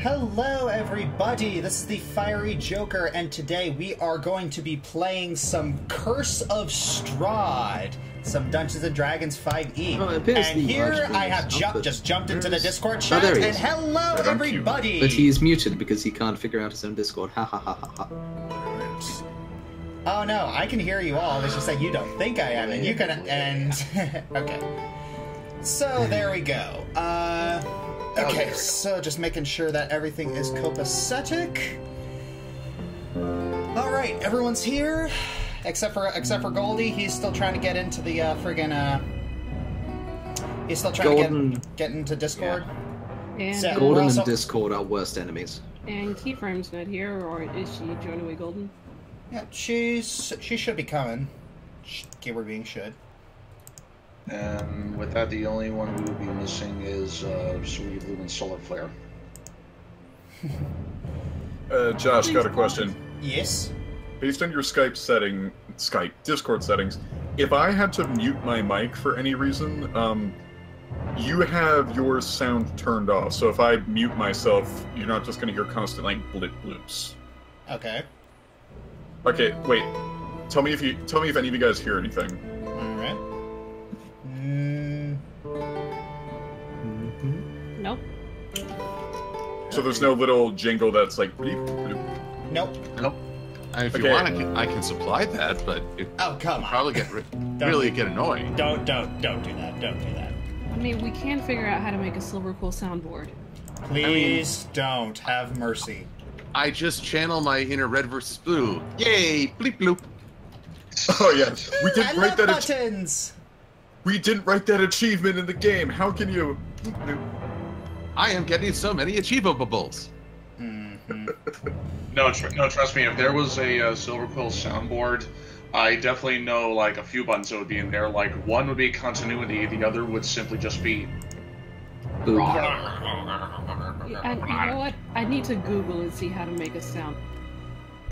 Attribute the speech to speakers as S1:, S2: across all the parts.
S1: Hello everybody, this is the Fiery Joker, and today we are going to be playing some Curse of Strahd, some Dungeons & Dragons 5e.
S2: Oh,
S1: and here I have just jumped into the Discord chat, and hello everybody!
S2: But he's muted because he can't figure out his own Discord, ha ha ha ha ha.
S1: Oh no, I can hear you all, it's just that you don't think I am, and you can, and... okay. So, there we go. Okay, so just making sure that everything is copacetic. Alright, everyone's here. Except for Goldie, he's still trying to get into the friggin' he's still trying to get into Discord.
S3: Yeah. And
S1: so,
S2: Golden and Discord are worst enemies.
S3: And Keyframe's not here, or is she joining with Golden?
S1: Yeah, she should be coming. Keyword being should.
S4: And with that, the only one we would be missing is Sweet Lumen Solar Flare.
S5: Josh, got a question.
S1: Yes?
S5: Based on your Discord settings, if I had to mute my mic for any reason, you have your sound turned off. So if I mute myself, you're not just going to hear constant, like, bloops.
S1: Okay.
S5: Okay, wait. Tell me if any of you guys hear anything.
S1: Alright.
S3: Nope.
S5: So there's no little jingle that's like bleep, bloop.
S1: Nope.
S4: Nope.
S6: If you want, I can supply that, but it
S1: come on.
S6: probably get annoying.
S1: Don't do that. Don't do that.
S3: I mean, we can figure out how to make a Silver Quill soundboard.
S1: Please don't. Have mercy.
S6: I just channel my inner red versus blue. Yay! Bleep bloop.
S5: Oh yes, we didn't write that.
S1: Buttons.
S5: We didn't write that achievement in the game. How can you?
S6: I am getting so many achievables.
S4: No, trust me. If there was a Silver Quill soundboard, I definitely know like a few buttons that would be in there. Like one would be continuity, the other would simply just be.
S3: And you know what? I need to Google and see how to make a sound.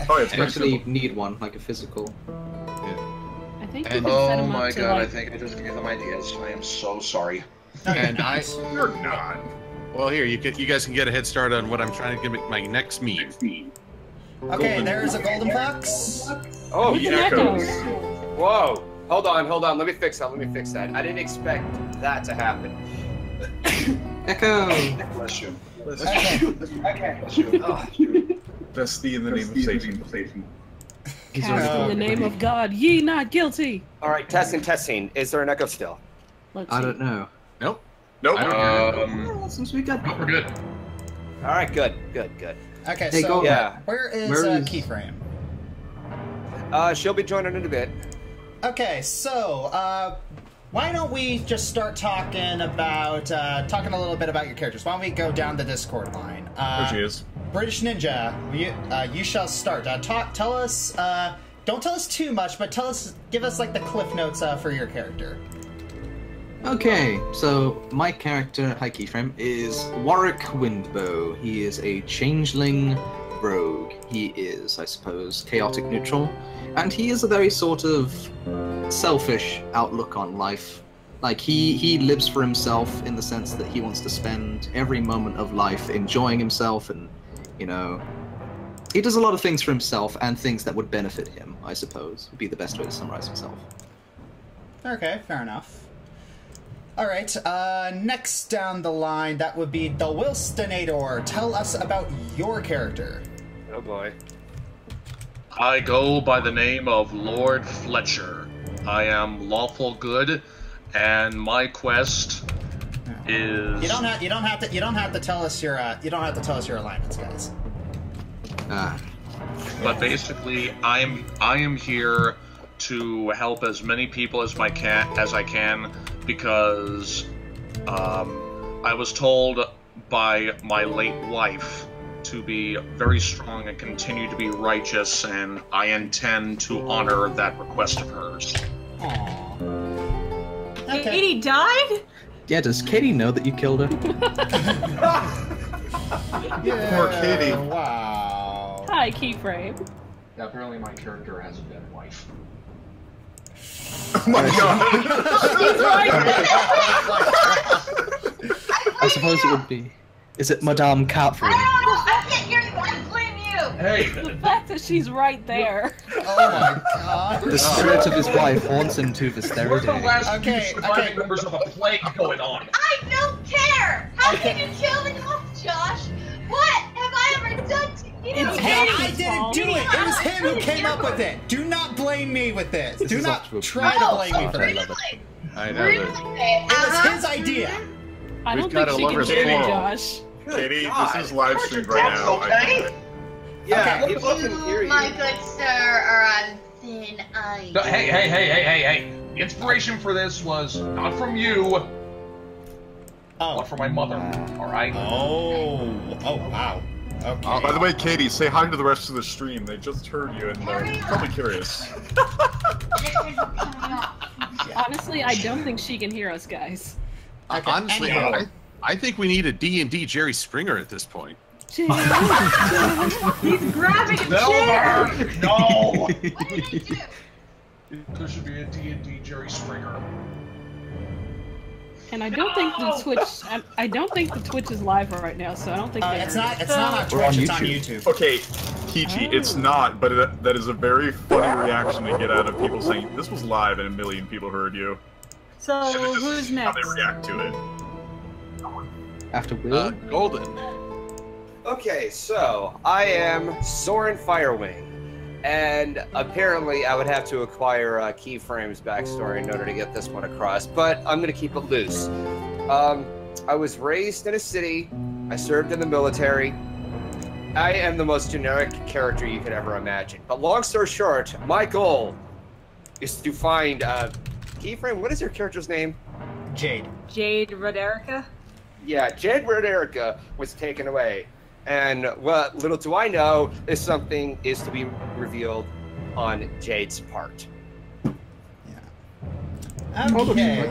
S5: Oh, it's
S2: I actually need one, like a physical.
S3: I think you can set
S4: Oh
S3: them up
S4: my
S3: to,
S4: god!
S3: like...
S4: I think I just gave them ideas. I am so sorry.
S6: And
S5: You're not.
S6: Well, here you guys can get a head start on what I'm trying to get my next meme.
S1: Okay, there's a GoldenFox.
S7: Oh,
S3: Look at
S7: yeah.
S3: Echoes.
S7: Whoa. Hold on. Let me fix that. I didn't expect that to happen.
S2: Echo!
S4: Bless you.
S7: Okay.
S5: That's the in the name of Satan.
S3: Cast in the name of God, ye not guilty.
S7: All right, testing. Is there an echo still?
S3: Let's
S2: I
S3: see.
S2: don't know.
S5: Nope.
S2: Since we got...
S4: We're good.
S7: All right, good.
S1: Okay,
S2: Hey,
S1: so
S7: yeah.
S1: where is
S2: Keyframe?
S7: She'll be joining in a bit.
S1: Okay, so why don't we just start talking about talking a little bit about your characters? Why don't we go down the Discord line?
S5: There she is.
S1: BritishNinja, you shall start. Tell us. Don't tell us too much, but give us like the cliff notes for your character.
S2: Okay, so my character, hi Keyframe, is Warwick Windbow. He is a changeling rogue. He is, I suppose, chaotic neutral. And he is a very sort of selfish outlook on life. Like, he lives for himself in the sense that he wants to spend every moment of life enjoying himself and, you know... He does a lot of things for himself and things that would benefit him, I suppose, would be the best way to summarize himself.
S1: Okay, fair enough. Alright, next down the line, that would be DaWillstanator. Tell us about your character.
S7: Oh boy.
S4: I go by the name of Lord Fletcher. I am lawful good, and my quest is.
S1: You don't have to tell us your alignments, guys.
S4: But basically, I am here to help as many people as I can because I was told by my late wife to be very strong and continue to be righteous, and I intend to honor that request of hers.
S1: Aww. Okay.
S8: Katie died?
S2: Yeah, does Katie know that you killed her?
S1: Yeah,
S5: Poor Katie.
S1: Wow.
S3: Hi, Keyframe.
S9: Yeah, apparently my character has a dead wife.
S5: Oh my god!
S2: I suppose it would be. Is it Madame Catherine?
S6: Hey.
S3: The fact that she's right there.
S1: Oh my god.
S2: The spirit of his wife haunts him to this very
S6: We're the
S2: day.
S6: last
S1: Okay,
S6: two surviving
S1: okay.
S6: members of a plague going on.
S8: I don't care! How can you kill me off, Josh? What have I ever done to you?
S3: It's
S1: I didn't do it! It was him who came up with it! Do not blame me with this!
S2: This
S1: Do
S2: is
S1: not
S2: actual
S1: try to blame me for
S2: I
S1: it!
S2: love it.
S6: I know
S8: Really?
S6: that.
S1: It was his idea!
S3: I
S6: We've
S3: don't
S6: got
S3: think
S6: a
S3: she can
S6: lover's
S3: hear you,
S6: quarrel.
S3: Josh.
S5: Katie,
S7: God.
S5: this is live streamed right now.
S7: Okay. Yeah,
S1: Okay.
S7: people can hear you.
S8: My good sir, are on thin ice.
S6: Hey. The inspiration for this was not from you,
S1: Oh.
S6: but from my mother. Alright?
S1: Oh. Oh, wow. Okay.
S5: By the way, Katie, say hi to the rest of the stream. They just heard you and they're probably curious.
S3: Honestly, I don't think she can hear us, guys.
S1: Okay,
S6: Honestly,
S1: anyhow.
S6: I think we need a D&D Jerry Springer at this point.
S8: He's grabbing a chair!
S6: No!
S8: What did he do?
S6: There should be a D&D Jerry Springer.
S3: And I don't think the Twitch. I don't think the Twitch is live right now, so I don't think
S1: It's not on
S2: We're on
S1: Twitch, it's on
S2: YouTube.
S1: YouTube.
S5: Okay, Kichi, it's not, but that is a very funny reaction to get out of people saying this was live and a million people heard you.
S10: So
S5: Just
S10: who's
S5: how
S10: next?
S5: they react to it.
S2: After Will?
S6: Golden.
S7: Okay, so I am Soren Firewing, and apparently I would have to acquire Keyframe's backstory in order to get this one across, but I'm gonna keep it loose. I was raised in a city, I served in the military. I am the most generic character you could ever imagine, but long story short, my goal is to find, Keyframe, what is your character's name?
S1: Jade.
S10: Jade Roderica?
S7: Yeah, Jade Roderica was taken away. And what little do I know is something is to be revealed on Jade's part.
S1: Okay.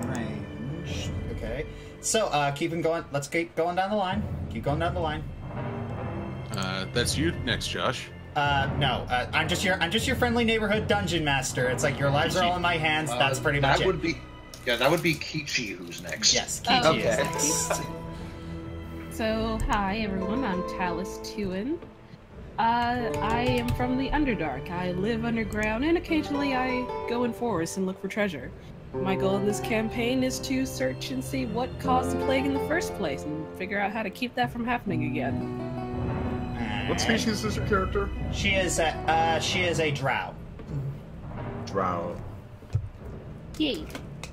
S1: Range. Okay. So, keep him going. Let's keep going down the line. Keep going down the line.
S6: That's you next, Josh.
S1: No. I'm just your friendly neighborhood dungeon master. It's like your lives are all in my hands. That's pretty much
S4: that
S1: it.
S4: would be, yeah, that would be Kichi who's next.
S1: Yes, Kichi is
S7: Okay.
S1: next.
S3: So, hi everyone, I'm Talus Tuin. I am from the Underdark. I live underground and occasionally I go in forests and look for treasure. My goal in this campaign is to search and see what caused the plague in the first place and figure out how to keep that from happening again.
S5: What species is your character?
S1: She is a drow.
S5: Drow.
S3: Yay.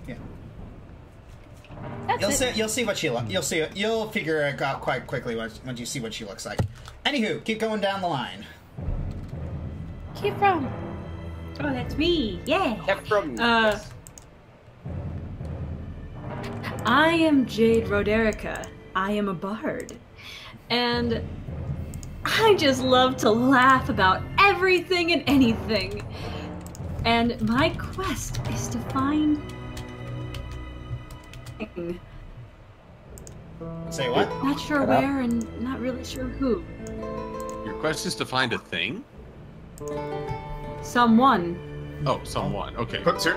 S1: Yeah.
S3: That's it.
S1: You'll see what she looks. You'll figure it out quite quickly once you see what she looks like. Anywho, keep going down the line.
S3: Keep from.
S10: Oh, that's me. Yeah.
S7: Kefram.
S10: I am Jade Roderica. I am a bard. And I just love to laugh about everything and anything. And my quest is to find...
S1: Say what?
S10: Not sure where and not really sure who.
S6: Your quest is to find a thing?
S10: Someone.
S6: Oh, someone. Okay.
S5: Put two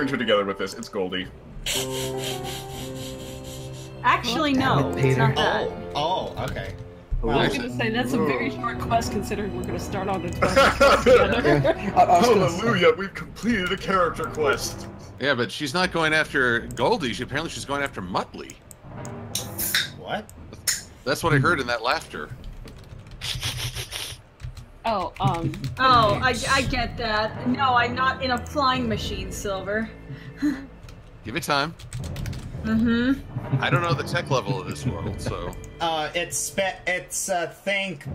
S5: and two together with this. It's Goldie.
S10: Actually,
S2: Damn
S10: no,
S2: it,
S10: it's
S2: Peter.
S10: not that.
S1: Oh, okay.
S3: I was gonna say that's a very short quest considering we're gonna start on the 12 together.
S2: Yeah, I was gonna say-
S5: Hallelujah, we've completed a character quest.
S6: Yeah, but she's not going after Goldie. Apparently she's going after Muttley.
S1: What?
S6: That's what I heard in that laughter.
S3: Oh,
S10: Oh, I get that. No, I'm not in a flying machine, Silver.
S6: Give it time.
S10: Mm-hmm.
S6: I don't know the tech level of this world, so...
S1: think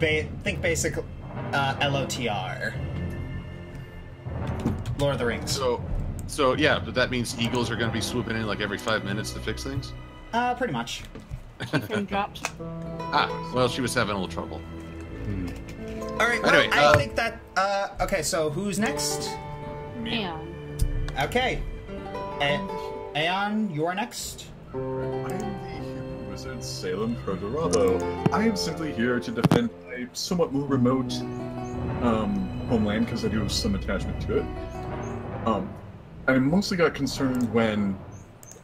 S1: basic LOTR. Lord of the Rings.
S6: So yeah, but that means eagles are going to be swooping in like every 5 minutes to fix things?
S1: Pretty much.
S3: keyframe dropped.
S6: Well, she was having a little trouble.
S1: Alright, well,
S6: Anyway,
S1: I think that, okay, so who's next?
S3: And
S1: Okay. Aeon, you're next.
S5: I am the human wizard Salem Prodorado. I am simply here to defend my somewhat more remote homeland because I do have some attachment to it. I mostly got concerned when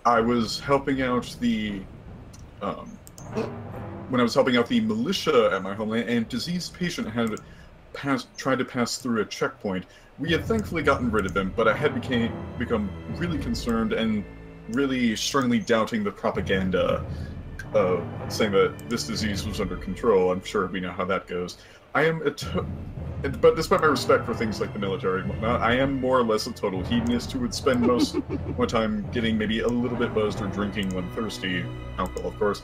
S5: I was helping out the when I was helping out the militia at my homeland, and diseased patient had tried to pass through a checkpoint. We had thankfully gotten rid of him, but I had become really concerned and really strongly doubting the propaganda saying that this disease was under control. I'm sure we know how that goes. But despite my respect for things like the military and whatnot, I am more or less a total hedonist who would spend most of my time getting maybe a little bit buzzed or drinking when thirsty. Alcohol, of course.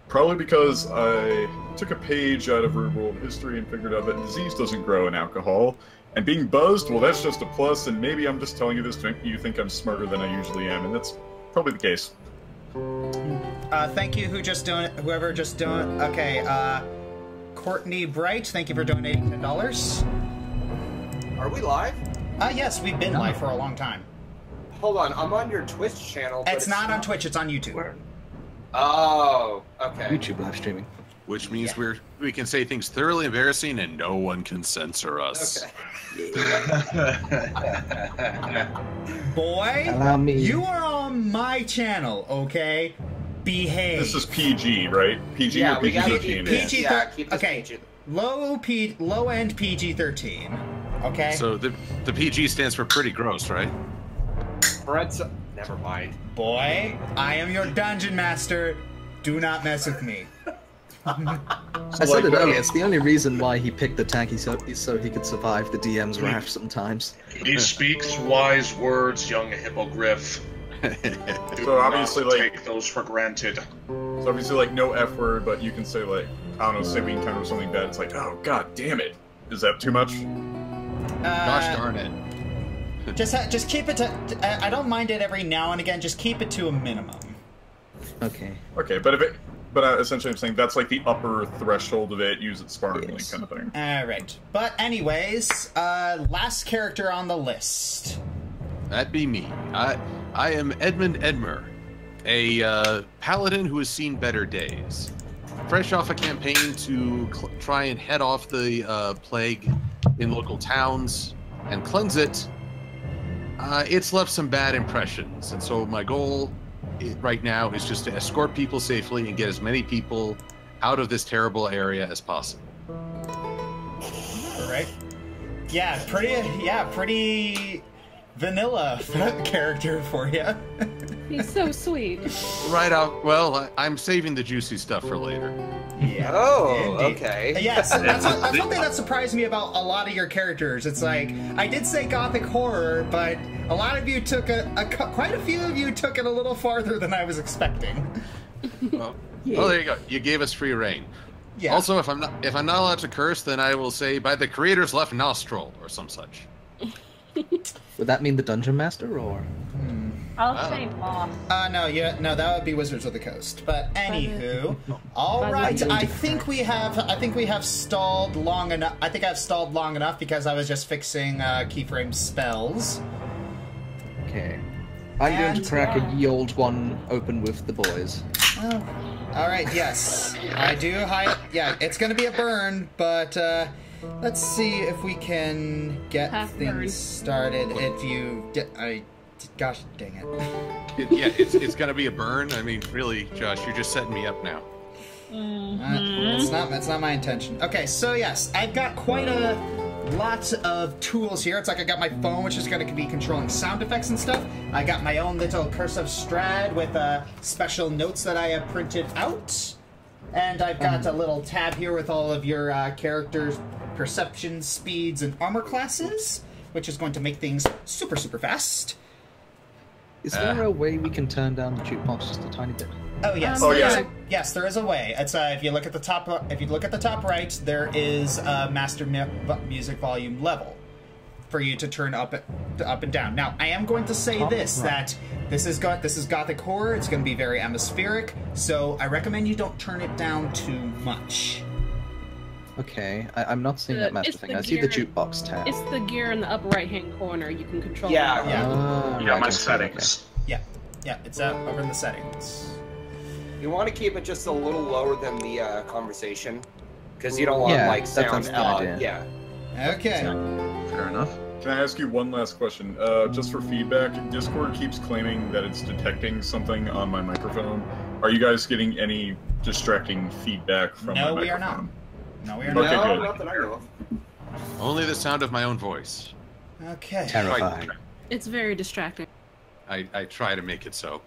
S5: Probably because I took a page out of real world history and figured out that disease doesn't grow in alcohol. And being buzzed, well, that's just a plus, and maybe I'm just telling you this to make you think I'm smarter than I usually am, and that's probably the case.
S1: Thank you, whoever just donated. Okay, Courtney Bright, thank you for donating $10.
S7: Are we live?
S1: Yes, we've been live for a long time.
S7: Hold on, I'm on your Twitch channel. But
S1: it's not on Twitch, it's on YouTube.
S7: Oh, okay.
S2: YouTube live streaming.
S6: Which means we can say things thoroughly embarrassing and no one can censor us.
S7: Okay.
S1: Boy,
S2: Allow me.
S1: You are on my channel, okay? Behave.
S5: This is PG, right? PG or PG-13?
S1: PG.
S7: Keep this
S1: okay.
S7: PG.
S1: Low end PG-13. Okay.
S6: So the PG stands for pretty gross, right?
S7: Never mind.
S1: Boy, I am your dungeon master. Do not mess with me.
S2: I said it earlier, it's the only reason why he picked the tank is so he could survive the DM's wrath sometimes.
S4: He speaks wise words, young hippogriff. Do
S5: So obviously,
S4: not
S5: like,
S4: take those for granted.
S5: So obviously, like, no F word, but you can say, like, I don't know, say we encounter something bad, it's like, oh, god damn it. Is that too much?
S6: Gosh darn it.
S1: Just keep it to... I don't mind it every now and again, just keep it to a minimum.
S2: Okay.
S5: Okay, but if it... But essentially I'm saying that's like the upper threshold of it, use it sparingly kind of thing.
S1: Alright. But anyways, last character on the list.
S6: That'd be me. I am Edmund Edmer, a paladin who has seen better days. Fresh off a campaign to try and head off the plague in local towns and cleanse it, it's left some bad impressions. And so my goal right now is just to escort people safely and get as many people out of this terrible area as possible.
S1: Right? Yeah, pretty vanilla character for you.
S3: He's so sweet.
S6: Right out. Well, I'm saving the juicy stuff for later.
S1: Yeah.
S7: Oh,
S1: indeed.
S7: Okay.
S1: Yes, that's something that surprised me about a lot of your characters. It's like, I did say gothic horror, but a lot of you took quite a few of you took it a little farther than I was expecting.
S6: Well, there you go. You gave us free reign.
S1: Yeah.
S6: Also, if I'm not allowed to curse, then I will say by the creator's left nostril or some such.
S2: Would that mean the dungeon master or?
S8: I'll say boss.
S1: No, that would be Wizards of the Coast. But anywho, all right. I think we have stalled long enough. I think I've stalled long enough because I was just fixing keyframe spells.
S2: Okay. I'm going to crack a ye old one open with the boys.
S1: Oh. All right. Yes, I do. Yeah, it's going to be a burn, but let's see if we can get things started. If you gosh dang it.
S6: Yeah, it's gonna be a burn. I mean, really, Josh, you're just setting me up now.
S1: That's not my intention. Okay, so yes, I've got quite a lot of tools here. It's like I got my phone, which is going to be controlling sound effects and stuff. I got my own little Curse of Strahd with special notes that I have printed out. And I've got a little tab here with all of your characters' perception, speeds, and armor classes, which is going to make things super, super fast.
S2: Is there a way we can turn down the jukebox just a tiny bit?
S1: Oh yes, yes, there is a way. It's if you look at the top. If you look at the top right, there is a master music volume level for you to turn up and down. Now, I am going to say that this is gothic horror. It's going to be very atmospheric, so I recommend you don't turn it down too much.
S2: Okay, I'm not seeing that master thing. I see the jukebox tab.
S3: It's the gear in the upper right-hand corner. You can control.
S4: My settings.
S1: Okay. Yeah, it's over in the settings.
S7: You want to keep it just a little lower than the conversation, because you don't want like sound.
S2: That's the idea.
S1: Okay.
S6: Fair enough.
S5: Can I ask you one last question? Just for feedback, Discord keeps claiming that it's detecting something on my microphone. Are you guys getting any distracting feedback from my microphone?
S1: No, we are not. No, we are
S5: Okay,
S1: not.
S5: good.
S7: Not that I know of.
S6: Only the sound of my own voice.
S1: Okay.
S2: Terrifying.
S3: It's very distracting.
S6: I try to make it so.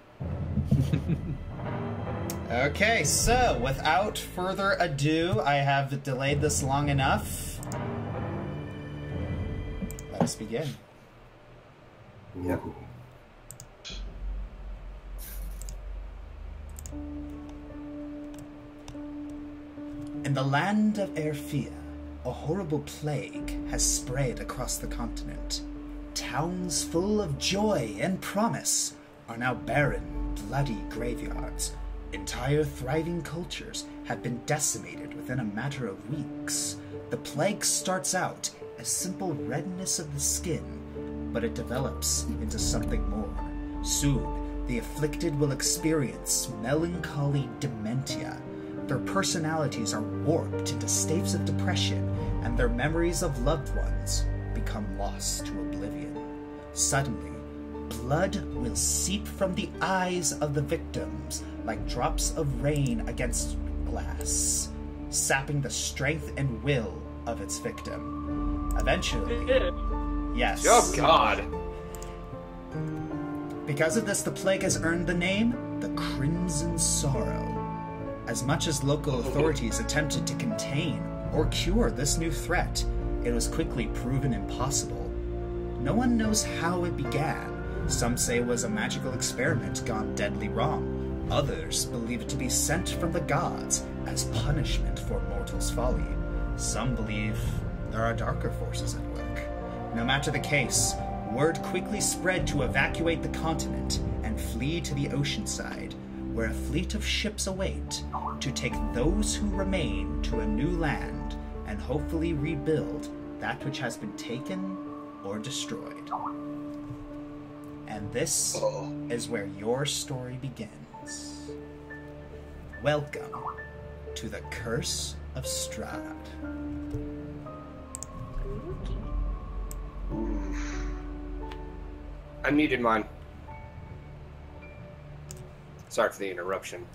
S1: Okay, so without further ado, I have delayed this long enough. Let us begin.
S7: Yeah.
S1: In the land of Erfia, a horrible plague has spread across the continent. Towns full of joy and promise are now barren, bloody graveyards. Entire thriving cultures have been decimated within a matter of weeks. The plague starts out as simple redness of the skin, but it develops into something more. Soon, the afflicted will experience melancholy dementia. Their personalities are warped into states of depression, and their memories of loved ones become lost to oblivion. Suddenly, blood will seep from the eyes of the victims like drops of rain against glass, sapping the strength and will of its victim. Eventually, yes.
S7: Oh, God.
S1: Because of this, the plague has earned the name the Crimson Sorrow. As much as local authorities attempted to contain or cure this new threat, it was quickly proven impossible. No one knows how it began. Some say it was a magical experiment gone deadly wrong. Others believe it to be sent from the gods as punishment for mortals' folly. Some believe there are darker forces at work. No matter the case, word quickly spread to evacuate the continent and flee to the ocean side, where a fleet of ships await to take those who remain to a new land and hopefully rebuild that which has been taken or destroyed. And this is where your story begins. Welcome to the Curse of Strahd.
S7: I muted mine. Sorry for the interruption.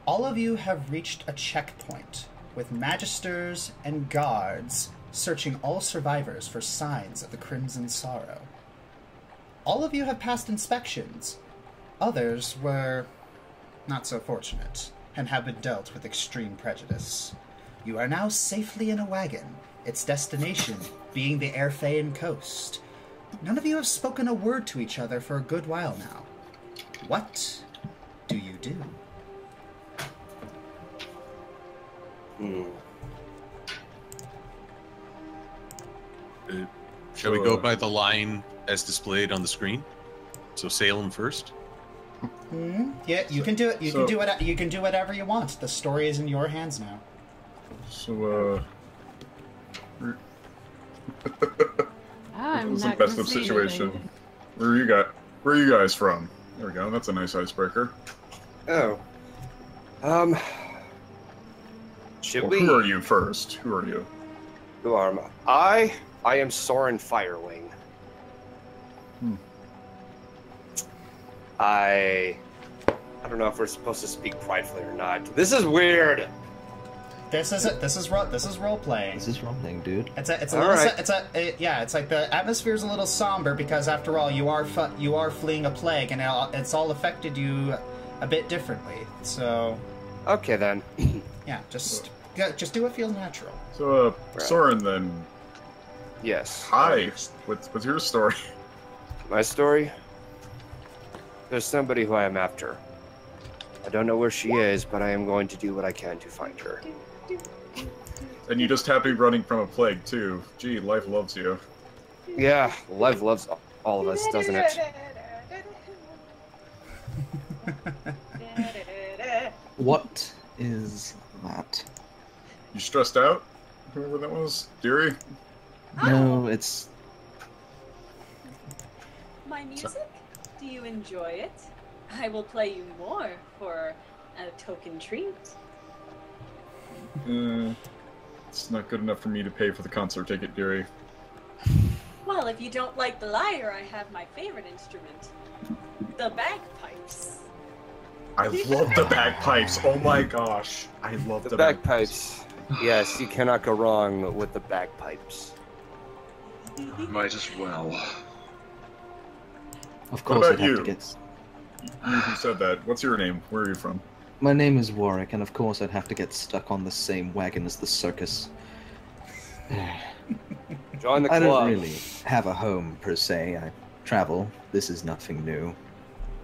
S1: All of you have reached a checkpoint, with magisters and guards searching all survivors for signs of the Crimson Sorrow. All of you have passed inspections. Others were not so fortunate, and have been dealt with extreme prejudice. You are now safely in a wagon, its destination being the Airphaean coast. None of you have spoken a word to each other for a good while now. What do you do?
S6: Shall we go by the line as displayed on the screen? So Salem first.
S1: Yeah, you can do it. You can do whatever you want. The story is in your hands now.
S5: So,
S3: I'm
S5: it's the
S3: not
S5: best
S3: gonna
S5: of
S3: say
S5: situation.
S3: anything.
S5: Where are you guys from? There we go. That's a nice icebreaker.
S7: Oh. Should we?
S5: Who are you first? Who are you?
S7: Who am I? I am Soren Firewing. I don't know if we're supposed to speak pridefully or not. This is weird.
S1: This is role playing.
S2: This is wrong, dude.
S1: It's a
S7: All
S1: little,
S7: right.
S1: it's like the atmosphere's a little somber because after all you are fleeing a plague and it's all affected you a bit differently. So
S7: Okay then.
S1: yeah, just do what feels natural.
S5: So, Soren, then.
S7: Yes.
S5: Hi. What's your story?
S7: My story? There's somebody who I am after. I don't know where she is, but I am going to do what I can to find her.
S5: And you just happy running from a plague, too. Gee, life loves you.
S7: Yeah, life loves all of us, doesn't it?
S2: What is that?
S5: You stressed out? Whoever that was? Deary?
S2: No, it's...
S10: My music? Do you enjoy it? I will play you more for a token treat.
S5: It's not good enough for me to pay for the concert ticket, dearie.
S10: Well, if you don't like the lyre, I have my favorite instrument. The bagpipes.
S5: I love the bagpipes. Oh my gosh. I love the
S7: bagpipes. Yes, you cannot go wrong with the bagpipes.
S4: Might as well.
S2: Of course,
S5: What
S2: I'd
S5: about
S2: have
S5: you?
S2: to get.
S5: You who said that. What's your name? Where are you from?
S2: My name is Warwick, and of course, I'd have to get stuck on the same wagon as the circus.
S7: Join the
S2: I
S7: club.
S2: don't really have a home per se. I travel. This is nothing new.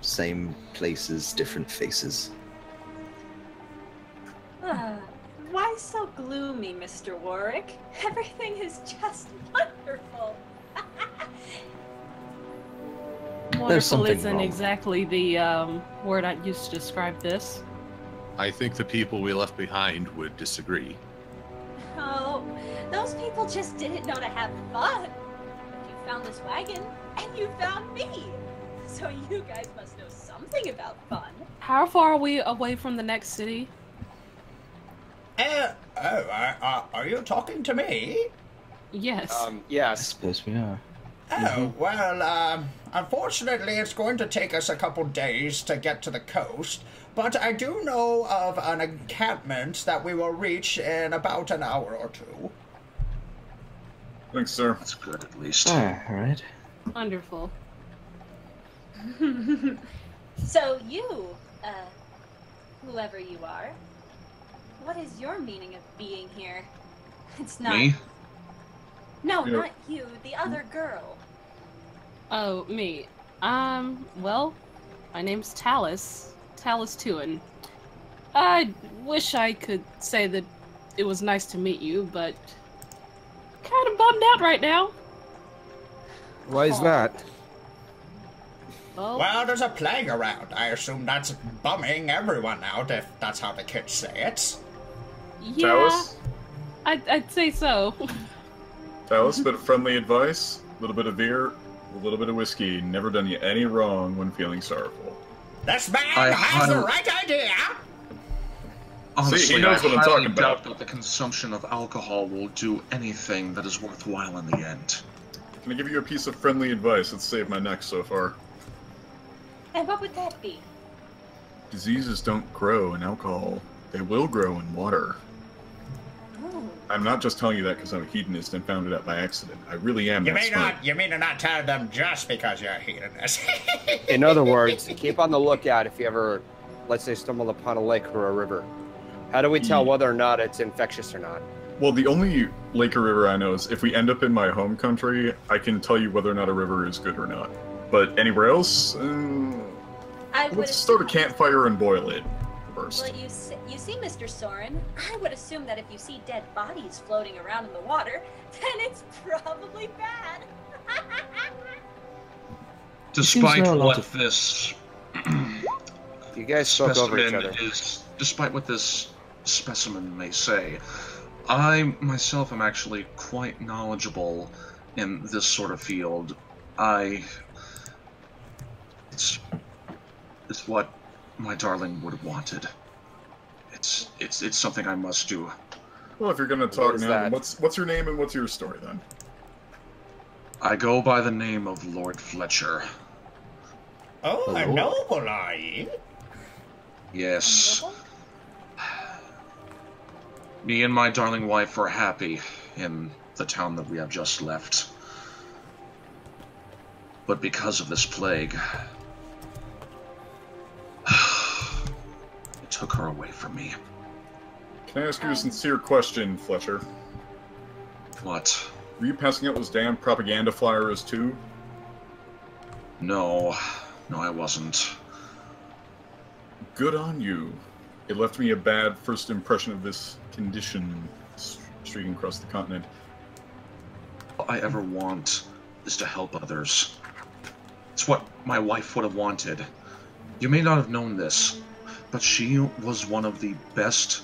S2: Same places, different faces.
S10: Why so gloomy, Mr. Warwick? Everything is just wonderful.
S3: Wonderful
S2: something
S3: isn't
S2: wrong.
S3: exactly the word I used to describe this.
S6: I think the people we left behind would disagree.
S10: Oh, those people just didn't know to have fun. But you found this wagon, and you found me. So you guys must know something about fun.
S3: How far are we away from the next city?
S1: Are you talking to me?
S3: Yes.
S2: I
S7: Yes.
S2: suppose we are.
S1: Oh, well, unfortunately it's going to take us a couple days to get to the coast, but I do know of an encampment that we will reach in about an hour or two.
S5: Thanks, sir.
S4: That's good, at least.
S2: Alright.
S3: Wonderful.
S10: So you, whoever you are, what is your meaning of being here? It's not...
S4: Me?
S10: No,
S5: Yeah.
S10: not you, the other girl.
S3: Oh, me. Well, my name's Talus. Talus Tuin. I wish I could say that it was nice to meet you, but kind of bummed out right now.
S7: Why is that?
S1: Well, there's a plague around. I assume that's bumming everyone out, if that's how the kids say it.
S3: Yeah,
S5: Talus?
S3: I'd say so.
S5: Talus, bit of friendly advice, a little bit of beer, a little bit of whiskey. Never done you any wrong when feeling sorrowful.
S1: This man
S4: I
S1: has the
S4: highly-
S1: right idea!
S4: Honestly,
S5: See, he knows what I'm
S4: I highly
S5: talking about.
S4: doubt that the consumption of alcohol will do anything that is worthwhile in the end.
S5: Can I give you a piece of friendly advice that's saved my neck so far?
S10: And what would that be?
S5: Diseases don't grow in alcohol. They will grow in water.
S10: Oh.
S5: I'm not just telling you that because I'm a hedonist and found it out by accident. I really am
S1: You
S5: that
S1: may
S5: smart.
S1: not, you mean to not tell them just because you're a hedonist.
S7: In other words, keep on the lookout if you ever, let's say, stumble upon a lake or a river. How do we tell whether or not it's infectious or not?
S5: Well, the only lake or river I know is if we end up in my home country, I can tell you whether or not a river is good or not. But anywhere else,
S10: I would
S5: let's start a campfire and boil it first.
S10: Well, you see, Mr. Soren, I would assume that if you see dead bodies floating around in the water, then it's probably bad.
S4: Despite
S2: know a lot
S4: what
S2: of-
S4: this
S7: You guys spoke over each other.
S4: despite what this specimen may say, I myself am actually quite knowledgeable in this sort of field. It's what my darling would have wanted. It's something I must do.
S5: Well, if you're gonna talk
S7: is
S5: now,
S7: that?
S5: what's your name and what's your story then?
S4: I go by the name of Lord Fletcher.
S1: Oh, a noble, are ye?
S4: Yes. Me and my darling wife are happy in the town that we have just left. But because of this plague, it took her away from me.
S5: Can I ask you a sincere question, Fletcher?
S4: What?
S5: Were you passing out those damn propaganda flyers too?
S4: No, I wasn't.
S5: Good on you. It left me a bad first impression of this condition streaking across the continent.
S4: All I ever want is to help others. It's what my wife would have wanted. You may not have known this, but she was one of the best.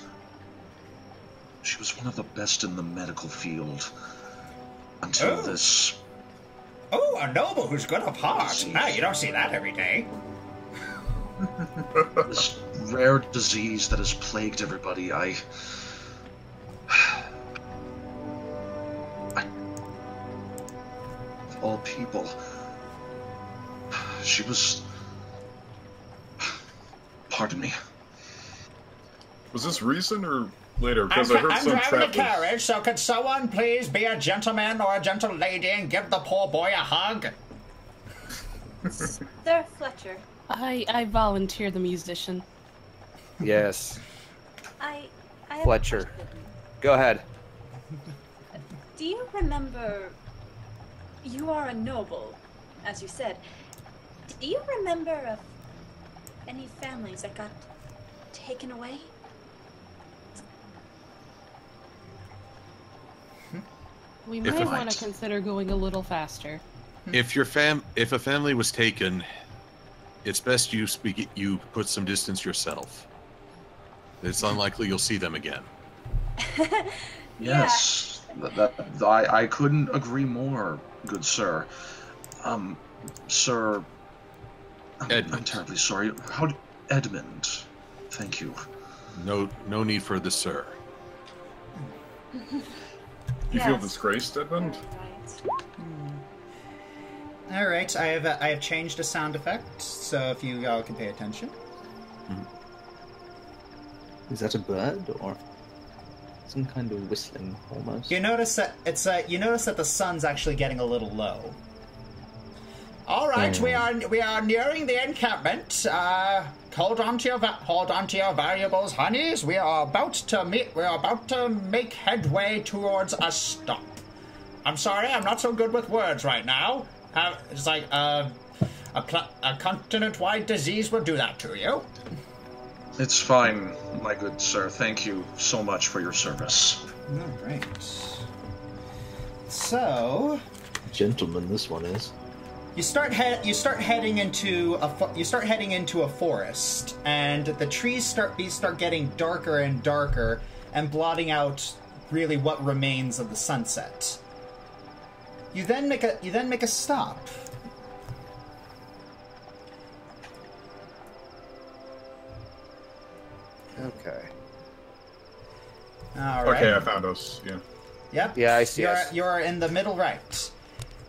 S4: She was one of the best in the medical field. Until this.
S1: Oh, a noble who's good of heart.
S4: See.
S1: No, you don't see that every day.
S4: This rare disease that has plagued everybody, of all people, she was... Pardon me.
S5: Was this recent or later? Because
S1: I'm
S5: I heard some
S1: driving a
S5: travelers...
S1: carriage, so could someone please be a gentleman or a gentle lady and give the poor boy a hug?
S10: Sir Fletcher,
S3: I volunteer the musician.
S7: Yes.
S10: I have a
S7: Fletcher.
S10: question.
S7: Go ahead.
S10: Do you remember... You are a noble, as you said. Do you remember of any families that got taken away?
S3: We
S6: If
S3: might
S6: it
S3: want
S6: might.
S3: to consider going a little faster.
S6: If a family was taken, it's best you put some distance yourself. It's unlikely you'll see them again.
S4: Yes, I couldn't agree more, good sir. Sir,
S6: Edmund.
S4: I'm terribly sorry. Edmund? Thank you.
S6: No need for the sir.
S5: You feel disgraced, Edmund?
S1: All right, I have changed a sound effect, so if you all can pay attention.
S2: Is that a bird or some kind of whistling almost?
S1: You notice that you notice that the sun's actually getting a little low. All right, we are nearing the encampment. Hold on to your valuables, honeys. We are about to make headway towards a stop. I'm sorry, I'm not so good with words right now. It's like a continent-wide disease will do that to you.
S4: It's fine, my good sir. Thank you so much for your service.
S1: All right. So,
S2: Gentleman, this one is.
S1: you start heading into a forest, and the trees start getting darker and darker, and blotting out really what remains of the sunset. You then make a stop.
S7: Okay.
S1: All right.
S5: Okay, I found us. Yeah.
S1: Yep.
S7: Yeah, I see us.
S1: You're in the middle right.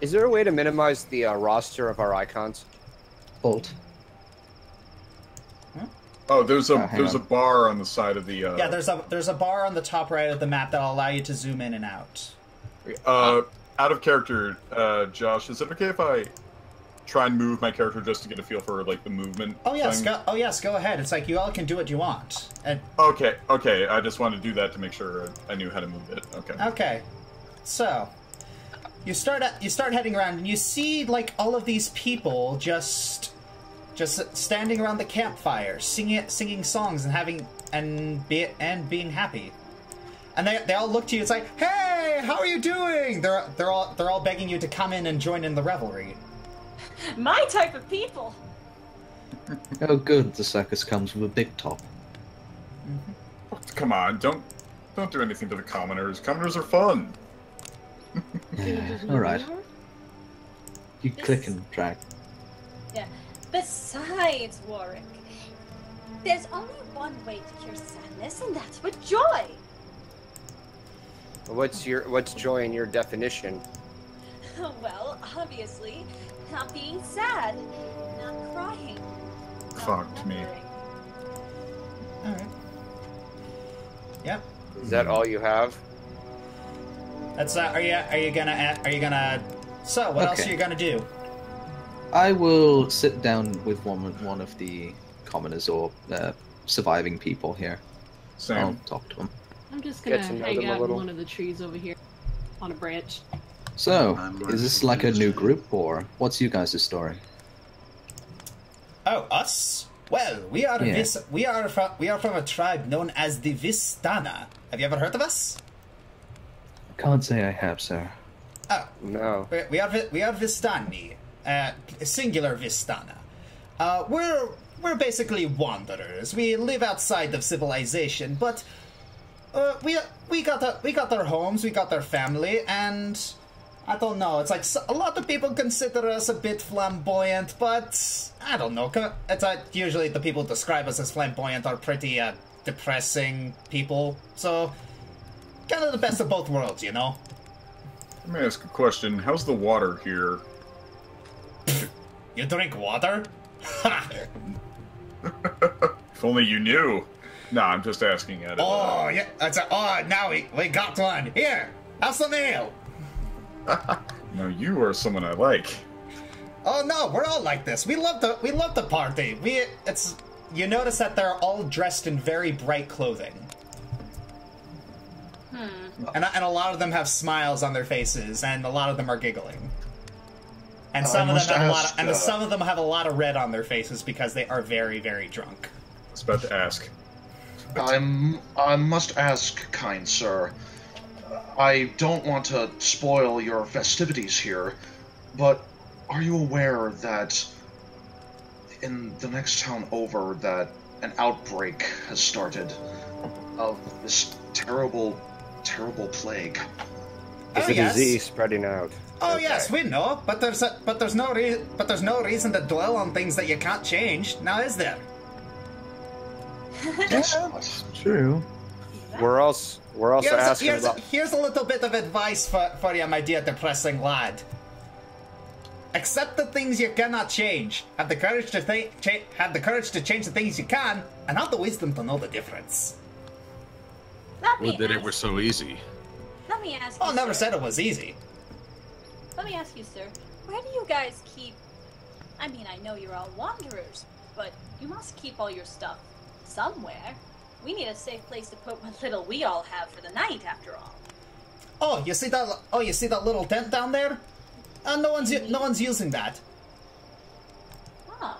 S7: Is there a way to minimize the roster of our icons?
S2: Alt.
S5: Oh, there's
S2: hang
S5: a
S2: on.
S5: bar on the side of the.
S1: Yeah, there's a bar on the top right of the map that'll allow you to zoom in and out.
S5: Out of character, Josh, is it okay if I try and move my character just to get a feel for like the movement?
S1: Oh yes,
S5: thing?
S1: go ahead. It's like you all can do what you want. And
S5: Okay. I just wanted to do that to make sure I knew how to move it. Okay.
S1: So you start heading around, and you see like all of these people just standing around the campfire, singing songs and being happy. And they all look to you. It's like, hey, how are you doing? They're all begging you to come in and join in the revelry.
S10: My type of people!
S2: Oh, good. The circus comes with a big top.
S5: Come on, don't do anything to the commoners. Commoners are fun.
S2: All right. You click and drag.
S10: Yeah. Besides, Warwick, there's only one way to cure sadness, and that's with joy.
S7: What's joy in your definition?
S10: Well, obviously, not being sad, not crying.
S5: Fuck me.
S1: All right. Yep.
S7: Is that all you have?
S1: That's are you gonna? So what else are
S2: Okay.
S1: you gonna do?
S2: I will sit down with one of the commoners or surviving people here.
S5: Same.
S2: I'll talk to them.
S3: I'm just
S7: Get
S3: gonna
S7: to know
S3: hang
S7: them a
S3: out in
S7: little.
S3: one of the trees over here on a branch.
S2: So,
S4: I'm
S2: is this like a new group, or what's you guys' story?
S1: Oh, us? Well, we are
S2: Yeah.
S1: we are from a tribe known as the Vistana. Have you ever heard of us?
S2: Can't say I have, sir.
S1: Oh,
S7: No.
S1: we are Vistani, singular Vistana. We're basically wanderers. We live outside of civilization, but we got our homes, we got our family, and I don't know. It's like a lot of people consider us a bit flamboyant, but I don't know. It's usually the people who describe us as flamboyant are pretty depressing people. So, kind of the best of both worlds, you know?
S5: Let me ask a question. How's the water here?
S1: You drink water? Ha!
S5: If only you knew. Nah, I'm just asking it.
S1: Oh, yeah. Now we got one. Here, have some ale.
S5: No, you are someone I like.
S1: Oh no, we're all like this. We love the party. You notice that they're all dressed in very bright clothing. And a lot of them have smiles on their faces, and a lot of them are giggling. And some of them have a lot of red on their faces because they are very, very drunk.
S5: I was about to ask.
S4: I must ask, kind sir. I don't want to spoil your festivities here, but are you aware that in the next town over that an outbreak has started of this terrible, terrible plague?
S7: It's a disease spreading out.
S1: Oh yes, we know, but there's no reason to dwell on things that you can't change. Now, is there?
S4: Yes,
S2: true.
S7: We're also asking about...
S1: Here's a little bit of advice for you, my dear depressing lad. Accept the things you cannot change. Have the courage to change the things you can, and have the wisdom to know the difference.
S6: Would that it were so easy.
S11: Let me ask you,
S1: Oh, never
S11: sir.
S1: said it was easy.
S11: Let me ask you, sir. Where do you guys keep... I mean, I know you're all wanderers, but you must keep all your stuff somewhere. We need a safe place to put what little we all have for the night, after all.
S1: Oh, you see that little tent down there? No one's using that.
S11: Huh.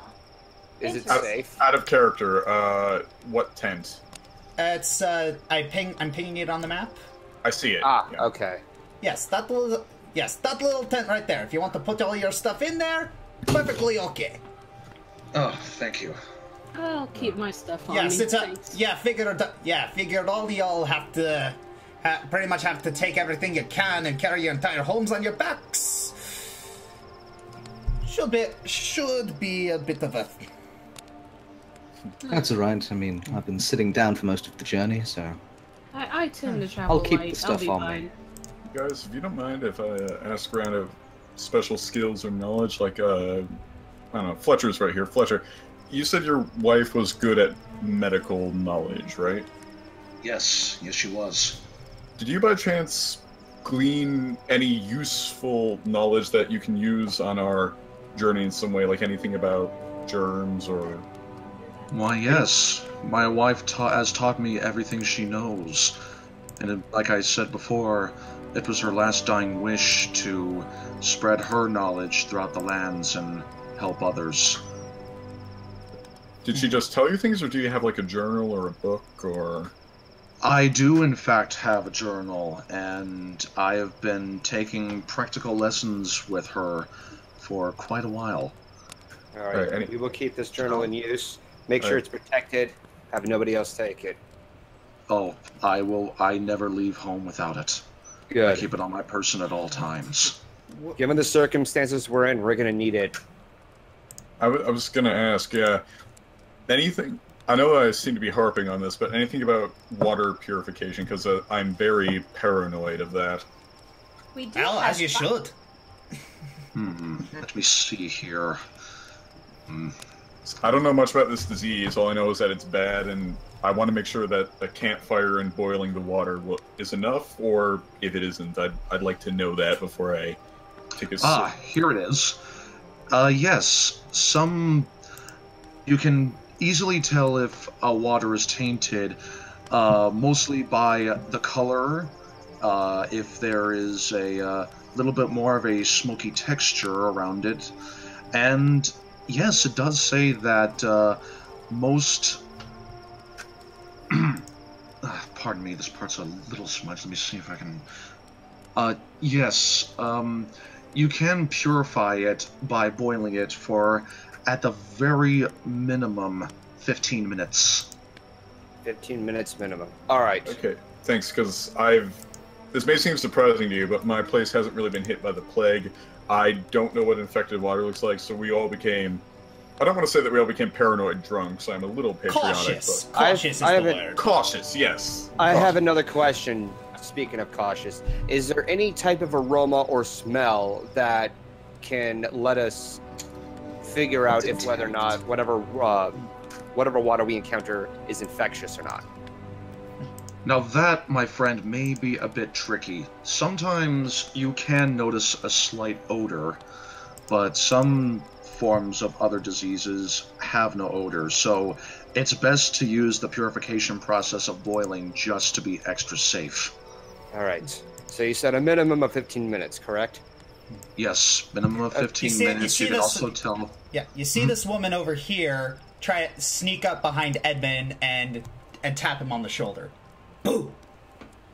S7: Is it safe?
S5: Out of character, what tent?
S1: It's I'm pinging it on the map.
S5: I see it.
S7: Ah,
S5: Yeah.
S7: okay.
S1: Yes, that little tent right there. If you want to put all your stuff in there, perfectly okay.
S4: Oh, thank you.
S3: I'll keep my stuff on
S1: Yes,
S3: me.
S1: it's figured all y'all have to pretty much have to take everything you can and carry your entire homes on your backs. Should be a bit of a...
S2: That's alright. I mean, I've been sitting down for most of the journey, so...
S3: I tend to travel
S2: I'll keep
S3: light.
S2: the stuff
S3: I'll be
S2: on
S3: fine.
S2: me.
S5: Guys, if you don't mind if I ask around of special skills or knowledge, like, I don't know, Fletcher's right here. Fletcher, you said your wife was good at medical knowledge, right?
S4: Yes, she was.
S5: Did you by chance glean any useful knowledge that you can use on our journey in some way, like anything about germs or...
S4: Why, yes. My wife has taught me everything she knows. And like I said before, it was her last dying wish to spread her knowledge throughout the lands and help others.
S5: Did she just tell you things, or do you have like a journal or a book, or...
S4: I do, in fact, have a journal, and I have been taking practical lessons with her for quite a while.
S7: Alright, we will keep this journal in use. Make sure it's protected. Have nobody else take it.
S4: Oh, I will. I never leave home without it.
S7: Good.
S4: I keep it on my person at all times.
S7: Given the circumstances we're in, we're gonna need it.
S5: I was gonna ask, yeah, anything... I know I seem to be harping on this, but anything about water purification, because I'm very paranoid of that.
S11: We do
S1: Well,
S11: have
S1: as you should.
S4: Let me see here.
S5: I don't know much about this disease. All I know is that it's bad, and I want to make sure that a campfire and boiling the water is enough, or if it isn't, I'd like to know that before I take a sip.
S4: Here it is. Yes, you can easily tell if a water is tainted, mostly by the color, if there is a little bit more of a smoky texture around it, and yes, it does say that most... pardon me, this part's a little smudged. Let me see if I can... yes, you can purify it by boiling it for, at the very minimum, 15 minutes.
S7: 15 minutes minimum. Alright.
S5: Okay, thanks, because This may seem surprising to you, but my place hasn't really been hit by the plague. I don't know what infected water looks like, so we all became... I don't want to say that we all became paranoid drunks. I'm a little patriotic.
S1: Cautious.
S5: But...
S1: Cautious is the word.
S5: Cautious, yes.
S7: I have another question, speaking of cautious. Is there any type of aroma or smell that can let us figure out if whether or not whatever water we encounter is infectious or not?
S4: Now that, my friend, may be a bit tricky. Sometimes you can notice a slight odor, but some forms of other diseases have no odor, so it's best to use the purification process of boiling just to be extra safe.
S7: Alright, so you said a minimum of 15 minutes, correct?
S4: Yes, minimum of 15 minutes. You can also tell...
S1: Yeah, you see this woman over here try to sneak up behind Edmund and tap him on the shoulder. Boo!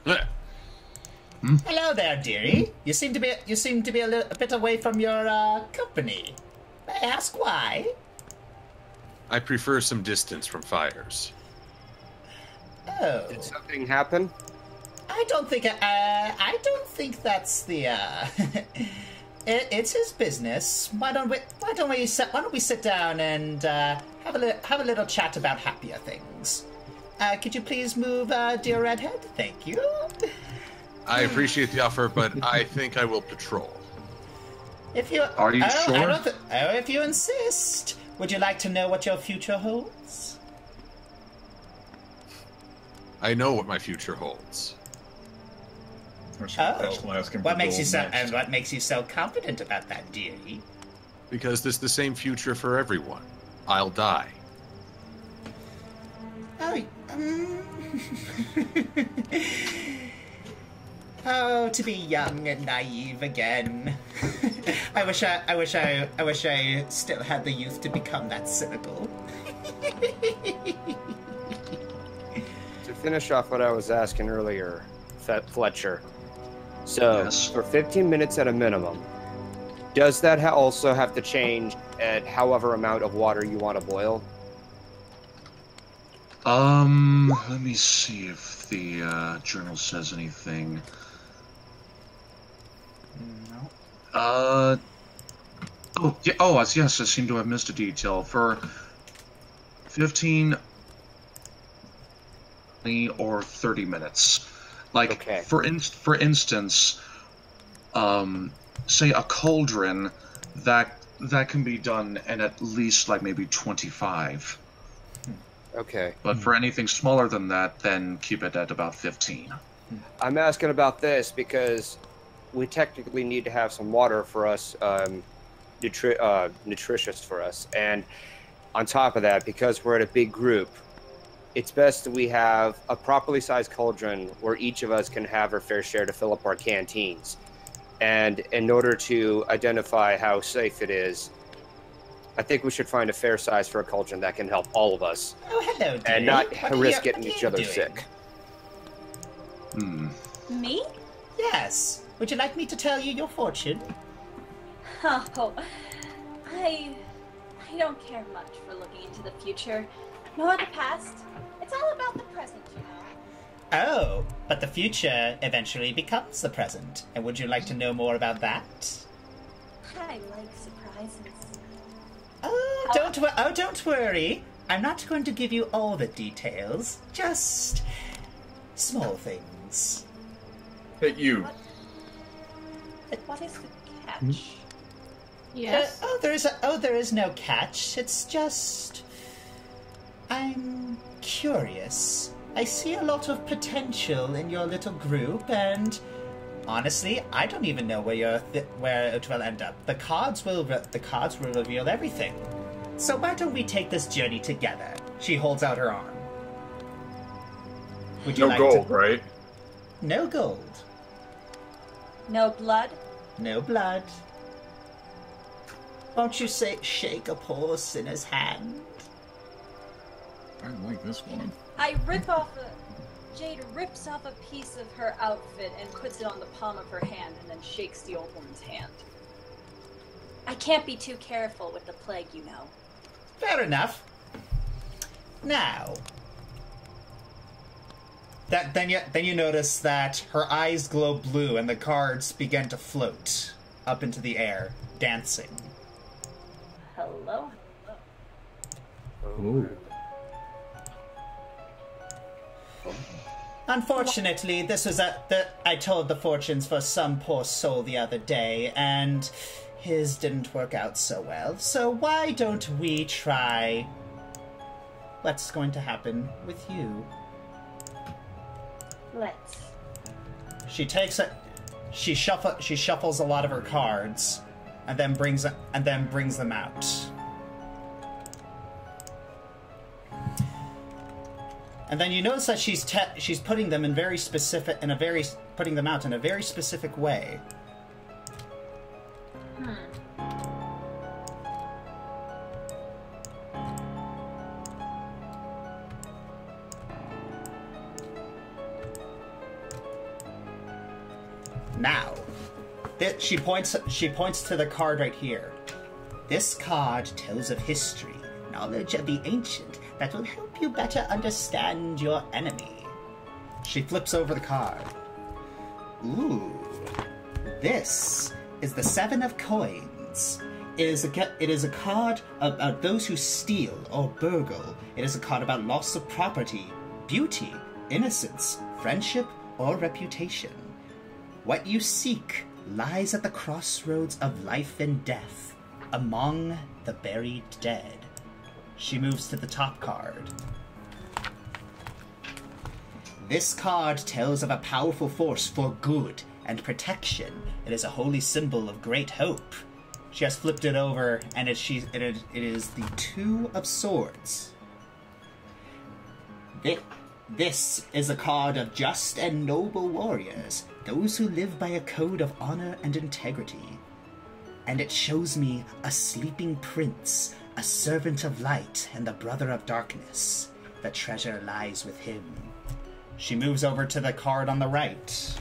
S1: Hello there, dearie. You seem to be a bit away from your company. May I ask why?
S6: I prefer some distance from fires.
S1: Oh.
S7: Did something happen?
S1: I don't think that's the it's his business. Why don't we sit down and have a little chat about happier things? Could you please move, dear redhead? Thank you.
S6: I appreciate the offer, but I think I will patrol.
S4: Are you sure?
S1: If you insist. Would you like to know what your future holds?
S6: I know what my future holds.
S1: What makes you so confident about that, dearie?
S6: Because this is the same future for everyone. I'll die.
S1: Oh, to be young and naive again. I wish I still had the youth to become that cynical.
S7: To finish off what I was asking earlier, Fletcher. So, yes. For 15 minutes at a minimum, does that also have to change at however amount of water you want to boil?
S4: Let me see if the journal says anything. No. Yes, I seem to have missed a detail. For 15 or 30 minutes. Like, okay. For instance, say a cauldron, that can be done in at least, like, maybe 25.
S7: Okay.
S4: But for anything smaller than that, then keep it at about 15.
S7: I'm asking about this because we technically need to have some water for us, nutritious for us. And on top of that, because we're in a big group, it's best that we have a properly sized cauldron where each of us can have our fair share to fill up our canteens. And in order to identify how safe it is, I think we should find a fair size for a cauldron that can help all of us.
S1: Oh, hello, dear.
S7: And not risk getting each other sick.
S11: Me?
S1: Yes. Would you like me to tell you your fortune?
S11: Oh, I don't care much for looking into the future, nor the past. It's all about the present, you know.
S1: Oh, but the future eventually becomes the present. And would you like to know more about that?
S11: I like surprises.
S1: Don't worry. I'm not going to give you all the details. Just small things.
S5: Hey, you.
S11: What is the catch?
S3: Yes.
S1: There is no catch. It's just I'm curious. I see a lot of potential in your little group, and honestly, I don't even know where it will end up. The cards will reveal everything. So why don't we take this journey together? She holds out her arm. Would you like
S5: gold, right?
S1: No gold.
S11: No blood?
S1: No blood. Won't you shake a poor sinner's hand?
S5: I like this one.
S11: Jade rips off a piece of her outfit and puts it on the palm of her hand and then shakes the old woman's hand. I can't be too careful with the plague, you know.
S1: Fair enough. Now, Then you notice that her eyes glow blue, and the cards begin to float up into the air, dancing.
S11: Hello.
S2: Ooh.
S1: Unfortunately, this was I told the fortunes for some poor soul the other day, and his didn't work out so well. So why don't we try what's going to happen with you?
S11: Let's.
S1: She shuffles a lot of her cards, and then brings them out. And then you notice that she's putting them in putting them out in a very specific way. Now, she points to the card right here. This card tells of history, knowledge of the ancient, that will help you better understand your enemy. She flips over the card. Ooh, this is the Seven of Coins. It is a card about those who steal or burgle. It is a card about loss of property, beauty, innocence, friendship, or reputation. What you seek lies at the crossroads of life and death, among the buried dead. She moves to the top card. This card tells of a powerful force for good and protection. It is a holy symbol of great hope. She has flipped it over, and it is the Two of Swords. This is a card of just and noble warriors, those who live by a code of honor and integrity. And it shows me a sleeping prince, a servant of light, and the brother of darkness. The treasure lies with him. She moves over to the card on the right.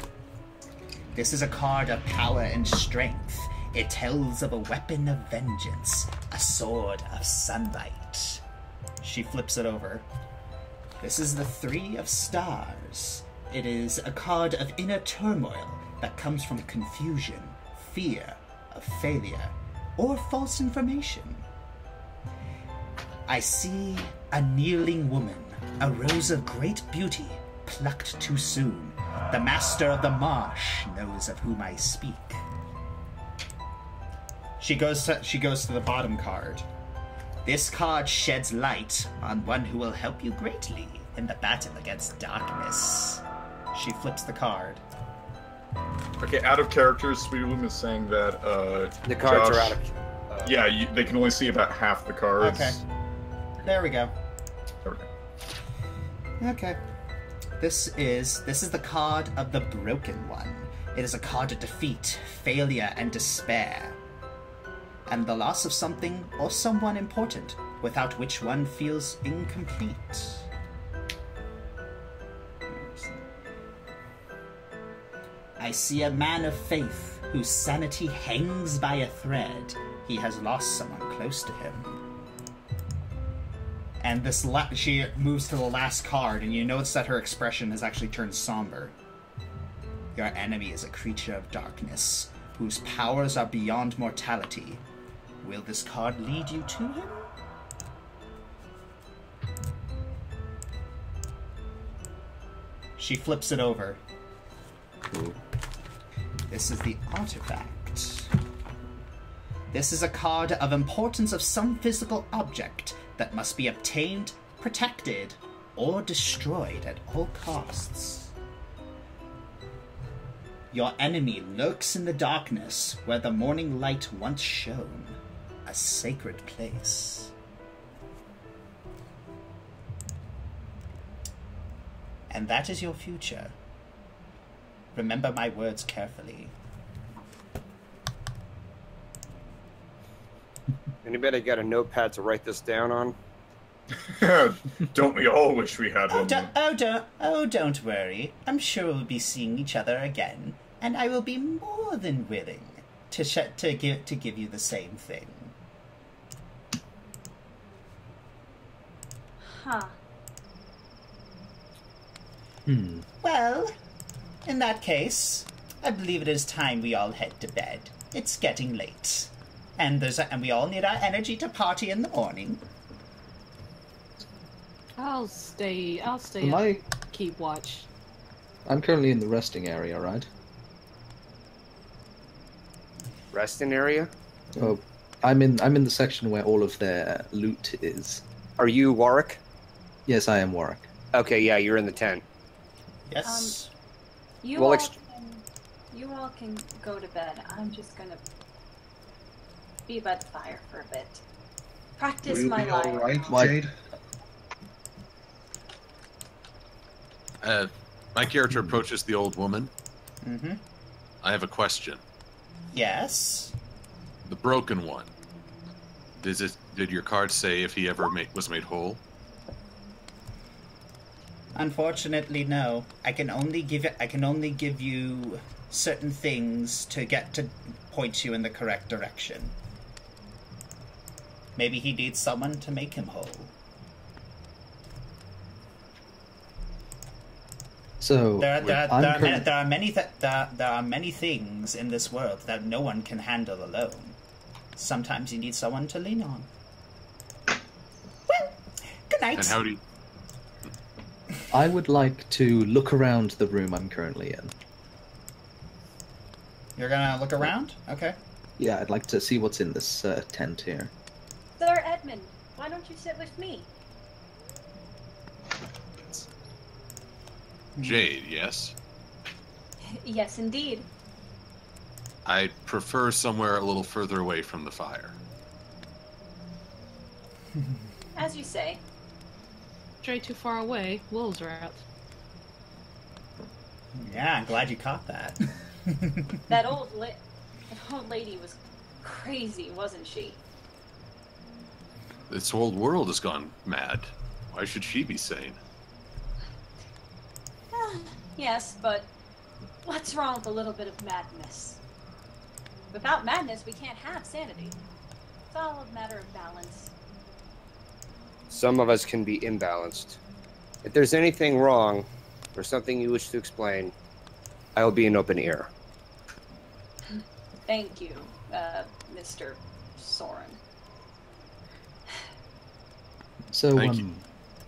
S1: This is a card of power and strength. It tells of a weapon of vengeance, a sword of sunlight. She flips it over. This is the Three of Stars. It is a card of inner turmoil that comes from confusion, fear, of failure, or false information. I see a kneeling woman, a rose of great beauty, plucked too soon. The master of the marsh knows of whom I speak. She goes to the bottom card. This card sheds light on one who will help you greatly in the battle against darkness. She flips the card.
S5: Okay, out of character, Sweet Loom is saying that
S7: the cards
S5: Josh,
S7: are out of.
S5: Yeah, they can only see about half the cards.
S1: Okay. There we go.
S5: There we go.
S1: Okay. This is the card of the Broken One. It is a card of defeat, failure, and despair. And the loss of something or someone important, without which one feels incomplete. I see a man of faith whose sanity hangs by a thread. He has lost someone close to him. And she moves to the last card, and you notice that her expression has actually turned somber. Your enemy is a creature of darkness, whose powers are beyond mortality. Will this card lead you to him? She flips it over.
S2: Ooh.
S1: This is the artifact. This is a card of importance of some physical object that must be obtained, protected, or destroyed at all costs. Your enemy lurks in the darkness where the morning light once shone, a sacred place. And that is your future. Remember my words carefully.
S7: Anybody got a notepad to write this down on?
S5: Don't we all wish we had one?
S1: Don't worry. I'm sure we'll be seeing each other again, and I will be more than willing to give you the same thing.
S11: Huh.
S1: Well, in that case, I believe it is time we all head to bed. It's getting late. And we all need our energy to party in the morning.
S3: I'll stay up, keep watch.
S2: I'm currently in the resting area, right?
S7: Resting area?
S2: Oh, I'm in the section where all of their loot is.
S7: Are you Warwick?
S2: Yes, I am Warwick.
S7: Okay, yeah, you're in the tent.
S1: Yes.
S11: You
S7: Well,
S11: all can go to bed. I'm just gonna be by the fire for a bit. Practice
S4: Will you
S11: my
S4: be
S11: lyre.
S4: alright, Jade?
S6: My character approaches the old woman.
S1: Mm-hmm.
S6: I have a question.
S1: Yes.
S6: The broken one. Did your card say if he ever was made whole?
S1: Unfortunately, no. I can only give you certain things to point you in the correct direction. Maybe he needs someone to make him whole.
S2: So
S1: there are many things in this world that no one can handle alone. Sometimes you need someone to lean on. Well, good night.
S6: And how do you...
S2: I would like to look around the room I'm currently in.
S1: You're gonna look around? Okay.
S2: Yeah, I'd like to see what's in this tent here.
S11: Sir Edmund, why don't you sit with me?
S6: Jade, yes?
S11: Yes, indeed.
S6: I prefer somewhere a little further away from the fire.
S11: As you say.
S3: Stray too far away, wolves are out.
S1: Yeah, I'm glad you caught that.
S11: That old lady was crazy, wasn't she?
S6: This whole world has gone mad. Why should she be sane?
S11: Yes, but what's wrong with a little bit of madness? Without madness, we can't have sanity. It's all a matter of balance.
S7: Some of us can be imbalanced. If there's anything wrong, or something you wish to explain, I will be an open ear.
S11: Thank you, Mr. Soren.
S2: So,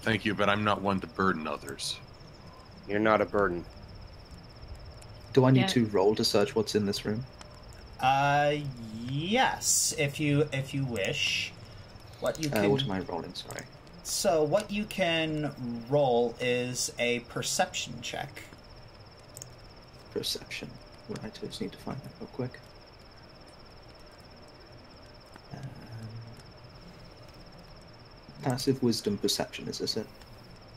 S6: Thank you, but I'm not one to burden others.
S7: You're not a burden.
S2: Do I need to roll to search what's in this room?
S1: Yes, if you wish. What you can...
S2: what am I rolling, sorry?
S1: So, what you can roll is a perception check.
S2: Perception. Right, I just need to find that real quick. Passive wisdom perception, is this it?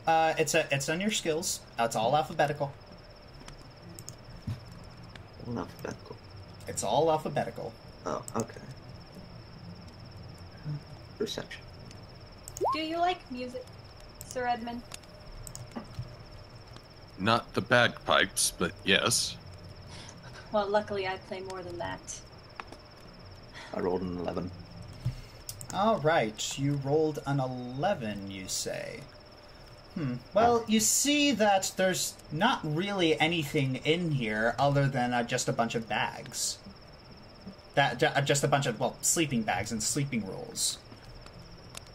S1: It's on your skills. It's all alphabetical.
S2: All alphabetical.
S1: It's all alphabetical.
S2: Oh, okay. Perception.
S11: Do you like music, Sir Edmund?
S6: Not the bagpipes, but yes.
S11: Well, luckily I play more than that.
S2: I rolled an 11.
S1: Alright, you rolled an 11, you say. Well, you see that there's not really anything in here other than just a bunch of bags. Just a bunch of, well, sleeping bags and sleeping rolls.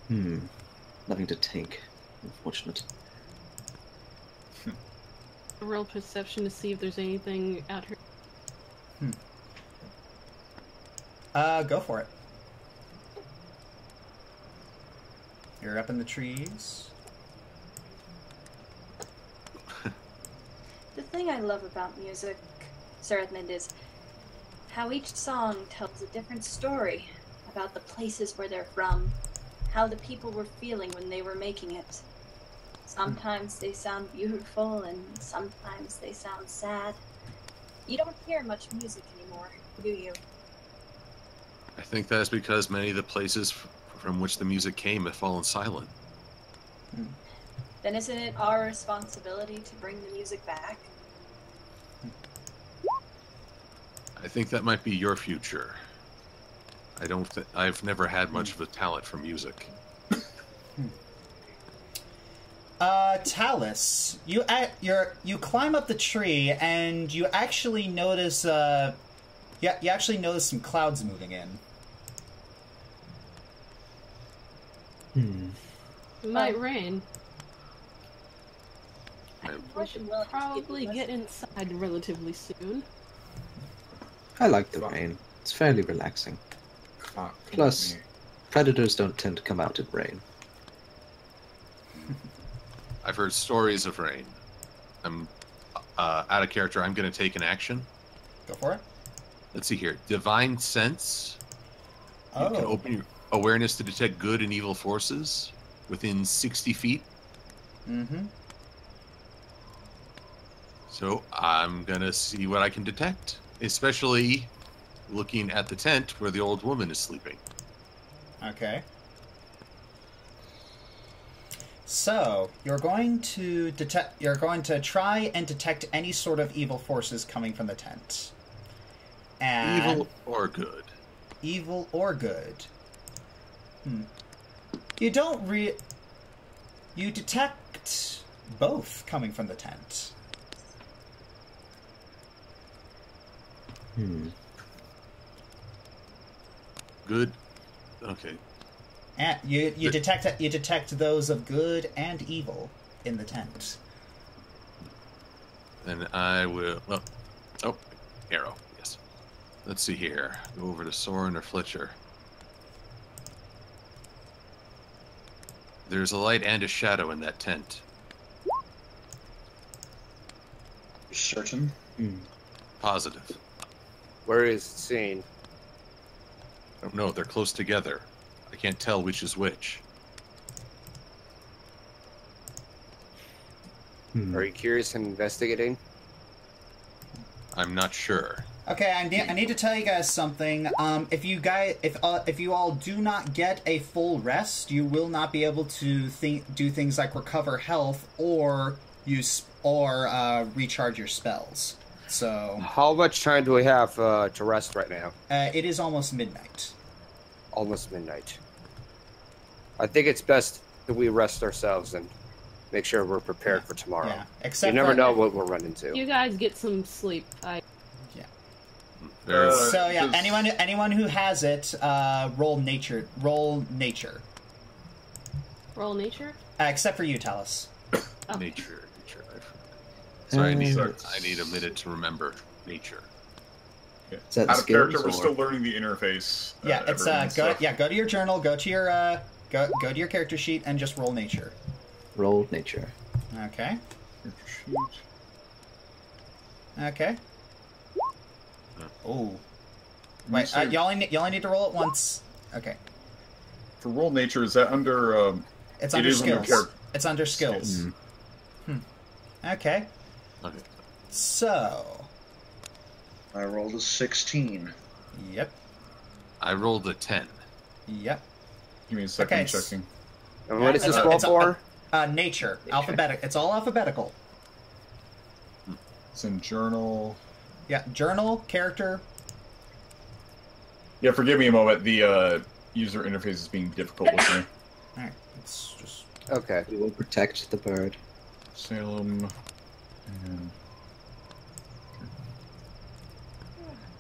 S2: Nothing to take. Unfortunate.
S3: A real perception to see if there's anything out here.
S1: Go for it. You're up in the trees.
S11: The thing I love about music, Sir Edmund, is how each song tells a different story about the places where they're from, how the people were feeling when they were making it. Sometimes they sound beautiful, and sometimes they sound sad. You don't hear much music anymore, do you?
S6: I think that's because many of the places from which the music came have fallen silent.
S11: Then isn't it our responsibility to bring the music back?
S6: I think that might be your future. I've never had much of a talent for music.
S1: Talus, you climb up the tree and you actually notice you actually notice some clouds moving in.
S3: It might rain. We should
S11: willing to
S3: probably
S11: give you
S3: get inside relatively soon.
S2: I like the rain. It's fairly relaxing. Plus, predators don't tend to come out in rain.
S6: I've heard stories of rain. I'm out of character. I'm going to take an action.
S1: Go for it.
S6: Let's see here. Divine Sense.
S1: Oh.
S6: You can open your awareness to detect good and evil forces within 60 feet.
S1: Mm-hmm.
S6: So I'm going to see what I can detect, especially looking at the tent where the old woman is sleeping.
S1: Okay. So, you're going to try and detect any sort of evil forces coming from the tent. And
S6: Evil or good?
S1: Evil or good. You detect both coming from the tent.
S6: Good. Okay.
S1: And you detect those of good and evil in the tent.
S6: Then I will. Oh, arrow. Yes. Let's see here. Go over to Soren or Fletcher. There's a light and a shadow in that tent.
S9: You're certain?
S6: Positive.
S7: Where is it seen?
S6: I don't know. They're close together. I can't tell which is which.
S7: Are you curious in investigating?
S6: I'm not sure.
S1: Okay, I need to tell you guys something. If you all do not get a full rest, you will not be able to do things like recover health or recharge your spells. So,
S7: how much time do we have to rest right now?
S1: It is almost midnight.
S7: Almost midnight. I think it's best that we rest ourselves and make sure we're prepared for tomorrow.
S1: Yeah, except
S7: you never know what we'll run into.
S3: You guys get some sleep.
S1: So yeah, anyone who has it, roll nature. Roll nature.
S3: Roll nature.
S1: Except for you, Talus.
S3: Oh.
S6: Nature. Sorry, I need a minute to remember nature.
S5: Is that out of character, we're still learning the interface.
S1: Yeah, it's go to your journal, go to your go to your character sheet, and just roll nature.
S2: Roll nature.
S1: Okay. Okay. Oh. Wait, you only need to roll it once. Okay.
S5: For roll nature, is that under?
S1: It's under skills. It's under skills. Okay.
S6: Okay.
S1: So.
S9: I rolled a 16.
S1: Yep.
S6: I rolled a 10.
S1: Yep.
S5: Give me a second checking.
S7: And what is this roll for?
S1: Nature. Alphabetic. It's all alphabetical.
S5: It's in journal.
S1: Yeah, journal, character.
S5: Yeah, forgive me a moment. The user interface is being difficult with me.
S1: Alright, it's just...
S7: Okay.
S2: We will protect the bird.
S5: Salem. And...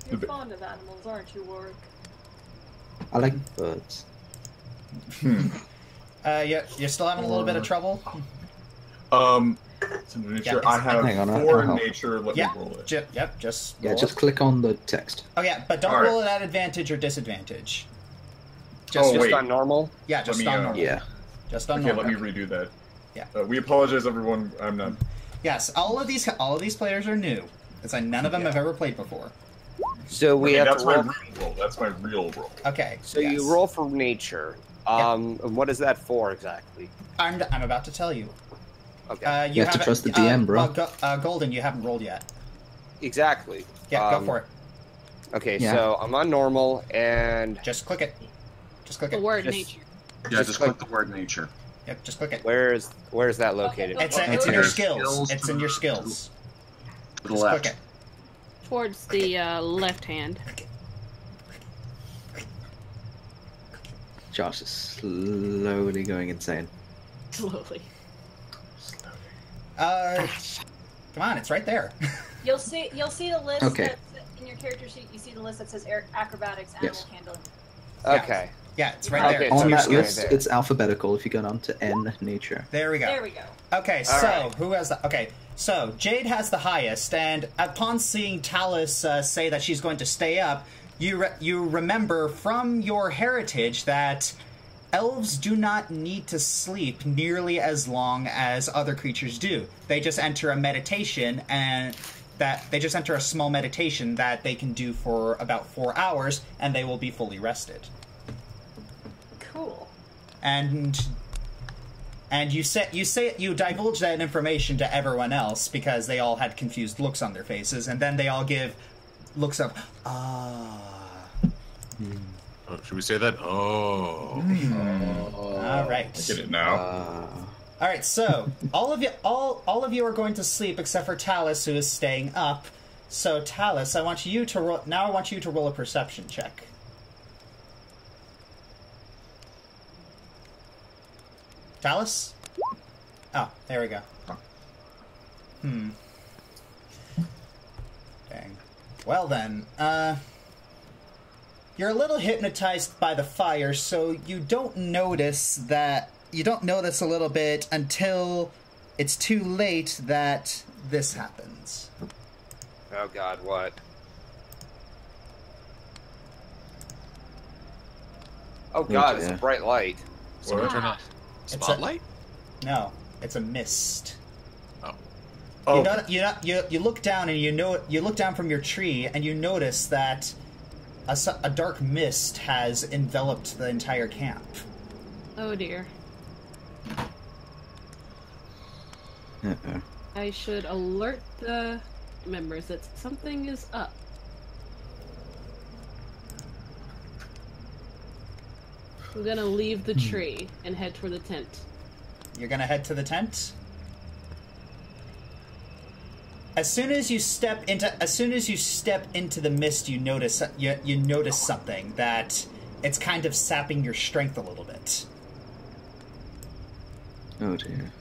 S11: You're fond of animals, aren't you, Warwick?
S2: I like birds.
S1: You're still having a little bit of trouble?
S5: It's in nature. I have 4 in nature. Let me roll it.
S1: Just
S2: click on the text.
S1: Oh yeah, but don't roll it at advantage or disadvantage.
S7: Just on normal?
S1: Yeah, just on normal.
S2: Yeah.
S1: Just on normal.
S5: Okay, let me redo that.
S1: Yeah.
S5: We apologize, everyone. I'm not.
S1: Yes, all of these players are new. It's like none of them have ever played before.
S7: So we have
S5: that's
S7: to roll.
S5: my real roll. That's my real roll.
S1: Okay.
S7: So you roll for nature. And what is that for exactly?
S1: I'm about to tell you.
S7: Okay.
S2: You have to trust the DM, bro.
S1: Golden, you haven't rolled yet.
S7: Exactly.
S1: Yeah, go for it.
S7: Okay, so I'm on normal and
S1: just click it. Just click it.
S3: The word nature.
S4: Yeah, just click the word nature.
S1: Yep, just click it.
S7: Where's that located?
S1: It's in your skills. It's in your skills.
S4: To the left.
S1: Click it.
S3: Towards the left hand.
S2: Josh is slowly going insane.
S3: Slowly.
S1: Come on, it's right there.
S11: You'll see the list
S2: Okay.
S11: that's in your character sheet. You see the list that says acrobatics, animal
S2: Yes.
S11: handling.
S7: Okay.
S1: Yeah, it's right there.
S7: Okay,
S1: It's
S2: On
S1: your
S2: that
S1: screen.
S2: list, it's alphabetical. If you go down to N, nature.
S1: There we go.
S11: There we go.
S1: Okay,
S7: All
S1: so
S7: right.
S1: who has the? Okay, so Jade has the highest, and upon seeing Talus say that she's going to stay up, you remember from your heritage that elves do not need to sleep nearly as long as other creatures do. They just enter a meditation, and they just enter a small meditation that they can do for about 4 hours, and they will be fully rested.
S11: Cool.
S1: And you divulge that information to everyone else because they all had confused looks on their faces, and then they all give looks of
S6: Oh, should we say that? Oh.
S1: All right.
S5: I get it now.
S1: All right. So all of you are going to sleep except for Talus, who is staying up. So Talus, I want you to roll a perception check. Talus? Oh, there we go. Dang. Well then, you're a little hypnotized by the fire, so you don't notice a little bit until it's too late that this happens.
S7: Oh God, what? Oh God, it's a
S2: dear.
S7: bright light.
S6: Someone turn on
S1: It's a-
S6: spotlight?
S1: No, it's a mist.
S6: Oh.
S1: You look down and you look down from your tree and you notice that a dark mist has enveloped the entire camp.
S3: Oh dear.
S2: Uh-oh.
S3: I should alert the members that something is up. We're gonna leave the tree and head toward the tent.
S1: You're gonna head to the tent. As soon as you step into the mist, you notice something that it's kind of sapping your strength a little bit.
S2: Oh dear.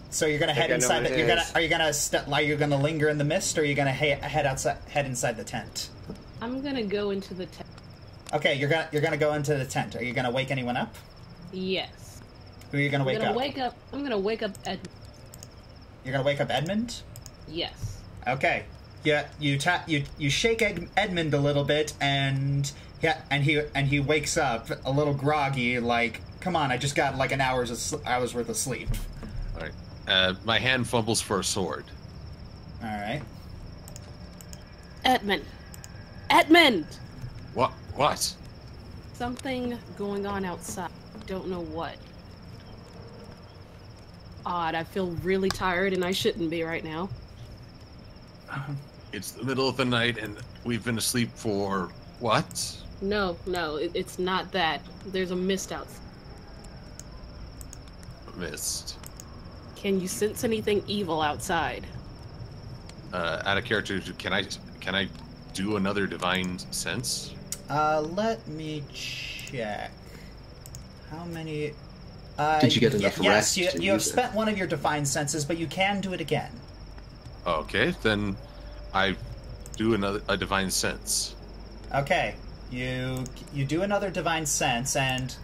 S1: So you're gonna head inside. Are you gonna linger in the mist, or are you gonna head inside the tent?
S3: I'm gonna go into the tent.
S1: Okay, you're gonna go into the tent. Are you gonna wake anyone up?
S3: Yes.
S1: Who are you gonna wake up?
S3: I'm gonna wake up Ed.
S1: You're gonna wake up Edmund?
S3: Yes.
S1: Okay. Yeah, you shake Edmund a little bit, and he wakes up a little groggy, like, come on, I just got like an hour's worth of sleep.
S6: All right. My hand fumbles for a sword.
S1: All right.
S3: Edmund.
S6: What?
S3: Something going on outside. Don't know what. Odd. I feel really tired, and I shouldn't be right now.
S6: It's the middle of the night, and we've been asleep for what?
S3: No, it's not that. There's a mist outside.
S6: Mist.
S3: Can you sense anything evil outside?
S6: Out of character, can I do another divine sense?
S1: Let me check. How many?
S2: Did you get enough
S1: yes,
S2: rest
S1: you
S2: to
S1: have
S2: use it?
S1: spent one of your divine senses, but you can do it again.
S6: Okay, then I do a divine sense.
S1: Okay, you do another divine sense, and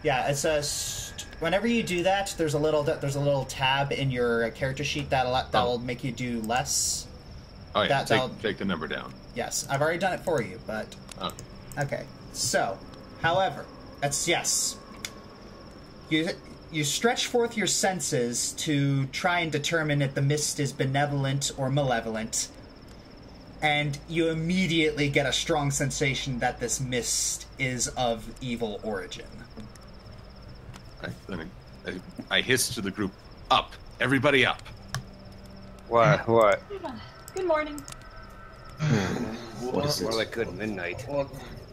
S1: yeah, it says whenever you do that, there's a little tab in your character sheet that'll make you do less.
S6: Oh yeah, take the number down.
S1: Yes, I've already done it for you, but okay. So, however, that's yes. You stretch forth your senses to try and determine if the mist is benevolent or malevolent, and you immediately get a strong sensation that this mist is of evil origin.
S6: Then I hiss to the group, up! Everybody up!
S7: What?
S11: Good morning.
S2: What is
S7: More
S2: it?
S7: like good midnight.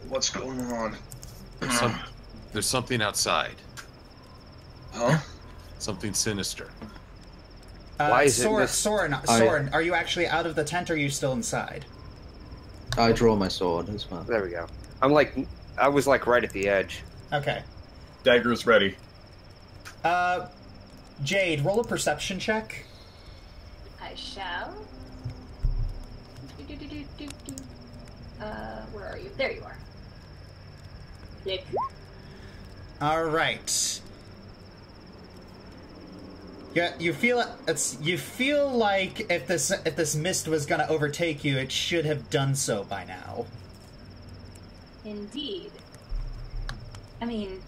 S9: What's going on?
S6: There's something outside.
S9: Huh?
S6: Something sinister.
S7: Why is it
S1: Soren, are you actually out of the tent, or are you still inside?
S2: I draw my sword as well.
S7: There we go. I was like right at the edge.
S1: Okay.
S5: Dagger's ready.
S1: Jade, roll a perception check.
S11: I shall. Where are you? There you are. Click.
S1: All right. Yeah, you feel like if this mist was gonna overtake you, it should have done so by now.
S11: Indeed. I mean,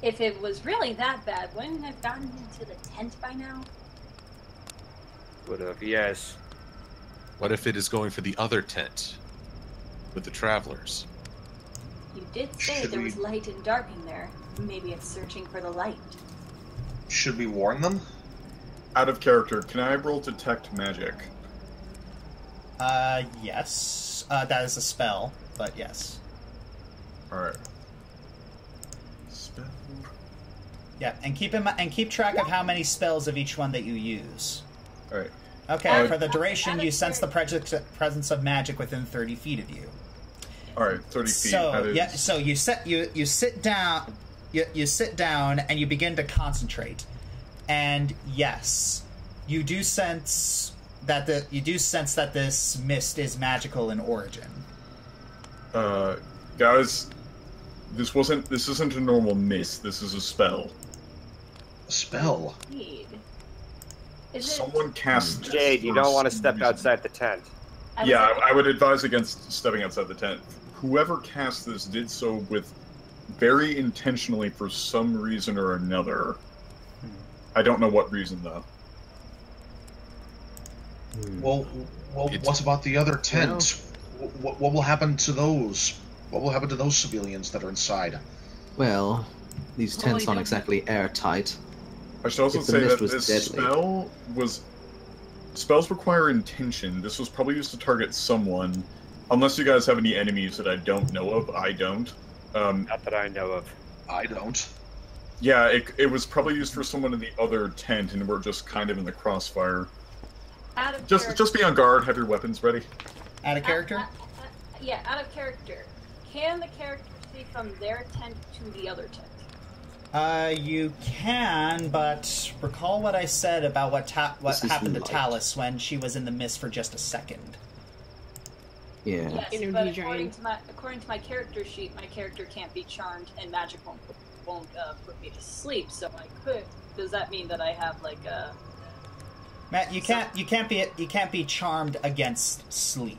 S11: if it was really that bad, wouldn't it have gotten into the tent by now?
S7: Would have, yes.
S6: What if it is going for the other tent with the travelers?
S11: You did say
S9: Should
S11: there
S9: we-
S11: was light and dark in there. Maybe it's searching for the light.
S9: Should we warn them?
S5: Out of character, can I roll detect magic?
S1: Yes. That is a spell, but yes.
S5: Alright. Spell.
S1: Yeah, and keep track of how many spells of each one that you use.
S5: Alright.
S1: Okay, for the duration, you sense the presence of magic within 30 feet of you.
S5: Alright, 30 feet.
S1: So
S5: that is...
S1: yeah, so you sit down, you sit down, and you begin to concentrate, and yes, you do sense that this mist is magical in origin.
S5: Guys, this isn't a normal mist. This is a spell.
S9: A spell?
S11: Indeed. Is it?
S5: Someone cast.
S7: Jade, you don't want to step outside the tent.
S5: Yeah, I would advise against stepping outside the tent. Whoever cast this did so with very intentionally for some reason or another. I don't know what reason though.
S9: Well, what about the other tent? What will happen to those? What will happen to those civilians that are inside?
S2: Well, these tents
S3: you
S2: aren't
S3: don't-
S2: exactly airtight.
S5: I should also
S2: If the
S5: say
S2: mist
S5: that
S2: was
S5: this
S2: deadly.
S5: spells require intention. This was probably used to target someone, unless you guys have any enemies that I don't know of. I don't.
S7: Not that I know of.
S9: I don't.
S5: Yeah, it was probably used for someone in the other tent, and we're just kind of in the crossfire.
S11: Out of
S5: Just be on guard. Have your weapons ready.
S1: Out of character?
S11: Yeah, out of character. Can the character see from their tent to the other tent?
S1: You can, but recall what I said about what
S2: This is
S1: happened to
S2: light.
S1: Talus when she was in the mist for just a second.
S2: Yeah.
S11: Yes,
S3: Energy
S11: but
S3: drain.
S11: according to my character sheet, my character can't be charmed, and magic won't put me to sleep. So I could. Does that mean that I have like a?
S1: Matt, you can't be charmed against sleep.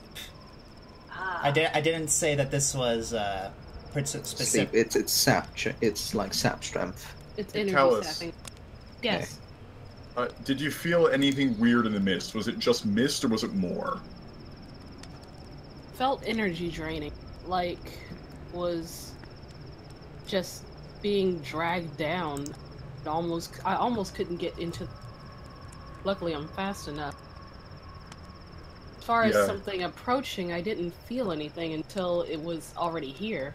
S11: Ah.
S1: I didn't say that this was
S2: Sleep.
S1: specific.
S2: It's sap. It's like sap strength.
S3: It's energy
S5: Talus.
S3: sapping. Yes.
S5: Did you feel anything weird in the mist? Was it just mist, or was it more?
S3: Felt energy draining. Like, was just being dragged down. I almost couldn't get into. Luckily, I'm fast enough. As far as
S5: Yeah.
S3: something approaching, I didn't feel anything until it was already here.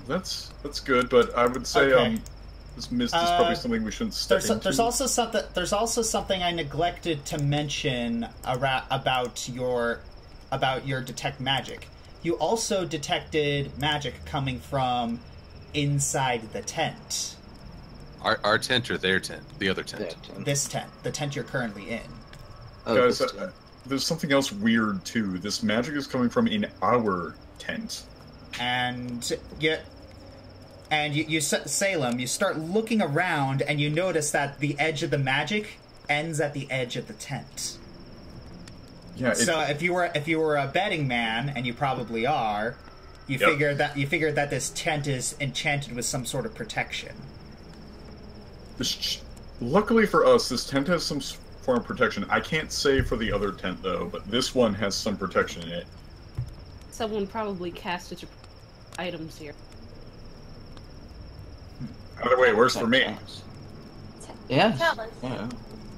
S5: That's good, but I would say
S1: Okay.
S5: this mist is probably something we shouldn't step into.
S1: There's also something I neglected to mention about your detect magic. You also detected magic coming from inside the tent.
S6: Our tent or their tent? The other tent.
S1: This tent, the tent you're currently in.
S2: Oh,
S5: Guys,
S2: this tent.
S5: there's something else weird too. This magic is coming from in our tent.
S1: And you Salem, you start looking around and you notice that the edge of the magic ends at the edge of the tent.
S5: Yeah.
S1: So if you were a betting man, and you probably are, you figured that this tent is enchanted with some sort of protection.
S5: Luckily for us, this tent has some form of protection. I can't say for the other tent though, but this one has some protection in it.
S3: Someone probably casted items here.
S5: Either way, it works for me.
S2: Yes.
S11: Talus.
S2: Yeah.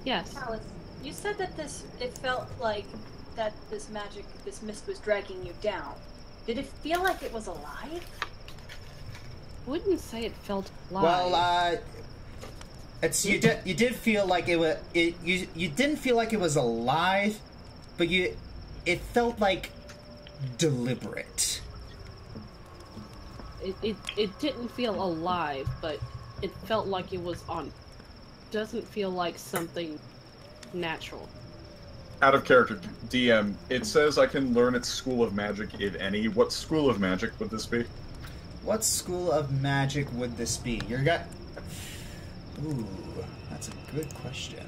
S3: Yes.
S11: Talus, you said that it felt like that this mist was dragging you down. Did it feel like it was alive?
S3: Wouldn't say it felt alive.
S1: Well, you did feel like it was you didn't feel like it was alive, but it felt like deliberate.
S3: It didn't feel alive, but it felt like it was on. Doesn't feel like something natural.
S5: Out of character, DM, it says I can learn its school of magic, if any. What school of magic would this be?
S1: What school of magic would this be? You're got... Ooh, that's a good question.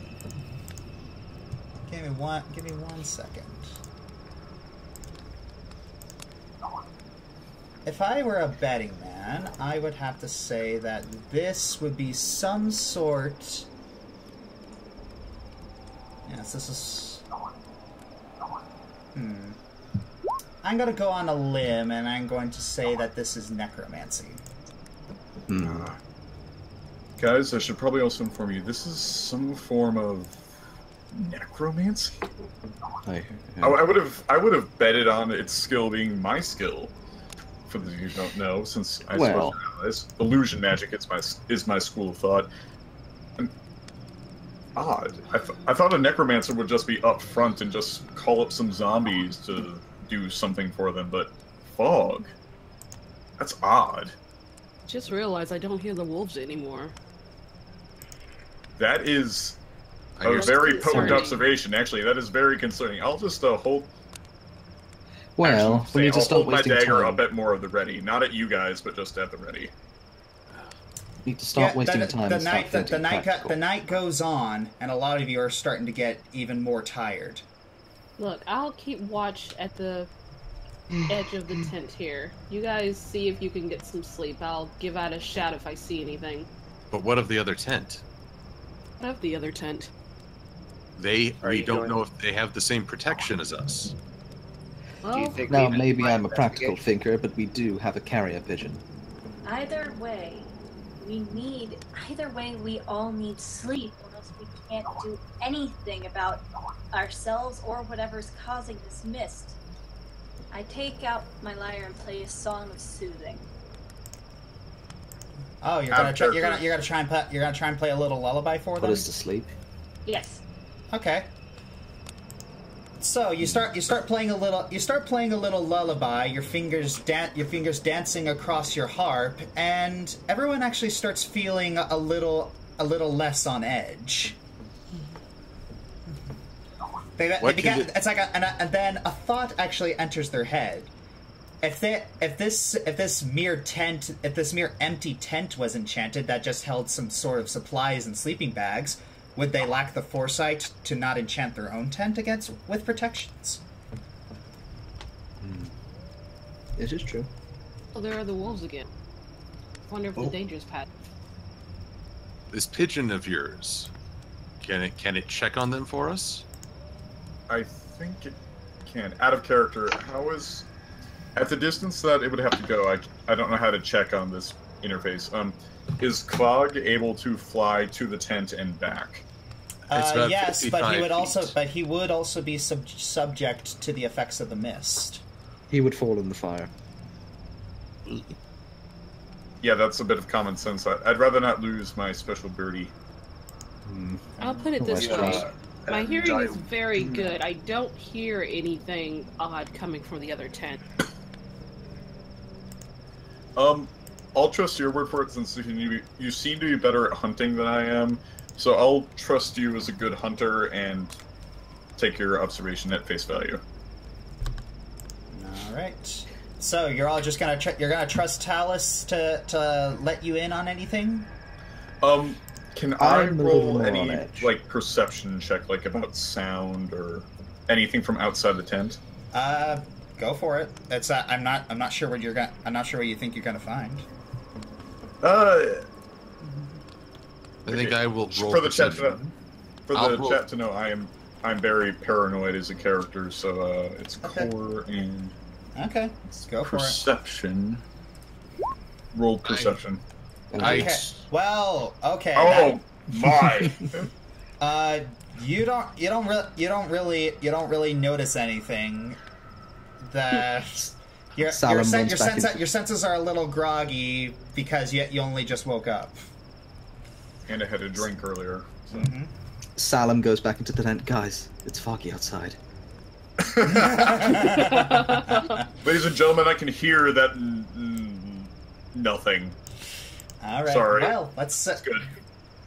S1: Give me one second. If I were a betting man, I would have to say that this would be some sort... Yes, this is... I'm gonna go on a limb, and I'm going to say that this is necromancy.
S5: Guys, I should probably also inform you, this is some form of necromancy? I would have betted on its skill being my skill. For those of you who don't know, since I suppose illusion magic is my school of thought. And odd. I thought a necromancer would just be up front and just call up some zombies to do something for them, but fog? That's odd.
S3: Just realized I don't hear the wolves anymore.
S5: That is a very potent observation, actually. That is very concerning. I'll just hold...
S2: Well, we need to stop wasting
S5: my dagger
S2: time.
S5: up at more of the ready. Not at you guys, but just at the ready.
S2: Need to stop wasting time.
S1: The night goes on, and a lot of you are starting to get even more tired.
S3: Look, I'll keep watch at the edge of the tent here. You guys see if you can get some sleep. I'll give out a shout if I see anything.
S6: But what of the other tent?
S3: What of the other tent?
S6: We don't know if they have the same protection as us.
S3: Well,
S2: now, maybe I'm a practical thinker, but we do have a carrier pigeon.
S11: Either way, we all need sleep, or else we can't do anything about ourselves or whatever's causing this mist. I take out my lyre and play a song of soothing.
S1: Oh, you're gonna try and play a little lullaby for them?
S2: Put us to sleep.
S11: Yes.
S1: Okay. So you start playing a little lullaby. Your fingers dancing across your harp, and everyone actually starts feeling a little less on edge. And then a thought actually enters their head. If this mere empty tent was enchanted that just held some sort of supplies and sleeping bags, would they lack the foresight to not enchant their own tent with protections?
S2: This is true.
S3: Oh, there are the wolves again. Wonder if the danger's past.
S6: This pigeon of yours, can it check on them for us?
S5: I think it can. Out of character, how is... At the distance that it would have to go, I don't know how to check on this interface. Is Clog able to fly to the tent and back?
S1: Yes, but he would also be subject to the effects of the mist.
S2: He would fall in the fire.
S5: Yeah, that's a bit of common sense. I'd rather not lose my special birdie.
S3: I'll put it this way. My hearing is very good. I don't hear anything odd coming from the other tent.
S5: I'll trust your word for it, since you seem to be better at hunting than I am. So I'll trust you as a good hunter and take your observation at face value.
S1: All right. So you're all just gonna trust Talus to let you in on anything?
S5: Can I roll any perception check, about sound or anything from outside the tent?
S1: Go for it. It's I'm not sure what you think you're gonna find.
S6: I think I will roll
S5: for the chat to know. I'm very paranoid as a character, so it's core and
S1: let's go for it.
S5: Perception. Roll perception.
S1: Okay. Well, okay.
S5: Oh my!
S1: You don't really notice anything. Your senses are a little groggy because you only just woke up.
S5: And I had a drink earlier. So.
S2: Salem goes back into the tent. Guys, it's foggy outside.
S5: Ladies and gentlemen, I can hear that nothing.
S1: All right.
S5: Sorry.
S1: Well, that's
S6: good.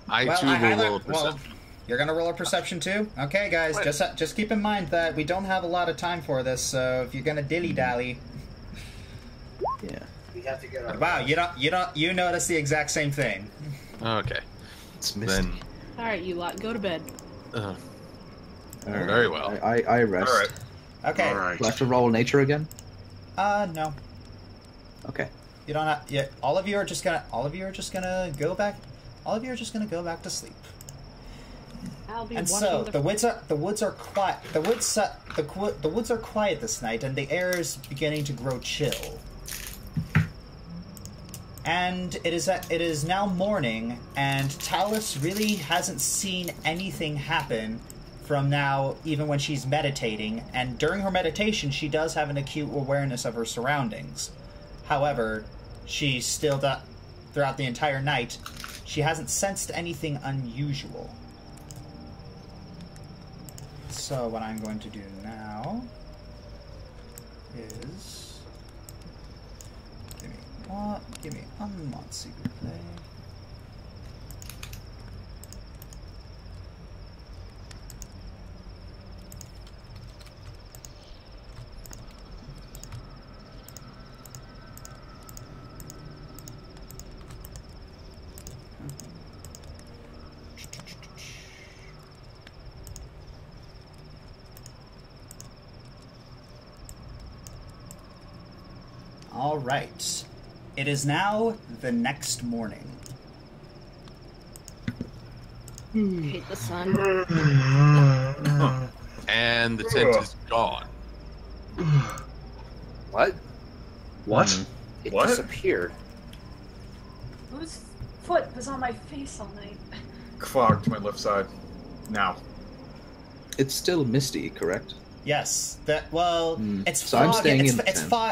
S6: I too will roll a perception.
S1: You're gonna roll a perception too? Okay, guys, just keep in mind that we don't have a lot of time for this, so if you're gonna dilly-dally...
S2: Yeah.
S7: We have to get our...
S1: Wow, you notice the exact same thing.
S6: Okay.
S2: It's misty.
S3: Alright, you lot, go to bed.
S6: Very well.
S2: I rest.
S5: All right.
S1: Okay.
S4: All right.
S2: Do I have to roll nature again?
S1: No.
S2: Okay.
S1: You don't have... Yeah, all of you are just gonna go back... All of you are just gonna go back to sleep.
S3: I'll be
S1: And
S3: watching
S1: so the woods are quiet. The woods are quiet this night, and the air is beginning to grow chill. And it is now morning, and Talus really hasn't seen anything happen from now, even when she's meditating. And during her meditation, she does have an acute awareness of her surroundings. However, she still throughout the entire night, she hasn't sensed anything unusual. So what I'm going to do now is give me one moment, secret play. All right. It is now the next morning.
S3: Hate the sun.
S6: And the tent is gone.
S7: What?
S4: What?
S7: It
S5: What?
S7: disappeared.
S11: Whose foot was on my face all night?
S5: Fog to my left side. Now.
S2: It's still misty, correct?
S1: Yes. It's
S2: So I'm
S1: foggy.
S2: staying in the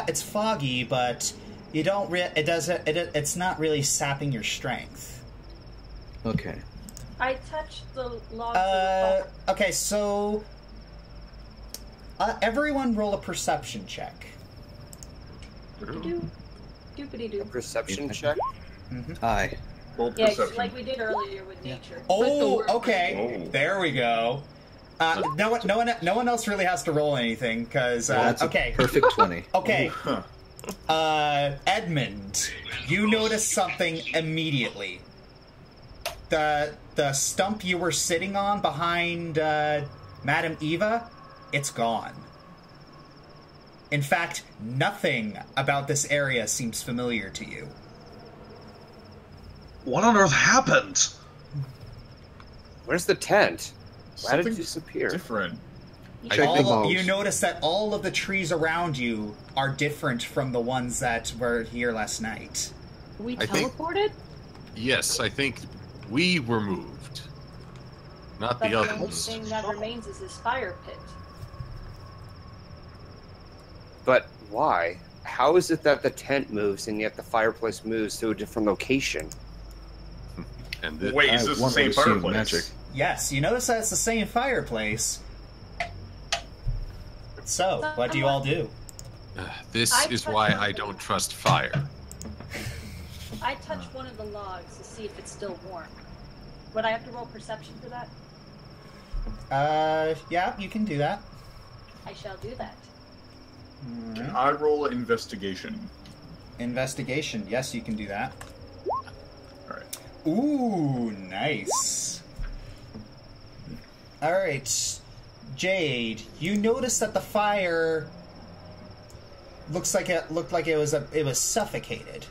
S1: It's foggy, but you don't. It's not really sapping your strength.
S2: Okay.
S11: I touched the log.
S1: Okay, so everyone roll a perception check.
S11: Doopity-doo.
S7: A perception check?
S2: Aye.
S5: Roll
S11: Yeah,
S5: perception.
S11: like we did earlier with nature.
S1: Oh, okay.
S5: Oh.
S1: There we go. No one else really has to roll anything because
S2: That's
S1: okay.
S2: a perfect 20.
S1: Okay.
S5: Huh.
S1: Edmund, you notice something immediately. The stump you were sitting on behind Madame Eva, it's gone. In fact, nothing about this area seems familiar to you.
S4: What on earth happened?
S7: Where's the tent? Why did it
S5: Something
S7: disappear?
S5: different.
S2: Check the walls.
S1: You notice that all of the trees around you are different from the ones that were here last night.
S3: We
S6: I think-
S3: teleported?
S6: Yes, I think we were moved. Not
S11: But
S6: the
S11: the only
S6: others.
S11: thing that remains is this fire pit.
S7: But why? How is it that the tent moves and yet the fireplace moves to a different location?
S6: And the,
S5: Wait, is
S2: I
S5: this the
S2: want to
S5: same
S2: assume
S5: fireplace?
S2: magic.
S1: Yes, you notice that it's the same fireplace. So, what do you all do?
S6: this
S11: I
S6: is
S11: touched
S6: why
S11: one
S6: I
S11: of them.
S6: don't trust fire.
S11: I touched one of the logs to see if it's still warm. Would I have to roll perception for that?
S1: Yeah, you can do that.
S11: I shall do that.
S5: Can I roll investigation?
S1: Investigation, yes, you can do that.
S5: Alright.
S1: Ooh, nice. Alright, Jade, you notice that the fire looked like it was suffocated.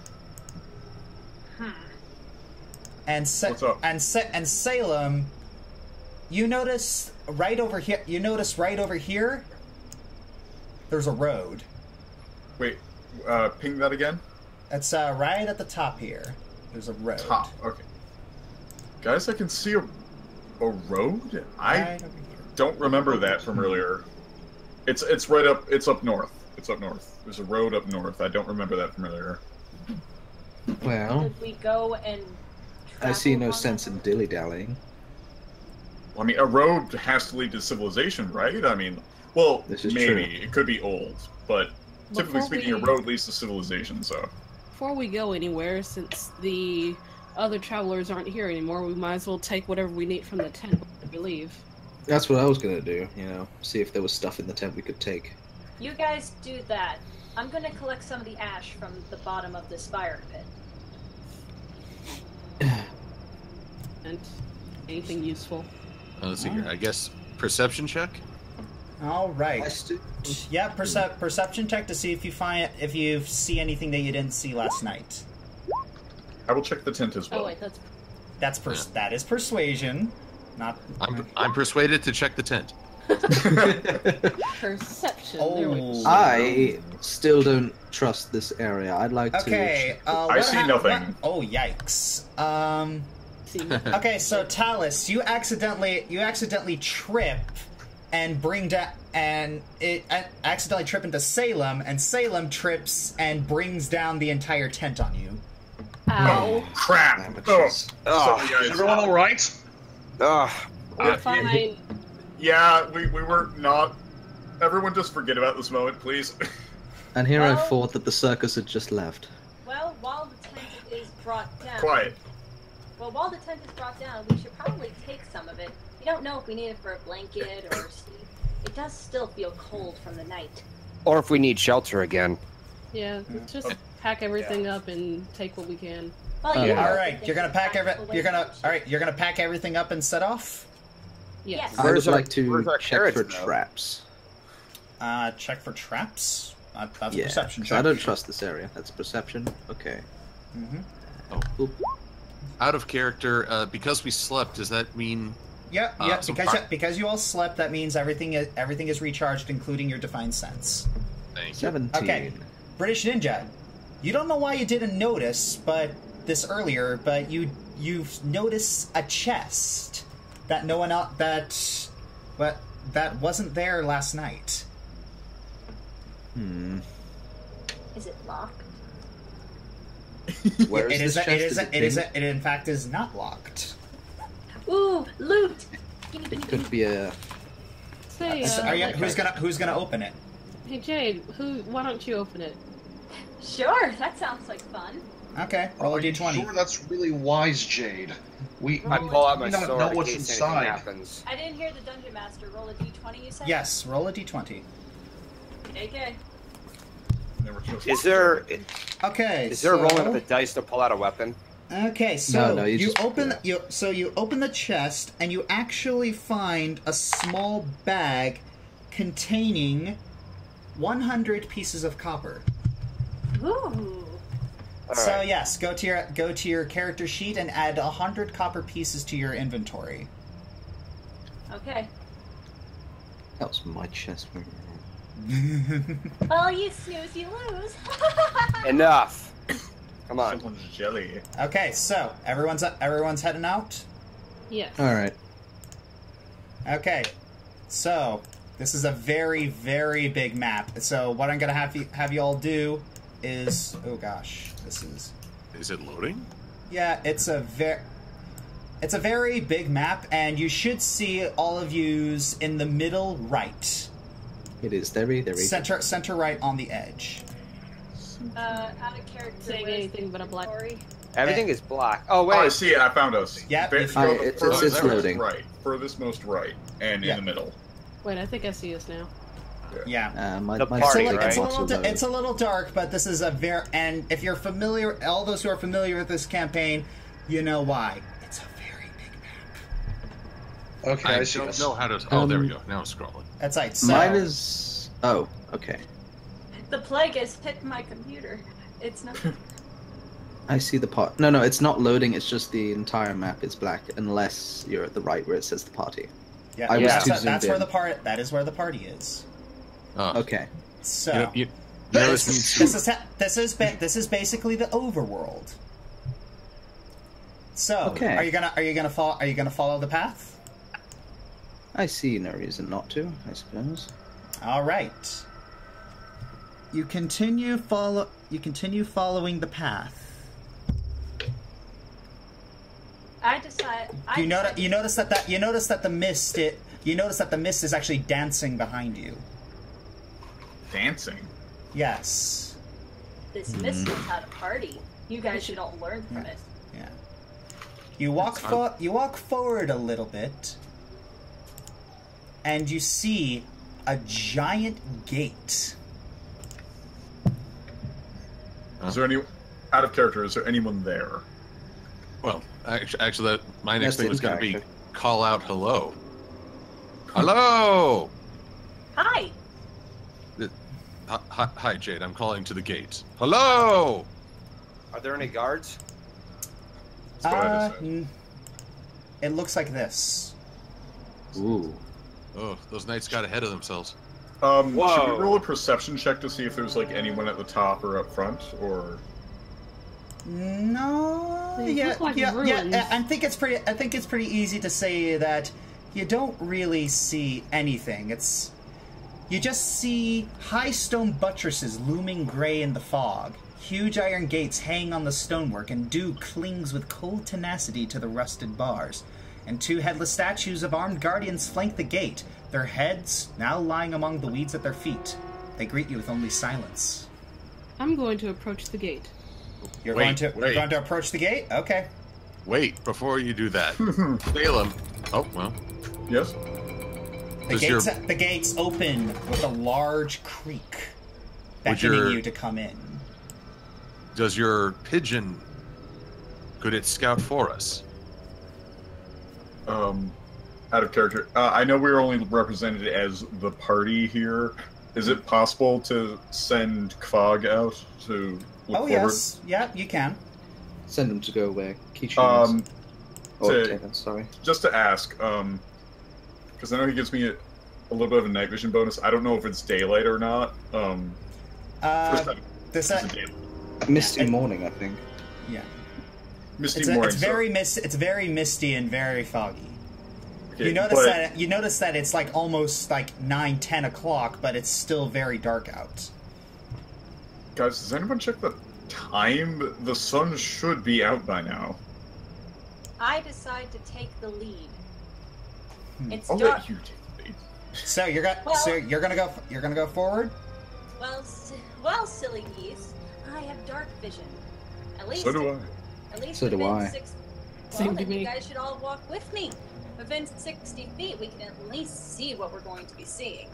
S1: And
S5: What's up?
S1: and Salem, you notice right over here. There's a road.
S5: Wait, ping that again?
S1: It's right at the top here. There's a road.
S5: Top, okay. Guys, I can see a road? I
S1: Right over here.
S5: don't remember that from earlier. It's right up, it's up north. It's up north. There's a road up north. I don't remember that from earlier.
S2: Well,
S11: Did we go and
S2: I see
S11: travel
S2: no
S11: on
S2: sense
S11: that?
S2: in dilly-dallying.
S5: Well, I mean, a road has to lead to civilization, right? I mean, well,
S2: This is
S5: maybe.
S2: true.
S5: It could be old, but typically
S3: Before
S5: speaking, a
S3: we-
S5: road leads to civilization, so...
S3: Before we go anywhere, since the other travelers aren't here anymore, we might as well take whatever we need from the tent. we leave.
S2: That's what I was gonna do. You know, see if there was stuff in the tent we could take.
S11: You guys do that. I'm gonna collect some of the ash from the bottom of this fire pit.
S3: And anything useful.
S6: Let's see here. I guess perception check.
S1: All right. Yeah, perception check to see if you see anything that you didn't see last night.
S5: I will check the tent as well.
S11: Oh wait,
S1: that is persuasion. Not.
S6: I'm persuaded to check the tent.
S3: Perception.
S1: Oh.
S2: I still don't trust this area. I'd like to.
S1: Okay.
S5: I see nothing.
S1: Oh yikes. Okay, so Talus, you accidentally trip and accidentally trip into Salem, and Salem trips and brings down the entire tent on you.
S11: Ow.
S5: Crap!
S4: Is everyone all right?
S3: We're fine.
S5: Yeah, we were not. Everyone, just forget about this moment, please.
S2: And here I thought that the circus had just left.
S11: Well, while the tent is brought down.
S5: Quiet.
S11: Well, while the tent is brought down, we should probably take some of it. We don't know if we need it for a blanket or sleep. It does still feel cold from the night.
S7: Or if we need shelter again.
S3: Yeah, let's just pack everything up and take what we can.
S11: Well,
S1: All right, you're gonna pack pack everything up and set off.
S3: Yes.
S2: I would like to check for traps.
S1: Check for traps. That's
S2: Yeah,
S1: perception
S2: 'cause
S1: check.
S2: I don't trust this area. That's perception. Okay.
S1: Mm-hmm.
S6: Out of character, because we slept, does that mean...
S1: Yeah, because you all slept, that means everything is recharged, including your Divine Sense.
S6: Thank you.
S2: 17.
S1: Okay, British Ninja, you don't know why you didn't notice, but you've noticed a chest that no one else that wasn't there last night.
S11: Is it locked?
S1: It in fact is not locked.
S11: Ooh, loot!
S2: It could be a.
S3: Say,
S1: who's gonna open it?
S3: Hey Jade, why don't you open it?
S11: Sure, that sounds like fun.
S1: Okay, roll a d20.
S9: Sure, that's really wise, Jade.
S7: I pull out my
S9: not
S7: sword
S9: know
S7: in
S9: what's
S7: case
S9: inside.
S7: anything happens.
S11: I didn't hear the dungeon master roll a d20. You said?
S1: Yes, roll a d20.
S11: Okay.
S7: Is there a rolling of the dice to pull out a weapon?
S1: Okay, so
S2: No,
S1: you open the chest and you actually find a small bag containing 100 pieces of copper.
S11: Ooh.
S1: So yes, go to your character sheet and add 100 copper pieces to your inventory.
S11: Okay.
S2: That was my chest.
S11: Well, you snooze, you lose.
S7: Enough. Come on.
S5: Someone's jelly.
S1: Okay, so everyone's heading out.
S3: Yes.
S2: All right.
S1: Okay, so this is a very, very big map. So what I'm gonna have you all do is, oh gosh, this is.
S6: Is it loading?
S1: Yeah, it's a very big map, and you should see all of yous in the middle right.
S2: It is very
S1: center right on the edge.
S11: Out of character.
S3: Saying anything but a black.
S7: Everything is black. Oh wait.
S5: Oh, I see it. I found us.
S1: Yeah,
S2: it's loading.
S5: Right, furthest most right, and in the middle.
S3: Wait, I think I see us now.
S1: Yeah.
S7: The party, right?
S1: It's a little dark, but this is and if you're familiar, all those who are familiar with this campaign, you know why. It's a very big map.
S9: Okay,
S6: I don't know how to... Oh, there we go. Now I'm scrolling.
S1: That's right. So,
S2: Mine is. Oh, okay.
S11: The plague has hit my computer. It's not.
S2: I see the part. No, it's not loading. It's just the entire map is black, unless you're at the right where it says the party.
S1: Yeah,
S2: that's
S1: where the party. That is where the party is.
S6: Oh.
S2: Okay.
S1: So
S6: this
S1: is basically the overworld. So
S2: Okay.
S1: are you gonna follow the path?
S2: I see no reason not to. I suppose.
S1: All right. You continue following the path. You notice that the mist is actually dancing behind you.
S5: Dancing?
S1: Yes.
S11: This mist knows how to party. You guys should all learn from it.
S1: Yeah. You walk forward a little bit, and you see a giant gate.
S5: Is there any, out of character, is there anyone there?
S6: Well, actually, my next
S2: That's
S6: thing was
S2: in
S6: going to be
S2: character.
S6: call out hello. Hello!
S11: Hi.
S6: Hi, Jade. I'm calling to the gate. Hello!
S7: Are there any guards?
S5: That's what I just said.
S1: It looks like this.
S2: Ooh.
S6: Oh, those knights got ahead of themselves.
S5: Should we
S7: Whoa.
S5: roll a perception check to see if there's like anyone at the top or up front, or?
S1: No,
S3: They
S1: yeah,
S3: look like
S1: yeah,
S3: ruins.
S1: yeah. I think it's pretty easy to say that you don't really see anything. You just see high stone buttresses looming gray in the fog, huge iron gates hang on the stonework, and dew clings with cold tenacity to the rusted bars. And 2 headless statues of armed guardians flank the gate, their heads now lying among the weeds at their feet. They greet you with only silence.
S3: I'm going to approach the gate.
S1: You're
S6: Wait,
S1: going to approach the gate? Okay.
S6: Wait, before you do that, Salem. Oh, well.
S5: Yes.
S1: The gates open with a large creak, beckoning you to come in.
S6: Does your pigeon, could it scout for us?
S5: Out of character. I know we're only represented as the party here. Is it possible to send Kvog out to look forward?
S1: Yes. Yeah, you can.
S2: Send them to go where Keychi is. Sorry.
S5: Just to ask, because I know he gives me a little bit of a night vision bonus. I don't know if it's daylight or not.
S2: Misty morning, I think.
S1: Yeah.
S5: Misty morning.
S1: It's very misty and very foggy.
S5: Okay,
S1: You notice that it's like almost like 9-10 o'clock, but it's still very dark out.
S5: Guys, does anyone check the time? The sun should be out by now.
S11: I decide to take the lead. It's
S5: I'll
S11: dark.
S5: let you take the lead.
S1: So you're gonna go forward.
S11: Well, silly geese, I have dark vision. At least
S5: So do I.
S11: At least
S2: So do
S11: within
S2: I.
S11: 6.
S3: Same
S11: Well,
S3: to
S11: then
S3: me.
S11: you guys should all walk with me. Within 60 feet, we can at least see what we're going to be seeing.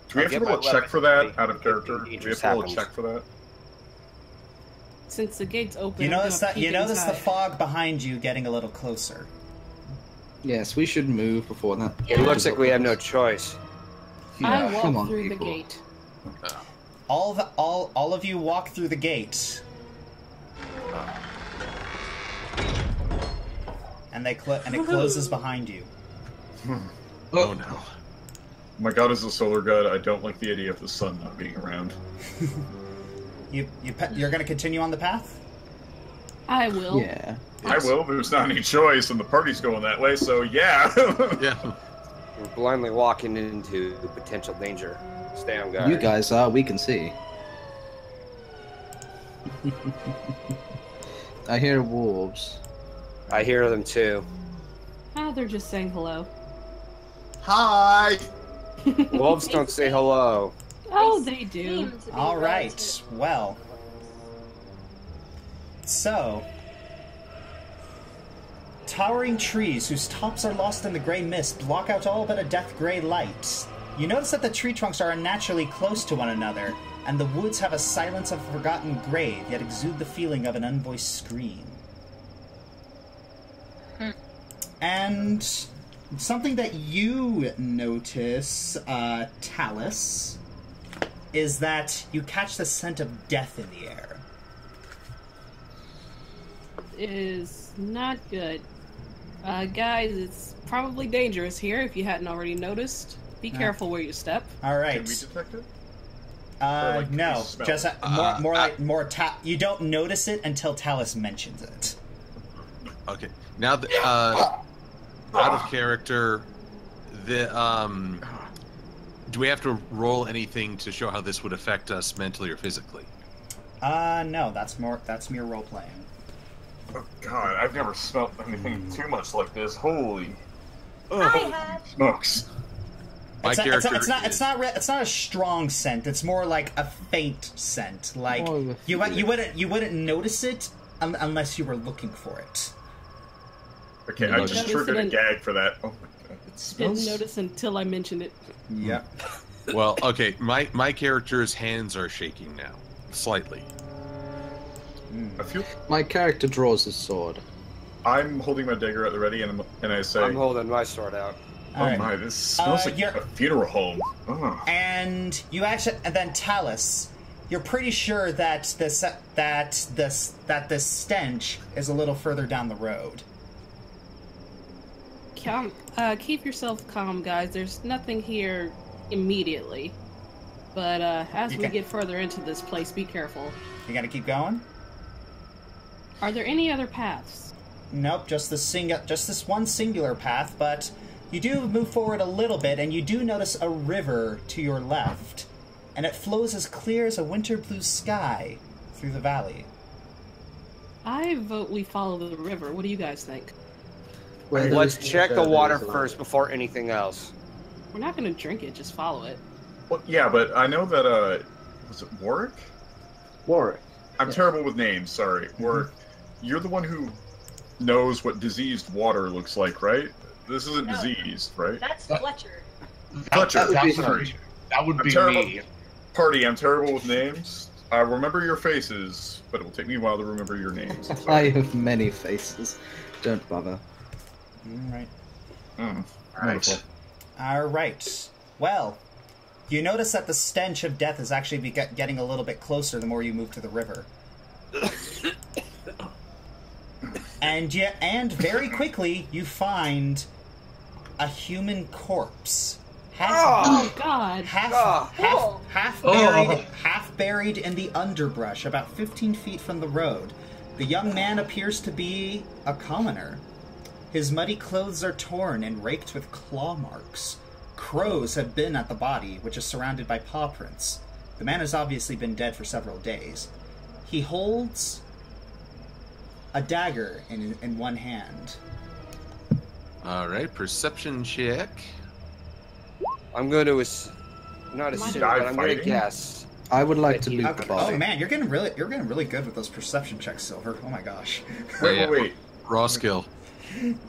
S5: Do we have to roll a check for that out of character? Do we have to roll a
S7: happens.
S5: check for that?
S3: Since the gate's open,
S1: You
S3: I'm
S1: notice
S3: gonna
S1: that you
S3: peek
S1: notice the
S3: inside.
S1: fog behind you getting a little closer.
S2: Yes, we should move before that.
S7: It looks like we have no choice.
S3: I
S2: Yeah,
S3: walk
S2: come on,
S3: through
S2: people.
S3: the gate.
S1: All of you walk through the gate, and it closes behind you.
S6: Oh no.
S5: Oh my god, as a solar god, I don't like the idea of the sun not being around.
S1: You're gonna continue on the path?
S3: I will.
S2: Yeah.
S5: I will, there's not any choice, and the party's going that way, so yeah.
S6: Yeah.
S7: We're blindly walking into potential danger. Stay on guard.
S2: You guys are, we can see. I hear wolves.
S7: I hear them too.
S3: Ah, they're just saying hello.
S5: Hi!
S7: Wolves don't say hello.
S3: Oh, they do.
S11: Seem to be
S1: All right.
S11: relative.
S1: Well. So, towering trees whose tops are lost in the gray mist block out all but a death gray light. You notice that the tree trunks are unnaturally close to one another, and the woods have a silence of a forgotten grave, yet exude the feeling of an unvoiced scream. And something that you notice, Talus, is that you catch the scent of death in the air.
S3: Is not good. Guys, it's probably dangerous here if you hadn't already noticed. Be careful where you step.
S1: All right.
S5: Can we detect it? Or, like, can
S1: no,
S5: we smell
S1: just
S5: it?
S1: more you don't notice it until Talus mentions it.
S6: Okay. Now that out of character, do we have to roll anything to show how this would affect us mentally or physically?
S1: No, that's mere role playing.
S5: Oh god, I've never smelt anything too much like this. Holy
S11: I have.
S5: smokes.
S6: My character
S1: It's not a strong scent. It's more like a faint scent. Like
S2: More of a
S1: you
S2: feeling.
S1: wouldn't notice it unless you were looking for it.
S5: Okay,
S2: Yeah,
S5: I just
S3: notice
S5: triggered
S3: it
S5: a
S3: in-
S5: gag for that. Oh my god.
S3: Didn't notice until I mentioned it.
S1: Yep.
S6: Well, okay, my character's hands are shaking now, slightly.
S5: I feel
S2: My character draws his sword.
S5: I'm holding my dagger at the ready, and I say,
S7: I'm holding my sword out.
S5: "Oh
S1: Alright.
S5: my, this smells like a funeral home." Oh.
S1: And you actually, and then Talus, you're pretty sure that this stench is a little further down the road.
S3: Keep yourself calm, guys. There's nothing here immediately. But as we get further into this place, be careful.
S1: You gotta keep going?
S3: Are there any other paths?
S1: Nope, just this one singular path, but you do move forward a little bit, and you do notice a river to your left, and it flows as clear as a winter blue sky through the valley.
S3: I vote we follow the river. What do you guys think?
S7: Let's check the water first before anything else.
S3: We're not going to drink it, just follow it.
S5: Well, yeah, but I know that, was it Warwick?
S2: Warwick.
S5: I'm terrible with names, sorry. Warwick, you're the one who knows what diseased water looks like, right? This isn't diseased, right?
S11: That's Fletcher.
S5: Fletcher.
S9: That would be me.
S5: Party, I'm terrible with names. I remember your faces, but it will take me a while to remember your names.
S2: I have many faces. Don't bother.
S1: Alright.
S5: Wonderful.
S1: Alright. Well, you notice that the stench of death is actually getting a little bit closer the more you move to the river. And very quickly, you find a human corpse.
S3: Oh God!
S1: Half buried in the underbrush, about 15 feet from the road. The young man appears to be a commoner. His muddy clothes are torn and raked with claw marks. Crows have been at the body, which is surrounded by paw prints. The man has obviously been dead for several days. He holds a dagger in one hand.
S6: Alright, perception check.
S7: I'm going to not assume, but I'm going to guess.
S2: I would like to loot the body.
S1: Oh man, you're getting really good with those perception checks, Silver. Oh my gosh.
S5: Wait.
S6: Raw skill.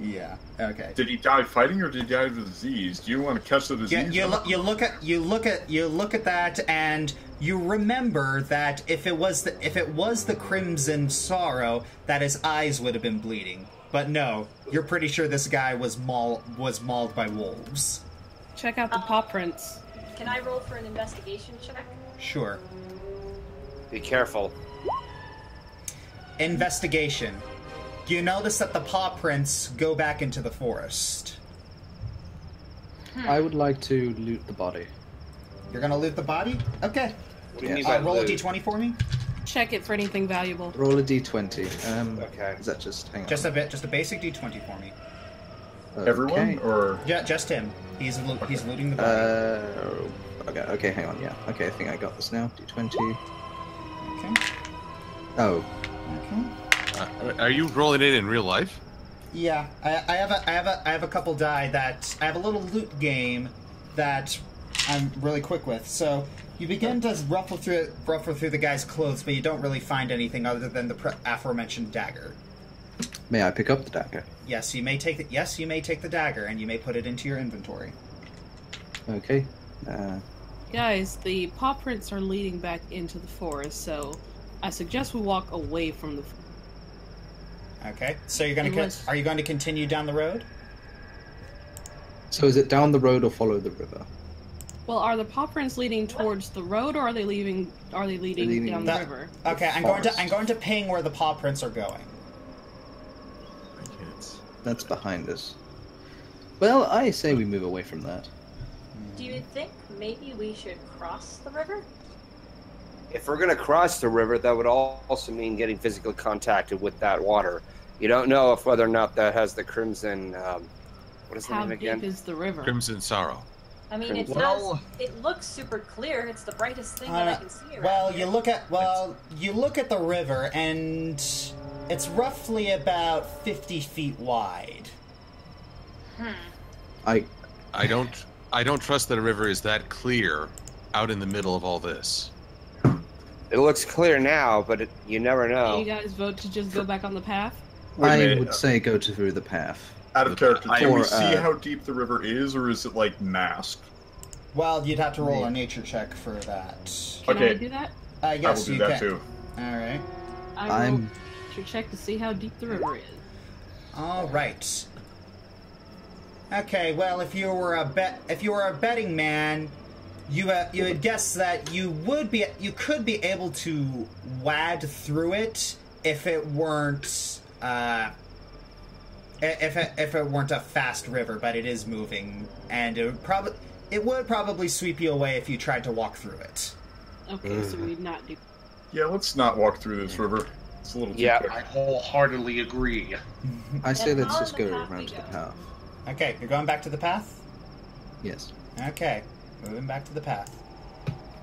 S1: Yeah. Okay.
S5: Did he die fighting, or did he die of the disease? Do you want to catch the disease?
S1: You look at that, and you remember that if it was the Crimson Sorrow, that his eyes would have been bleeding. But no, you're pretty sure this guy was mauled by wolves.
S3: Check out the paw prints.
S11: Can I roll for an investigation check?
S1: Sure.
S7: Be careful.
S1: Investigation. You notice that the paw prints go back into the forest.
S2: I would like to loot the body.
S1: You're gonna loot the body? Okay.
S7: What do you mean by
S1: roll
S7: loot?
S1: a d20 for me.
S3: Check it for anything valuable.
S2: Roll a d20.
S7: Okay.
S2: Is that just... hang on.
S1: Just a basic d20 for me.
S2: Okay.
S5: Everyone, or
S1: Yeah, just him. He's looting the body.
S2: Okay, hang on, yeah. Okay, I think I got this now. D20.
S1: Okay.
S2: Oh.
S1: Okay.
S6: Are you rolling it in real life?
S1: Yeah, I have a couple die that I have a little loot game that I'm really quick with. So you begin to ruffle through the guy's clothes, but you don't really find anything other than the aforementioned dagger.
S2: May I pick up the dagger?
S1: Yes, you may take the dagger, and you may put it into your inventory.
S2: Okay.
S3: Guys, the paw prints are leading back into the forest, so I suggest we walk away from the.
S1: Okay. So are you going to continue down the road?
S2: So is it down the road or follow the river?
S3: Well, are the paw prints leading towards the road, or are they leading down the river?
S1: Okay, I'm going to ping where the paw prints are going.
S2: That's behind us. Well, I say we move away from that.
S11: Do you think maybe we should cross the river?
S7: If we're going to cross the river, that would also mean getting physically contacted with that water. You don't know if whether or not that has the crimson. What is the name again?
S3: How deep is the river?
S6: Crimson Sorrow.
S11: I mean, it looks super clear. It's the brightest thing that I can see around
S1: Well,
S11: here.
S1: you look at the river, and it's roughly about 50 feet wide.
S6: I don't trust that a river is that clear out in the middle of all this.
S7: It looks clear now, but you never know.
S3: You guys vote to just go back on the path?
S2: I would say go through the path.
S5: Out of character, can we
S2: Or,
S5: see how deep the river is, or is it, like, masked?
S1: Well, you'd have to roll a nature check for that.
S3: Can
S5: Okay.
S3: I do that?
S1: Yes,
S5: I will do
S1: you
S5: that,
S1: can.
S5: too.
S1: Alright.
S3: I will check to see how deep the river is.
S1: Alright. Okay, well, if you were a betting man, you would guess that you could be able to wade through it if it weren't if it weren't a fast river, but it is moving, and it would probably sweep you away if you tried to walk through it.
S3: Okay, so we'd not do.
S5: Yeah, let's not walk through this river. It's a little too quick.
S4: I wholeheartedly agree.
S2: I say
S11: And
S2: let's
S11: on
S2: just
S11: the
S2: go
S11: path
S2: around
S11: we
S2: to the
S11: go.
S2: path.
S1: Okay, you're going back to the path?
S2: Yes.
S1: Okay, moving back to the path.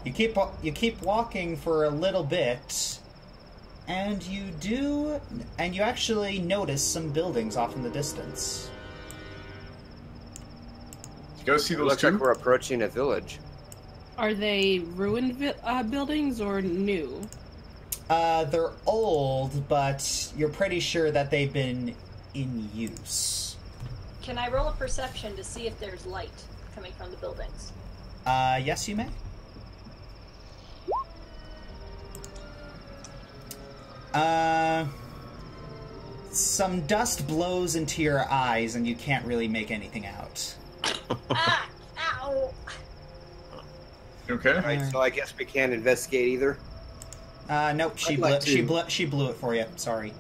S1: You keep walking for a little bit, and you actually notice some buildings off in the distance.
S5: You guys see those
S7: Looks
S5: two?
S7: like we're approaching a village.
S3: Are they ruined buildings or new?
S1: They're old, but you're pretty sure that they've been in use.
S11: Can I roll a perception to see if there's light coming from the buildings?
S1: Yes, you may. Some dust blows into your eyes, and you can't really make anything out.
S11: Ah! Ow!
S5: Okay.
S7: Alright, so I guess we can't investigate either.
S1: Nope. She
S2: I'd like
S1: blew it for you. Sorry.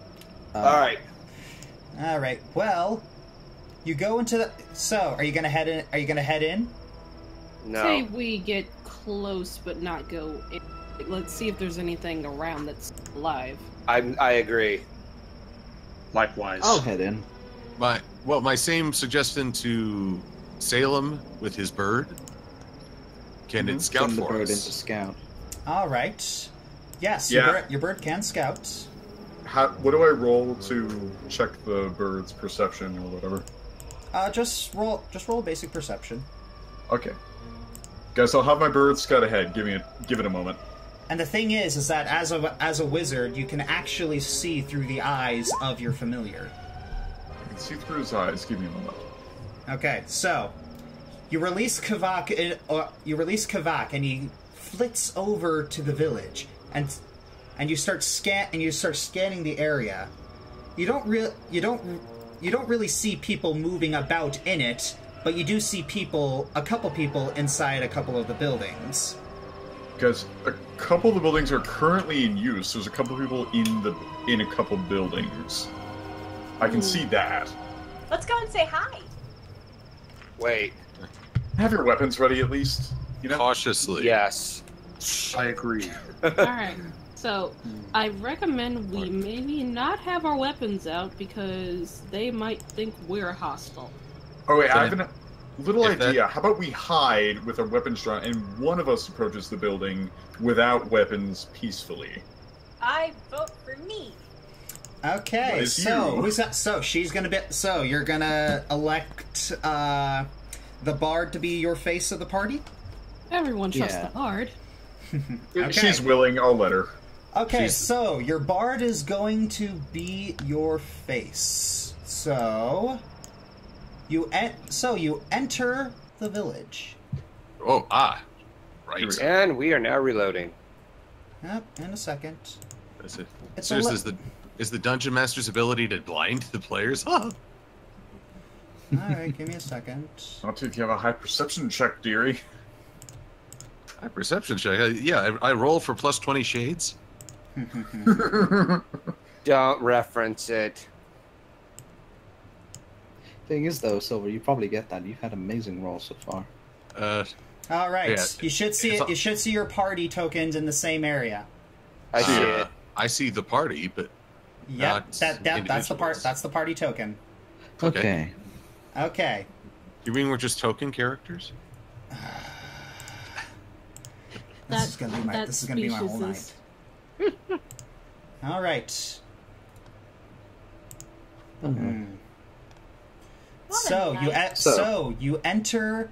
S7: Alright.
S1: All right. Well, you go into the. So, are you gonna head in? Are you gonna head in?
S7: No.
S3: Say we get close, but not go in. Let's see if there's anything around that's alive.
S7: I agree.
S4: Likewise.
S2: I'll head in.
S6: My same suggestion to Salem with his bird. Can it scout
S2: Send the
S6: for
S2: bird
S6: us?
S2: into scout.
S1: All right. Yes.
S5: Yeah.
S1: Your bird can scout.
S5: What do I roll to check the bird's perception or whatever?
S1: Just roll basic perception.
S5: Okay. Guys, I'll have my bird scout ahead. Give it a moment.
S1: And the thing is that as a wizard, you can actually see through the eyes of your familiar.
S5: I can see through his eyes. Give me a moment.
S1: Okay, so you release Kavak, and he flits over to the village, and you start scanning the area. You don't really see people moving about in it, but you do see a couple people inside a couple of the buildings.
S5: Because a couple of the buildings are currently in use. There's a couple of people in a couple buildings. I can see that.
S11: Let's go and say hi.
S7: Wait.
S5: Have your weapons ready at least. You know.
S6: Cautiously.
S7: Yes.
S4: I agree.
S3: Alright, so I recommend we maybe not have our weapons out because they might think we're hostile.
S5: Oh wait, I
S6: Then-
S5: have a little
S6: if that-
S5: idea. How about we hide with our weapons drawn, and one of us approaches the building without weapons peacefully?
S11: I vote for me.
S1: Okay,
S5: That is
S1: so
S5: you.
S1: who's that? So she's gonna be. So you're gonna elect the bard to be your face of the party.
S3: Everyone trusts
S2: Yeah.
S3: the bard.
S1: Okay.
S5: She's willing. I'll let her.
S1: Okay,
S6: She's-
S1: so your bard is going to be your face. So you enter the village.
S6: Oh, right.
S5: Here we go.
S7: And we are now reloading.
S1: Yep, in a second.
S6: That's it.
S1: It's
S6: So
S1: a
S6: is the dungeon master's ability to blind the players? Huh?
S1: All right, give me a second.
S5: Not if you have a high perception check, dearie.
S6: High perception check. I roll for plus 20 shades.
S7: Don't reference it.
S2: Thing is, though, Silver, you probably get that. You've had amazing rolls so far.
S1: All right,
S6: Yeah,
S1: you should see
S6: it's
S1: it. You should see your party tokens in the same area.
S7: I see it.
S6: I see the party, but
S1: Yep,
S6: Not
S1: that's the part.
S6: individuals.
S1: That's the party token.
S2: Okay.
S1: Okay.
S6: you mean we're just token characters?
S1: This is gonna be my whole night. All right.
S2: Mhm.
S1: So you enter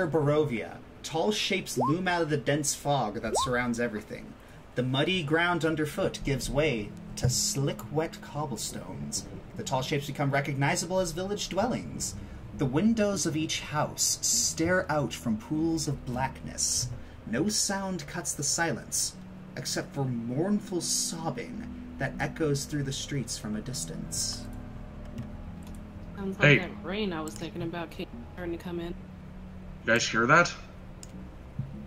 S1: Barovia. Tall shapes loom out of the dense fog that surrounds everything. The muddy ground underfoot gives way to slick, wet cobblestones. The tall shapes become recognizable as village dwellings. The windows of each house stare out from pools of blackness. No sound cuts the silence, except for mournful sobbing that echoes through the streets from a distance.
S3: Sounds like that rain I was thinking about starting to come in.
S4: You guys hear that?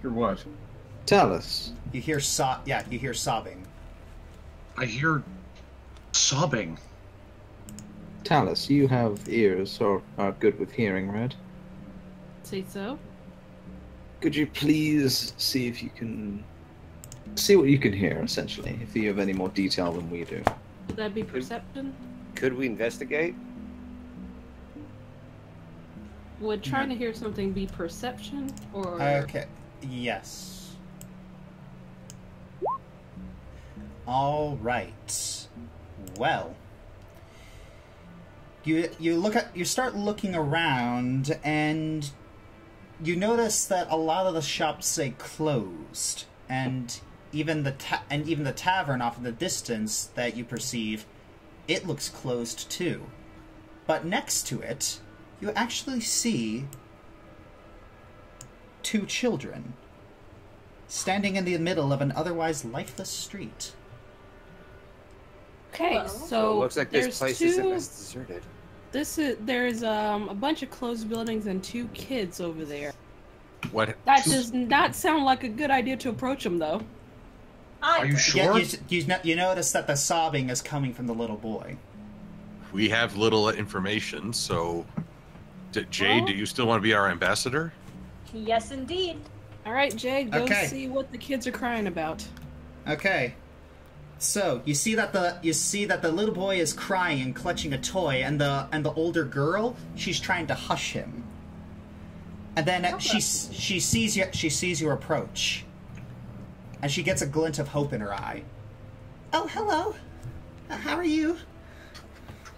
S5: Hear what?
S2: Talus.
S1: You hear you hear sobbing.
S4: I hear sobbing.
S2: Talus, you have ears or are good with hearing, right?
S3: Say so?
S2: Could you please see if you can see what you can hear, essentially, if you have any more detail than we do?
S3: Would that be perception?
S7: Could we investigate?
S3: Would trying to hear something be perception or?
S1: Okay. Yes. All right. Well, you start looking around, and you notice that a lot of the shops say closed, and even the tavern off in the distance that you perceive, it looks closed too. But next to it, you actually see 2 children standing in the middle of an otherwise lifeless street.
S3: Okay, so
S7: it looks like this place is deserted.
S3: There's a bunch of closed buildings and 2 kids over there.
S6: What?
S3: That does not sound like a good idea to approach them, though.
S4: Are you sure?
S1: Yeah, you notice that the sobbing is coming from the little boy.
S6: We have little information, so... Jade, do you still want to be our ambassador?
S11: Yes, indeed.
S3: All right, Jade, go
S1: Okay.
S3: see what the kids are crying about.
S1: Okay. So you see that the little boy is crying and clutching a toy, and the older girl, she's trying to hush him. And then she sees you approach, and she gets a glint of hope in her eye. Oh, hello. How are you?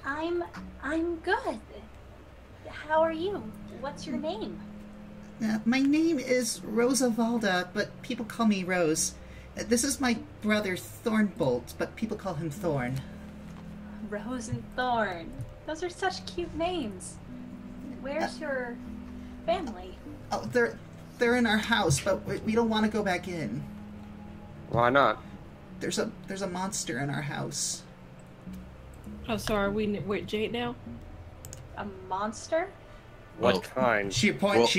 S11: I'm good. How are you? What's your name?
S1: My name is Rosa Valda, but people call me Rose. This is my brother Thornbolt, but people call him Thorn.
S11: Rose and Thorn. Those are such cute names. Where's your family?
S1: Oh, they're in our house, but we don't want to go back in.
S7: Why not?
S1: There's a monster in our house.
S3: Oh, so are we with Jade now?
S11: A monster?
S7: What kind?
S1: She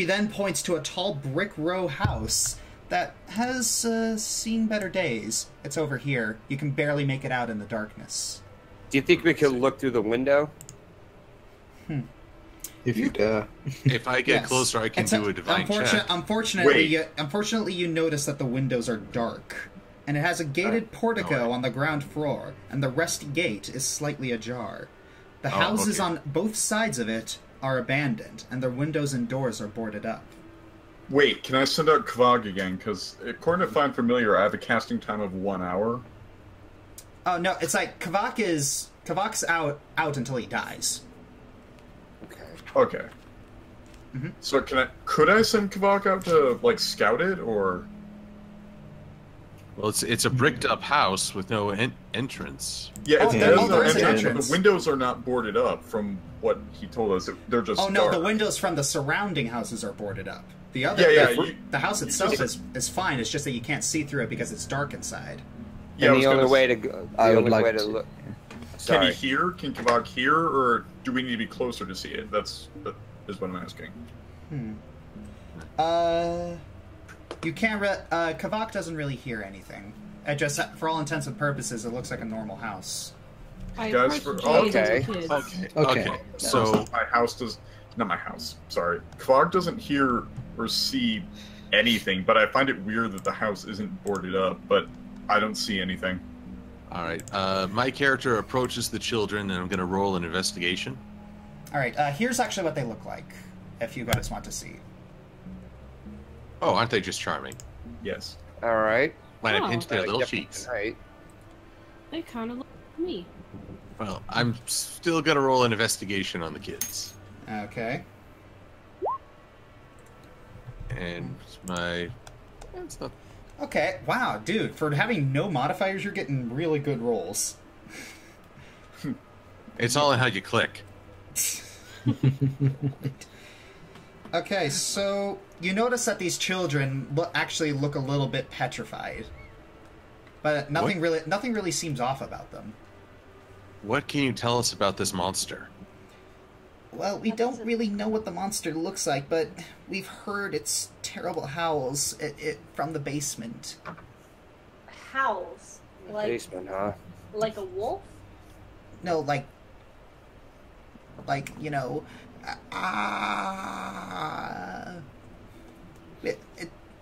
S1: then points to a tall brick row house that has seen better days. It's over here. You can barely make it out in the darkness.
S7: Do you think we could look through the window?
S2: If you dare.
S6: If I get closer, I can do a divine check.
S1: Unfortunately, you notice that the windows are dark, and it has a gated portico on the ground floor, and the rest gate is slightly ajar. The houses on both sides of it are abandoned, and their windows and doors are boarded up.
S5: Wait, can I send out Kvog again? Because according to Find Familiar, I have a casting time of 1 hour.
S1: Oh no, it's like Kvok's out until he dies.
S5: Okay.
S1: Mm-hmm.
S5: So could I send Kvok out to like scout it, or?
S6: Well, it's a bricked up house with no entrance.
S5: Yeah,
S1: there is an
S5: entrance.
S1: entrance.
S5: The windows are not boarded up, from what he told us. They're just.
S1: Oh no,
S5: dark.
S1: the windows from the surrounding houses are boarded up. The house itself is fine. It's just that you can't see through it because it's dark inside.
S7: Yeah, and the only way to go. The only way to look.
S5: Can he hear? Can Kvok hear, or do we need to be closer to see it? That is what I'm asking.
S1: You can't. Kvok doesn't really hear anything. It just, for all intents and purposes, it looks like a normal house.
S5: Okay.
S6: So
S5: my house does. Not my house. Sorry. Kvok doesn't hear or see anything, but I find it weird that the house isn't boarded up. But I don't see anything.
S6: All right. My character approaches the children, and I'm going to roll an investigation.
S1: All right. Here's actually what they look like, if you guys want to see.
S6: Oh, aren't they just charming?
S5: Yes.
S7: All right.
S6: When I pinch their little cheeks.
S7: Right.
S3: They kind of look like me.
S6: Well, I'm still going to roll an investigation on the kids.
S1: Okay.
S6: And my... That's not...
S1: Okay, wow, dude, for having no modifiers, you're getting really good rolls.
S6: It's all in how you click.
S1: Okay, so you notice that these children actually look a little bit petrified, but nothing really seems off about them.
S6: What can you tell us about this monster?
S1: Well, we don't really know what the monster looks like, but we've heard its terrible howls from the basement.
S11: Howls? Like,
S7: Basement, huh?
S11: like a wolf?
S1: No, like you know,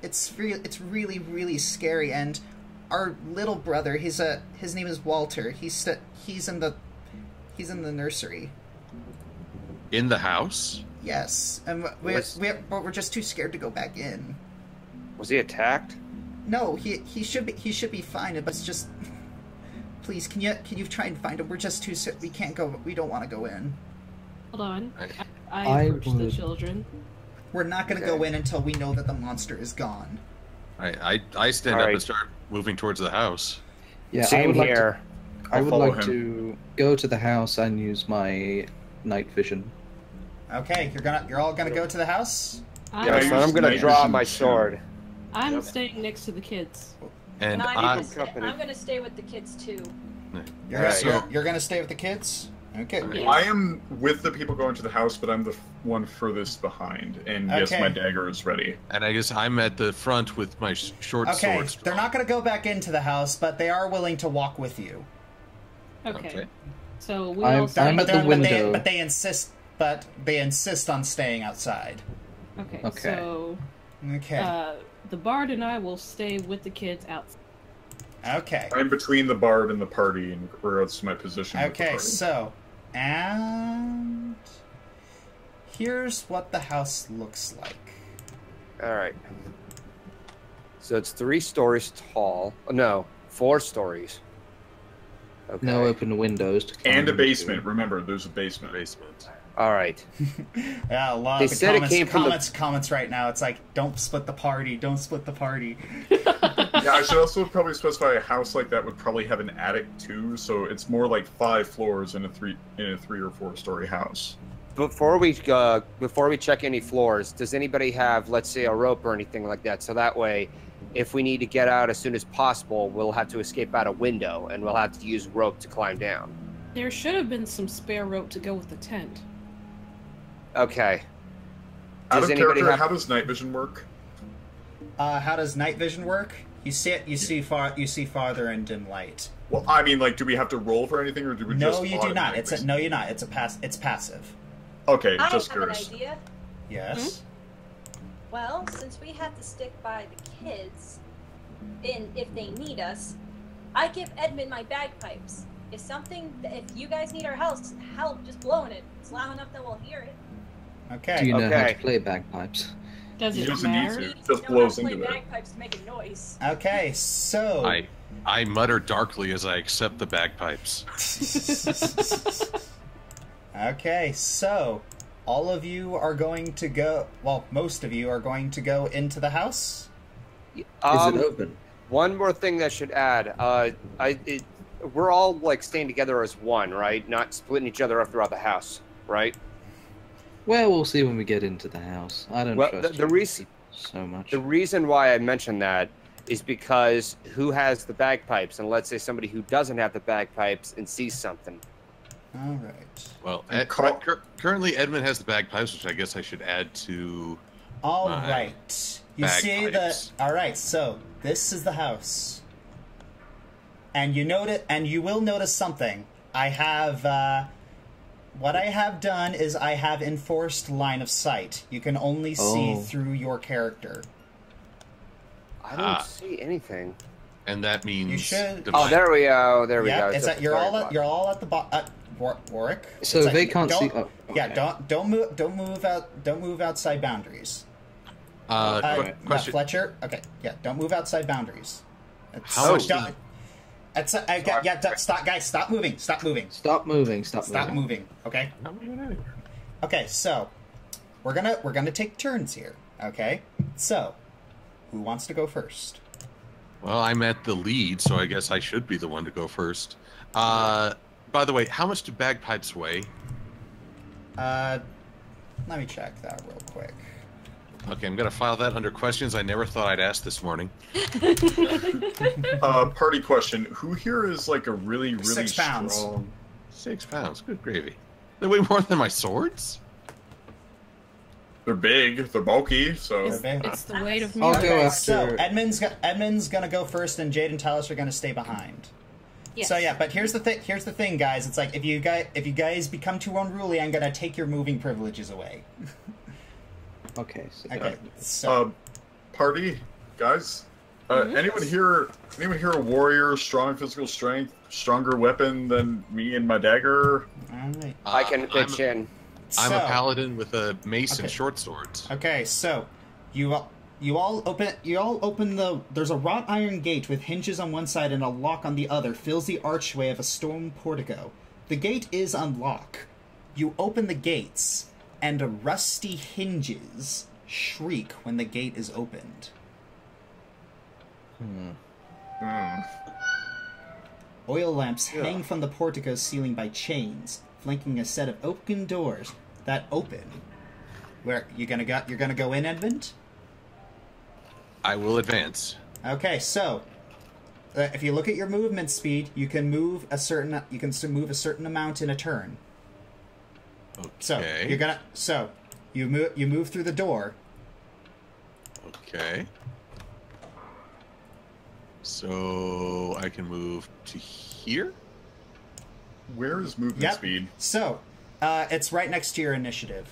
S1: it's really really scary. And our little brother, his name is Walter. He's in the nursery.
S6: In the house?
S1: Yes, and we're just too scared to go back in.
S7: Was he attacked?
S1: No, he should be fine. But it's just, please, can you try and find him? We're just too sick. We can't go. We don't want to go in.
S3: Hold on. I approach the children.
S1: We're not going to go in until we know that the monster is gone.
S6: I stand up and start moving towards the house.
S2: Yeah,
S7: Same here.
S2: I would like to go to the house and use my night vision.
S1: Okay, you're all gonna go to the house?
S7: Yeah, so I'm gonna draw my sword.
S3: I'm staying next to the kids.
S6: And
S11: I'm gonna stay with the kids too.
S1: You're gonna stay with the kids? Okay.
S5: Yes. I am with the people going to the house, but I'm the one furthest behind. And yes, my dagger is ready.
S6: And I guess I'm at the front with my short sword.
S1: Okay, they're not gonna go back into the house, but they are willing to walk with you.
S3: Okay. So we
S1: I'm
S3: at
S1: the window. But they insist on staying outside.
S3: Okay. So the bard and I will stay with the kids outside.
S1: Okay.
S5: I'm between the bard and the party, and that's my position.
S1: Okay, so and here's what the house looks like.
S7: All right. So it's 3 stories tall. No, 4 stories. Okay.
S2: No open windows.
S5: And a basement. Remember, there's a basement.
S7: All right.
S1: Yeah, a lot of comments right now. It's like, don't split the party. Don't split the party.
S5: Yeah, I should also probably specify a house like that would probably have an attic too, so it's more like 5 floors in a 3 or 4 story house.
S7: Before we check any floors, does anybody have, let's say, a rope or anything like that? So that way, if we need to get out as soon as possible, we'll have to escape out a window, and we'll have to use rope to climb down.
S3: There should have been some spare rope to go with the tent.
S7: Okay.
S5: Out of character, how does night vision work?
S1: How does night vision work? You see farther in dim light.
S5: Well, I mean, like, do we have to roll for anything, or do we just?
S1: No, you do not. No, you're not. It's passive.
S5: Okay, just
S11: I have
S5: curious.
S11: an idea.
S1: Yes.
S11: Well, since we have to stick by the kids, if they need us, I give Edmund my bagpipes. If you guys need our help, just blowing it. It's loud enough that we'll hear it.
S1: Okay.
S2: Do you know how to play bagpipes?
S3: Does it
S5: doesn't
S3: matter?
S5: need to. Just blows into it.
S11: Bagpipes to make a noise.
S1: Okay, so
S6: I mutter darkly as I accept the bagpipes.
S1: Okay, so all of you are going to go. Well, most of you are going to go into the house.
S2: Is it open?
S7: One more thing that I should add. We're all like staying together as one, right? Not splitting each other up throughout the house, right?
S2: Well, we'll see when we get into the house. I don't trust
S7: the reason
S2: so much.
S7: The reason why I mentioned that is because who has the bagpipes, and let's say somebody who doesn't have the bagpipes and sees something.
S1: All right.
S6: Well, currently Edmund has the bagpipes, which I guess I should add to.
S1: All right. You see the. All right. So this is the house, and you will notice something. I have. What I have done is I have enforced line of sight. You can only see through your character.
S7: I don't see anything.
S6: And that means
S1: you should.
S7: Oh, there we go. There we go.
S1: You're all at the bottom. Warwick.
S2: So they can't see. Oh, okay.
S1: Yeah, don't move out. Don't move outside boundaries.
S6: Question.
S1: Fletcher. Okay, yeah, don't move outside boundaries. Stop, guys. Stop moving. Stop moving. Okay. Okay, so we're gonna take turns here. Okay. So, who wants to go first?
S6: Well, I'm at the lead, so I guess I should be the one to go first. By the way, how much do bagpipes weigh?
S1: Let me check that real quick.
S6: Okay, I'm gonna file that under questions I never thought I'd ask this morning.
S5: Party question: who here is like a really
S1: 6 pounds.
S5: strong?
S6: 6 pounds, good gravy. They weigh more than my swords?
S5: They're big, they're bulky, so
S3: It's the weight of
S2: I'll
S3: music.
S2: go after.
S1: So Edmund's gonna go first, and Jade and Talis are gonna stay behind.
S3: Yes.
S1: So yeah, but here's the thing, guys. It's like if you guys become too unruly, I'm gonna take your moving privileges away.
S2: Okay. So
S1: Okay. So
S5: party guys. Anyone here a warrior, strong physical strength, stronger weapon than me and my dagger?
S1: all right.
S7: I can pitch in.
S6: I'm a
S1: So-
S6: paladin with a mace and
S1: Okay.
S6: short swords.
S1: Okay, so you all open the. There's a wrought iron gate with hinges on one side and a lock on the other. Fills the archway of a stone portico. The gate is unlocked. You open the gates, and rusty hinges shriek when the gate is opened. Oil lamps hang from the portico's ceiling by chains, flanking a set of oaken doors that open. Where you're gonna go in, Edmund?
S6: I will advance.
S1: Okay, so if you look at your movement speed, you can move a certain amount in a turn.
S6: Okay.
S1: So you move through the door.
S6: Okay. So I can move to here?
S5: Where is movement
S1: Yep.
S5: speed?
S1: So it's right next to your initiative.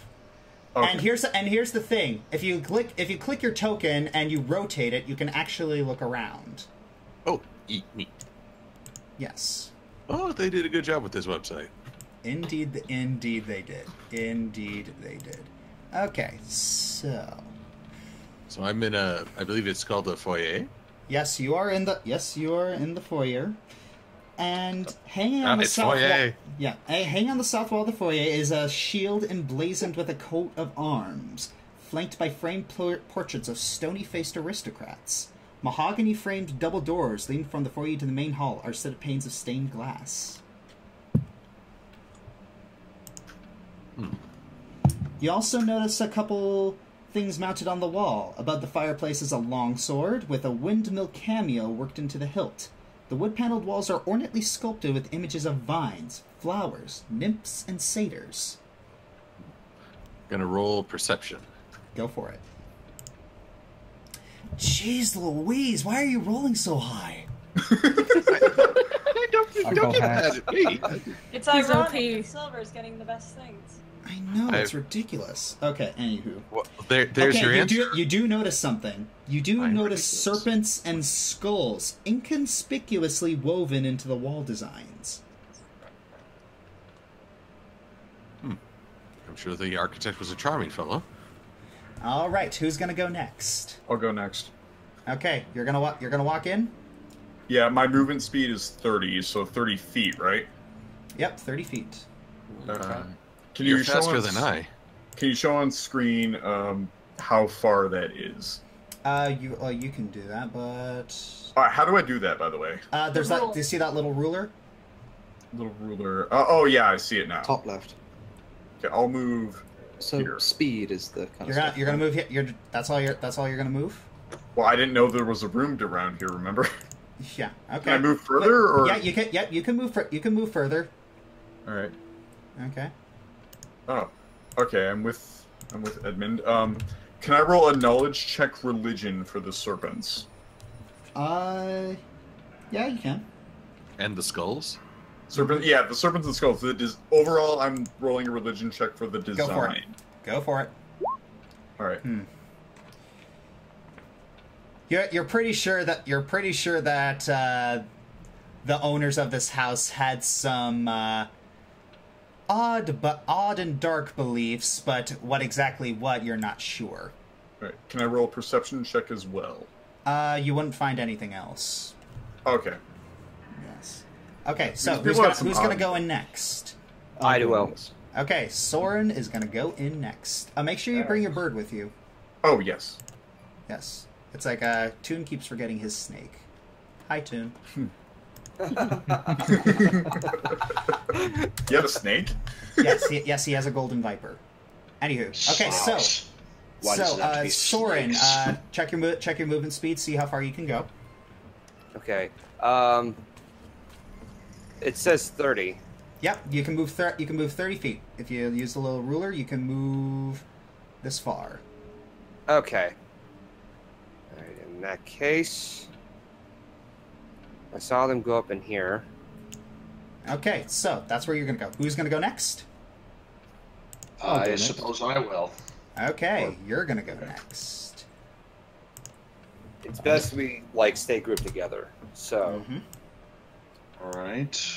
S5: Okay.
S1: And here's the thing: if you click your token and you rotate it, you can actually look around.
S6: Oh, eat me.
S1: Yes.
S6: Oh, they did a good job with this website.
S1: Indeed they did. Indeed they did. Okay, so
S6: So I'm in I believe it's called a foyer.
S1: yes, you are in the foyer. And hanging on the
S6: It's
S1: south
S6: foyer.
S1: wall, hanging on the south wall of the foyer is a shield emblazoned with a coat of arms, flanked by framed portraits of stony-faced aristocrats. Mahogany-framed double doors leading from the foyer to the main hall are set of panes of stained glass. You also notice a couple things mounted on the wall. Above the fireplace is a long sword with a windmill cameo worked into the hilt. The wood-paneled walls are ornately sculpted with images of vines, flowers, nymphs, and satyrs.
S6: Gonna roll perception.
S1: Go for it. Jeez Louise, why are you rolling so high?
S2: I'll go half.
S11: It's
S3: He's
S11: ironic
S3: OP.
S11: that silver is getting the best things.
S1: I know, it's ridiculous. Okay, anywho.
S6: Well, there's your answer.
S1: You do notice something. You do
S6: I'm
S1: notice
S6: ridiculous.
S1: serpents and skulls inconspicuously woven into the wall designs.
S6: I'm sure the architect was a charming fellow.
S1: All right, who's gonna go next?
S5: I'll go next.
S1: Okay, you're gonna walk in.
S5: Yeah, my movement speed is 30, so 30 feet, right?
S1: Yep, 30 feet.
S5: Can
S6: You're
S5: you show
S6: faster
S5: us-
S6: than I.
S5: Can you show on screen how far that is?
S1: You can do that, but
S5: How do I do that, by the way?
S1: there's that. Do you see that little ruler?
S5: Little ruler. Oh yeah, I see it now.
S2: Top left.
S5: Okay, I'll move.
S2: So
S5: Here.
S2: speed is the kind of
S1: You're gonna move here. That's all you're gonna move.
S5: Well, I didn't know there was a room around here. Remember?
S1: Yeah. Okay.
S5: Can I move further, or
S1: Yeah, you can. Yep, you can move. You can move further.
S5: All right.
S1: Okay.
S5: Oh, okay. I'm with Edmund. Can I roll a knowledge check religion for the serpents?
S1: Yeah, you can.
S6: And the skulls?
S5: Serpent. Yeah, the serpents and skulls. Overall, I'm rolling a religion check for the design.
S1: Go for it. Go for it.
S5: All right.
S1: You're pretty sure that the owners of this house had some odd and dark beliefs, but what you're not sure.
S5: All right. Can I roll a perception check as well?
S1: You wouldn't find anything else.
S5: Okay.
S1: Yes. Okay, so
S5: These people have some
S1: who's gonna
S5: odd-
S1: go in next?
S7: I will.
S1: Okay, Soren is gonna go in next. Make sure you bring your bird with you.
S5: Oh yes.
S1: Yes. It's like Toon keeps forgetting his snake. Hi, Toon.
S5: You have a snake?
S1: Yes, he has a golden viper. Anywho, okay, so Soren, check your movement speed, see how far you can go.
S7: Okay. It says 30.
S1: Yep, you can move 30 feet. If you use the little ruler, you can move this far.
S7: Okay. All right, in that case, I saw them go up in here.
S1: Okay, so that's where you're gonna go. Who's gonna go next?
S9: I suppose I will.
S1: Okay, you're gonna go next.
S7: It's best we like stay grouped together. So.
S9: All right.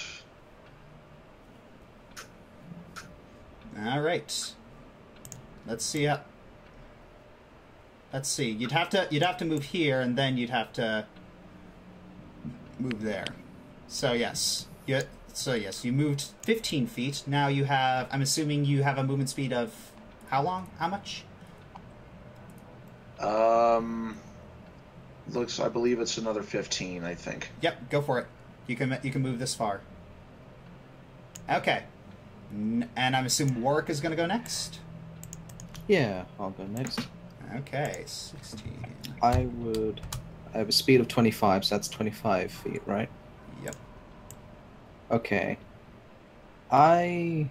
S1: All right. Let's see. Let's see. You'd have to move here, and then you'd have to move there. So yes. You moved 15 feet. Now you have. I'm assuming you have a movement speed of how long? How much?
S9: I believe it's another 15. I think.
S1: Yep. Go for it. You can move this far. Okay. And I'm assuming Warwick is going to go next?
S2: Yeah, I'll go next.
S1: Okay, 16.
S2: I have a speed of 25, so that's 25 feet, right?
S1: Yep.
S2: Okay. I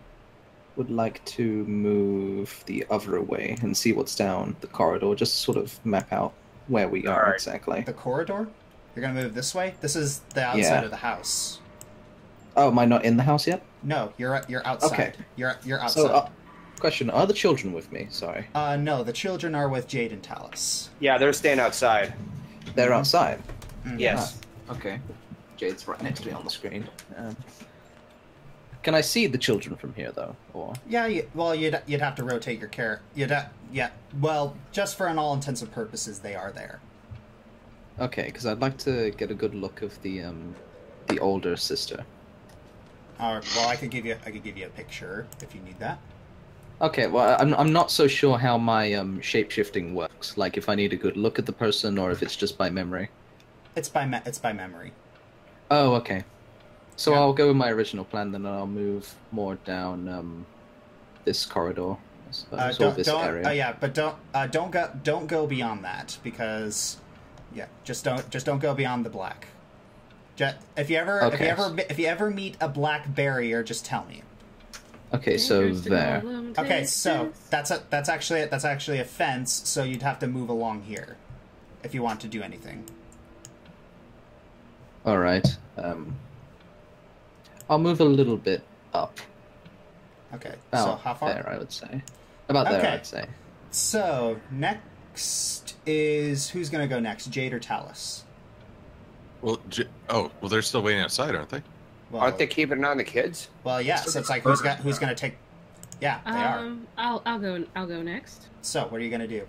S2: would like to move the other way and see what's down the corridor, just sort of map out where we are exactly.
S1: The corridor? You're going to move this way? This is the outside of the house.
S2: Oh, am I not in the house yet?
S1: No, you're outside. Okay. You're outside.
S2: So, question, are the children with me? Sorry.
S1: No, the children are with Jade and Talus.
S7: Yeah, they're staying outside.
S2: They're outside?
S1: Mm-hmm.
S7: Yes.
S2: Okay. Jade's right next to me on the screen. Can I see the children from here, though? Or
S1: yeah, you'd have to rotate your character. Well, just for all intents and purposes, they are there.
S2: Okay, because I'd like to get a good look of the older sister.
S1: Well, I could give you a picture if you need that.
S2: Okay, well, I'm not so sure how my shape-shifting works. Like, if I need a good look at the person, or if it's just by memory.
S1: It's by memory.
S2: Oh, okay. So yeah. I'll go with my original plan, then I'll move more down this corridor, or this area.
S1: But don't go beyond that, because just don't go beyond the black. If you ever meet a black barrier, just tell me.
S2: Okay, so there.
S1: Okay, so that's actually a fence, so you'd have to move along here if you want to do anything.
S2: All right. I'll move a little bit up.
S1: Okay. So how far?
S2: There, I would say. About there, I'd say.
S1: So next is who's gonna go next, Jade or Talus?
S6: Well, they're still waiting outside, aren't they?
S7: Well, aren't they keeping an eye on the kids?
S1: Well, yeah. So it's like who's gonna take? Yeah, they are.
S3: I'll go next.
S1: So what are you gonna do?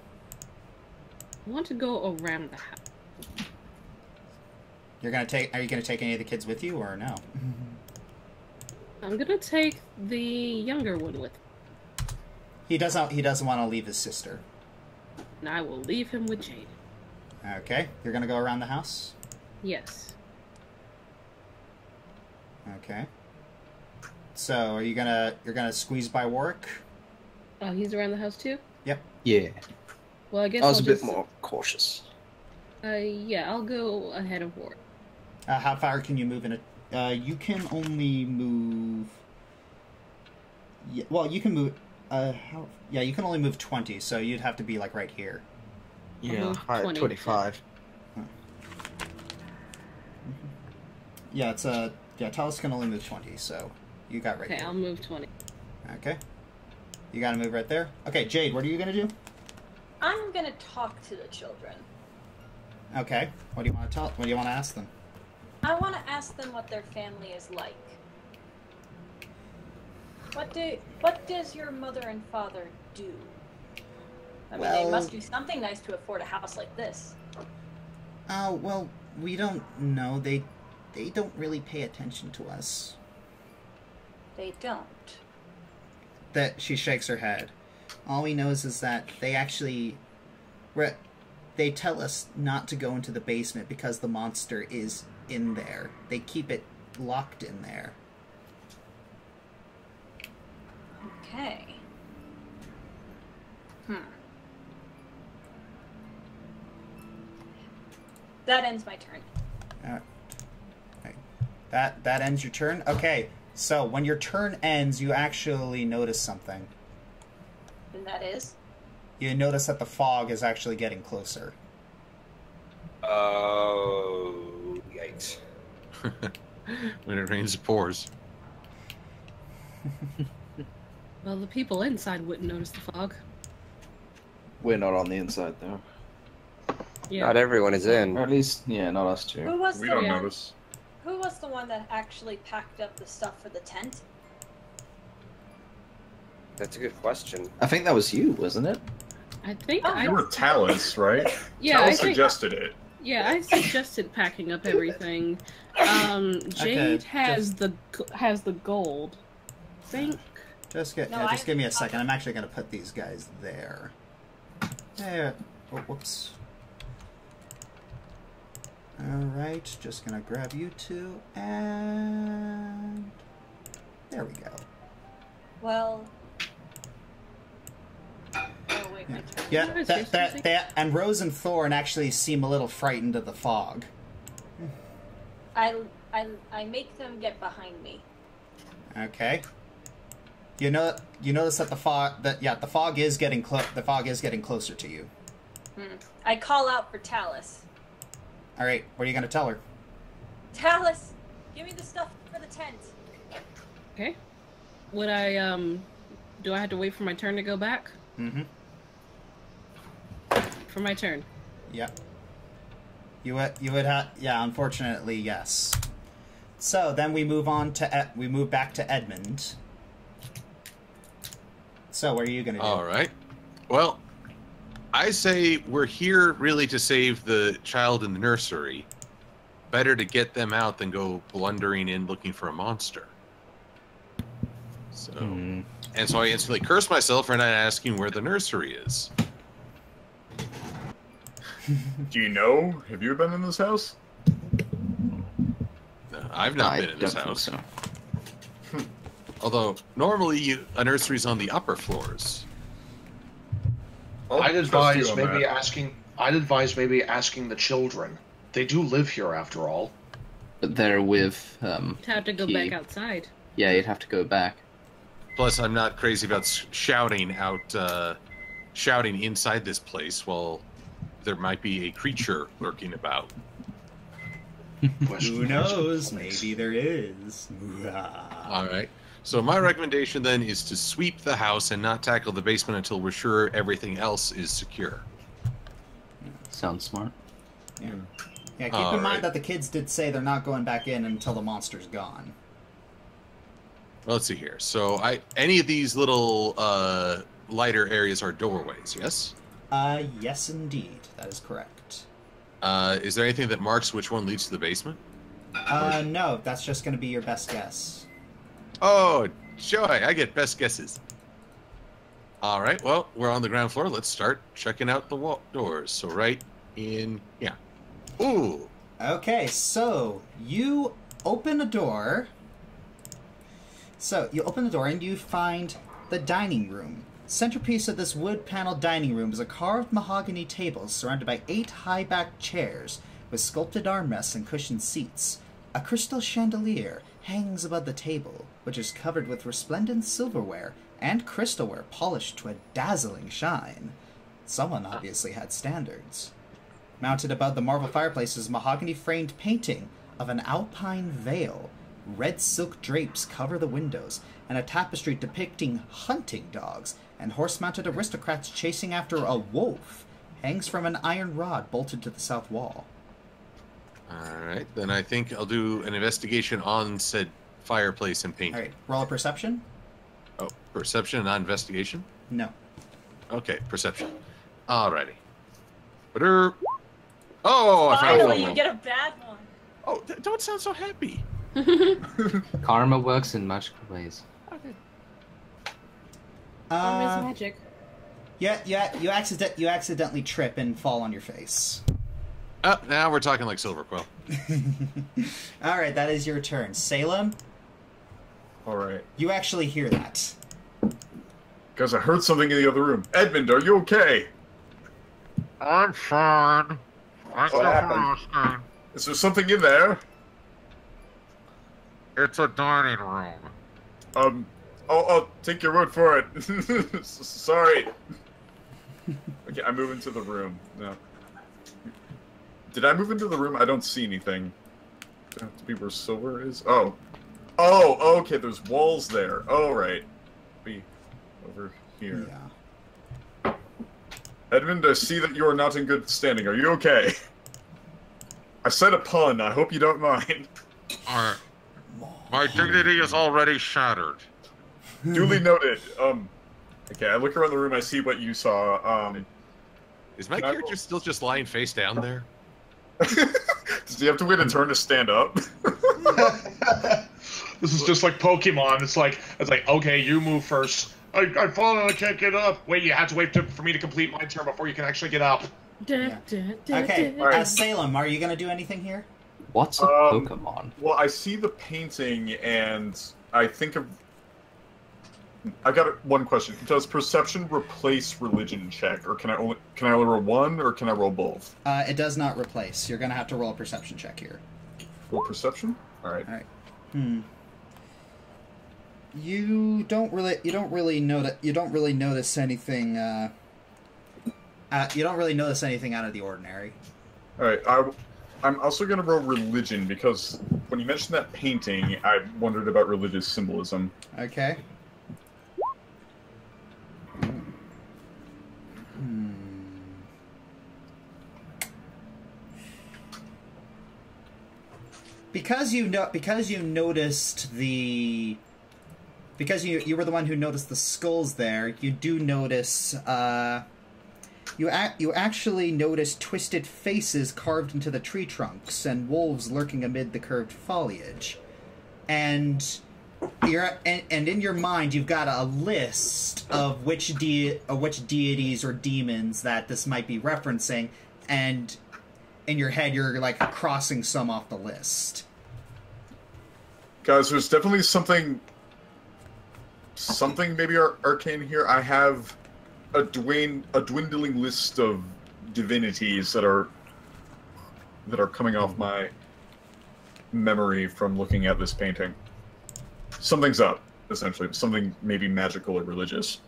S3: I want to go around the house.
S1: Are you gonna take any of the kids with you or no?
S3: I'm gonna take the younger one with me.
S1: He doesn't want to leave his sister.
S3: And I will leave him with Jade.
S1: Okay, you're gonna go around the house?
S3: Yes.
S1: Okay. So you're gonna squeeze by Warwick?
S3: Oh, he's around the house too?
S1: Yep.
S2: Yeah.
S3: Well, I guess
S2: I was a bit more cautious.
S3: Yeah, I'll go ahead of Warwick.
S1: How far can you move in a... you can only move... Yeah, well, you can move... you can only move 20, so you'd have to be, like, right here.
S2: Yeah, 25.
S1: Huh. Yeah, it's a... Yeah, Talus can only move 20, so you got right there.
S3: Okay, I'll move 20.
S1: Okay. You gotta move right there. Okay, Jade, what are you gonna do?
S11: I'm gonna talk to the children.
S1: Okay. What do you want to tell? What do you want to ask them?
S11: I want to ask them what their family is like. What does your mother and father do? I mean, they must do something nice to afford a house like this.
S1: Well, we don't know. They don't really pay attention to us.
S11: They don't.
S1: That she shakes her head. All we know is that they actually... They tell us not to go into the basement because the monster is in there. They keep it locked in there.
S11: Okay. That ends my turn.
S1: Okay. That ends your turn? Okay, so when your turn ends, you actually notice something.
S11: And that is?
S1: You notice that the fog is actually getting closer.
S7: Oh, yikes.
S6: When it rains, it pours.
S3: Well, the people inside wouldn't notice the fog.
S2: We're not on the inside, though.
S3: Yeah.
S7: Not everyone is in.
S2: Or at least, yeah, not us two.
S11: Who was
S5: We
S11: the
S5: don't
S11: one?
S5: notice.
S11: Who was the one that actually packed up the stuff for the tent?
S7: That's a good question.
S2: I think that was you, wasn't it?
S3: I think
S5: You were Talus, right?
S3: Yeah,
S5: Talus
S3: I think-
S5: suggested it.
S3: Yeah, I suggested packing up everything. Jade has the gold. I think.
S1: Just
S11: No,
S1: give me a second. I'm actually going to put these guys there. There. Oh, whoops. Alright, just going to grab you two, and... There we go.
S11: Well. Oh, wait, my turn.
S1: Yeah, that, and Rose and Thorn actually seem a little frightened of the fog.
S11: I make them get behind me.
S1: Okay. You notice that the fog is getting closer to you.
S11: I call out for Talus.
S1: All right, what are you going to tell her?
S11: Talus, give me the stuff for the tent.
S3: Okay. Would I do I have to wait for my turn to go back?
S1: Mm-hmm.
S3: For my turn.
S1: Yep. You would have, yeah, unfortunately, yes. So then we move back to Edmund. So what are you gonna do?
S6: All right. Well, I say we're here really to save the child in the nursery. Better to get them out than go blundering in looking for a monster. So, and so I instantly curse myself for not asking where the nursery is.
S5: Do you know? Have you been in this house?
S6: No, I've not been in this house. So. Although normally a nursery's on the upper floors.
S9: I'd advise maybe asking the children. They do live here after all.
S2: But they're with
S3: You'd have to go back outside.
S2: Yeah, you'd have to go back.
S6: Plus, I'm not crazy about shouting inside this place while there might be a creature lurking about.
S1: Who knows? Maybe there is.
S6: All right. So my recommendation then is to sweep the house and not tackle the basement until we're sure everything else is secure.
S2: Sounds smart.
S1: Yeah. Yeah, keep in mind that the kids did say they're not going back in until the monster's gone.
S6: Well, let's see here. So any of these little lighter areas are doorways, yes?
S1: Yes, indeed. That is correct.
S6: Is there anything that marks which one leads to the basement?
S1: No. That's just going to be your best guess.
S6: Oh, joy. I get best guesses. All right. Well, we're on the ground floor. Let's start checking out the doors. So right in... Yeah. Ooh.
S1: Okay, so you open a door. So you open the door and you find the dining room. Centerpiece of this wood-paneled dining room is a carved mahogany table surrounded by 8 high-backed chairs with sculpted armrests and cushioned seats. A crystal chandelier hangs above the table, which is covered with resplendent silverware and crystalware polished to a dazzling shine. Someone obviously had standards. Mounted above the marble fireplace is a mahogany-framed painting of an alpine vale. Red silk drapes cover the windows, and a tapestry depicting hunting dogs and horse-mounted aristocrats chasing after a wolf hangs from an iron rod bolted to the south wall.
S6: Alright, then I think I'll do an investigation on said fireplace and painting.
S1: Alright, roll a perception?
S6: Oh, perception, not investigation?
S1: No.
S6: Okay, perception. Alrighty. Oh, I found
S11: Finally,
S6: one.
S11: you get a bad one.
S6: Oh, don't sound so happy.
S2: Karma works in magical ways.
S6: Okay.
S3: Karma is magic.
S1: Yeah, you accidentally trip and fall on your face.
S6: Oh, now we're talking like Silver Quill.
S1: All right, that is your turn. Salem,
S5: All right.
S1: you actually hear that.
S5: Guys, I heard something in the other room. Edmund, are you okay?
S6: I'm fine.
S5: What happened? Is there something in there?
S6: It's a dining room.
S5: I'll take your word for it. Sorry. Okay, I move into the room. No. Did I move into the room? I don't see anything. Does it have to be where silver is? Oh. Oh, okay, there's walls there. Oh, right. Be over here.
S1: Yeah.
S5: Edmund, I see that you are not in good standing. Are you okay? I said a pun. I hope you don't mind.
S6: My dignity is already shattered.
S5: Duly noted. Okay, I look around the room. I see what you saw.
S6: Is my character still just lying face down there?
S5: Does he have to wait a turn to stand up?
S9: This is just like Pokemon. It's like okay, you move first. I've fallen. I can't get up. Wait, you have to wait for me to complete my turn before you can actually get up.
S1: Yeah. Okay, Salem, are you gonna do anything here?
S2: What's a Pokemon?
S5: Well, I see the painting, and I think of... I got one question. Does perception replace religion check, or can I only roll one, or can I roll both?
S1: It does not replace. You're gonna have to roll a perception check here.
S5: Roll perception? All right.
S1: All right. You don't really notice anything. You don't really notice anything out of the ordinary.
S5: All right. I'm also going to roll religion, because when you mentioned that painting, I wondered about religious symbolism.
S1: Okay. Because you noticed the... Because you were the one who noticed the skulls there, you do notice, you actually notice twisted faces carved into the tree trunks and wolves lurking amid the curved foliage. And in your mind, you've got a list of which deities or demons that this might be referencing, and in your head, you're, like, crossing some off the list.
S5: Guys, there's definitely something maybe arcane here. I have a dwindling list of divinities that are coming off my memory from looking at this painting. Something's up, essentially. Something maybe magical or religious.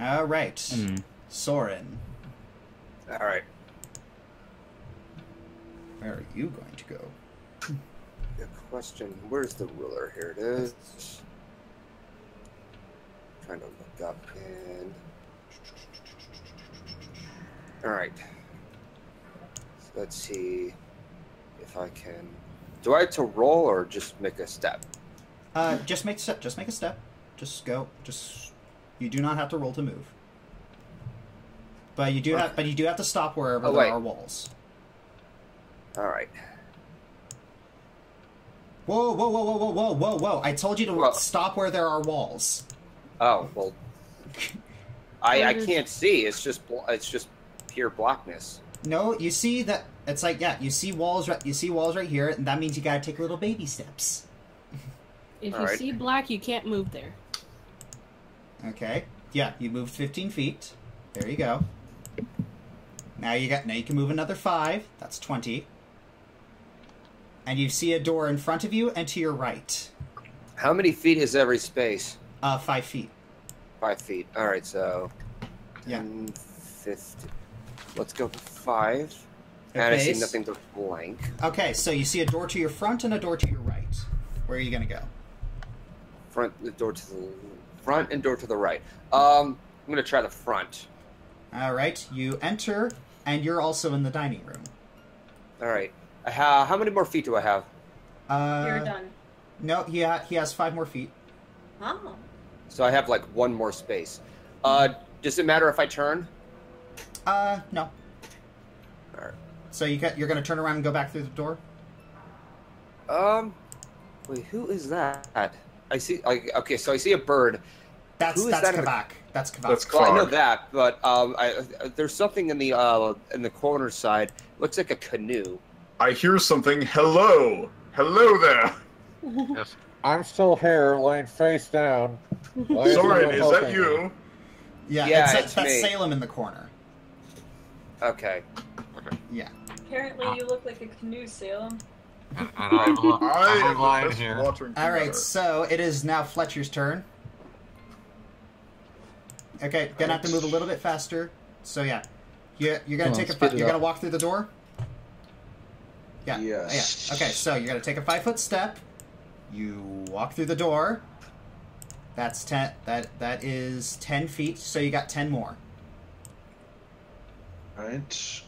S1: All right. Soren.
S7: All right.
S1: Where are you going to go?
S7: Good question. Where's the ruler? Here it is. Trying to look up and... Alright. So let's see if I can... Do I have to roll or just make a step?
S1: Just make a step. Just go. You do not have to roll to move. But you do have to stop wherever there are walls.
S7: Alright.
S1: Whoa. I told you to stop where there are walls.
S7: Oh, well, I can't see. It's just pure blackness.
S1: No, you see that it's like you see walls right here, and that means you gotta take little baby steps.
S3: If you see black, you can't move there.
S1: Okay. Yeah, you moved 15 feet. There you go. Now you can move another 5. That's 20. And you see a door in front of you and to your right.
S7: How many feet is every space?
S1: 5 feet.
S7: 5 feet. All right, so 10, 50. Let's go to 5. And I see nothing but blank.
S1: Okay, so you see a door to your front and a door to your right. Where are you gonna go?
S7: Door to the front and door to the right. I'm gonna try the front.
S1: All right, you enter, and you're also in the dining room.
S7: All right. How many more feet do I have?
S11: You're done.
S1: No, he has 5 more feet.
S11: Oh.
S7: So I have like 1 more space. Does it matter if I turn?
S1: No.
S7: Alright.
S1: So you're gonna turn around and go back through the door?
S7: Wait, who is that? I see. Okay, so I see a bird.
S1: That's Kavak. That's Kavak.
S5: That's
S7: well, I know that, but there's something in the corner side. Looks like a canoe.
S5: I hear something. Hello! Hello there!
S6: Yes.
S12: I'm still here, laying face down.
S5: Soren, is that you?
S1: Yeah,
S7: it's
S1: that's
S7: me.
S1: Salem in the corner.
S7: Okay.
S1: Yeah.
S11: Apparently, you look like a canoe, Salem.
S6: And I'm
S5: I
S6: lying
S5: am the
S6: here.
S5: best watering
S1: All right,
S5: together.
S1: so it is now Fletcher's turn. Okay, gonna have to move a little bit faster. So yeah, you're gonna
S2: Come on,
S1: take a.
S2: speed it
S1: You're gonna
S2: up.
S1: walk through the door. Yeah.
S9: Yes.
S1: Yeah. Okay, so you're gonna take a 5-foot step. You walk through the door. That's 10. That is 10 feet. So you got 10 more.
S9: Right.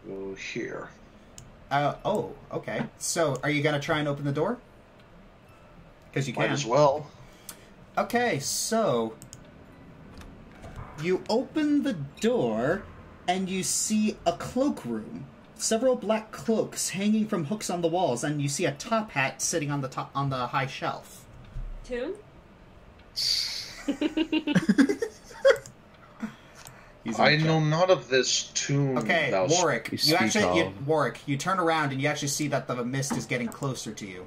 S9: Go here.
S1: Oh, okay. So are you gonna try and open the door? Because you can.
S9: Might as well.
S1: Okay, so you open the door and you see a cloakroom. Several black cloaks hanging from hooks on the walls, and you see a top hat sitting on the high shelf.
S11: Toon?
S9: I know not of this tune.
S1: Okay,
S9: thou
S1: Warwick.
S2: You
S1: You actually,
S2: speak of.
S1: Warwick. You turn around and you actually see that the mist is getting closer to you.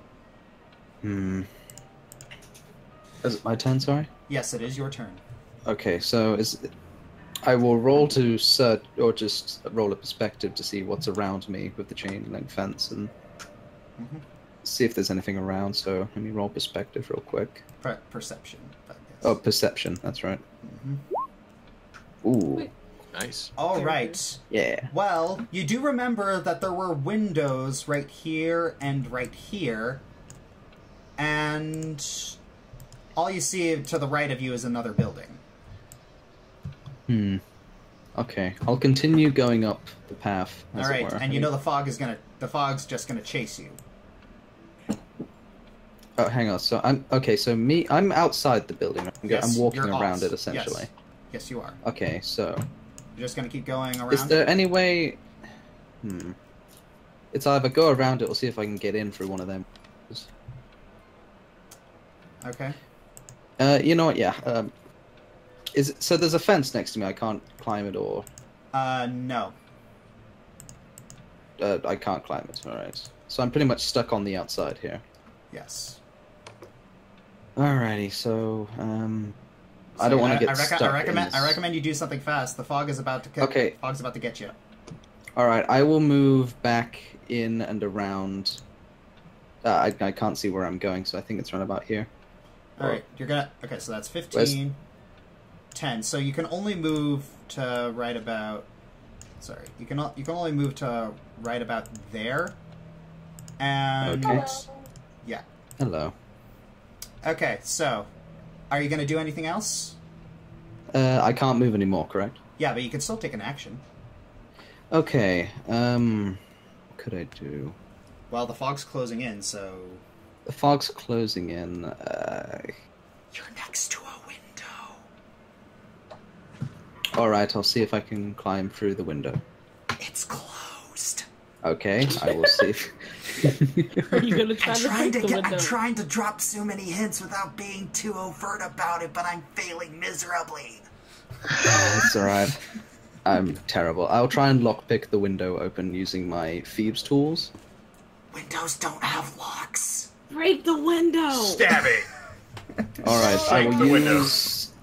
S2: Is it my turn, sorry?
S1: Yes, it is your turn.
S2: Okay, so I will roll to search, or just roll a perspective to see what's around me with the chain link fence and see if there's anything around. So let me roll perspective real quick.
S1: Perception. But yes.
S2: Oh, perception, that's right. Ooh,
S6: Nice.
S1: All right.
S2: yeah.
S1: Well, you do remember that there were windows right here and right here, and all you see to the right of you is another building.
S2: Okay, I'll continue going up the path. As
S1: All right,
S2: it were.
S1: and you know the fog's just gonna chase you.
S2: Oh, hang on. So I'm outside the building.
S1: Yes,
S2: I'm walking
S1: you're
S2: around
S1: off.
S2: it essentially.
S1: Yes, you are.
S2: Okay, so
S1: You're just gonna keep going around.
S2: is there any way? It's either go around it or see if I can get in through one of them.
S1: Okay.
S2: You know what? Yeah. So there's a fence next to me. I can't climb it, or
S1: No.
S2: I can't climb it. All right. So I'm pretty much stuck on the outside here.
S1: Yes.
S2: Alrighty. So I don't want to get stuck.
S1: I recommend you do something fast. The fog is about to.
S2: Okay.
S1: Fog's about to get you.
S2: All right. I will move back in and around. I can't see where I'm going, so I think it's right about here.
S1: All right. You're gonna. Okay, so that's 15. 10. So you can only move to right about. Sorry, you can only move to right about there. And
S2: Okay.
S1: yeah.
S2: Hello.
S1: Okay, so are you going to do anything else?
S2: I can't move anymore, correct?
S1: Yeah, but you can still take an action.
S2: Okay. What could I do?
S1: Well, the fog's closing in, so
S2: The fog's closing in.
S1: you're next to a window.
S2: Alright, I'll see if I can climb through the window.
S1: It's closed.
S2: Okay, I will see if...
S3: Are you gonna try to break the window?
S1: I'm trying to drop so many hints without being too overt about it, but I'm failing miserably.
S2: It's alright. I'm terrible. I'll try and lockpick the window open using my thieves' tools.
S1: Windows don't have locks.
S3: Break the window!
S5: Stab it!
S2: Alright,
S5: Break the window.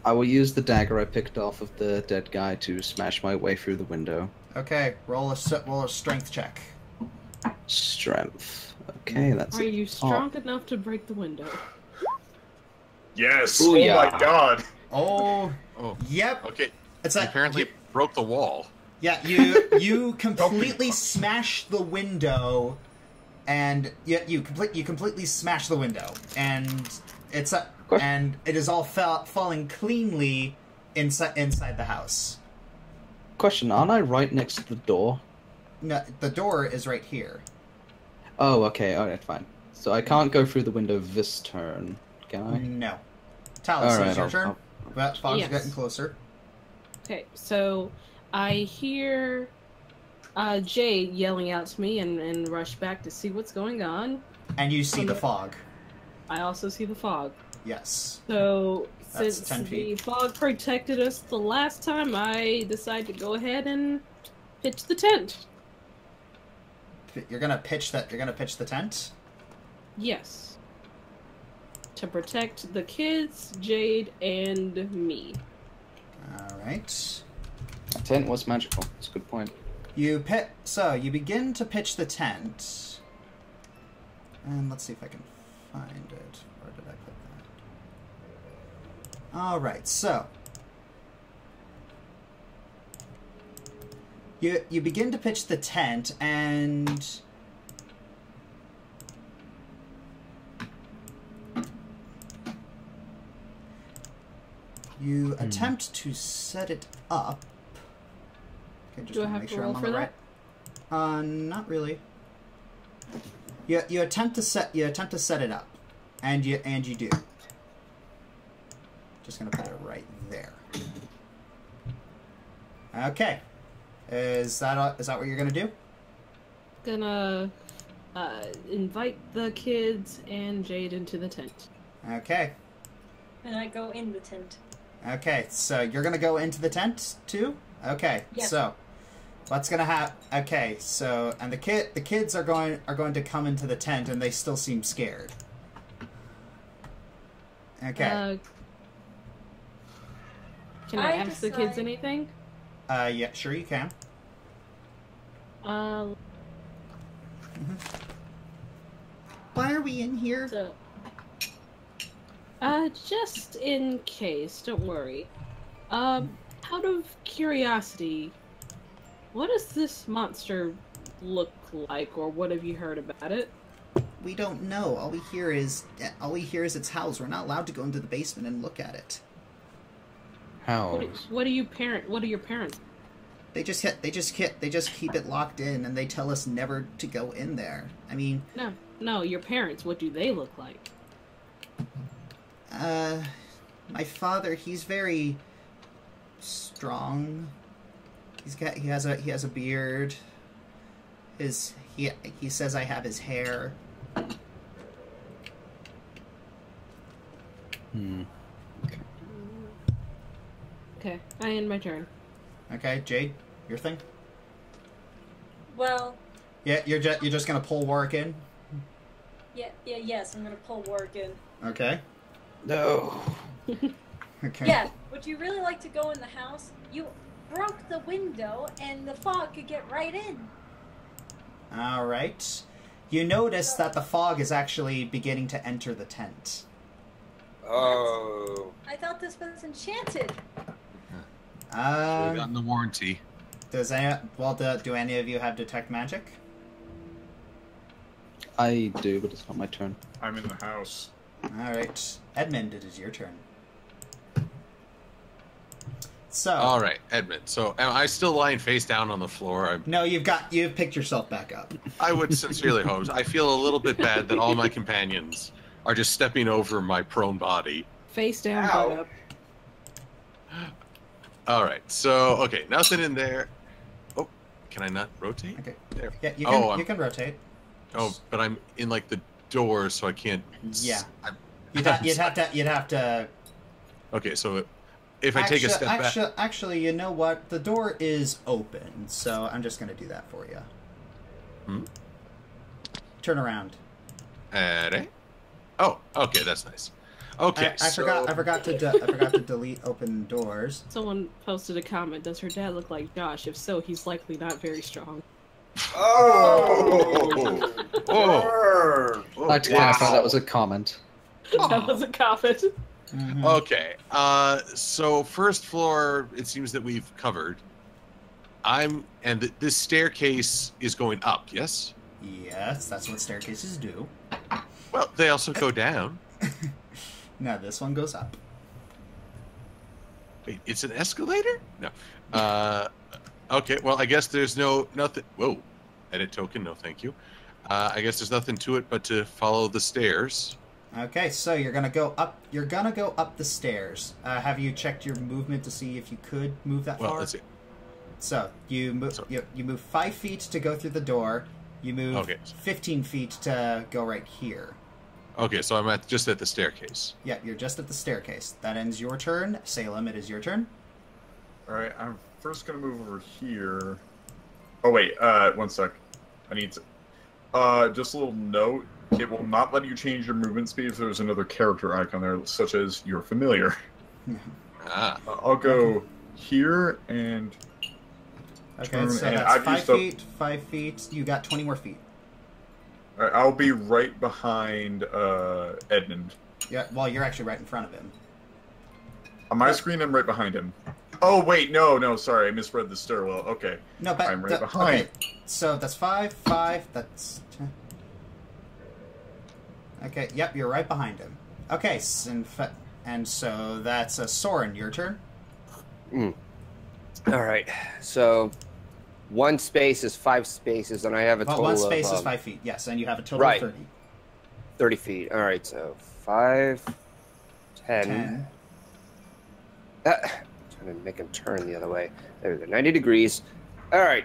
S2: I will use the dagger I picked off of the dead guy to smash my way through the window.
S1: Okay, roll a strength check.
S2: Strength. Okay, that's
S3: Are you strong enough to break the window?
S5: Yes!
S2: Ooh,
S5: oh
S2: yeah.
S5: my god!
S1: Oh,
S6: Oh.
S1: yep.
S6: Okay.
S1: It's
S6: You
S1: like
S6: apparently broke the wall.
S1: yeah, you completely smash the window, and you completely smash the window, and it is all falling cleanly inside the house.
S2: Question, aren't I right next to the door?
S1: No, the door is right here.
S2: Oh, okay, alright, fine. So I can't go through the window this turn, can I?
S1: No. Talus,
S2: Alright,
S1: it's your
S2: I'll-
S1: turn. That fog's
S3: Yes.
S1: getting closer.
S3: Okay, so I hear Jade yelling out to me and rush back to see what's going on.
S1: And you see the fog.
S3: I also see the fog.
S1: Yes.
S3: So
S1: That's
S3: since
S1: 10
S3: the
S1: feet.
S3: fog protected us the last time, I decided to go ahead and pitch the tent.
S1: You're gonna pitch that. You're gonna pitch the tent.
S3: Yes. To protect the kids, Jade, and me.
S1: All right.
S2: The tent was magical. That's a good point.
S1: So you begin to pitch the tent, and let's see if I can find it. Where did I put that? All right. So you begin to pitch the tent, and you attempt to set it up. Okay, just
S3: Do I
S1: wanna
S3: have
S1: make
S3: to
S1: sure
S3: roll
S1: I'm on
S3: for
S1: the
S3: that?
S1: right. Not really. You attempt to set it up, and you do. Just gonna put it right there. Okay. Is that what you're gonna do?
S3: Gonna invite the kids and Jade into the tent.
S1: Okay.
S11: And I go in the tent.
S1: Okay. So you're gonna go into the tent too. Okay.
S11: Yes.
S1: So what's gonna happen? Okay. So and the kids are going to come into the tent, and they still seem scared. Okay.
S3: Can I ask the kids anything?
S1: Yeah, sure you can. Why are we in here?
S3: So, just in case, don't worry. Out of curiosity, what does this monster look like, or what have you heard about it?
S1: We don't know. All we hear is its howls. We're not allowed to go into the basement and look at it.
S2: Howls.
S3: What are your parents?
S1: They just keep it locked in, and they tell us never to go in there. I mean,
S3: No, your parents. What do they look like?
S1: my father, he's very strong. He has a beard. He says I have his hair.
S3: Okay, I end my turn.
S1: Okay, Jade, your thing.
S11: Well,
S1: Yeah, you're just gonna pull Warwick in.
S11: yes, I'm gonna pull work in.
S1: Okay.
S2: No.
S1: Okay.
S11: Yeah, would you really like to go in the house? You broke the window, and the fog could get right in.
S1: All right. You notice that the fog is actually beginning to enter the tent.
S7: Oh.
S11: I thought this was enchanted.
S6: Should've gotten the warranty.
S1: Do any of you have detect magic?
S2: I do, but it's not my turn.
S5: I'm in the house.
S1: All right, Edmund, it is your turn. So.
S6: All right, Edmund. So am I still lying face down on the floor?
S1: No, you've picked yourself back up.
S6: I would sincerely hope. I feel a little bit bad that all my companions are just stepping over my prone body.
S3: Face down,
S7: Ow.
S3: butt up.
S6: All right. So okay, nothing in there. Oh, can I not rotate?
S1: Okay.
S6: There.
S1: Yeah, you can rotate.
S6: Oh, but I'm in like the door, so I can't.
S1: Yeah. You'd have to.
S6: Okay, so if I take a step back.
S1: Actually, you know what? The door is open, so I'm just going to do that for you. Turn around.
S6: Oh, okay, that's nice. Okay,
S1: I forgot to delete open doors.
S3: Someone posted a comment. Does her dad look like Josh? If so, he's likely not very strong.
S7: Oh!
S2: I'd like to clarify that was a comment.
S3: That was a comment.
S1: Mm-hmm.
S6: Okay, so first floor, it seems that we've covered. This staircase is going up, yes?
S1: Yes, that's what staircases do.
S6: Well, they also go down.
S1: No, this one goes up.
S6: Wait, it's an escalator? No. Okay, well, I guess there's nothing. Whoa, edit token, no thank you. I guess there's nothing to it but to follow the stairs.
S1: Okay, so you're gonna go up. You're gonna go up the stairs. Have you checked your movement to see if you could move that far?
S6: Well, let's see.
S1: So you move. You move 5 feet to go through the door. You move 15 feet to go right here.
S6: Okay, so I'm just at the staircase.
S1: Yeah, you're just at the staircase. That ends your turn. Salem, it is your turn.
S5: Alright, I'm first gonna move over here. Oh wait, one sec. I need to... Just a little note. It will not let you change your movement speed if there's another character icon there, such as your familiar. I'll go here and
S1: Okay, so that's 5 feet, 5 feet. You got 20 more feet.
S5: Alright, I'll be right behind Edmund.
S1: Yeah, well, you're actually right in front of him.
S5: On my screen, I'm right behind him. Oh, wait, no, sorry, I misread the stairwell. Okay.
S1: No, but
S5: I'm right behind.
S1: Okay, so that's 5, that's 10. Okay, yep, you're right behind him. Okay, and so that's Soren, your turn.
S7: Alright, so 1 space is 5 spaces, and I have a total of...
S1: 1 space is 5 feet, yes, and you have a total of 30.
S7: 30 feet. Alright, so 5, 10. Trying to make him turn the other way. There we go, 90 degrees. Alright.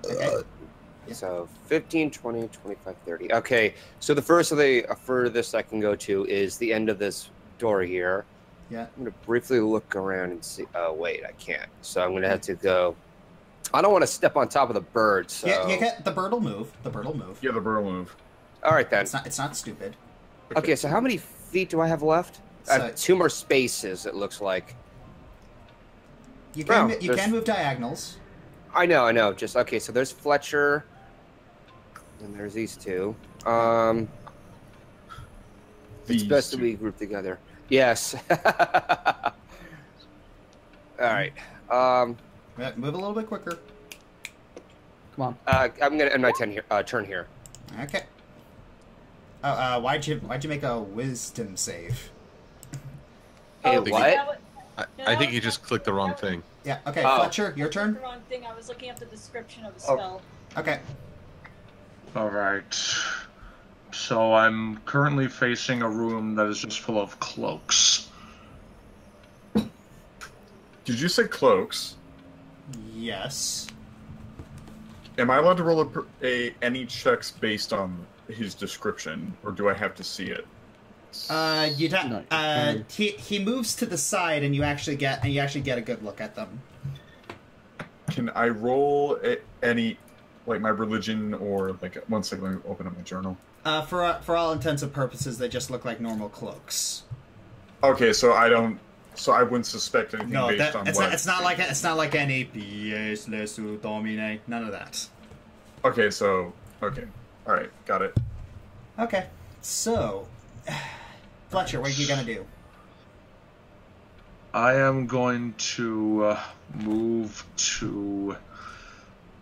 S1: Okay.
S7: So 15, 20, 25, 30. Okay, so the first of the furthest I can go to is the end of this door here.
S1: Yeah.
S7: I'm going to briefly look around and see. Oh, wait, I can't. So I'm going to have to go. I don't want to step on top of the bird, so...
S1: Yeah, you get... The bird will move. The bird will move.
S5: Yeah, the bird will move.
S7: All right, then.
S1: It's not stupid.
S7: Okay, so how many feet do I have left? I have 2 more spaces, it looks like.
S1: You can move diagonals.
S7: I know. Just, okay, so there's Fletcher. And there's these 2. It's best that we group together. Yes. All right.
S1: Move a little bit quicker.
S2: Come on.
S7: I'm gonna end my turn here.
S1: Okay. Oh, why'd you make a wisdom save?
S7: Hey, what?
S6: I think you just clicked the wrong thing.
S1: Yeah. Okay, Fletcher, your turn.
S11: The wrong thing. I was looking up the description of the spell.
S1: Okay.
S4: All right. So I'm currently facing a room that is just full of cloaks.
S5: Did you say cloaks?
S1: Yes.
S5: Am I allowed to roll any checks based on his description, or do I have to see it?
S1: You don't. He moves to the side, and you actually get a good look at them.
S5: Can I roll any, like my religion, or like 1 second? Let me open up my journal.
S1: For all intents and purposes, they just look like normal cloaks.
S5: Okay, so I don't. So I wouldn't suspect anything based on what.
S1: It's not like any pies lesu domine. None of that.
S5: Okay, so okay, all right, got it.
S1: Okay, so Fletcher, what are you gonna do?
S4: I am going to move to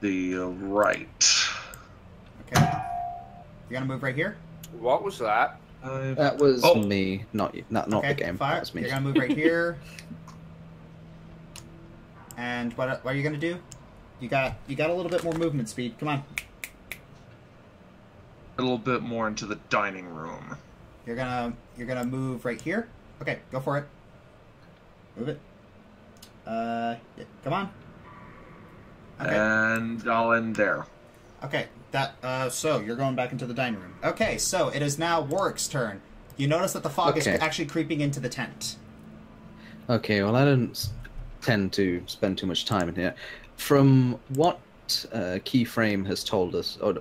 S4: the right.
S1: Okay, you're gonna move right here.
S7: What was that?
S2: That was me, not you, not
S1: okay,
S2: the game.
S1: Fire.
S2: That was me.
S1: You're gonna move right here. And what are you gonna do? You got a little bit more movement speed. Come on.
S4: A little bit more into the dining room.
S1: You're gonna move right here. Okay, go for it. Move it. Yeah, come on. Okay.
S4: And I'll end there.
S1: Okay, so you're going back into the dining room. Okay, so it is now Warwick's turn. You notice that the fog is actually creeping into the tent.
S2: Okay, well, I don't tend to spend too much time in here. From what Keyframe has told us, or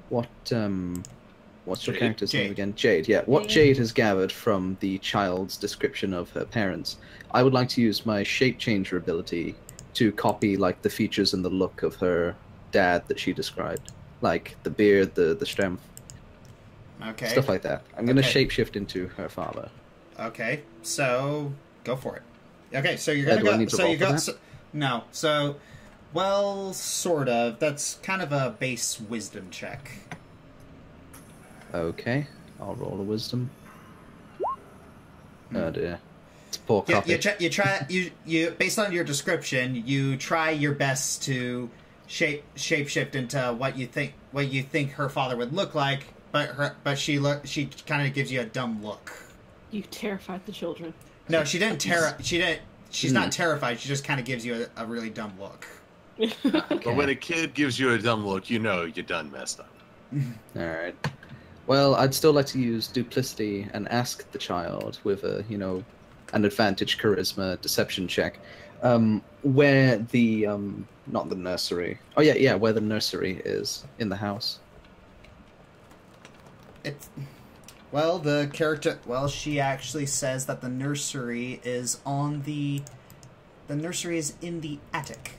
S2: what's your character's name again? Jade, yeah. What Jade has gathered from the child's description of her parents, I would like to use my shape changer ability to copy like the features and the look of her dad that she described, like the beard, the strength, stuff like that. I'm gonna shapeshift into her father.
S1: Okay, so go for it. Okay, so you're gonna go. So you go. No, so well, sort of. That's kind of a base wisdom check.
S2: Okay, I'll roll a wisdom. Oh dear. Poor copy.
S1: You based on your description, you try your best to shapeshift into what you think her father would look like, but she kind of gives you a dumb look.
S3: You terrified the children.
S1: No, she didn't she's not terrified, she just kind of gives you a really dumb look.
S6: But when a kid gives you a dumb look, you know you're done messed up.
S2: Alright. Well, I'd still like to use duplicity and ask the child with a, an advantage charisma deception check. Where the not the nursery. Oh yeah, where the nursery is in the house.
S1: Well, the character. Well, she actually says that the nursery is on the. The nursery is in the attic.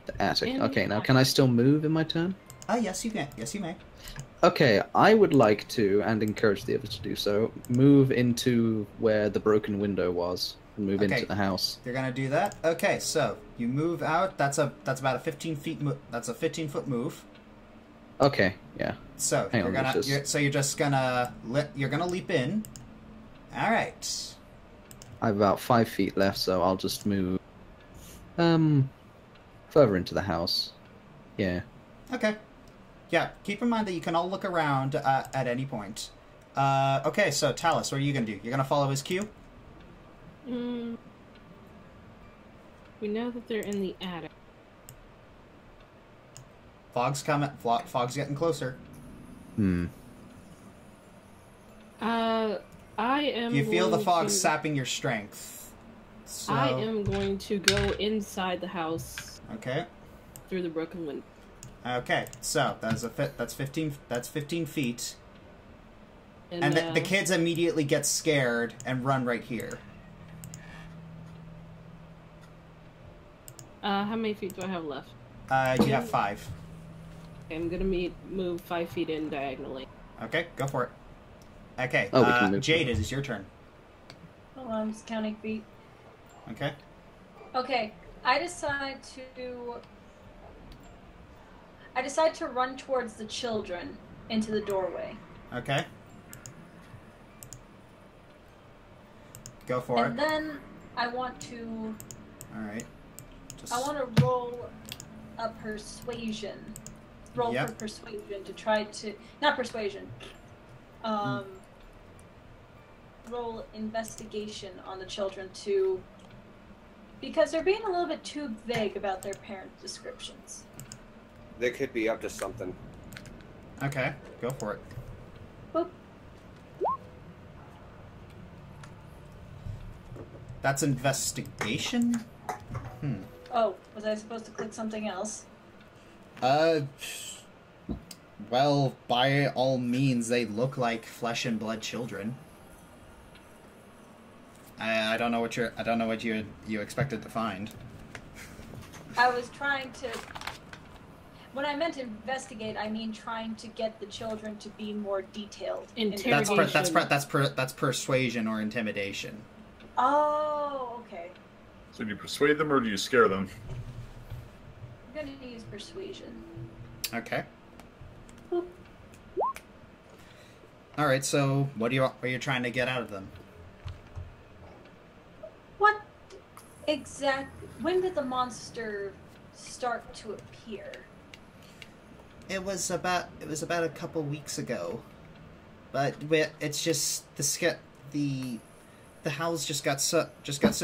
S2: The attic. Okay, now can I still move in my turn?
S1: Yes, you can. Yes, you may.
S2: Okay, I would like to, and encourage the others to do so, move into where the broken window was, and move into the house.
S1: You're gonna do that. Okay, so you move out. That's about a 15 feet. That's a 15-foot move.
S2: Okay, yeah.
S1: So you're just gonna leap in. All right.
S2: I have about 5 feet left, so I'll just move further into the house. Yeah.
S1: Okay. Yeah, keep in mind that you can all look around at any point. Okay, so Talus, what are you going to do? You're going to follow his cue?
S3: We know that they're in the attic.
S1: Fog's coming. Fog's getting closer.
S3: I am.
S1: You feel the fog sapping your strength. So...
S3: I am going to go inside the house.
S1: Okay.
S3: Through the broken window.
S1: Okay, so that's 15 feet. And the kids immediately get scared and run right here.
S3: How many feet do I have left?
S1: You have 5.
S3: Okay, I'm gonna move 5 feet in diagonally.
S1: Okay, go for it. Okay,
S2: we can move
S1: Jade, it is your turn.
S11: Hold on, I'm just counting feet.
S1: Okay.
S11: Okay, I decide to run towards the children into the doorway.
S1: Okay. Go for it.
S11: And then I want to...
S1: Alright.
S11: I want to roll a persuasion. Roll for persuasion to try to... Not persuasion. Roll investigation on the children to... Because they're being a little bit too vague about their parent descriptions.
S7: They could be up to something.
S1: Okay, go for it.
S11: Boop.
S1: That's investigation?
S11: Oh, was I supposed to click something else?
S1: Well, by all means, they look like flesh and blood children. I don't know what you expected to find.
S11: I was trying to... When I meant investigate, I mean trying to get the children to be more detailed.
S1: That's persuasion or intimidation.
S11: Oh, okay.
S5: So do you persuade them or do you scare them?
S11: I'm going to use persuasion.
S1: Okay. All right. So, what are you trying to get out of them?
S11: What exactly? When did the monster start to appear?
S1: It was about a couple weeks ago, but it's just the house just got so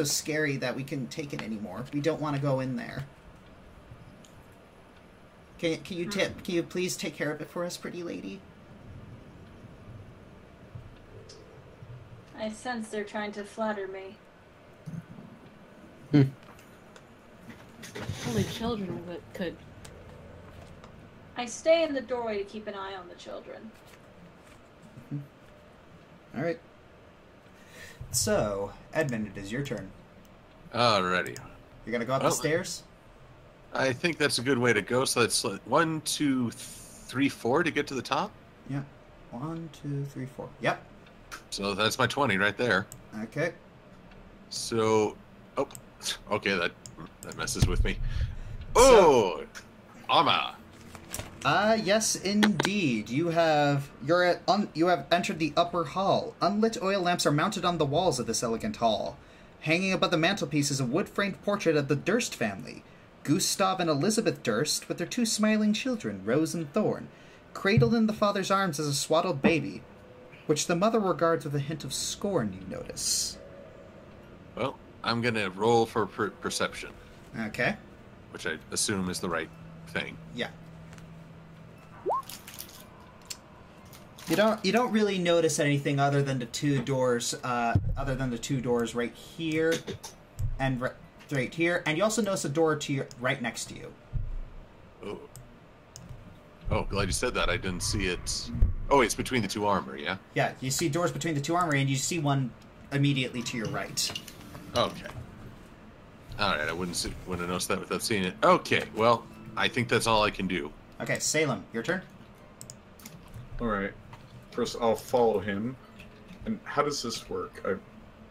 S1: scary that we couldn't take it anymore. We don't want to go in there. Can you please take care of it for us, pretty lady?
S11: I sense they're trying to flatter me.
S3: Only children could.
S11: I stay in the doorway to keep an eye on the children.
S1: All right. So, Edmund, it is your turn.
S6: Alrighty.
S1: You're gonna go up the stairs?
S6: I think that's a good way to go. So that's 1, 2, 3, 4 to get to the top?
S1: Yeah. 1, 2, 3, 4. Yep.
S6: So that's my 20 right there.
S1: Okay.
S6: So, okay, that messes with me. Oh, armor.
S1: Yes, indeed. You have entered the upper hall. Unlit oil lamps are mounted on the walls of this elegant hall. Hanging above the mantelpiece is a wood-framed portrait of the Durst family, Gustav and Elizabeth Durst, with their 2 smiling children, Rose and Thorn, cradled in the father's arms as a swaddled baby, which the mother regards with a hint of scorn, you notice.
S6: Well, I'm going to roll for perception.
S1: Okay.
S6: Which I assume is the right thing.
S1: Yeah. You don't really notice anything other than the two doors right here and right here, and you also notice a door to your right next to you.
S6: Oh, glad you said that. I didn't see it. Oh, it's between the two armor, yeah?
S1: Yeah, you see doors between the two armory, and you see one immediately to your right.
S6: Okay. Alright, I wouldn't have noticed that without seeing it. Okay, well, I think that's all I can do.
S1: Okay, Salem, your turn.
S5: Alright. First, I'll follow him. And how does this work? I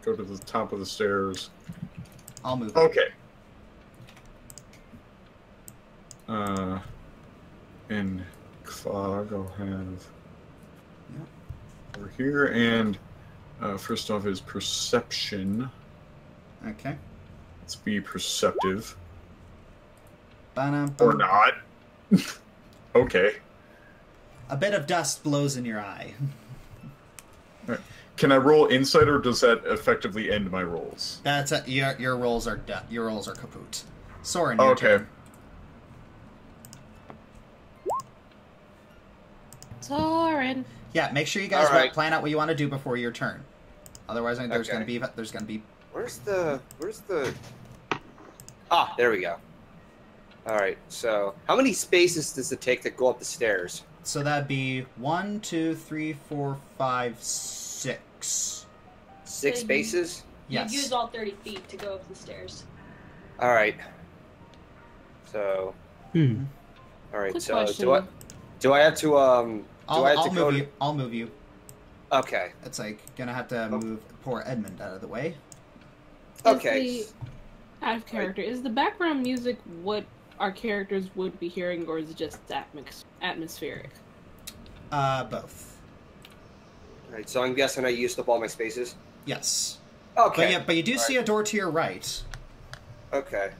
S5: go to the top of the stairs.
S1: I'll move.
S5: Okay. And Clog I'll have over here, and first off is Perception.
S1: Okay.
S5: Let's be perceptive.
S1: Ba-dum,
S5: Or not. Okay.
S1: A bit of dust blows in your eye.
S5: Right. Can I roll insight, or does that effectively end my rolls?
S1: That's your rolls are done. Your rolls are kaput. Soren, your
S5: Okay.
S1: turn.
S3: Soren.
S1: Yeah, make sure you guys
S7: All right.
S1: plan out what you want to do before your turn. Otherwise, there's
S7: Okay.
S1: gonna be.
S7: Where's the... Ah, there we go. Alright, so how many spaces does it take to go up the stairs?
S1: So that'd be 1, 2, 3, 4, 5, 6.
S7: 6
S11: So
S7: spaces?
S1: Yes.
S11: You use all 30 feet to go up the stairs.
S7: Alright. So... Alright,
S3: Quick
S7: so
S3: question.
S7: do I have to
S1: I'll move you.
S7: Okay.
S1: It's like gonna have to move poor Edmund out of the way.
S7: Okay.
S3: Out of character, is the background music what our characters would be hearing, or is it just atmospheric?
S1: Both.
S7: Alright, so I'm guessing I used up all my spaces?
S1: Yes.
S7: Okay.
S1: But you do see a door to your right.
S7: Okay.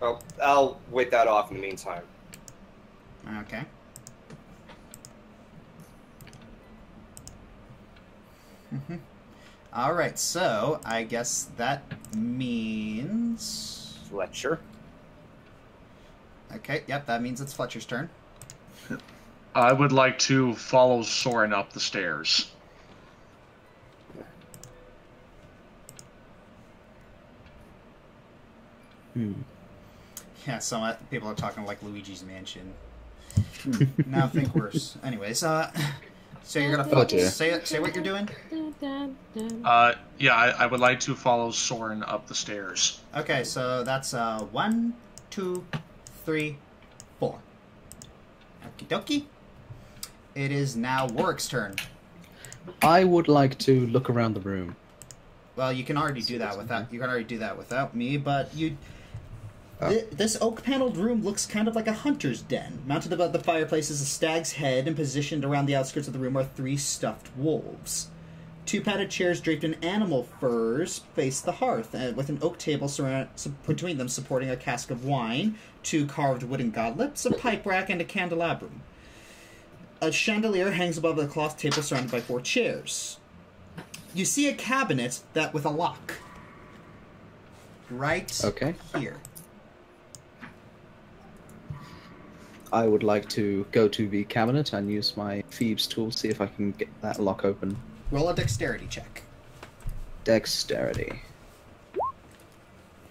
S7: Oh, I'll wait that off in the meantime.
S1: Okay. Alright, so I guess that means...
S7: Fletcher.
S1: Okay, yep, that means it's Fletcher's turn.
S4: I would like to follow Soren up the stairs.
S1: Yeah, some people are talking like Luigi's Mansion. Now think worse. Anyways, so you're gonna say what you're doing?
S4: Yeah, I would like to follow Soren up the stairs.
S1: Okay, so that's 1, 2, 3, 4. Okie dokie. It is now Warwick's turn.
S2: I would like to look around the room.
S1: Well, you can already do that without me, but you. This oak-paneled room looks kind of like a hunter's den. Mounted above the fireplace is a stag's head, and positioned around the outskirts of the room are 3 stuffed wolves. 2 padded chairs draped in animal furs face the hearth, with an oak table between them supporting a cask of wine, 2 carved wooden goblets, a pipe rack, and a candelabrum. A chandelier hangs above the cloth table surrounded by 4 chairs. You see a cabinet with a lock. Right here.
S2: I would like to go to the cabinet and use my thieves' tool, see if I can get that lock open.
S1: Roll a dexterity check.
S2: Dexterity.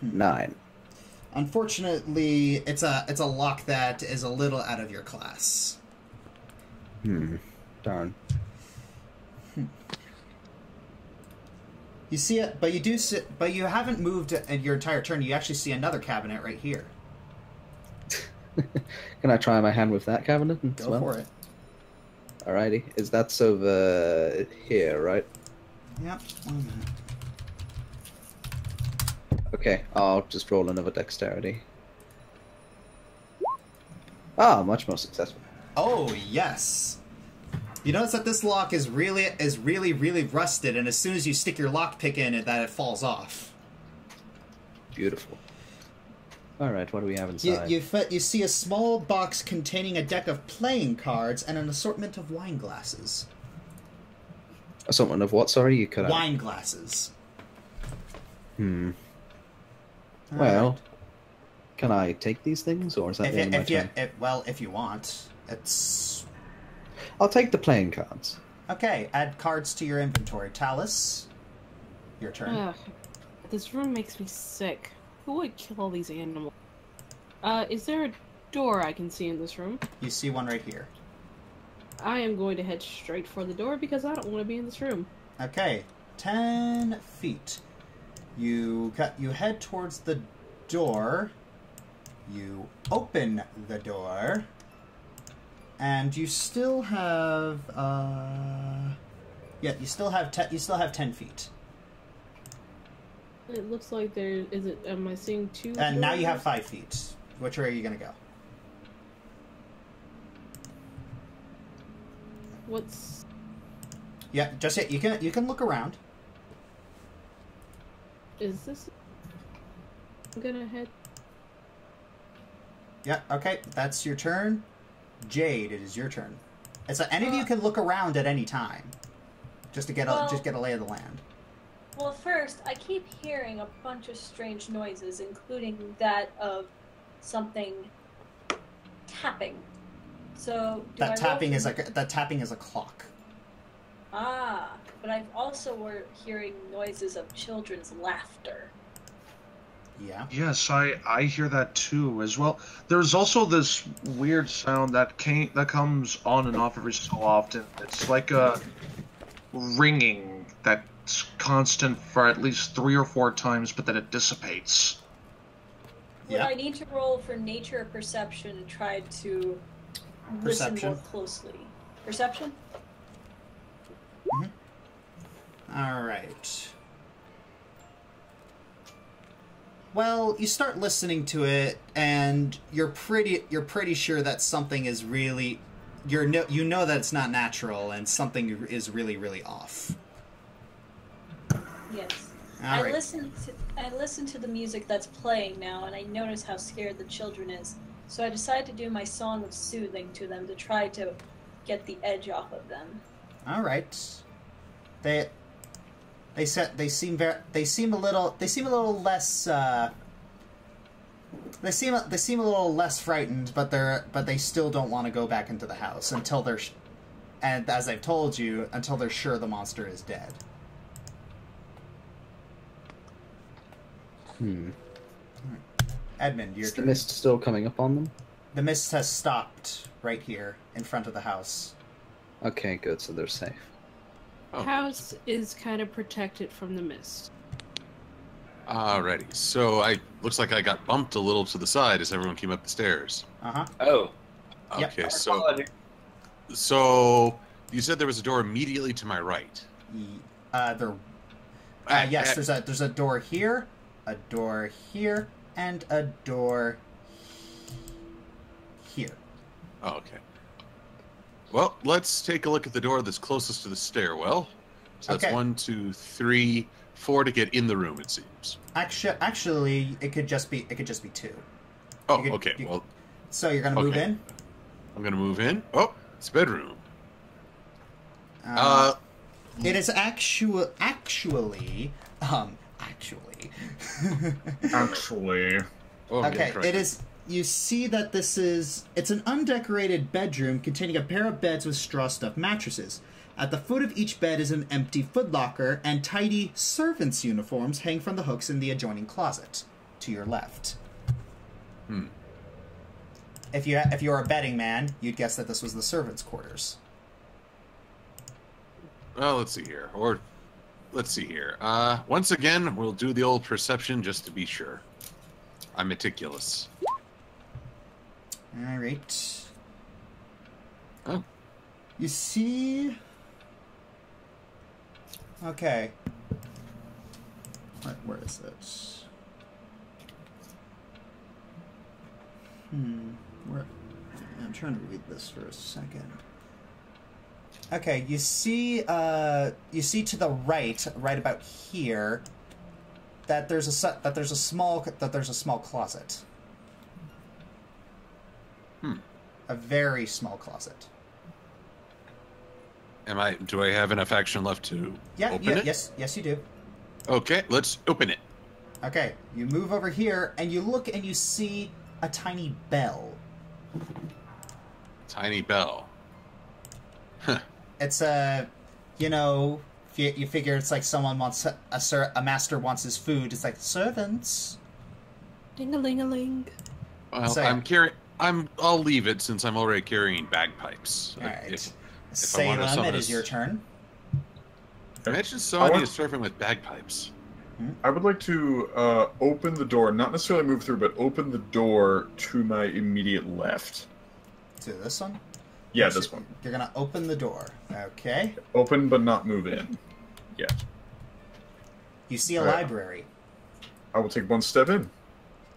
S2: 9.
S1: Unfortunately, it's a lock that is a little out of your class.
S2: Darn.
S1: You see it, but you haven't moved in your entire turn. You actually see another cabinet right here.
S2: Can I try my hand with that cabinet as well?
S1: Go for it.
S2: Alrighty. Is that over here, right?
S1: Yep. 1 minute.
S2: Okay, I'll just roll another dexterity. Ah, much more successful.
S1: Oh yes. You notice that this lock is really rusted, and as soon as you stick your lockpick in it, it falls off.
S2: Beautiful. Alright, what do we have inside?
S1: You see a small box containing a deck of playing cards and an assortment of wine glasses.
S2: Assortment of what, sorry? You cut out.
S1: Wine glasses.
S2: Well, can I take these things, or is that the end of my turn?
S1: If you want. It's
S2: I'll take the playing cards.
S1: Okay, add cards to your inventory. Talus, your turn.
S3: Ugh, this room makes me sick. Who would kill all these animals? Is there a door I can see in this room?
S1: You see one right here.
S3: I am going to head straight for the door because I don't want to be in this room.
S1: Okay, 10 feet. You head towards the door. You open the door, and you still have you still have 10 feet.
S3: It looks like there is it. Am I seeing two?
S1: And now you have 5 feet. Which way are you gonna go?
S3: What's?
S1: Yeah, just you can look around.
S3: Is this? I'm gonna head.
S1: Yeah. Okay, that's your turn. Jade, it is your turn. It's any of you can look around at any time, just to get a lay of the land.
S11: Well, first, I keep hearing a bunch of strange noises, including that of something tapping. So
S1: that tapping is a clock.
S11: Ah, but I've also were hearing noises of children's laughter.
S1: Yeah.
S4: Yes, I hear that too as well. There's also this weird sound that comes on and off every so often. It's like a ringing that's constant for at least 3 or 4 times, but then it dissipates.
S11: Would I need to roll for nature or perception and try to listen more closely? Perception?
S1: Mm-hmm. All right. Well, you start listening to it, and you're pretty sure that something is really, you know that it's not natural, and something is really, really off.
S11: Yes.
S1: All right.
S11: I listen to the music that's playing now, and I notice how scared the children is. So I decided to do my song of soothing to them to try to get the edge off of them. All
S1: right. They seem a little less they seem a little less frightened, but they still don't want to go back into the house until they're and as I've told you, until they're sure the monster is dead. Edmund, your turn.
S2: Is the mist still coming up on them?
S1: The mist has stopped right here in front of the house.
S2: Okay, good, so they're safe.
S3: House is kind of protected from the mist.
S6: Alrighty, so looks like I got bumped a little to the side as everyone came up the stairs.
S1: Uh-huh.
S7: Oh.
S6: Okay,
S1: yep.
S6: So you said there was a door immediately to my right.
S1: Yes, there's a door here, a door here, and a door here.
S6: Oh, okay. Well, let's take a look at the door that's closest to the stairwell. So that's 1, 2, 3, 4 to get in the room. It seems.
S1: Actually, it could just be 2.
S6: Oh, okay. Well,
S1: so you're gonna move in.
S6: I'm gonna move in. Oh, it's bedroom.
S1: It is actually. Okay, it is. You see that it's an undecorated bedroom containing a pair of beds with straw-stuffed mattresses. At the foot of each bed is an empty footlocker, and tidy servants' uniforms hang from the hooks in the adjoining closet, to your left. If you're a betting man, you'd guess that this was the servants' quarters.
S6: Well, let's see here. Once again, we'll do the old perception just to be sure. I'm meticulous.
S1: All right.
S6: Oh.
S1: You see. Okay. Where is it? I'm trying to read this for a second. Okay, you see to the right about here, that there's a small closet. A very small closet.
S6: Do I have enough action left to open it?
S1: Yes, you do.
S6: Okay, let's open it.
S1: Okay, you move over here and you look and you see a tiny bell.
S6: Tiny bell.
S1: it's you know, you figure it's like someone wants a master wants his food. It's like servants.
S3: Ding-a-ling-a-ling.
S6: Well,
S1: So,
S6: I'll leave it since I'm already carrying bagpipes.
S1: All right.
S6: If I wanna
S1: Salem,
S6: summon
S1: it
S6: a
S1: is your turn.
S6: Imagine somebody is surfing with bagpipes.
S5: I would like to open the door, not necessarily move through, but open the door to my immediate left.
S1: To this one?
S5: Yeah, this one.
S1: You're gonna open the door. Okay.
S5: Open but not move in. Yeah.
S1: You see a
S5: All right.
S1: library.
S5: I will take one step in.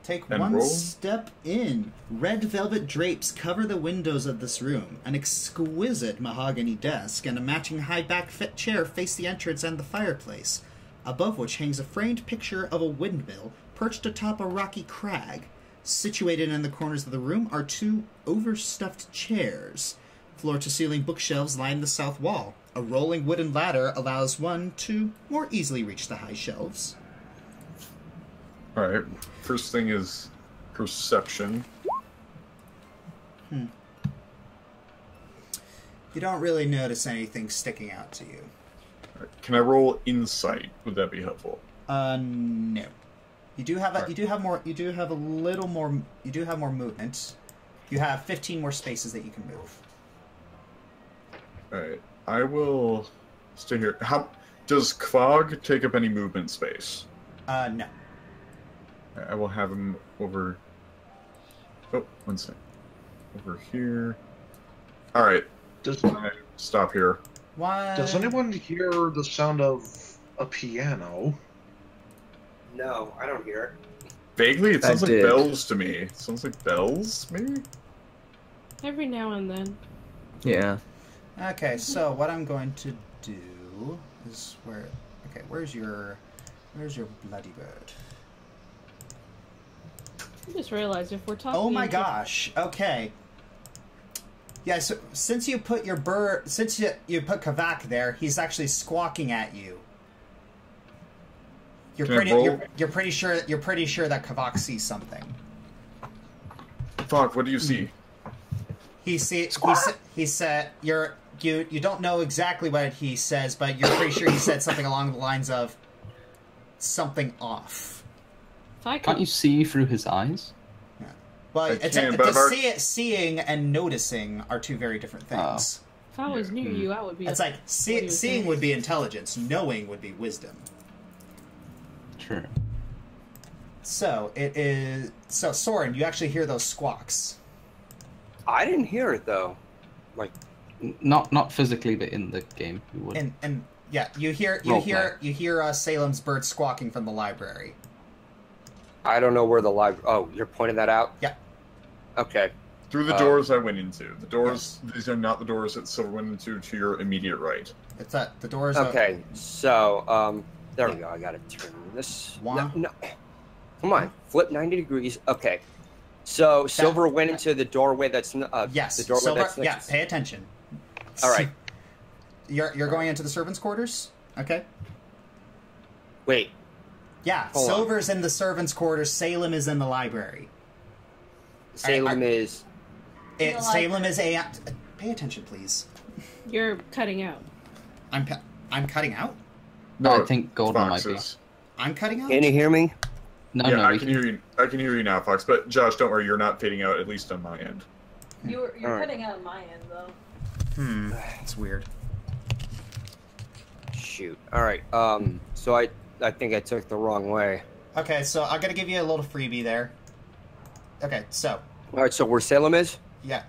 S1: Take
S5: And
S1: one
S5: roll.
S1: step in. Red velvet drapes cover the windows of this room. An exquisite mahogany desk and a matching high-back chair face the entrance and the fireplace, above which hangs a framed picture of a windmill perched atop a rocky crag. Situated in the corners of the room are two overstuffed chairs. Floor-to-ceiling bookshelves line the south wall. A rolling wooden ladder allows one to more easily reach the high shelves.
S5: Alright, first thing is perception.
S1: You don't really notice anything sticking out to you.
S5: Right. Can I roll insight? Would that be helpful?
S1: No. You do have
S5: Right.
S1: you do have more movement. You have 15 more spaces that you can move.
S5: Alright, I will stay here. How does Kvog take up any movement space?
S1: No.
S5: I will have him over. Oh, one second. Over here. Alright,
S9: Does
S5: stop here.
S1: Why?
S9: Does anyone hear the sound of a piano?
S7: No, I don't hear it.
S5: Vaguely, it sounds like
S2: did.
S5: bells to me. It sounds like bells, maybe?
S3: Every now and then.
S2: Yeah.
S1: Okay, so what I'm going to do is where's your bloody bird?
S3: I just realized if we're talking.
S1: Oh my gosh. Okay. Yeah, so since you put your bird, since you put Kavak there, he's actually squawking at you. You're
S5: Can I
S1: pretty
S5: roll?
S1: you're pretty sure that Kavak sees something.
S5: Fuck, what do you see?
S1: He said you don't know exactly what he says, but you're pretty sure he said something along the lines of something off.
S3: If I
S2: Can't
S3: could,
S2: you see through his eyes?
S1: Well,
S5: I can, but
S1: seeing and noticing are two very different things.
S3: if I was near you, I would be.
S1: It's like
S3: what he was
S1: seeing
S3: saying.
S1: would be intelligence, knowing would be wisdom.
S2: True.
S1: So it is. So Soren, you actually hear those squawks.
S7: I didn't hear it though. Like,
S2: Not physically, but in the game, you would.
S1: And yeah, you hear Salem's bird squawking from the library.
S7: I don't know where the library. Oh, you're pointing that out?
S1: Yeah.
S7: Okay.
S5: Through the doors I went into. The doors, these are not the doors that Silver went into to your immediate right.
S1: It's that the doors.
S7: Okay. So, there we go. I gotta turn this. No. Come on. Flip 90 degrees. Okay. So Silver went into the doorway that's
S1: yes.
S7: The doorway
S1: Silver,
S7: that's next.
S1: yeah. Pay attention.
S7: All right.
S1: You're going into the servants' quarters. Okay.
S7: Wait.
S1: Yeah.
S7: Hold on.
S1: Silver's in the servants' quarters. Salem is in the library.
S7: Salem is.
S1: Salem is a. Pay attention, please.
S3: You're cutting out.
S1: I'm cutting out.
S2: No, I think Golden might be.
S5: Foxes.
S1: I'm cutting out.
S7: Can you hear me?
S2: No,
S5: Yeah,
S2: no,
S5: I can hear you. I can hear you now, Fox. But Josh, don't worry, you're not fading out. At least on my end.
S11: You're
S7: All right.
S11: cutting out on my end though.
S1: It's weird.
S7: Shoot. All right. So I think I took the wrong way.
S1: Okay, so I'm gonna give you a little freebie there. Okay, so
S7: All right. So where Salem is?
S1: yeah.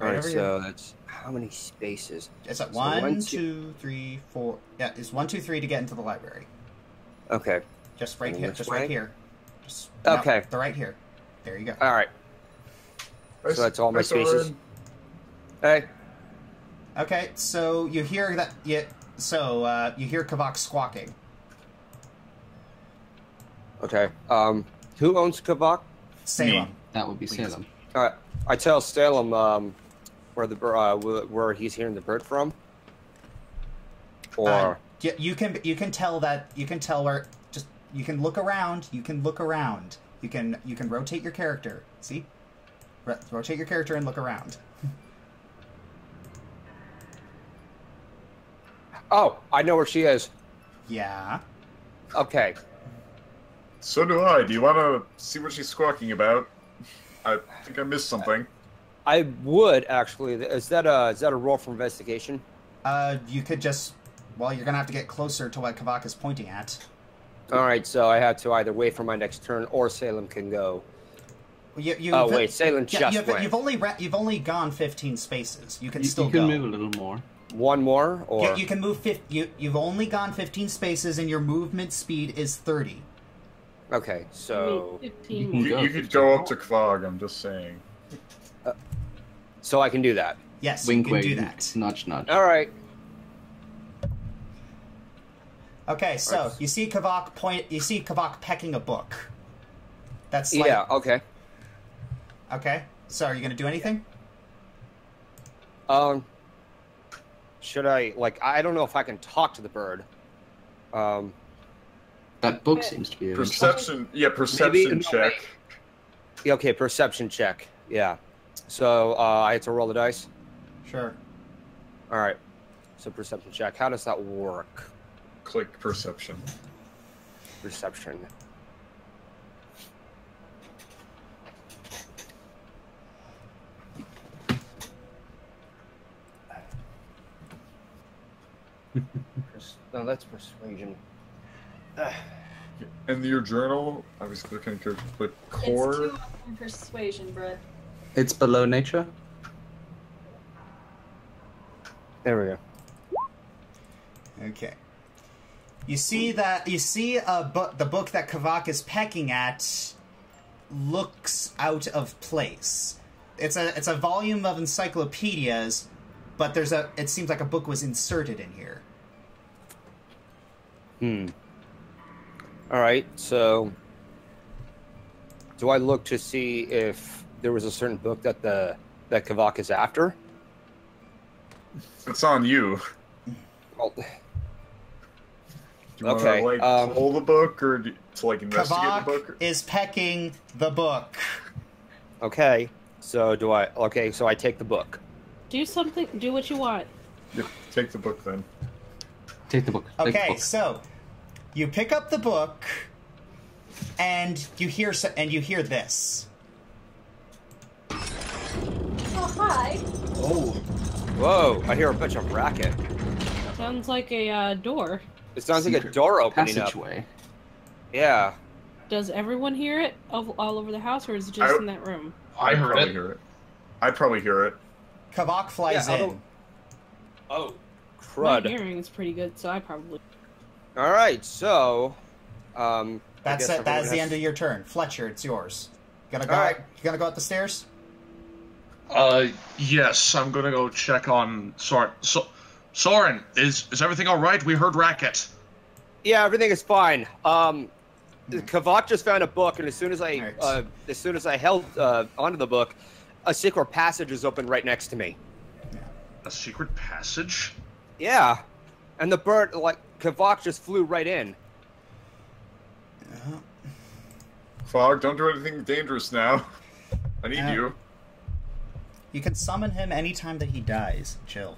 S7: All right.
S1: over
S7: So that's how many spaces?
S1: It's at
S7: So
S1: 1, 2, 3, 4. Yeah, it's 1, 2, 3 to get into the library.
S7: Okay.
S1: Just right
S7: And
S1: here.
S7: which
S1: Just
S7: way?
S1: right here. Just
S7: Okay.
S1: No, right here. There you go.
S7: All right. So that's all my
S5: Nice
S7: spaces.
S5: Oren.
S7: Hey.
S1: Okay, so you hear that. Yeah. So you hear Kavak squawking.
S7: Okay. Who owns Kavak?
S1: Salem.
S2: That would be Salem.
S7: I tell Salem where he's hearing the bird from. Or
S1: You can tell where. Just you can look around. You can rotate your character. See, rotate your character and look around.
S7: Oh, I know where she is.
S1: Yeah.
S7: Okay.
S5: So do I. Do you want to see what she's squawking about? I think I missed something.
S7: I would actually. Is that a roll for investigation?
S1: You could just. Well, you're gonna have to get closer to what Kavak is pointing at.
S7: All right, so I have to either wait for my next turn, or Salem can go.
S1: Oh
S7: wait, Salem just went.
S1: You've only gone 15 spaces. You can
S2: You
S1: still
S2: can
S1: go.
S2: move a little more.
S7: One more, or
S1: You can move. You've only gone 15 spaces, and your movement speed is 30.
S7: okay, so
S3: 15
S5: You could go up to Kvog, I'm just saying.
S7: so I can do that.
S1: Yes,
S2: Wink,
S1: you can
S2: wink,
S1: do that.
S2: nudge, nudge.
S7: All right.
S1: Okay, so you see Kavak You see Kavak pecking a book. That's like,
S7: Yeah. Okay.
S1: Okay. So are you gonna do anything?
S7: Should I I don't know if I can talk to the bird.
S2: That book seems to be of interest.
S5: Perception. Yeah, perception
S7: no,
S5: check.
S7: Yeah, okay, perception check. Yeah. So I have to roll the dice.
S1: Sure.
S7: All right. So perception check. How does that work?
S5: Click perception.
S7: Perception. No, that's persuasion.
S5: In your journal, I was looking to click
S11: It's
S5: core.
S11: 2 up from persuasion, Brett.
S2: It's below nature.
S7: There we go.
S1: Okay. You see the book that Kavak is pecking at looks out of place. It's a volume of encyclopedias, but it seems like a book was inserted in here.
S7: All right. So, do I look to see if there was a certain book that Kavak is after?
S5: It's on you.
S7: Well,
S5: Do you
S7: okay,
S5: want to pull the book or to investigate
S1: Kavak
S5: the book?
S1: is pecking the book.
S7: okay. So do I? Okay. So I take the book.
S3: Do something. Do what you want.
S5: Yeah, take the book then.
S2: Take the book. Take the
S1: Okay,
S2: book.
S1: so you pick up the book, and you hear this.
S11: Oh, hi.
S7: Oh. Whoa! I hear a bunch of racket.
S3: Sounds like a door.
S7: It sounds like a
S2: Secret
S7: door opening up.
S2: Passageway.
S7: Yeah.
S3: Does everyone hear it all over the house, or is it just
S5: I-
S3: in that room?
S5: I'd
S9: heard
S5: probably
S9: it.
S5: hear it. I'd probably hear it.
S1: Kavak flies
S7: Yeah,
S1: in.
S7: Oh.
S3: My
S7: Crud.
S3: hearing is pretty good, so I probably.
S7: All right. So. I
S1: That's
S7: guess
S1: it. That is the
S7: everyone
S1: end of your turn. Fletcher, it's yours. You
S7: All right.
S1: gonna go up the stairs?
S4: Yes, I'm gonna go check on Soren. Soren, is everything all right? We heard racket.
S7: Yeah, everything is fine. Kavak just found a book, and as soon as I held onto the book, a secret passage is open right next to me.
S4: A secret passage?
S7: Yeah, and the bird, Kavak just flew right in.
S5: Fog, don't do anything dangerous now. I need you.
S1: You can summon him anytime that he dies. Chill.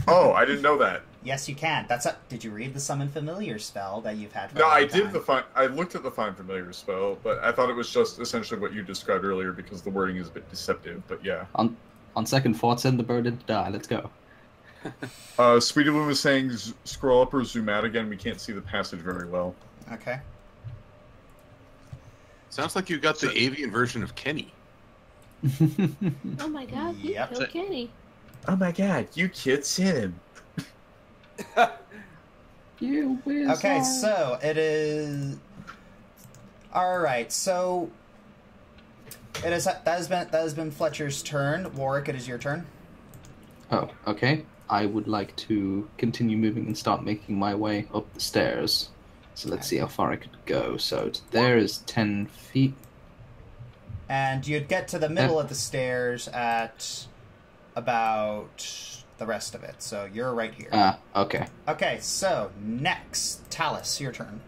S5: Oh, I didn't know that.
S1: Yes, you can. Did you read the summon familiar spell that you've had? For
S5: No,
S1: a long
S5: I did
S1: time?
S5: I looked at the find familiar spell, but I thought it was just essentially what you described earlier because the wording is a bit deceptive. But yeah.
S2: On second thought, send the bird in to die. Let's go.
S5: Sweetie Loom is saying scroll up or zoom out again. We can't see the passage very well.
S1: Okay.
S6: Sounds like you got the avian version of Kenny.
S3: Oh my god, you
S1: Yep.
S3: killed Kenny.
S5: Oh my god, you kids him.
S2: You wizard.
S1: Okay, so it is. All right, so it is that has been Fletcher's turn. Warwick, it is your turn.
S2: Oh, okay. I would like to continue moving and start making my way up the stairs. So let's see how far I could go. So there is 10 feet.
S1: And you'd get to the middle of the stairs at about the rest of it. So you're right here.
S2: Okay.
S1: Okay, so next, Talus, your turn.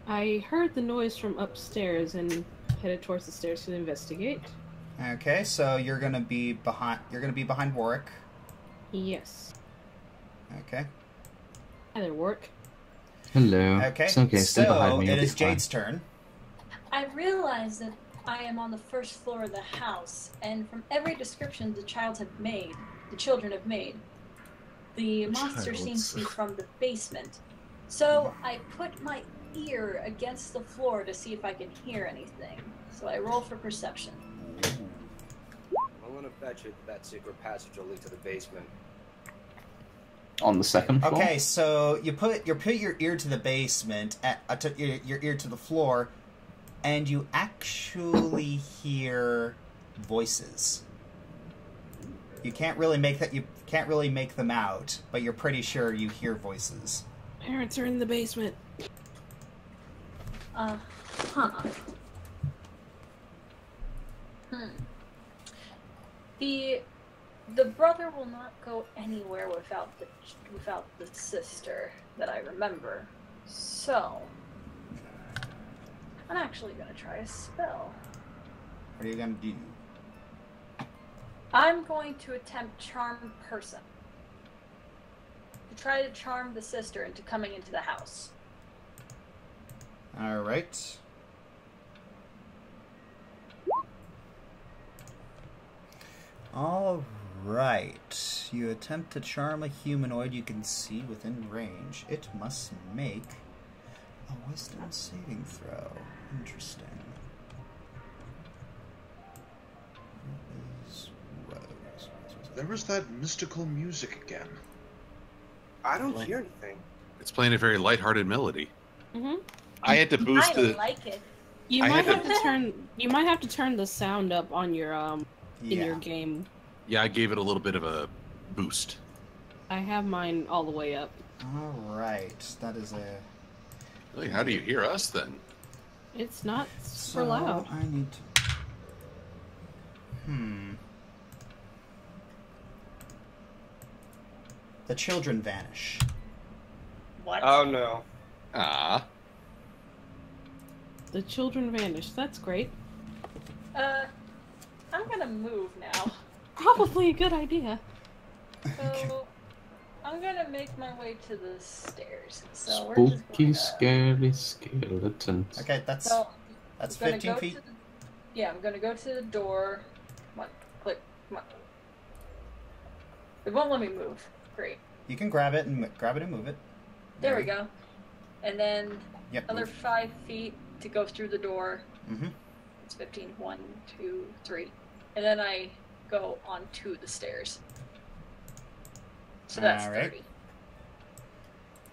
S3: I heard the noise from upstairs and headed towards the stairs to investigate.
S1: Okay, so you're gonna be behind. You're gonna be behind Warwick.
S3: Yes.
S1: Okay.
S3: there, Work.
S2: Hello.
S1: Okay.
S2: It's okay. Stay behind
S1: So
S2: me.
S1: it
S2: You'll
S1: is
S2: be fine.
S1: Jade's turn.
S11: I realize that I am on the first floor of the house, and from every description the children have made, the monster seems to be from the basement. So I put my ear against the floor to see if I can hear anything. So I roll for perception.
S7: I'm gonna bet you that secret passage will lead to the basement.
S2: On the second floor?
S1: Okay, so you put your ear to the basement, your ear to the floor, and you actually hear voices. You can't really make that. You can't really make them out, but you're pretty sure you hear voices.
S3: Parents are in the basement.
S11: Huh. The brother will not go anywhere without the sister that I remember. So I'm actually gonna try a spell.
S1: What are you gonna do?
S11: I'm going to attempt Charm Person. To try to charm the sister into coming into the house.
S1: Alright. Alright. You attempt to charm a humanoid you can see within range. It must make a wisdom saving throw. Interesting.
S9: There was that mystical music again.
S7: I don't hear anything.
S6: It's playing a very lighthearted melody.
S3: Mm-hmm.
S6: I had to boost
S11: I
S6: the.
S11: like it.
S3: You
S6: I
S3: might
S6: had
S3: have to turn. You might have to turn the sound up on your in
S1: Yeah.
S3: your game.
S6: Yeah, I gave it a little bit of a boost.
S3: I have mine all the way up.
S1: Alright. That is a...
S6: Really, how do you hear us then?
S3: It's not
S1: So
S3: super loud.
S1: I need to... The children vanish.
S11: What?
S7: Oh no.
S6: Ah.
S3: The children vanish. That's great.
S11: I'm gonna move now.
S3: Probably a good idea.
S11: So I'm gonna make my way to the stairs. So we're just
S2: Spooky,
S11: going
S2: scary skeletons.
S1: Okay, that's
S11: So
S1: that's
S11: I'm gonna
S1: 15
S11: go
S1: feet.
S11: to yeah, I'm gonna go to the door. Come on, click. Come on. It won't let me move. Great.
S1: You can grab it and move it.
S11: There we go. And then
S1: Yep.
S11: another 5 feet to go through the door.
S1: Mm-hmm.
S11: It's 15. 1, 2, 3. And then I go onto the stairs. So that's
S1: All right.
S11: 30.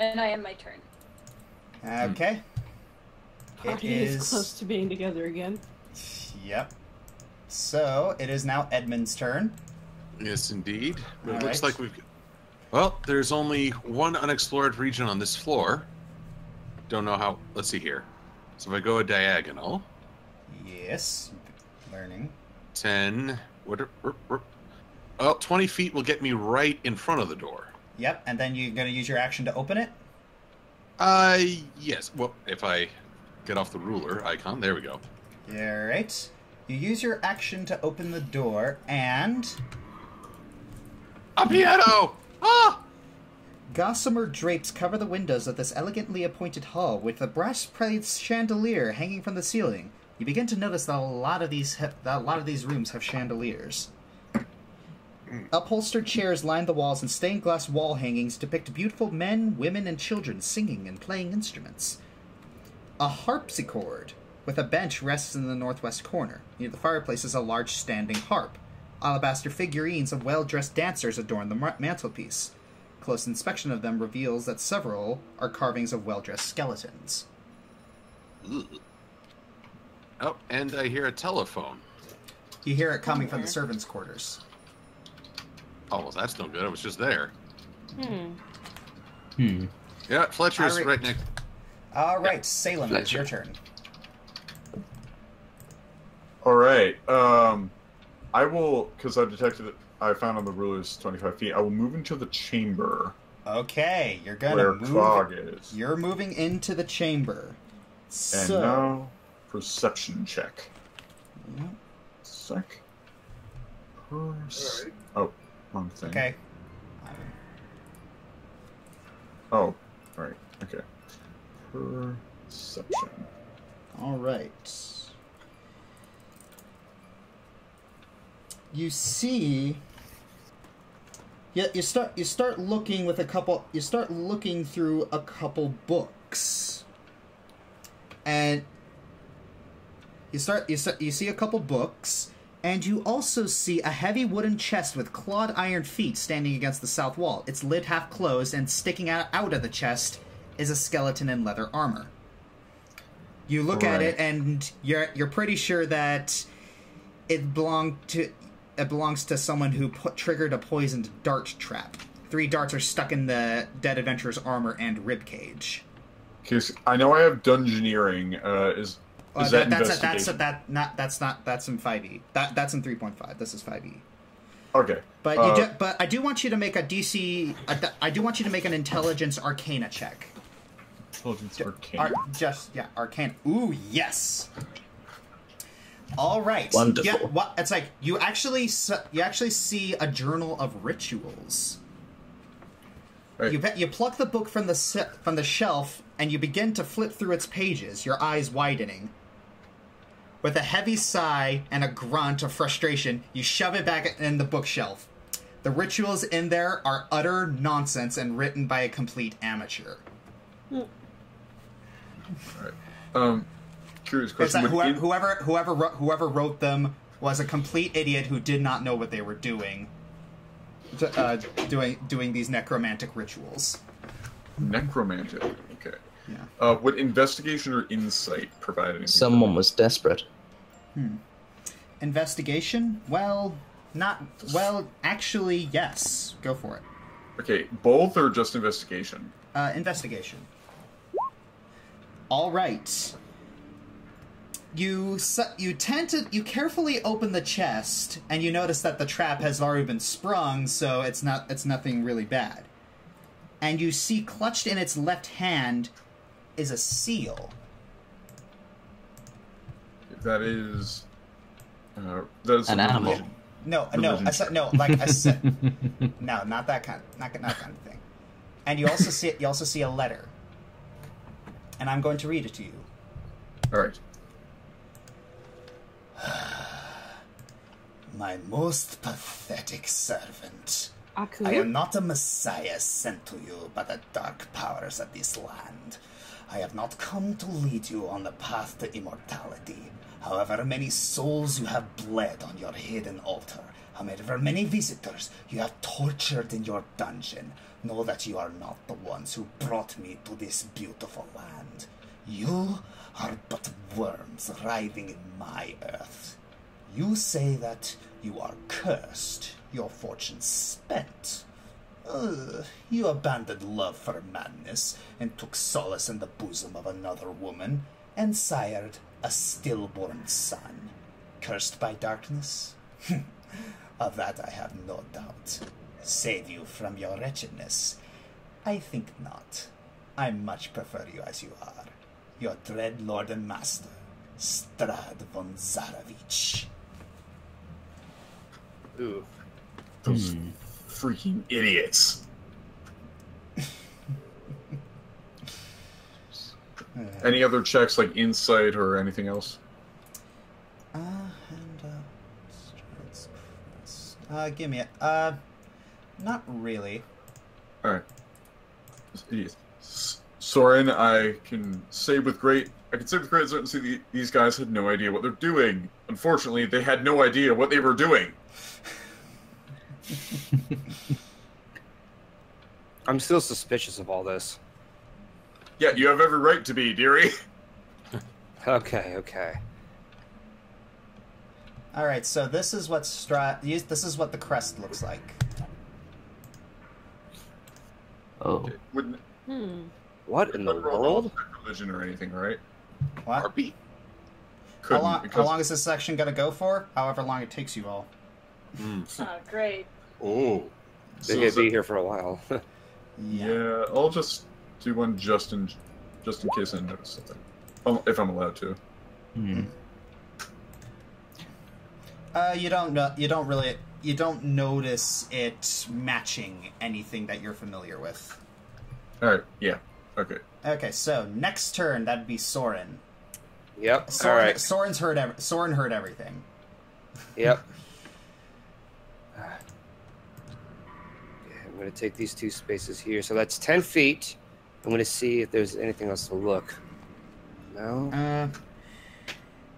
S11: And I end my turn.
S1: Okay. It
S3: Party is close to being together again.
S1: Yep. So it is now Edmund's turn.
S6: Yes, indeed. But it
S1: All
S6: looks
S1: right.
S6: like we've. Well, there's only one unexplored region on this floor. Don't know how. Let's see here. So if I go a diagonal.
S1: Yes. Learning.
S6: 10. Well, 20 feet will get me right in front of the door.
S1: Yep. And then you're gonna use your action to open it.
S6: Yes. Well, if I get off the ruler icon, there we go.
S1: All right. You use your action to open the door, and
S6: A piano! Ah!
S1: gossamer drapes cover the windows of this elegantly appointed hall, with a brass-plated chandelier hanging from the ceiling. You begin to notice that a lot of these rooms have chandeliers. Upholstered chairs line the walls, and stained glass wall hangings depict beautiful men, women, and children singing and playing instruments. A harpsichord with a bench rests in the northwest corner. Near the fireplace is a large standing harp. Alabaster figurines of well-dressed dancers adorn the mantelpiece. Close inspection of them reveals that several are carvings of well-dressed skeletons.
S6: Ugh. Oh, and I hear a telephone.
S1: You hear it coming from the servants' quarters.
S6: Oh, well, that's no good. I was just there.
S3: Hmm.
S6: Yeah, Fletcher's
S1: All right.
S6: right next.
S1: All right, Salem, it's your turn.
S5: All right. I will, because I've detected it. I found on the rulers 25 feet. I will move into the chamber.
S1: Okay, you're gonna
S5: where
S1: move.
S5: Krog is.
S1: You're moving into the chamber.
S5: And
S1: So,
S5: now, perception check.
S1: Yep.
S5: Sec. Oh, wrong thing.
S1: Okay.
S5: Oh, Alright, okay. Perception.
S1: Alright. You see... Yeah, you start looking with a couple... You start looking through a couple books. And... You see a couple books, and you also see a heavy wooden chest with clawed iron feet standing against the south wall. Its lid half closed, and sticking out of the chest is a skeleton in leather armor. You look at it, and you're pretty sure that it belongs to someone who triggered a poisoned dart trap. 3 darts are stuck in the dead adventurer's armor and ribcage.
S5: Okay, so I know I have dungeoneering. Is that investigation?
S1: That's in 5e. That's in 3.5. This is 5e.
S5: Okay.
S1: But but I do want you to make a DC. I do want you to make an intelligence arcana check.
S5: Intelligence arcana.
S1: Arcana. Ooh, yes. All right.
S2: Wonderful.
S1: Yeah, it's like you actually see a journal of rituals.
S5: Right.
S1: You pluck the book from the shelf and you begin to flip through its pages, your eyes widening. With a heavy sigh and a grunt of frustration, you shove it back in the bookshelf. The rituals in there are utter nonsense and written by a complete amateur.
S5: All right. Curious question.
S1: It's like whoever wrote them was a complete idiot who did not know what they were doing. Doing these necromantic rituals.
S5: Necromantic. Okay.
S1: Yeah.
S5: Would investigation or insight provide anything?
S2: Someone was desperate.
S1: Investigation? Well, actually, yes. Go for it.
S5: Okay, both or just investigation?
S1: Investigation. All right. You carefully open the chest, and you notice that the trap has already been sprung, so it's nothing really bad. And you see clutched in its left hand is a seal.
S5: That is
S2: an animal.
S1: No, I said no. Like I said, no, not that kind of thing. And you also see a letter, and I'm going to read it to you.
S5: All right.
S1: My most pathetic servant.
S3: Aku?
S1: I am not a messiah sent to you by the dark powers of this land. I have not come to lead you on the path to immortality. However many souls you have bled on your hidden altar, however many visitors you have tortured in your dungeon, know that you are not the ones who brought me to this beautiful land. You are but worms writhing in my earth. You say that you are cursed, your fortune spent. You abandoned love for madness, and took solace in the bosom of another woman, and sired a stillborn son. Cursed by darkness? Of that I have no doubt. Save you from your wretchedness? I think not. I much prefer you as you are. Your dread lord and master, Strahd von Zarovich.
S7: Ooh.
S5: Those freaking idiots. Any other checks, like insight or anything else?
S1: Give me it. Not really.
S5: Alright. Idiots. Soren, I can say with great certainty that these guys had no idea what they're doing. Unfortunately, they had no idea what they were doing.
S7: I'm still suspicious of all this.
S5: Yeah, you have every right to be, dearie.
S7: Okay.
S1: All right, so this is what this is what the crest looks like.
S2: Oh.
S5: Wouldn't
S7: What in the world?
S5: religion or anything, right?
S1: What?
S6: Harpy?
S1: How long is this section gonna go for? However long it takes you all.
S11: Oh, great.
S5: Oh.
S7: They're gonna be here for a while.
S5: Yeah, I'll just do one just in case I notice something, if I'm allowed to.
S1: You don't notice it matching anything that you're familiar with.
S5: All right, yeah. Okay.
S1: Okay, so next turn, that'd be Soren.
S7: Yep.
S1: Soren,
S7: All right.
S1: Soren heard everything.
S7: Yep. I'm going to take these 2 spaces here. So that's 10 feet. I'm going to see if there's anything else to look. No?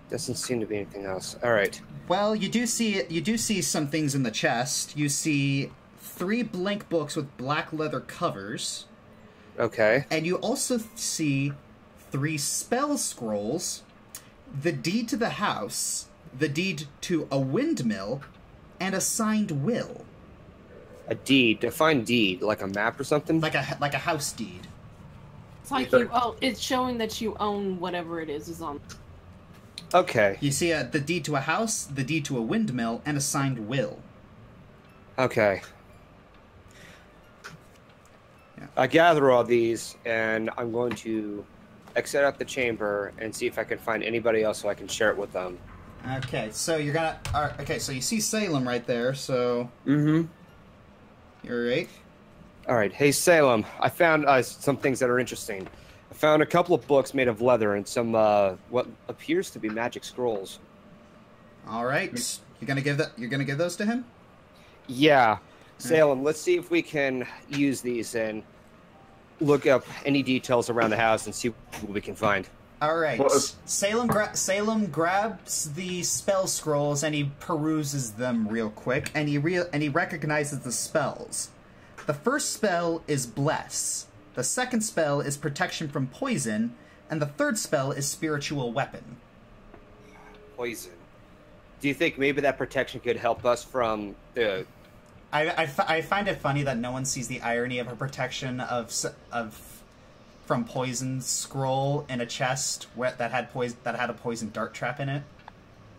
S7: Doesn't seem to be anything else. All right.
S1: Well, you do see some things in the chest. You see 3 blank books with black leather covers.
S7: Okay.
S1: And you also see 3 spell scrolls, the deed to the house, the deed to a windmill, and a signed will.
S7: A deed. Define deed. Like a map or something?
S1: Like a house deed.
S3: It's like it's showing that you own whatever it is on.
S7: Okay.
S1: You see the deed to a house, the deed to a windmill, and a signed will.
S7: Okay. Yeah. I gather all these, and I'm going to exit out the chamber and see if I can find anybody else so I can share it with them.
S1: Okay, so you're gonna... okay, so you see Salem right there, so...
S7: Mm-hmm.
S1: You're right.
S7: All right. Hey, Salem, I found some things that are interesting. I found a couple of books made of leather and some what appears to be magic scrolls.
S1: All right. You're gonna give those to him?
S7: Yeah. Salem, let's see if we can use these and look up any details around the house and see what we can find.
S1: All right. Salem grabs the spell scrolls and he peruses them real quick, and he recognizes the spells. The first spell is Bless. The second spell is Protection from Poison, and the third spell is Spiritual Weapon.
S7: Poison. Do you think maybe that protection could help us from the...
S1: I find it funny that no one sees the irony of a protection from poison scroll in a chest that had a poison dart trap in it.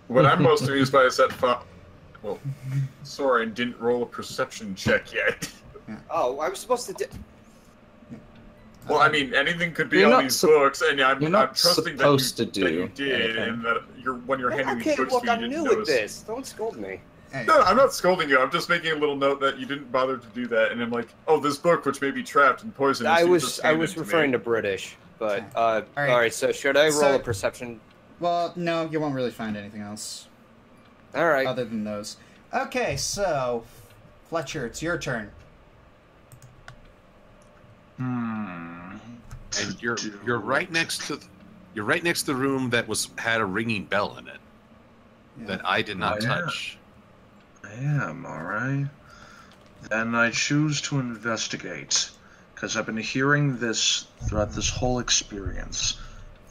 S5: What I'm most amused by is that well, Soren didn't roll a perception check yet.
S7: Yeah. Oh, I was supposed to...
S5: Well, I mean, anything could be on these books, and I'm trusting that you did,
S2: anything.
S5: and that when you're handing these books
S7: look,
S5: to me,
S7: I'm
S5: you
S7: new
S5: didn't
S7: with
S5: notice.
S7: this. Don't scold me.
S1: Hey.
S5: No, I'm not scolding you. I'm just making a little note that you didn't bother to do that, and I'm like, oh, this book, which may be trapped and poisoned.
S7: I was referring to British, but all right. So should I roll a perception?
S1: Well, no, you won't really find anything else.
S7: All right.
S1: Other than those. Okay, so Fletcher, it's your turn.
S6: And you're right next to the room that had a ringing bell in it that I did not touch.
S4: I am, alright. Then I choose to investigate, because I've been hearing this throughout this whole experience,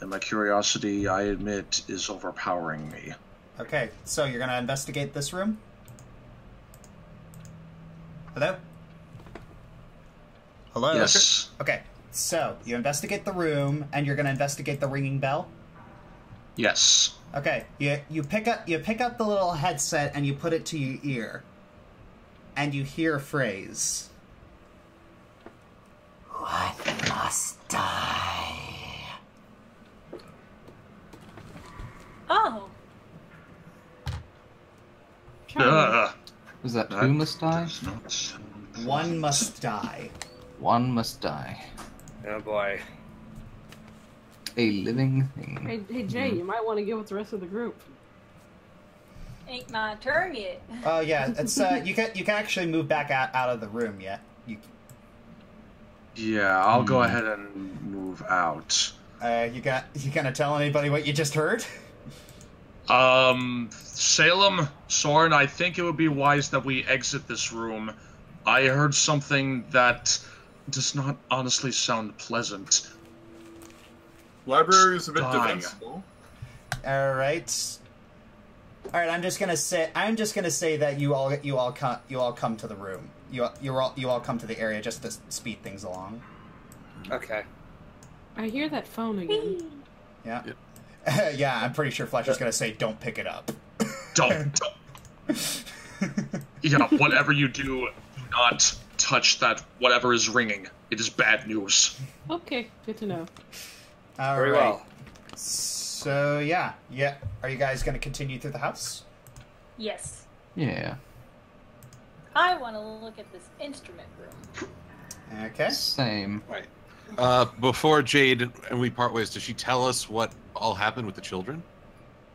S4: and my curiosity, I admit, is overpowering me.
S1: Okay, so you're gonna investigate this room? Hello? Hello?
S4: Yes.
S1: Okay, so you investigate the room, and you're gonna investigate the ringing bell?
S4: Yes.
S1: Okay, you pick up the little headset and you put it to your ear, and you hear a phrase. What must die?
S11: Oh.
S2: Was that who must die?
S1: One must die.
S2: One must die.
S7: Oh boy.
S2: A living thing.
S3: Hey Jay, you might want to get with the rest of the group.
S11: Ain't my turn yet.
S1: Oh yeah, it's you can actually move back out of the room yet.
S4: Yeah, I'll go ahead and move out.
S1: You gonna tell anybody what you just heard?
S4: Salem, Soren, I think it would be wise that we exit this room. I heard something that does not honestly sound pleasant.
S5: Library is a bit defensible.
S1: All right. I'm just gonna say that you all come to the room. You all come to the area just to speed things along.
S7: Okay.
S3: I hear that phone again.
S1: Yeah. Yeah, I'm pretty sure Fletcher's gonna say, "Don't pick it up."
S4: Don't. Yeah, whatever you do not touch that whatever is ringing. It is bad news.
S3: Okay, good to know.
S7: Very well.
S1: So yeah. Are you guys gonna continue through the house?
S11: Yes.
S2: Yeah.
S11: I want to look at this instrument room.
S1: Okay.
S2: Same.
S6: Right. Before Jade and we part ways, does she tell us what all happened with the children?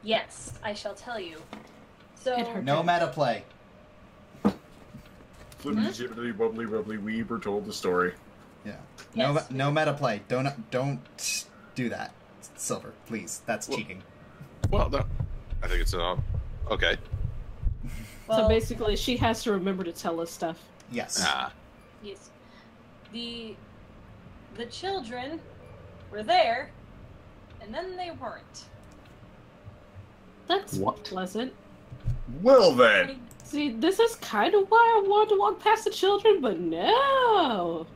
S11: Yes, I shall tell you. So
S1: No meta play.
S5: Flippity jibbity wobbly rubbly weeber told the story.
S1: Yeah.
S11: Yes.
S1: No meta play. Don't do that, Silver. Please. That's cheating.
S6: Well, no. I think it's okay.
S3: So basically, she has to remember to tell us stuff.
S1: Yes.
S11: Yes. The children were there, and then they weren't.
S3: That's
S2: What?
S3: pleasant.
S5: Well then.
S3: See, this is kind of why I wanted to walk past the children, but no.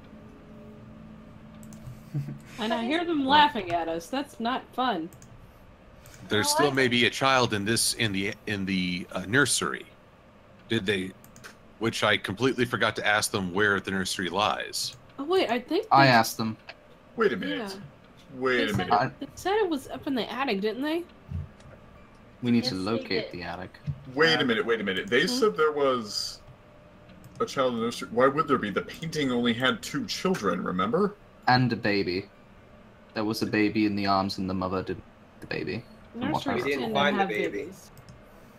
S3: And I hear them laughing at us. That's not fun.
S6: There still may be a child in the nursery. Did they? Which I completely forgot to ask them where the nursery lies.
S3: Oh wait, I think
S2: I asked them.
S5: Wait a minute.
S3: Yeah.
S5: Wait a minute.
S3: They said it was up in the attic, didn't they?
S2: We need
S11: Yes,
S2: to
S11: they
S2: locate
S11: did.
S2: the attic.
S5: Wait a minute. They said there was a child in the nursery. Why would there be? The painting only had 2 children, remember?
S2: And a baby. There was a baby in the arms and the mother did the baby. From what I
S3: Nurseries
S7: We didn't
S3: tend
S2: recall.
S3: to
S7: find the
S3: have
S7: baby.
S3: babies.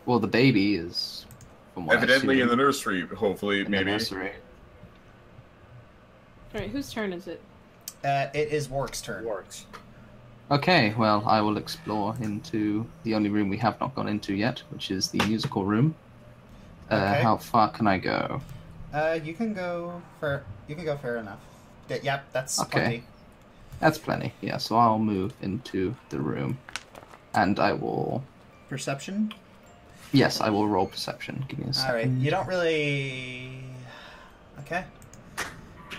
S2: Well, the baby is... From what I
S5: Evidently in the
S2: assume,
S5: nursery, hopefully,
S2: in the
S5: maybe.
S2: nursery.
S3: Alright, whose turn is it?
S1: It is Warwick's turn.
S7: Works.
S2: Okay, well, I will explore into the only room we have not gone into yet, which is the musical room.
S1: Okay.
S2: How far can I go?
S1: You can go fair enough. Yep, that's
S2: Okay.
S1: plenty.
S2: That's plenty, yeah, so I'll move into the room. And I will...
S1: Perception?
S2: Yes, I will roll perception. Give me a second.
S1: Alright, you don't really... Okay.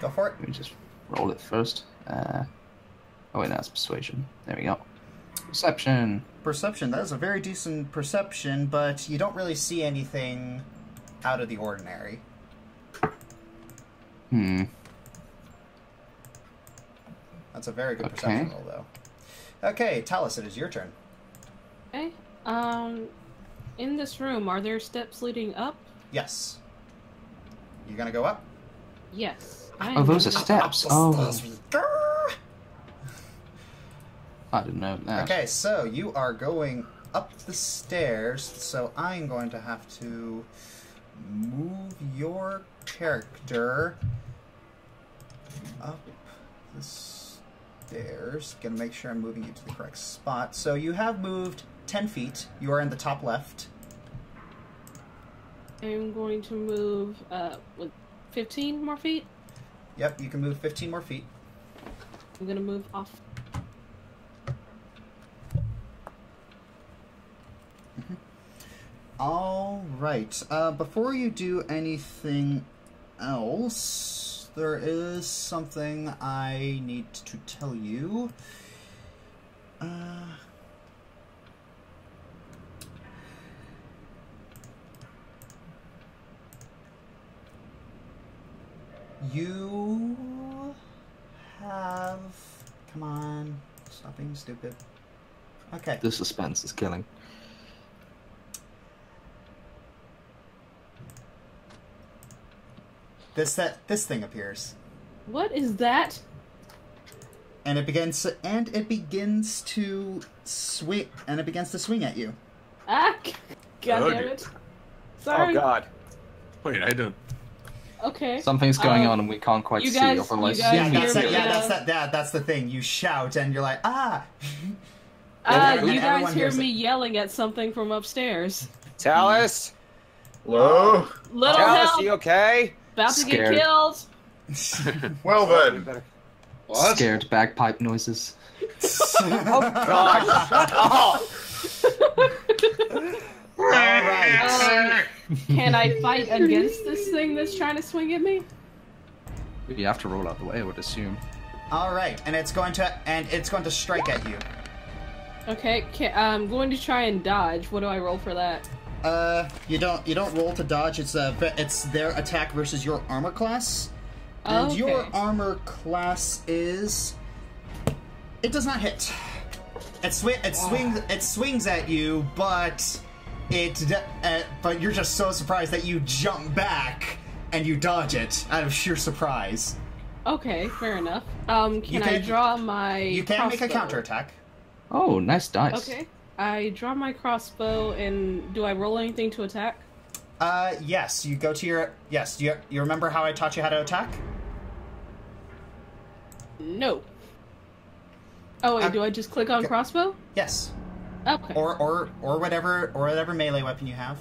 S1: Go for it.
S2: Let me just roll it first. Oh wait, that's persuasion. There we go. Perception.
S1: Perception, that is a very decent perception, but you don't really see anything out of the ordinary. That's a very good perception
S2: Okay.
S1: roll, though. Okay, Talus, it is your turn.
S3: Okay. In this room, are there steps leading up?
S1: Yes. You gonna go up?
S3: Yes.
S2: Oh, those are steps. Oh,
S1: Grrr.
S2: I didn't know that.
S1: Okay, so you are going up the stairs, so I'm going to have to move your character up the stairs. Gonna make sure I'm moving you to the correct spot. So you have moved 10 feet. You are in the top left.
S3: I'm going to move, with 15 more feet.
S1: Yep, you can move 15 more feet.
S3: I'm gonna move off.
S1: All right. Before you do anything else, there is something I need to tell you. You have... Come on. Stop being stupid. Okay.
S2: The suspense is killing.
S1: This thing appears.
S3: What is that?
S1: And it begins to swing at you.
S3: Ah! God
S6: Oh,
S3: damn
S6: dear.
S3: it. Sorry.
S7: Oh God.
S6: Wait, I don't.
S3: Okay.
S2: Something's going on and we can't quite
S3: you
S2: see.
S3: guys-
S2: Otherwise,
S3: you guys
S1: Yeah, that's
S3: hear
S1: it.
S3: me,
S1: Yeah, that's the thing. You shout and you're like, ah.
S3: You
S1: everyone
S3: guys hear
S1: hears
S3: me
S1: it.
S3: yelling at something from upstairs.
S7: Talus?
S5: Hello?
S3: Little
S7: Talus,
S3: help!
S7: you okay?
S3: About to
S2: Scared.
S3: get killed!
S5: Well then.
S9: What?
S2: scared bagpipe noises.
S7: Oh God! Shut up!
S1: Alright.
S3: Can I fight against this thing that's trying to swing at me?
S2: You have to roll out the way, I would assume.
S1: Alright, and it's going to strike at you.
S3: Okay, I'm going to try and dodge. What do I roll for that?
S1: You don't roll to dodge. It's their attack versus your armor class. And
S3: Okay.
S1: your armor class is... It does not hit. It swings at you, but but you're just so surprised that you jump back and you dodge it out of sheer surprise.
S3: Okay, fair enough. Can I draw my
S1: You can make a
S3: crossbow?
S1: counterattack.
S2: Oh, nice dice.
S3: Okay. I draw my crossbow, and do I roll anything to attack?
S1: Yes. You go to your... Yes, you remember how I taught you how to attack?
S3: No. Oh, wait, do I just click on crossbow?
S1: Yes.
S3: Okay.
S1: Or whatever melee weapon you have.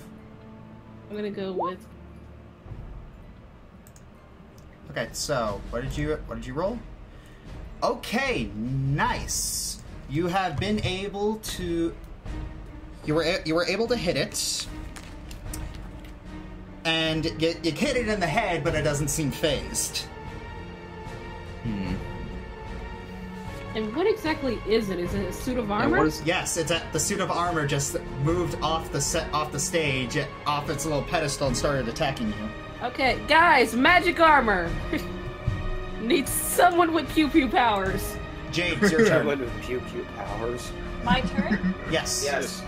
S3: I'm gonna go with...
S1: Okay, so what did you roll? Okay, nice. You have been able to... You were able to hit it, and you hit it in the head, but it doesn't seem phased.
S3: And what exactly is it? Is it a suit of armor?
S1: Yes, the suit of armor just moved off the stage, off its little pedestal, and started attacking you.
S3: Okay, guys, magic armor. Needs someone with pew pew powers.
S1: Jade, it's your turn.
S7: Someone with pew pew powers.
S11: My turn?
S1: Yes.
S7: Yes.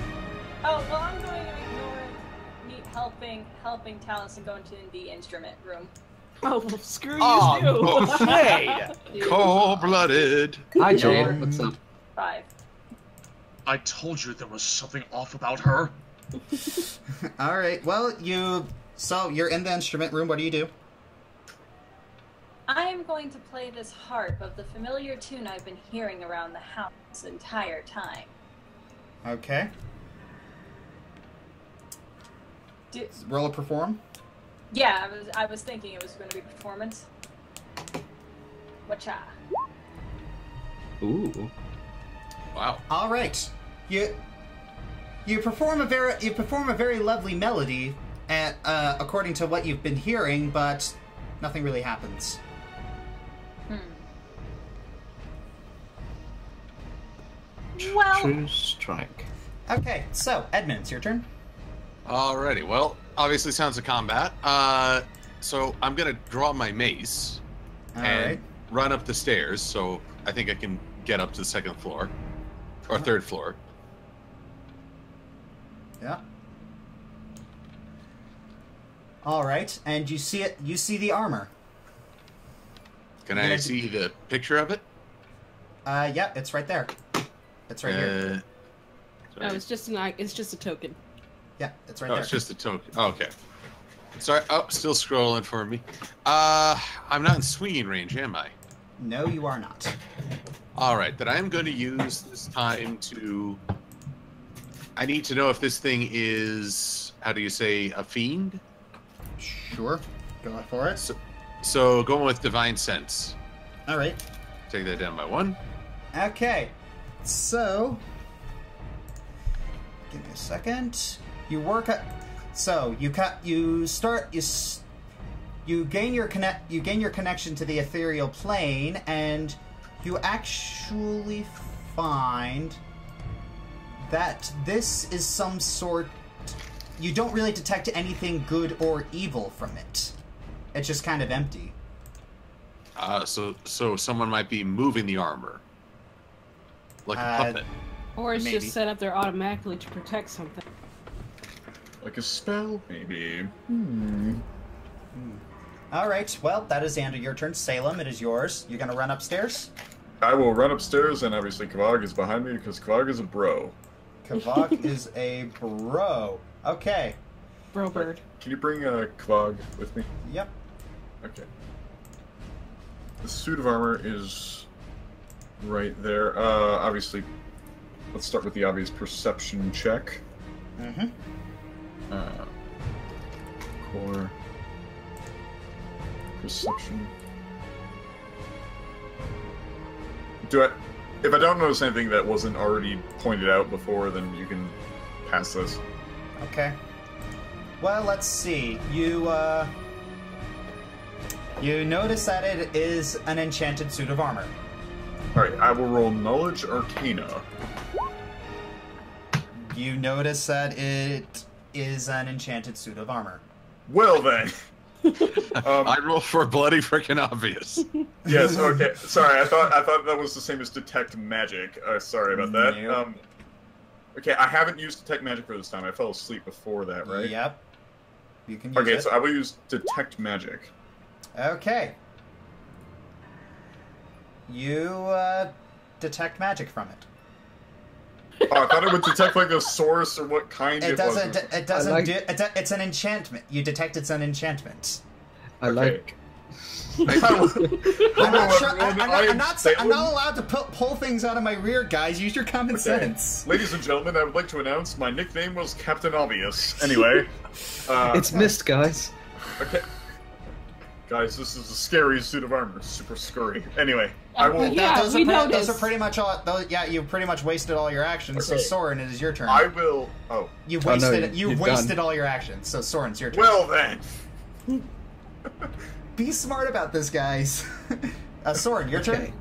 S11: Oh, well, I'm going to ignore me helping Talus and go into the instrument room.
S3: Oh, well, screw you
S7: Oh,
S3: too.
S7: Jade!
S6: Cold-blooded.
S2: Hi, Jade. What's up?
S11: 5.
S4: I told you there was something off about her.
S1: All right. Well, you're in the instrument room. What do you do?
S11: I am going to play this harp of the familiar tune I've been hearing around the house this entire time.
S1: Okay. Roll a perform.
S11: Yeah, I was thinking it was going to be performance. Whatcha?
S2: Ooh.
S6: Wow.
S1: All right. You perform a very lovely melody, according to what you've been hearing, but nothing really happens.
S11: Well,
S2: True strike.
S1: Okay, so Edmund, it's your turn.
S6: Alrighty, well, obviously sounds of combat. So I'm gonna draw my mace and run up the stairs, so I think I can get up to the second floor. Or third floor.
S1: Yeah. Alright, and you see the armor.
S6: Can I see the picture of it?
S1: Yeah, it's right there. It's right here.
S3: No, it's just a token.
S1: Yeah, it's right
S6: there. Oh, it's just a token. Oh, okay. Sorry. Oh, still scrolling for me. I'm not in swinging range, am I?
S1: No, you are not.
S6: All right. Then I am going to use this time to... I need to know if this thing is, how do you say, a fiend?
S1: Sure. Go for it.
S6: So going with Divine Sense.
S1: All right.
S6: Take that down by 1.
S1: Okay. So, give me a second. You work at... So, you gain your connection to the ethereal plane, and you actually find that this is some sort... You don't really detect anything good or evil from it. It's just kind of empty.
S6: So someone might be moving the armor. Like a puppet.
S3: Or it's just set up there automatically to protect something.
S5: Like a spell, maybe.
S1: Alright, well, that is the end of your turn. Salem, it is yours. You're gonna run upstairs?
S5: I will run upstairs, and obviously Kvog is behind me, because Kvog is a bro.
S1: Kvog is a bro. Okay.
S3: Bro bird.
S5: Can you bring Kvog with me?
S1: Yep.
S5: Okay. The suit of armor is right there. Obviously, let's start with the obvious perception check.
S1: Mm-hmm.
S5: Core. Perception. If I don't notice anything that wasn't already pointed out before, then you can pass this.
S1: Okay. Well, let's see. You notice that it is an enchanted suit of armor.
S5: Alright, I will roll Knowledge Arcana.
S1: You notice that it is an enchanted suit of armor.
S5: Well then.
S6: I roll for bloody frickin' obvious.
S5: Yes, okay. Sorry, I thought that was the same as Detect Magic. Sorry about that.
S1: Nope.
S5: Okay, I haven't used Detect Magic for this time. I fell asleep before that, right?
S1: Yep. You can use
S5: Okay,
S1: it.
S5: so I will use Detect Magic.
S1: Okay. You detect magic from it.
S5: Oh, I thought it would detect like the source or what kind it was.
S1: It doesn't do. It's an enchantment. You detect it's an enchantment.
S2: I'm not
S1: allowed to pull things out of my rear, guys. Use your common sense.
S5: Ladies and gentlemen, I would like to announce my nickname was Captain Obvious. Anyway.
S2: It's mist, guys.
S5: Okay. Guys, this is a scary suit of armor. Super scurry. Anyway, I will...
S1: Those are pretty much all... you pretty much wasted all your actions, so Soren, it is your turn.
S5: I will... Oh.
S1: You wasted all your actions, so Soren, it's your turn.
S5: Well, then.
S1: Be smart about this, guys. Soren, your turn?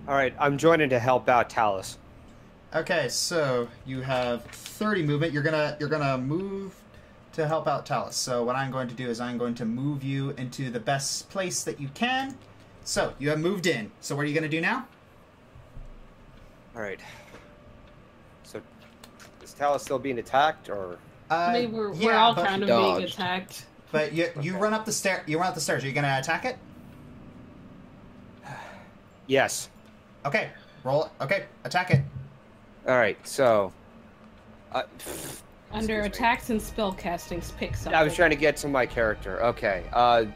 S7: Alright, I'm joining to help out Talus.
S1: Okay, so you have 30 movement. You're gonna move to help out Talus. So what I'm going to do is I'm going to move you into the best place that you can. So you have moved in. So what are you going to do now?
S7: Alright. So is Talus still being attacked, or?
S3: I mean, we're all kind of being attacked.
S1: But you run up the stair. You run up the stairs. Are you going to attack it?
S7: Yes.
S1: Okay. Roll. Okay. Attack it.
S7: Alright, so...
S3: Under attacks and spell castings, pick something.
S7: I was trying to get to my character. Okay. Alright,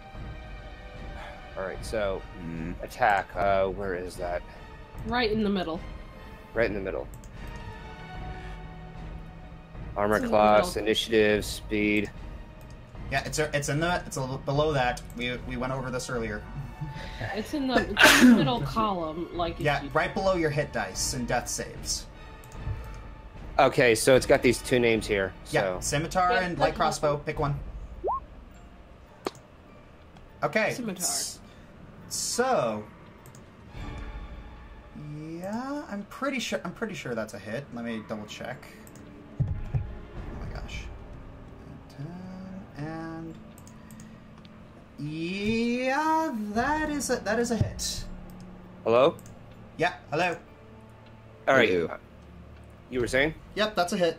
S7: so... Attack. Where is that?
S3: Right in the middle.
S7: Right in the middle. Armor class, initiative, speed.
S1: Yeah, it's a little below that. We went over this earlier.
S3: It's in the middle column, like
S1: right below your hit dice and death saves.
S7: Okay, so it's got these two names here.
S1: Yeah, scimitar and light crossbow. Pick one. Okay.
S3: Scimitar.
S1: So, yeah, I'm pretty sure that's a hit. Let me double check. Oh my gosh. And yeah, that is a hit.
S7: Hello?
S1: Yeah, hello.
S7: All right. You were saying?
S1: Yep, that's a hit.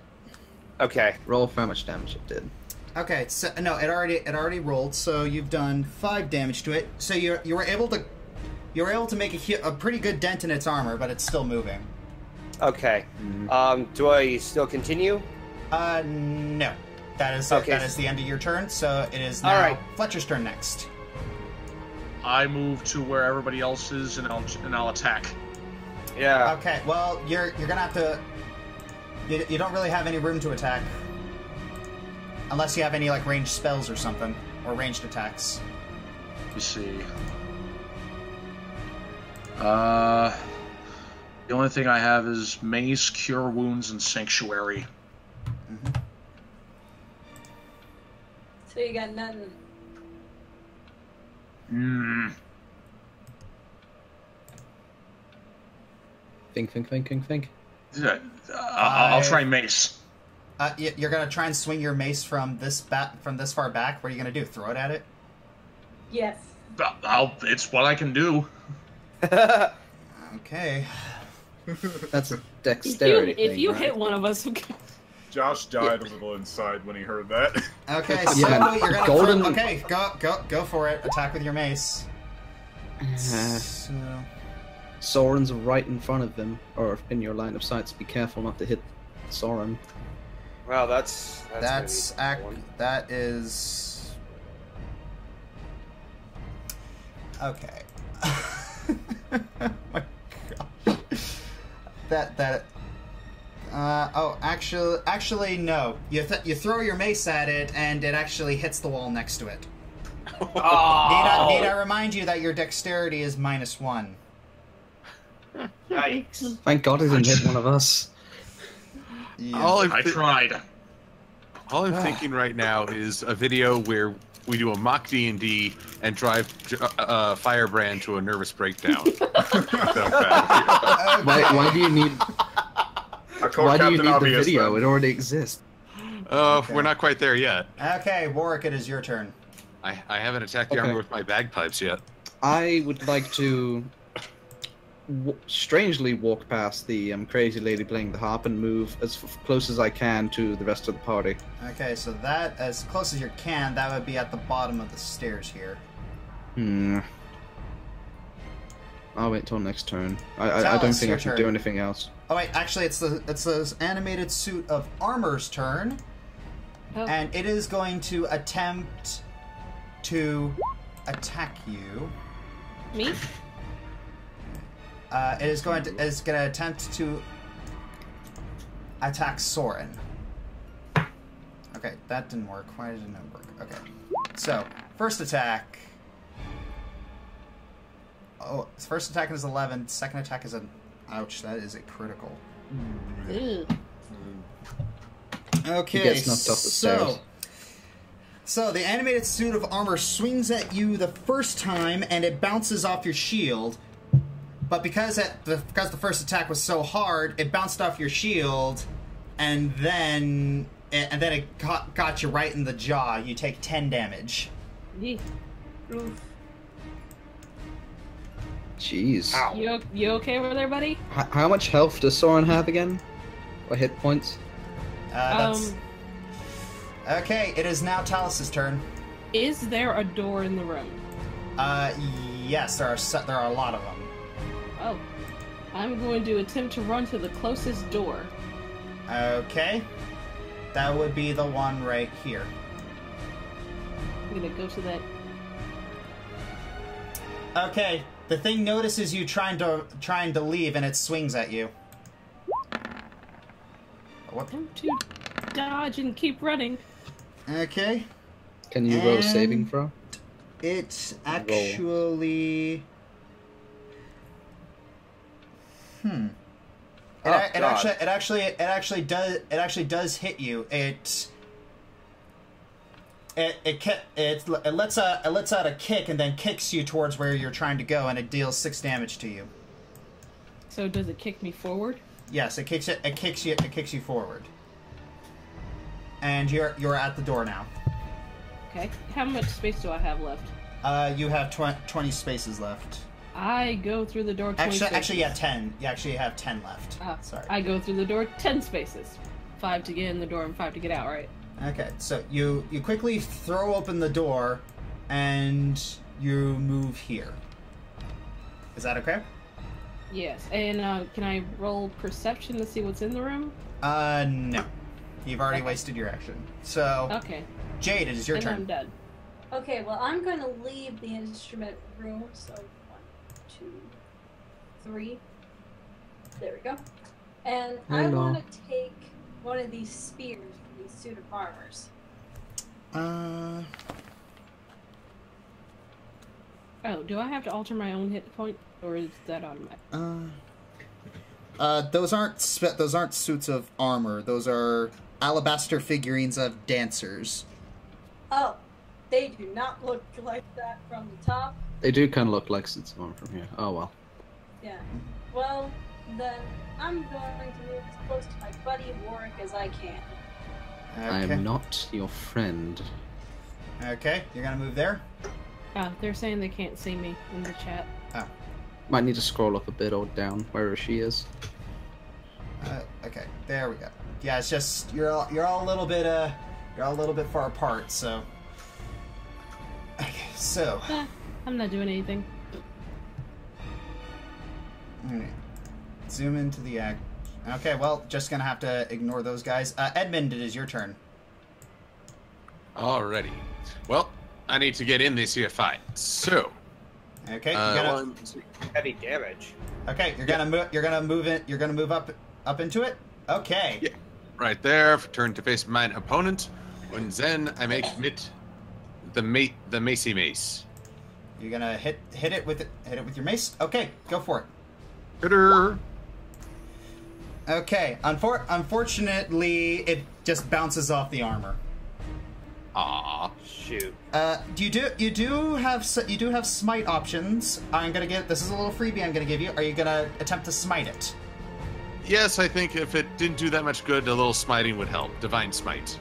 S7: Okay.
S2: Roll for how much damage it did.
S1: Okay, so no, it already rolled. So you've done 5 damage to it. So you were able to make a pretty good dent in its armor, but it's still moving.
S7: Okay. Do I still continue?
S1: No. That is the end of your turn. So it is now Fletcher's turn next.
S4: I move to where everybody else is, and I'll attack.
S7: Yeah.
S1: Okay. Well, you're gonna have to. You don't really have any room to attack, unless you have any like ranged spells or something, or ranged attacks.
S4: You see. The only thing I have is Mace, Cure Wounds, and Sanctuary.
S11: So you got nothing.
S2: Think.
S4: I'll try Mace.
S1: You're gonna try and swing your mace from this far back. What are you gonna do? Throw it at it?
S11: Yes.
S4: It's what I can do.
S1: Okay.
S2: That's a dexterity thing,
S3: if you
S2: right?
S3: hit one of us...
S5: Josh died a little inside when he heard that.
S1: Okay, so you're gonna okay, go for it. Attack with your mace.
S2: Soren's right in front of him, or in your line of sight, so be careful not to hit Soren.
S7: Well, that
S1: is okay. My gosh. Actually, no. You throw your mace at it, and it actually hits the wall next to it. Need I remind you that your dexterity is -1.
S7: Yikes.
S2: Thank God it didn't hit one of us.
S1: Yeah.
S4: I tried.
S6: All I'm thinking right now is a video where we do a mock D&D and drive Firebrand to a nervous breakdown.
S2: Why do you need? Why do you need the video?
S5: Then.
S2: It already exists.
S6: We're not quite there yet.
S1: Okay, Warwick, it is your turn.
S6: I haven't attacked the armor with my bagpipes yet.
S2: I would like to strangely walk past the crazy lady playing the harp and move as close as I can to the rest of the party.
S1: Okay, so that, as close as you can, that would be at the bottom of the stairs here.
S2: I'll wait till next turn. I
S1: Talus,
S2: don't think
S1: your
S2: I can
S1: turn.
S2: do anything else.
S1: Oh wait, actually, it's the animated suit of armor's turn, and it is going to attempt to attack you.
S3: Me?
S1: It is going to attempt to attack Soren. Okay, that didn't work. Why didn't it work? Okay, so first attack. Oh, first attack is 11. Second attack is an. Ouch! That is a critical.
S3: Ew.
S1: Okay,
S2: He gets knocked off the stairs.
S1: So the animated suit of armor swings at you the first time, and it bounces off your shield. But because the first attack was so hard, it bounced off your shield, and then it got you right in the jaw. You take 10 damage.
S3: Yeah.
S2: Jeez.
S3: You okay over there, buddy?
S2: How much health does Soren have again? Or hit points?
S1: Okay, it is now Talus's turn.
S3: Is there a door in the room?
S1: Yes, there are a lot of them.
S3: Oh. I'm going to attempt to run to the closest door.
S1: Okay. That would be the one right here.
S3: I'm gonna go to that.
S1: Okay. The thing notices you trying to leave, and it swings at you. What?
S3: Time to dodge and keep running.
S1: Okay.
S2: Can you roll a saving throw?
S1: It actually. It actually does hit you. It lets out a kick and then kicks you towards where you're trying to go, and it deals 6 damage to you.
S3: So does it kick me forward?
S1: Yes, it kicks you forward. And you're at the door now.
S3: Okay. How much space do I have left?
S1: You have 20 spaces left.
S3: I go through the door 20 spaces.
S1: Actually, yeah, 10. You actually have 10 left. Sorry.
S3: I go through the door 10 spaces. 5 to get in the door and 5 to get out, right?
S1: Okay, so you quickly throw open the door, and you move here. Is that okay?
S3: Yes. And can I roll perception to see what's in the room?
S1: No. You've already wasted your action. So,
S3: okay.
S1: Jade, it is your
S3: then
S1: turn.
S3: I'm done.
S11: Okay, well, I'm going to leave the instrument room. So, 1, 2, 3. There we go. And I
S2: Hello.
S11: want to take one of these spears from these suit of armors.
S3: Oh, do I have to alter my own hit point, or is that automatic?
S1: Those aren't suits of armor. Those are alabaster figurines of dancers.
S11: Oh, they do not look like that from the top.
S2: They do kind of look like it's on from here. Oh well.
S11: Yeah. Well, then I'm going to move as close to my buddy Warwick as I can.
S1: Okay.
S2: I'm not your friend.
S1: Okay, you're gonna move there?
S3: They're saying they can't see me in the chat.
S1: Oh.
S2: Might need to scroll up a bit or down, wherever she is.
S1: Okay, there we go. Yeah, it's just you're all a little bit far apart, so. Okay, so.
S3: I'm not doing anything.
S1: Alright. Zoom into the act. Okay, well, just gonna have to ignore those guys. Edmund, it is your turn.
S6: Alrighty. Well, I need to get in this here fight. So.
S1: Okay, you're gonna
S7: heavy damage.
S1: Okay, you're gonna move up into it. Okay.
S6: Yeah. Right there. Turn to face my opponent. And then I make mit the macey mace.
S1: You're gonna hit it with your mace. Okay, go for it.
S6: Hit her.
S1: Okay. Unfortunately, it just bounces off the armor.
S6: Ah,
S7: shoot.
S1: You do have smite options. This is a little freebie I'm gonna give you. Are you gonna attempt to smite it?
S6: Yes, I think if it didn't do that much good, a little smiting would help. Divine smite.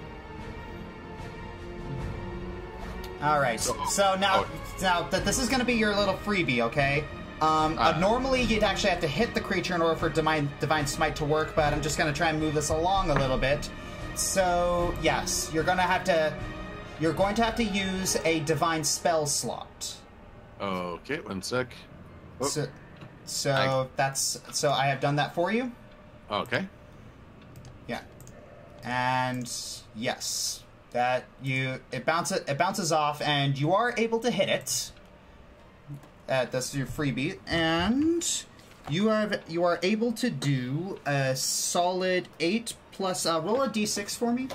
S1: All right. So now that this is gonna be your little freebie, okay? Normally you'd actually have to hit the creature in order for divine smite to work, but I'm just gonna try and move this along a little bit. So yes, you're going to have to use a divine spell slot.
S6: Okay, one sec. Oh.
S1: So so I have done that for you.
S6: Okay.
S1: Yeah. And yes, it bounces off, and you are able to hit it. That's your freebie, and you are able to do a solid 8 plus. Roll a d6 for me.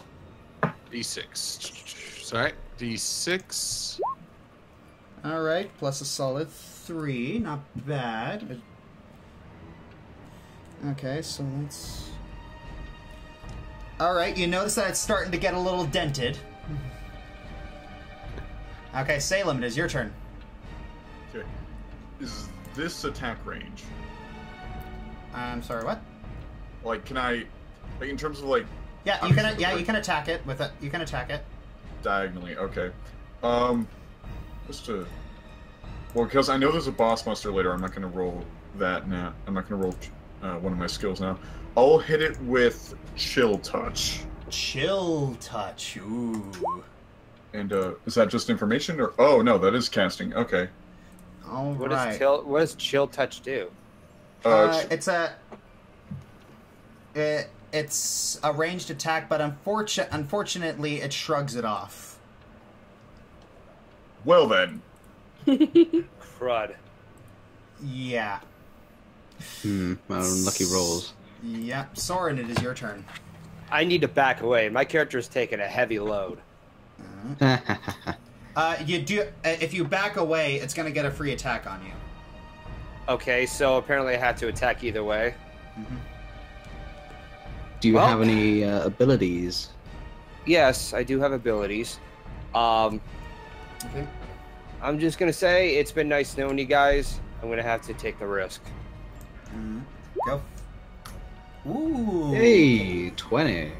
S6: D6. Sorry, D6.
S1: All right, plus a solid 3. Not bad. Okay, so that's... Alright, you notice that it's starting to get a little dented. Okay, Salem, it is your turn.
S5: Okay. Is this attack range?
S1: I'm sorry, what?
S5: Like, can I... Like, in terms of, like...
S1: Yeah, you can. Yeah, you can attack it with it. You can attack it
S5: diagonally. Okay. Just to... Well, because I know there's a boss monster later, I'm not going to roll that now. I'm not going to roll one of my skills now. I'll hit it with Chill Touch.
S1: Chill Touch. Ooh.
S5: And is that just information, or oh no, that is casting. Okay.
S1: All
S7: What
S1: right.
S7: does Chill Touch do?
S1: It's a ranged attack, but unfortunately, it shrugs it off.
S5: Well then.
S7: Crud.
S1: Yeah.
S2: Well, unlucky rolls.
S1: Yep. Soren, it is your turn.
S7: I need to back away. My character's taking a heavy load.
S1: You do. If you back away, it's going to get a free attack on you.
S7: Okay, so apparently I have to attack either way.
S1: Mm-hmm.
S2: Do you have any abilities?
S7: Yes, I do have abilities.
S1: Okay.
S7: I'm just gonna say it's been nice knowing you guys. I'm gonna have to take the risk.
S1: Go. Ooh.
S2: Hey, 20.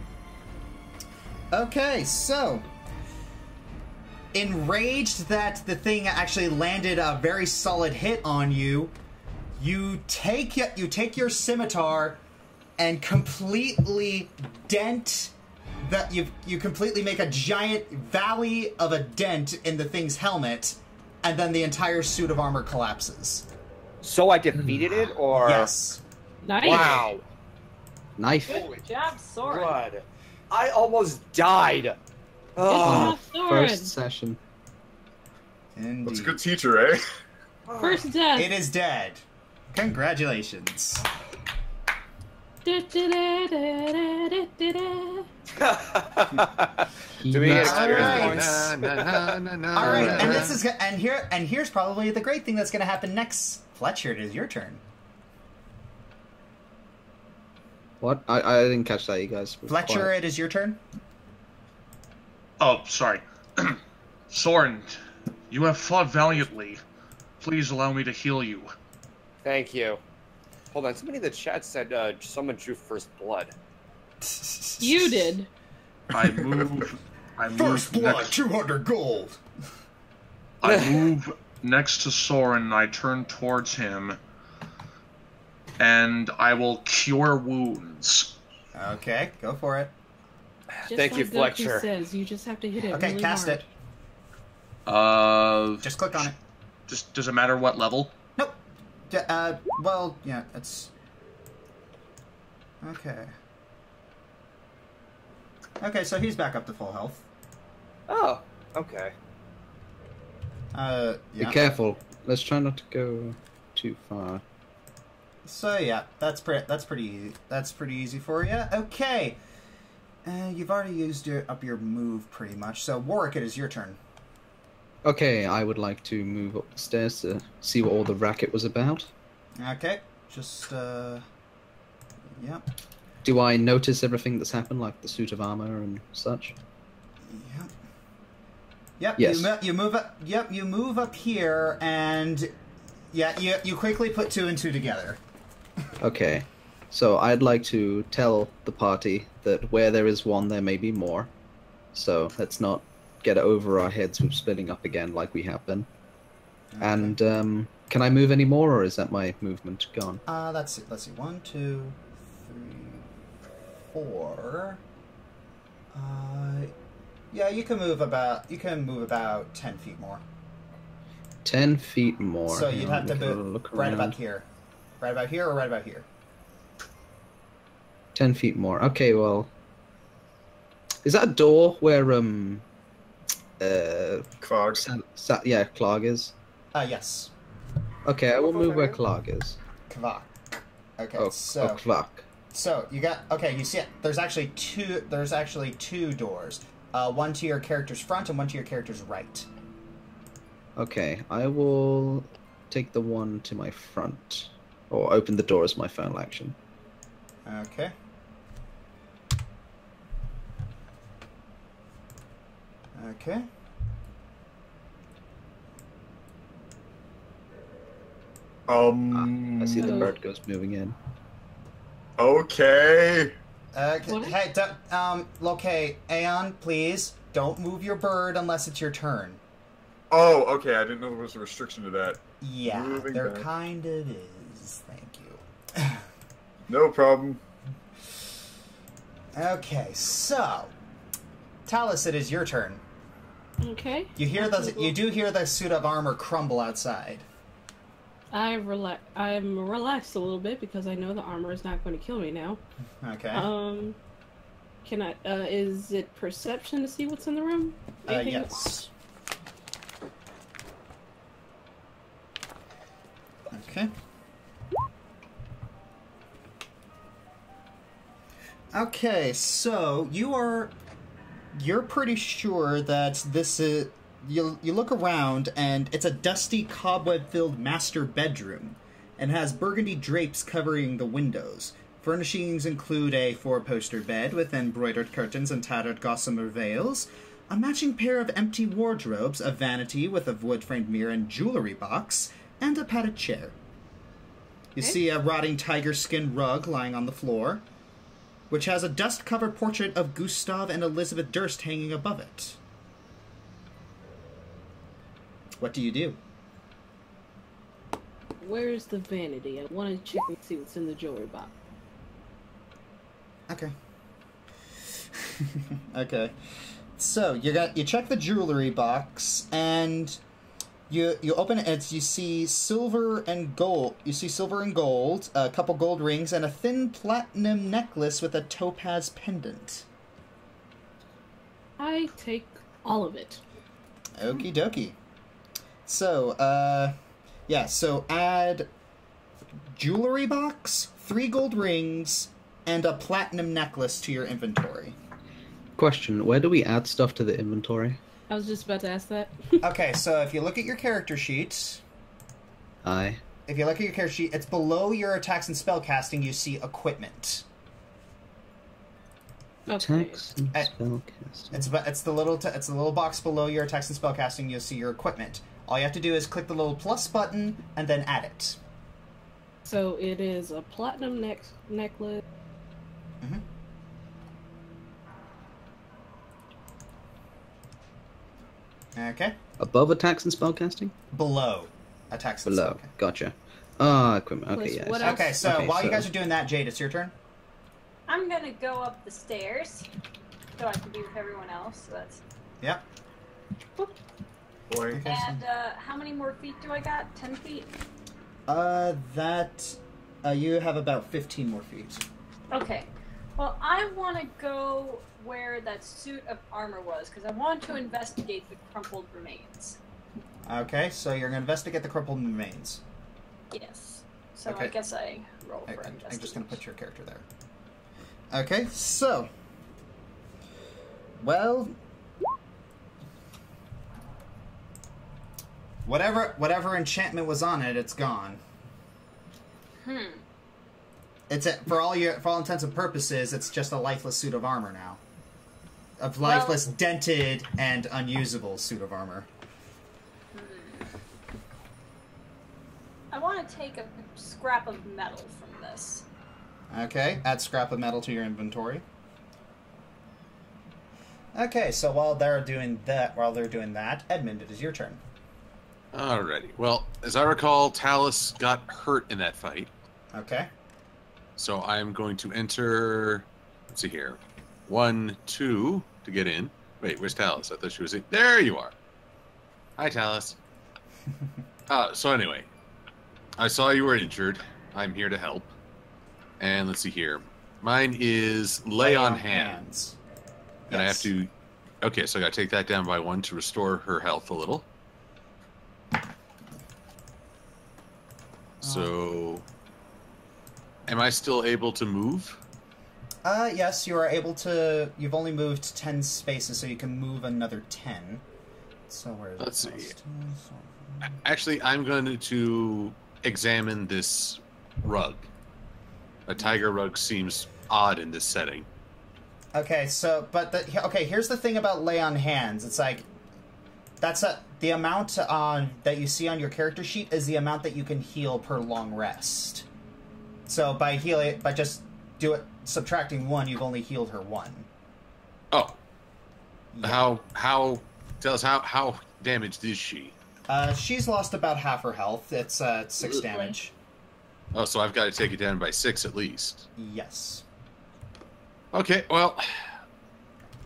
S1: Okay, so enraged that the thing actually landed a very solid hit on you, you take your scimitar and completely dent that you completely make a giant valley of a dent in the thing's helmet, and then the entire suit of armor collapses.
S7: So I defeated it, or
S1: yes.
S3: Nice.
S7: Wow.
S2: Knife.
S11: Good job, Soren.
S7: God. I almost died.
S2: Oh,
S3: Soren.
S2: first session.
S1: Indeed.
S5: That's a good teacher, eh?
S3: First death.
S1: It is dead. Congratulations.
S7: Do we get experience points?
S1: All right, and here's probably the great thing that's going to happen next. Fletcher, it is your turn.
S2: What? I didn't catch that, you guys.
S1: Fletcher, it is your turn.
S4: Oh, sorry. Soren, you have fought valiantly. Please allow me to heal you.
S7: Thank you. Hold on, somebody in the chat said someone drew first blood.
S3: You did.
S4: I move
S1: First blood,
S4: next,
S1: 200 gold.
S4: I move next to Soren. I turn towards him, and I will cure wounds.
S1: Okay, go for it.
S3: Just
S7: Thank you,
S3: like Goku
S7: Fletcher.
S3: says, you just have to hit it.
S1: Okay,
S3: really
S1: cast
S3: hard.
S1: it. Just click on it.
S4: Does it matter what level?
S1: Nope. Well, yeah, it's... Okay. Okay, so he's back up to full health.
S7: Oh, okay.
S1: Yeah.
S2: Be careful. Let's try not to go too far.
S1: So yeah, that's pretty easy for you. Okay. You've already used up your move pretty much. So Warwick, it is your turn.
S2: Okay, I would like to move up the stairs to see what all the racket was about.
S1: Okay. Just yep.
S2: Do I notice everything that's happened, like the suit of armor and such?
S1: Yep. Yep.
S2: Yes.
S1: You move up. Yep. You move up here, and yeah, you quickly put 2 and 2 together.
S2: Okay, so I'd like to tell the party that where there is one, there may be more. So let's not get over our heads with splitting up again like we have been. Okay. And can I move any more, or is that my movement gone?
S1: Let's see. 1, 2, 3, 4. Yeah, you can move about 10 feet more.
S2: 10 feet more.
S1: So you'd have to move
S2: look
S1: right
S2: around.
S1: about here. Right about here or right about here?
S2: 10 feet more. Okay, well... Is that a door where,
S5: Clog.
S2: yeah, Clog is?
S1: Yes.
S2: Okay, I will move where Clog is.
S1: Kvak. Okay,
S2: Kvak.
S1: So, you got... Okay, you see it. There's actually two doors. One to your character's front and one to your character's right.
S2: Okay, I will take the one to my front. Or open the door as my final action.
S1: Okay. Okay.
S2: I see the bird ghost moving in.
S5: Okay.
S1: Hey, okay, Aeon, please don't move your bird unless it's your turn.
S5: Oh, okay. I didn't know there was a restriction to that.
S1: Yeah,
S5: Moving
S1: there
S5: back.
S1: kind of is. Thank you.
S5: No problem.
S1: Okay, so Talus, it is your turn.
S3: Okay.
S1: You do hear the suit of armor crumble outside.
S3: I'm relaxed a little bit because I know the armor is not going to kill me now.
S1: Okay.
S3: Can I? Is it perception to see what's in the room? Anything
S1: Yes. Okay. Okay, so you're pretty sure that this is... You look around, and it's a dusty, cobweb-filled master bedroom, and has burgundy drapes covering the windows. Furnishings include a four-poster bed with embroidered curtains and tattered gossamer veils, a matching pair of empty wardrobes, a vanity with a wood-framed mirror and jewelry box, and a padded chair. You see a rotting tiger skin rug lying on the floor, which has a dust-covered portrait of Gustav and Elizabeth Durst hanging above it. What do you do?
S3: Where's the vanity? I want to check and see what's in the jewelry box.
S1: Okay. Okay. So you check the jewelry box, and you open it, and you see silver and gold. You see silver and gold, a couple gold rings, and a thin platinum necklace with a topaz pendant.
S3: I take all of it.
S1: Okie dokie. So, so add jewelry box, 3 gold rings, and a platinum necklace to your inventory.
S2: Question, where do we add stuff to the inventory?
S3: I was just about to ask that.
S1: Okay, so if you look at your character sheet...
S2: Aye.
S1: If you look at your character sheet, it's below your attacks and spellcasting, you see equipment.
S3: Okay.
S2: Attacks and spellcasting.
S1: It's the little box below your attacks and spellcasting, you'll see your equipment. All you have to do is click the little plus button, and then add it.
S3: So it is a platinum necklace.
S1: Mm-hmm. Okay.
S2: Above attacks and spellcasting?
S1: Below attacks and
S2: Below.
S1: spellcasting.
S2: Gotcha. Equipment. Okay, yes.
S1: Okay, so while you guys are doing that, Jade, it's your turn.
S11: I'm gonna go up the stairs, so I can be with everyone else. So that's.
S1: Yep.
S5: Boy.
S11: And how many more feet do I got? 10 feet.
S1: You have about 15 more feet.
S11: Okay. Well, I want to go where that suit of armor was, because I want to investigate the crumpled remains.
S1: Okay, so you're going to investigate the crumpled remains.
S11: Yes. So
S1: Okay.
S11: I guess I roll for investigation.
S1: I'm just going to put your character there. Okay, so... Well... Whatever enchantment was on it, it's gone. It's for all intents and purposes, it's just a lifeless suit of armor now. A lifeless, dented, and unusable suit of armor.
S11: I want to take a scrap of metal from this.
S1: Okay, add scrap of metal to your inventory. Okay, so while they're doing that, Edmund, it is your turn.
S6: Alrighty. Well, as I recall, Talus got hurt in that fight.
S1: Okay.
S6: So I'm going to enter... Let's see here. 1, 2 to get in. Wait, where's Talus? I thought she was in... There you are! Hi, Talus. So anyway, I saw you were injured. I'm here to help. And let's see here. Mine is lay on hands. And I have to... Okay, so I gotta take that down by 1 to restore her health a little. So... Am I still able to move?
S1: Yes, you are able to... You've only moved 10 spaces, so you can move another 10. So where is it?
S6: Let's see. Actually, I'm going to examine this rug. A tiger rug seems odd in this setting.
S1: Okay, so, but here's the thing about lay on hands. It's like, the amount that you see on your character sheet is the amount that you can heal per long rest. So by just subtracting 1, you've only healed her 1.
S6: Oh.
S1: Yeah.
S6: Tell us how damaged is she?
S1: She's lost about half her health. It's 6 damage.
S6: Oh, so I've got to take it down by 6 at least.
S1: Yes.
S6: Okay, well...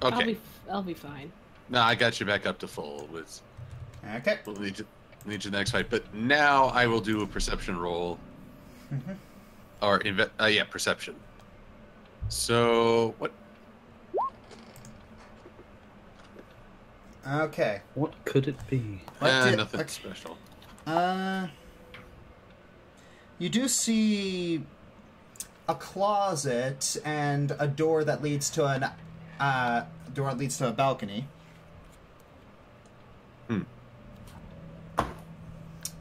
S6: Okay.
S3: I'll be fine.
S6: No, I got you back up to full.
S1: Okay.
S6: We'll need you the next fight. But now I will do a perception roll.
S1: Mm-hmm.
S6: Or, yeah, perception. So, what...
S1: Okay.
S2: What could it be?
S6: Nothing special.
S1: You do see a closet and a door that leads to a balcony.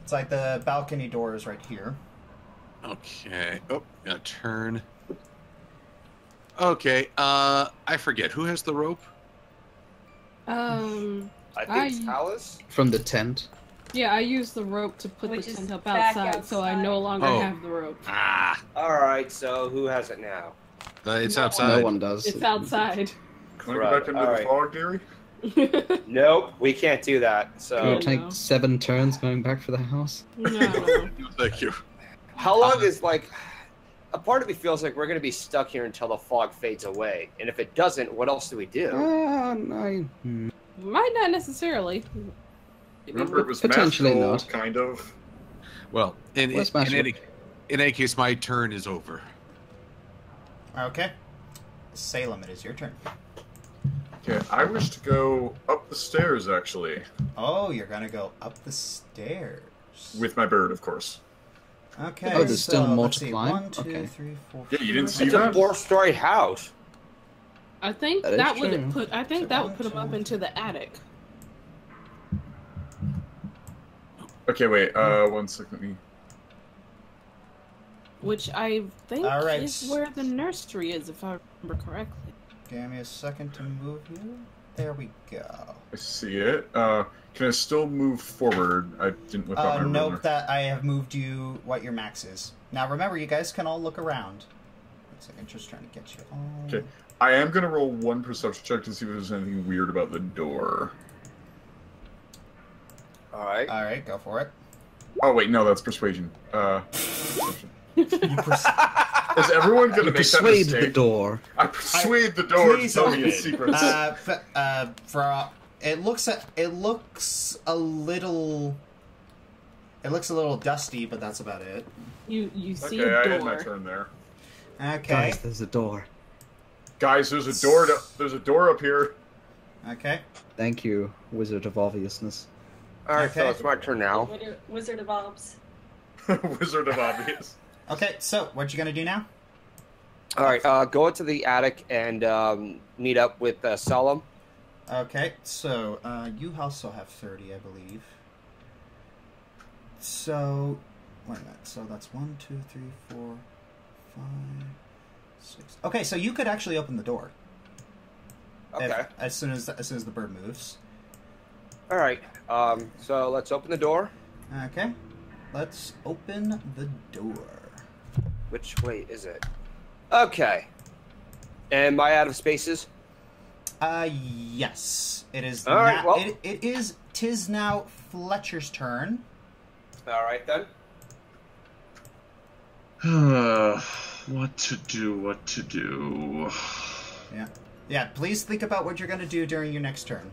S1: It's like the balcony door is right here.
S6: Okay. Oh, gotta turn. Okay. I forget. Who has the rope?
S7: I think Alice?
S2: From the tent.
S3: Yeah, I used the rope to put
S11: Which
S3: the
S11: is
S3: tent up
S11: back
S3: outside, so I no longer have the rope.
S6: Ah.
S7: Alright, so who has it now?
S6: It's outside.
S2: No one does.
S3: It's outside.
S5: Can I go back into the fog, dearie?
S7: Nope, we can't do that. So
S2: It'll take 7 turns going back for the house.
S3: No.
S6: Thank you.
S7: how long is a part of me feels like we're going to be stuck here until the fog fades away. And if it doesn't, what else do we do?
S3: Might not necessarily.
S5: Remember, it was
S2: Potentially
S5: magical,
S2: not.
S5: kind of.
S6: Well, in any case, my turn is over.
S1: Okay. Salem, it is your turn.
S5: Okay, I wish to go up the stairs, actually.
S1: Oh, you're gonna go up the stairs.
S5: With my bird, of course.
S1: Okay.
S2: Oh, there's still more
S1: let's
S2: to
S1: see.
S2: climb?
S1: 1, 2,
S2: Okay.
S1: 3, 4,
S5: Yeah, you didn't see
S7: It's a
S5: that?
S7: 4-story house.
S3: I think
S2: That is
S3: that would
S2: true.
S3: put. I think that would put him up into the attic.
S5: Okay, wait, 1 second.
S3: Which I think
S1: All right.
S3: is where the nursery is, if I remember correctly.
S1: Give me a second to move you. There we go.
S5: I see it. Can I still move forward? I didn't whip out my ruler.
S1: Nope, that I have moved you what your max is. Now remember, you guys can all look around. Looks like I'm just trying to get you all...
S5: Okay, I am going to roll 1 perception check to see if there's anything weird about the door.
S7: Alright.
S1: Alright, go for it.
S5: Oh, wait, no, that's persuasion. Perception. Is everyone going to make that
S2: Persuade
S5: mistake?
S2: the door.
S5: I persuade the door to
S1: Please
S5: tell
S1: open
S5: me its
S1: it.
S5: secrets.
S1: It looks a little dusty, but that's about it.
S3: You see
S5: Okay,
S3: a
S5: I
S3: door.
S5: had my turn there.
S1: Okay.
S2: Guys, there's a door.
S5: Guys, there's a door. There's a door up here.
S1: Okay.
S2: Thank you, Wizard of Obviousness.
S7: Alright, so
S1: Okay.
S7: it's my turn now.
S11: Wizard of Obs.
S5: Wizard of Obvious.
S1: Okay, so what you gonna do now?
S7: Alright, go into the attic and meet up with Solemn.
S1: Okay, so you also have 30, I believe. So, wait a minute. So that's 1, 2, 3, 4, 5, 6. Okay, so you could actually open the door.
S7: Okay.
S1: As soon as the bird moves.
S7: Alright, so let's open the door.
S1: Okay, let's open the door.
S7: Which way is it? Okay. Am I out of spaces?
S1: Yes. It is.
S7: All right, well-
S1: it is. 'Tis now Fletcher's turn.
S7: Alright then.
S4: What to do?
S1: Yeah. Yeah. Please think about what you're gonna do during your next turn.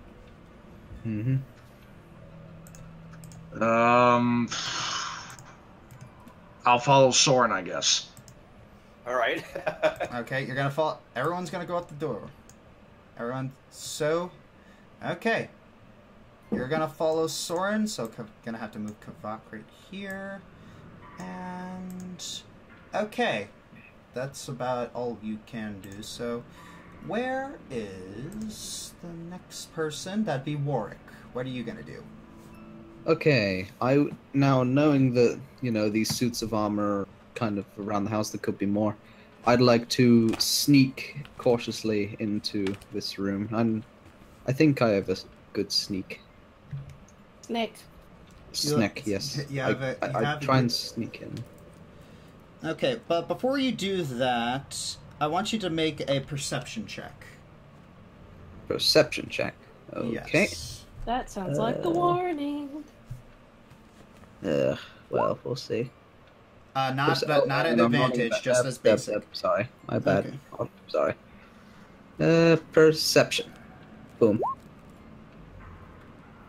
S4: I'll follow Soren, I guess.
S7: All right.
S1: Okay, you're gonna follow. Everyone's gonna go out the door. Everyone. So, okay. You're gonna follow Soren, so gonna have to move Kavak right here. And okay, that's about all you can do. So, where is the next person? That'd be Warwick. What are you gonna do?
S2: Okay, now knowing that, you know, these suits of armor kind of around the house, there could be more. I'd like to sneak cautiously into this room. I think I have a good sneak. Snack, yes. I try and sneak in.
S1: Okay, but before you do that, I want you to make a perception check.
S2: Perception check. Okay.
S1: Yes.
S3: That sounds like the warning.
S2: Well, we'll see.
S1: Not an advantage, just as basic.
S2: Sorry, my bad.
S1: Okay.
S2: Oh, sorry. Perception. Boom.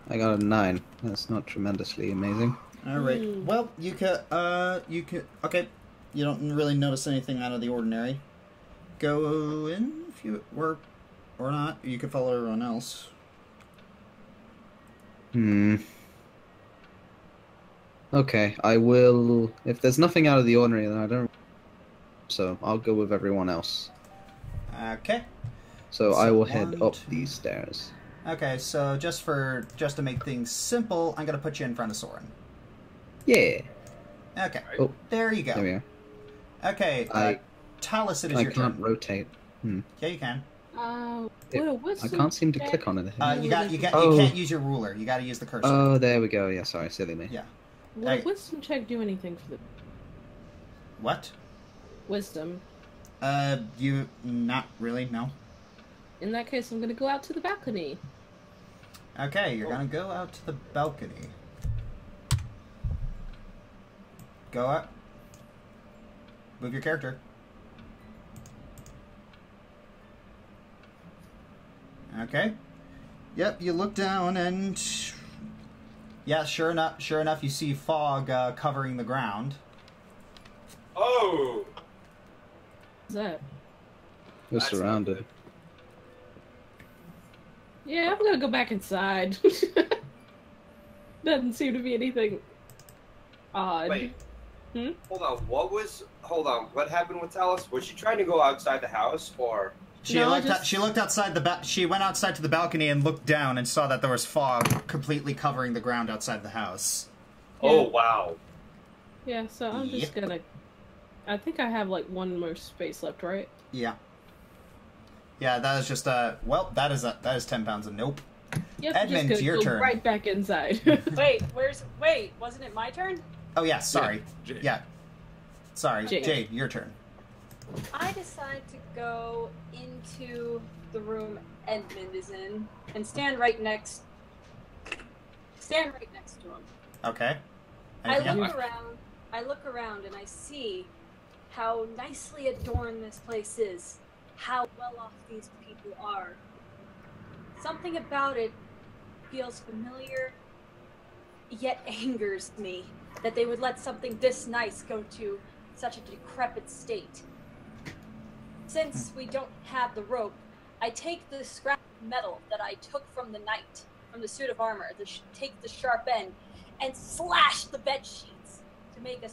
S2: I got a 9. That's not tremendously amazing.
S1: All right. Well, you could. Okay. You don't really notice anything out of the ordinary. Go in if you were, or not. You could follow everyone else.
S2: Okay, I will. If there's nothing out of the ordinary, then I don't. So I'll go with everyone else.
S1: Okay.
S2: So I will head up these stairs.
S1: Okay, so just to make things simple, I'm gonna put you in front of Soren.
S2: Yeah.
S1: Okay.
S2: Oh,
S1: there you go.
S2: There we are.
S1: Okay. Talus, it is your turn.
S2: I can't rotate.
S1: Yeah, you can.
S2: I can't seem to click on it.
S1: You can't use your ruler. You got to use the cursor.
S2: Oh, there we go. Yeah, sorry, silly me.
S1: Yeah.
S3: Will a wisdom check do anything for the...
S1: What?
S3: Wisdom.
S1: You... Not really, no.
S3: In that case, I'm going to go out to the balcony.
S1: Okay, you're going to go out to the balcony. Go up. Move your character. Okay. Yep, you look down and... Yeah, sure enough, you see fog covering the ground.
S7: Oh!
S3: What's that?
S2: We're surrounded.
S3: Yeah, I'm gonna go back inside. Doesn't seem to be anything odd.
S7: Wait. Hold on, what happened with Talus? Was she trying to go outside the house, or...
S1: She looked outside she went outside to the balcony and looked down and saw that there was fog completely covering the ground outside the house.
S3: Yeah.
S7: Oh, wow.
S3: Yeah, so I'm just gonna... I think I have, like, one more space left, right?
S1: Yeah. Yeah, that is just, well, that is 10 pounds of nope.
S3: Yep,
S1: Edmund,
S3: just
S1: your
S3: go
S1: turn.
S3: right back inside.
S11: Wait, wasn't it my turn?
S1: Oh, yeah, sorry. Yeah. Sorry,
S3: Jade.
S1: Jade, your turn.
S11: I decide to go into the room Edmund is in and stand right next to him.
S1: Okay.
S11: I look around and I see how nicely adorned this place is, how well off these people are. Something about it feels familiar, yet angers me that they would let something this nice go to such a decrepit state. Since we don't have the rope, I take the scrap metal that I took from the knight, from the suit of armor, take the sharp end, and slash the bed sheets to make a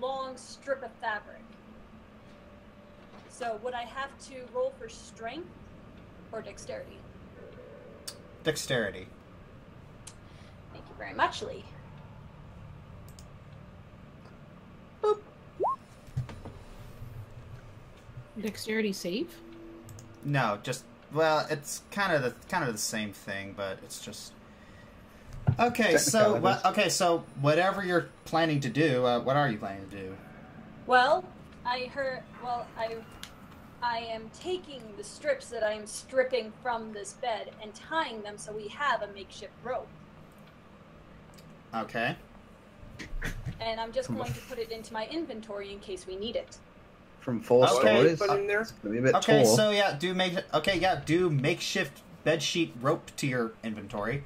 S11: long strip of fabric. So would I have to roll for strength or dexterity?
S1: Dexterity.
S11: Thank you very much, Lee.
S3: Dexterity save?
S1: No, just well, it's kind of the same thing, but it's just okay. So whatever you're planning to do, what are you planning to do?
S11: Well, I am taking the strips that I am stripping from this bed and tying them so we have a makeshift rope.
S1: Okay.
S11: And I'm just going to put it into my inventory in case we need it.
S2: From 4 stories.
S7: Put it in there.
S2: It's gonna be a bit
S1: Okay,
S2: tall.
S1: so yeah, do makeshift bedsheet rope to your inventory.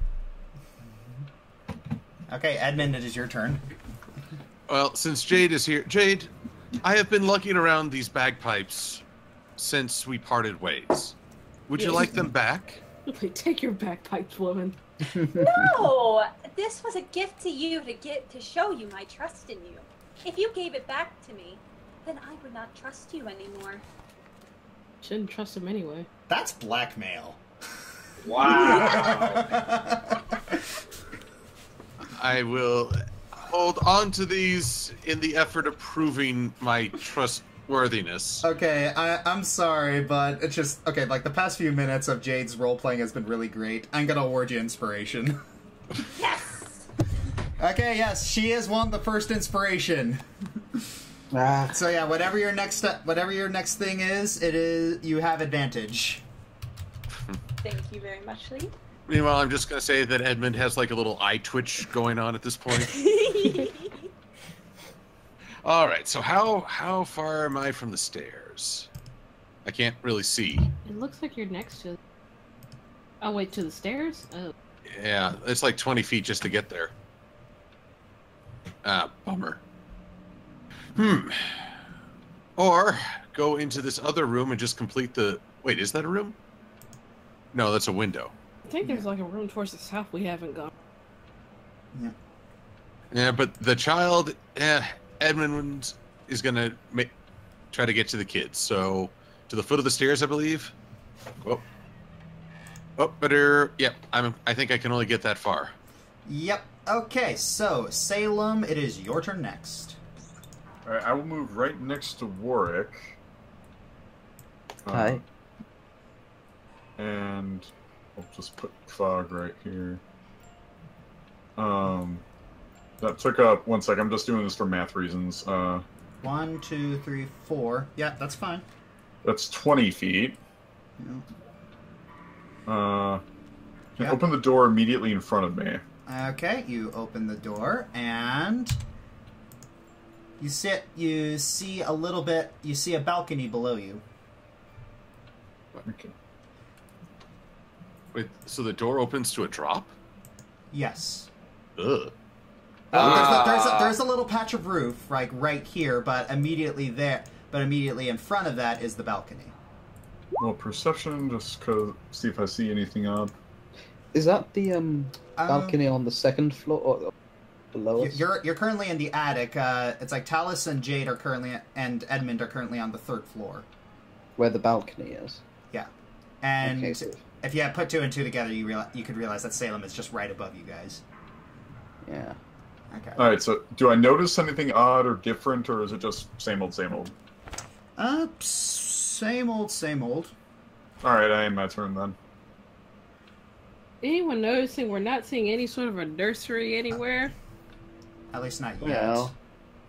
S1: Okay, Edmund, it is your turn.
S6: Well, since Jade is here, Jade, I have been lugging around these bagpipes since we parted ways. Would you like them back?
S3: Take your bagpipes, woman.
S11: No, this was a gift to you to show you my trust in you. If you gave it back to me, then I would not trust you anymore.
S3: Shouldn't trust him anyway.
S1: That's blackmail.
S7: Wow.
S6: I will hold on to these in the effort of proving my trustworthiness.
S1: Okay, I'm sorry, but it's just... Okay, like, the past few minutes of Jade's role-playing has been really great. I'm gonna award you inspiration.
S11: Yes!
S1: Okay, yes, she has won the first inspiration. So yeah, whatever your next thing is, you have advantage.
S11: Thank you very much, Lee.
S6: Meanwhile, I'm just going to say that Edmund has like a little eye twitch going on at this point. All right, so how far am I from the stairs? I can't really see.
S3: It looks like you're next to... Oh, wait, to the stairs? Oh.
S6: Yeah, it's like 20 feet just to get there. Ah, bummer. Or go into this other room and just complete the... Wait, is that a room? No, that's a window.
S3: I think there's like a room towards the south we haven't gone.
S1: Yeah.
S6: Yeah, but the child, Edmund is gonna try to get to the kids. So, to the foot of the stairs, I believe. Oh, better. Yep. I think I can only get that far.
S1: Yep. Okay. So Salem, it is your turn next.
S5: All right, I will move right next to Warwick.
S13: Hi.
S5: And I'll just put fog right here. That took up 1 sec. I'm just doing this for math reasons.
S1: 1, 2, 3, 4. Yeah, that's fine.
S5: That's 20 feet.
S1: Yeah.
S5: Open the door immediately in front of me.
S1: Okay, you open the door and you see a little bit. You see a balcony below you.
S5: Okay.
S6: Wait, so the door opens to a drop?
S1: Yes.
S6: Ugh.
S1: There's a little patch of roof, like right here, but immediately in front of that is the balcony.
S5: Well, perception, just see if I see anything up.
S13: Is that the balcony on the second floor or the lowest?
S1: You're currently in the attic. It's like Talus and Jade are currently, and Edmund are currently on the 3rd floor.
S13: Where the balcony is.
S1: Yeah, and
S13: okay, so
S1: if you put 2 and 2 together, you could realize that Salem is just right above you guys.
S13: Yeah.
S1: Okay.
S5: All right. So, do I notice anything odd or different, or is it just same old, same old?
S1: Same old, same old.
S5: All right, I am my turn then.
S3: Anyone noticing we're not seeing any sort of a nursery anywhere?
S1: At least not yet.
S13: Well,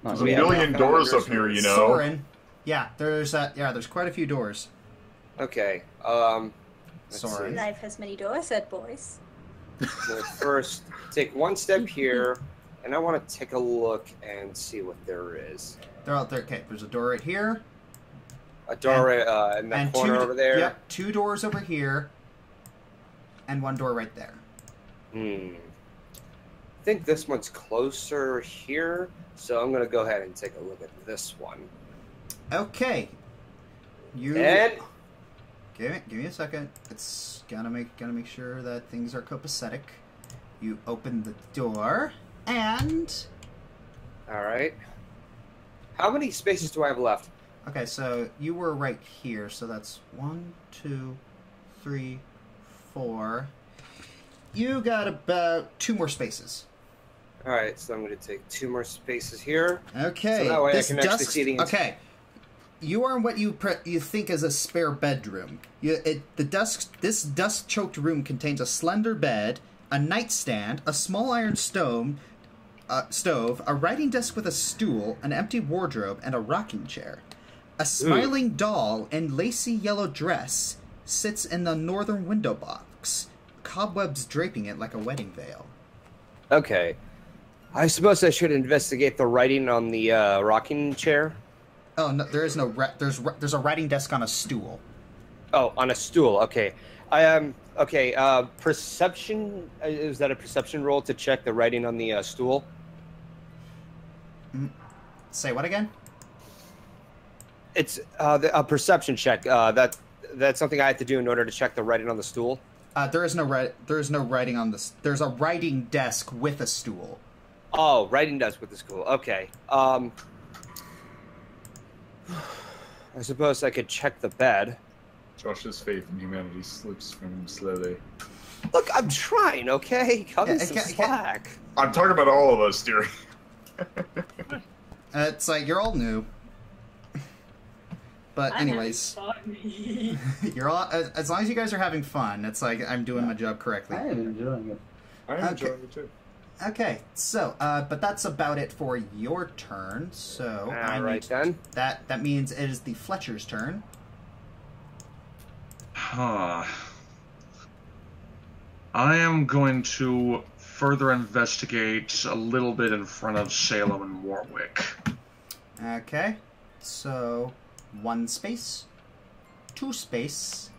S5: there's a million doors up here, you know.
S1: Soren. Yeah, there's quite a few doors.
S7: Okay.
S1: Soren.
S11: Life has many doors, said boys.
S7: We'll first take one step here, and I want to take a look and see what there is.
S1: They're out there. Okay, there's a door right here.
S7: A door in that corner over there.
S1: Yep, 2 doors over here, and 1 door right there.
S7: I think this one's closer here, so I'm gonna go ahead and take a look at this one.
S1: Okay.
S7: And
S1: give me a second. It's gotta make sure that things are copacetic. You open the door, and
S7: all right. How many spaces do I have left?
S1: Okay, so you were right here, so that's 1, 2, 3, 4. You got about 2 more spaces.
S7: All right, so I'm going to take 2 more spaces here.
S1: Okay.
S7: So that way I can actually see the...
S1: Okay. You are in what you think is a spare bedroom. This dust-choked room contains a slender bed, a nightstand, a small iron stove, a writing desk with a stool, an empty wardrobe, and a rocking chair. A smiling doll in lacy yellow dress sits in the northern window box, cobwebs draping it like a wedding veil.
S7: Okay. I suppose I should investigate the writing on the rocking chair.
S1: Oh, no, there is no... There's a writing desk on a stool.
S7: Oh, on a stool. Okay. Okay, perception... Is that a perception roll to check the writing on the stool?
S1: Say what again?
S7: It's a perception check. That's something I have to do in order to check the writing on the stool.
S1: There is no writing on this. There's a writing desk with a stool.
S7: Oh, writing desk with the stool. Okay. I suppose I could check the bed.
S5: Josh's faith in humanity slips from him slowly.
S7: Look, I'm trying, okay? Cut me some slack.
S5: I'm talking about all of us, dear.
S1: It's like, you're all new. But anyways, you're all, as long as you guys are having fun, it's like I'm doing my job correctly.
S13: I am enjoying it.
S5: I am enjoying it too.
S1: Okay, so, but that's about it for your turn, so...
S7: Alright then.
S1: That means it is the Fletcher's turn.
S4: Huh. I am going to further investigate a little bit in front of Salem and Warwick.
S1: Okay, so 1 space, 2 space,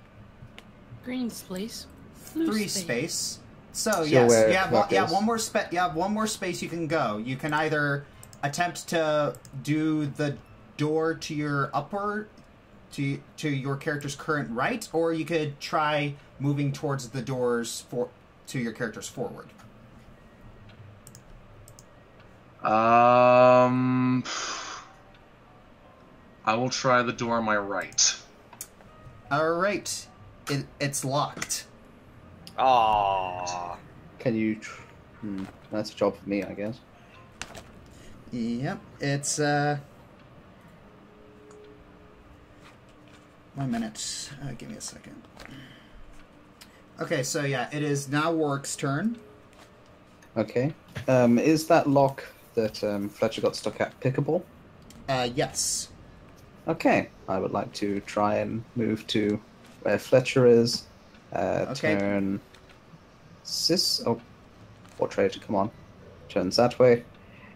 S3: green space,
S1: 3 space. So yes, you have one more you have one more space you can go. You can either attempt to do the door to your upper, to your character's current right, or you could try moving towards the doors to your character's forward.
S4: I will try the door on my right.
S1: All right, it's locked.
S7: Aww.
S13: Can you... that's a job for me, I guess.
S1: Yep, it's, 1 minute. Give me a second. Okay, so yeah, it is now Warwick's turn.
S13: Okay. Is that lock that Fletcher got stuck at pickable?
S1: Yes.
S13: Okay. I would like to try and move to where Fletcher is.
S1: Okay.
S13: Turn... Portrait, come on. Turns that way.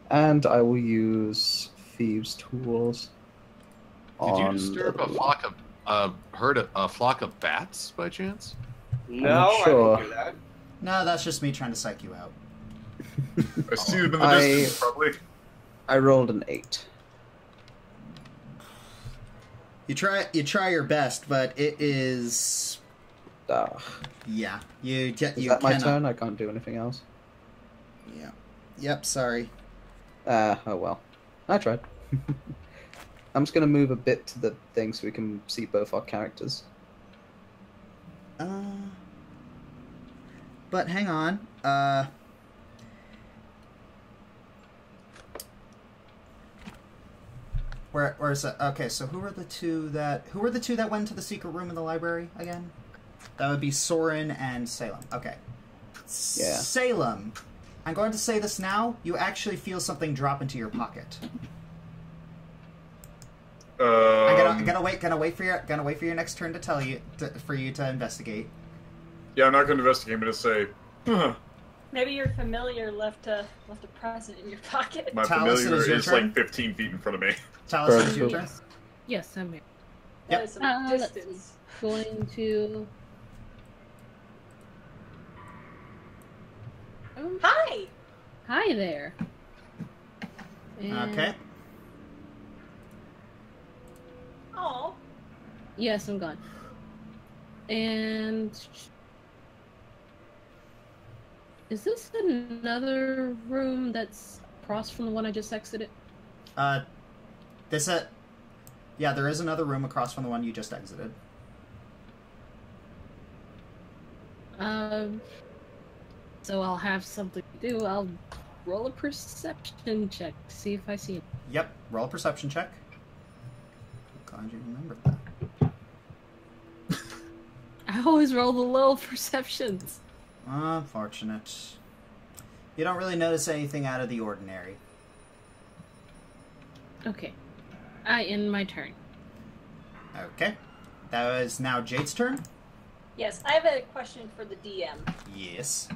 S13: And I will use Thieves' Tools.
S6: Did you disturb a flock of a flock of bats by chance?
S7: No,
S13: sure.
S7: I didn't do that.
S1: No, that's just me trying to psych you out.
S5: I see them in the distance, probably.
S13: I rolled an 8.
S1: You try your best, but it is... Yeah,
S13: Is that my turn? I can't do anything else?
S1: Yeah. Yep, sorry.
S13: Oh well. I tried. I'm just going to move a bit to the thing so we can see both our characters.
S1: But hang on. Where's that? Okay, so who were the two that went to the secret room in the library again? That would be Soren and Salem. Okay.
S13: Yeah.
S1: Salem, I'm going to say this now. You actually feel something drop into your pocket. I'm gonna wait for your next turn to tell you for you to investigate.
S5: Yeah, I'm not going to investigate, but just say, huh.
S11: Maybe your familiar left a present in your pocket.
S5: My familiar is like 15 feet in front of me.
S1: Taliesin, is your turn.
S3: Yes, I'm here.
S11: That is some distance.
S3: Going to.
S11: Hi.
S3: Hi there.
S1: Okay.
S11: Oh.
S3: Yes, I'm gone. And is this another room that's across from the one I just exited?
S1: Yeah, there is another room across from the one you just exited.
S3: So I'll have something to do. I'll roll a perception check, see if I see it.
S1: Yep, roll a perception check. Glad you remembered that.
S3: I always roll the low perceptions.
S1: Unfortunate. You don't really notice anything out of the ordinary.
S3: Okay. I end my turn.
S1: Okay. That was now Jade's turn?
S11: Yes, I have a question for the DM.
S1: Yes.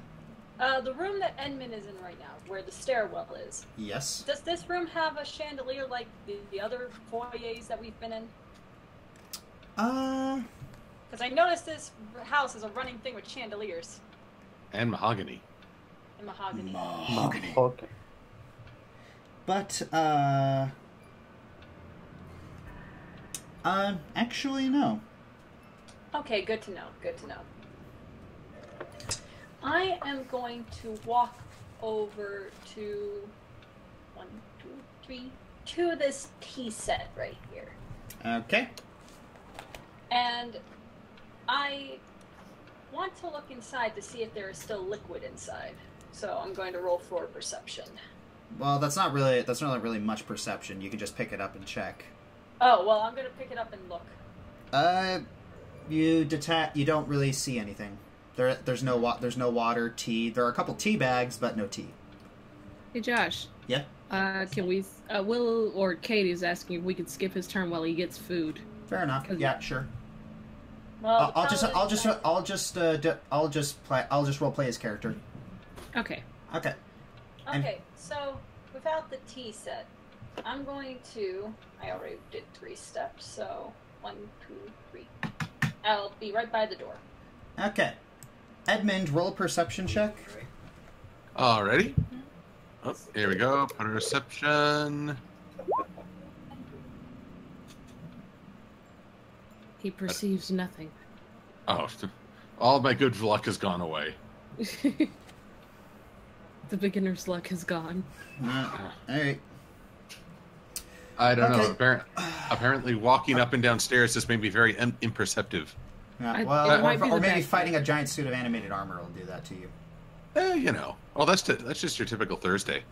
S11: The room that Edmund is in right now, where the stairwell is.
S1: Yes.
S11: Does this room have a chandelier like the other foyers that we've been in? Because I noticed this house is a running thing with chandeliers.
S6: And mahogany.
S11: And mahogany.
S1: But, actually, no.
S11: Okay, good to know. Good to know. I am going to walk over to 1, 2, 3, to this tea set right here.
S1: Okay.
S11: And I want to look inside to see if there is still liquid inside. So I'm going to roll for perception.
S1: Well, that's not really much perception. You can just pick it up and check.
S11: Oh, well, I'm going to pick it up and look.
S1: You don't really see anything. There's no water, tea. There are a couple tea bags, but no tea.
S3: Hey, Josh.
S1: Yeah?
S3: Can we... Will or Katie's asking if we could skip his turn while he gets food.
S1: Fair enough. Yeah, sure.
S11: Well,
S1: I'll just role play his character.
S3: Okay.
S1: Okay.
S11: Okay, so without the tea set, I'm going to... I already did 3 steps, so 1, 2, 3. I'll be right by the door.
S1: Okay. Edmund, roll a perception check.
S6: Alrighty. Oh, here we go. Perception.
S3: He perceives nothing.
S6: Oh, all my good luck has gone away.
S3: The beginner's luck has gone.
S1: Alright.
S6: I don't know. Apparently, walking up and down stairs just made me very imperceptive.
S1: Yeah, well, or maybe fighting a giant suit of animated armor will do that to you.
S6: You know. Well, that's just your typical Thursday.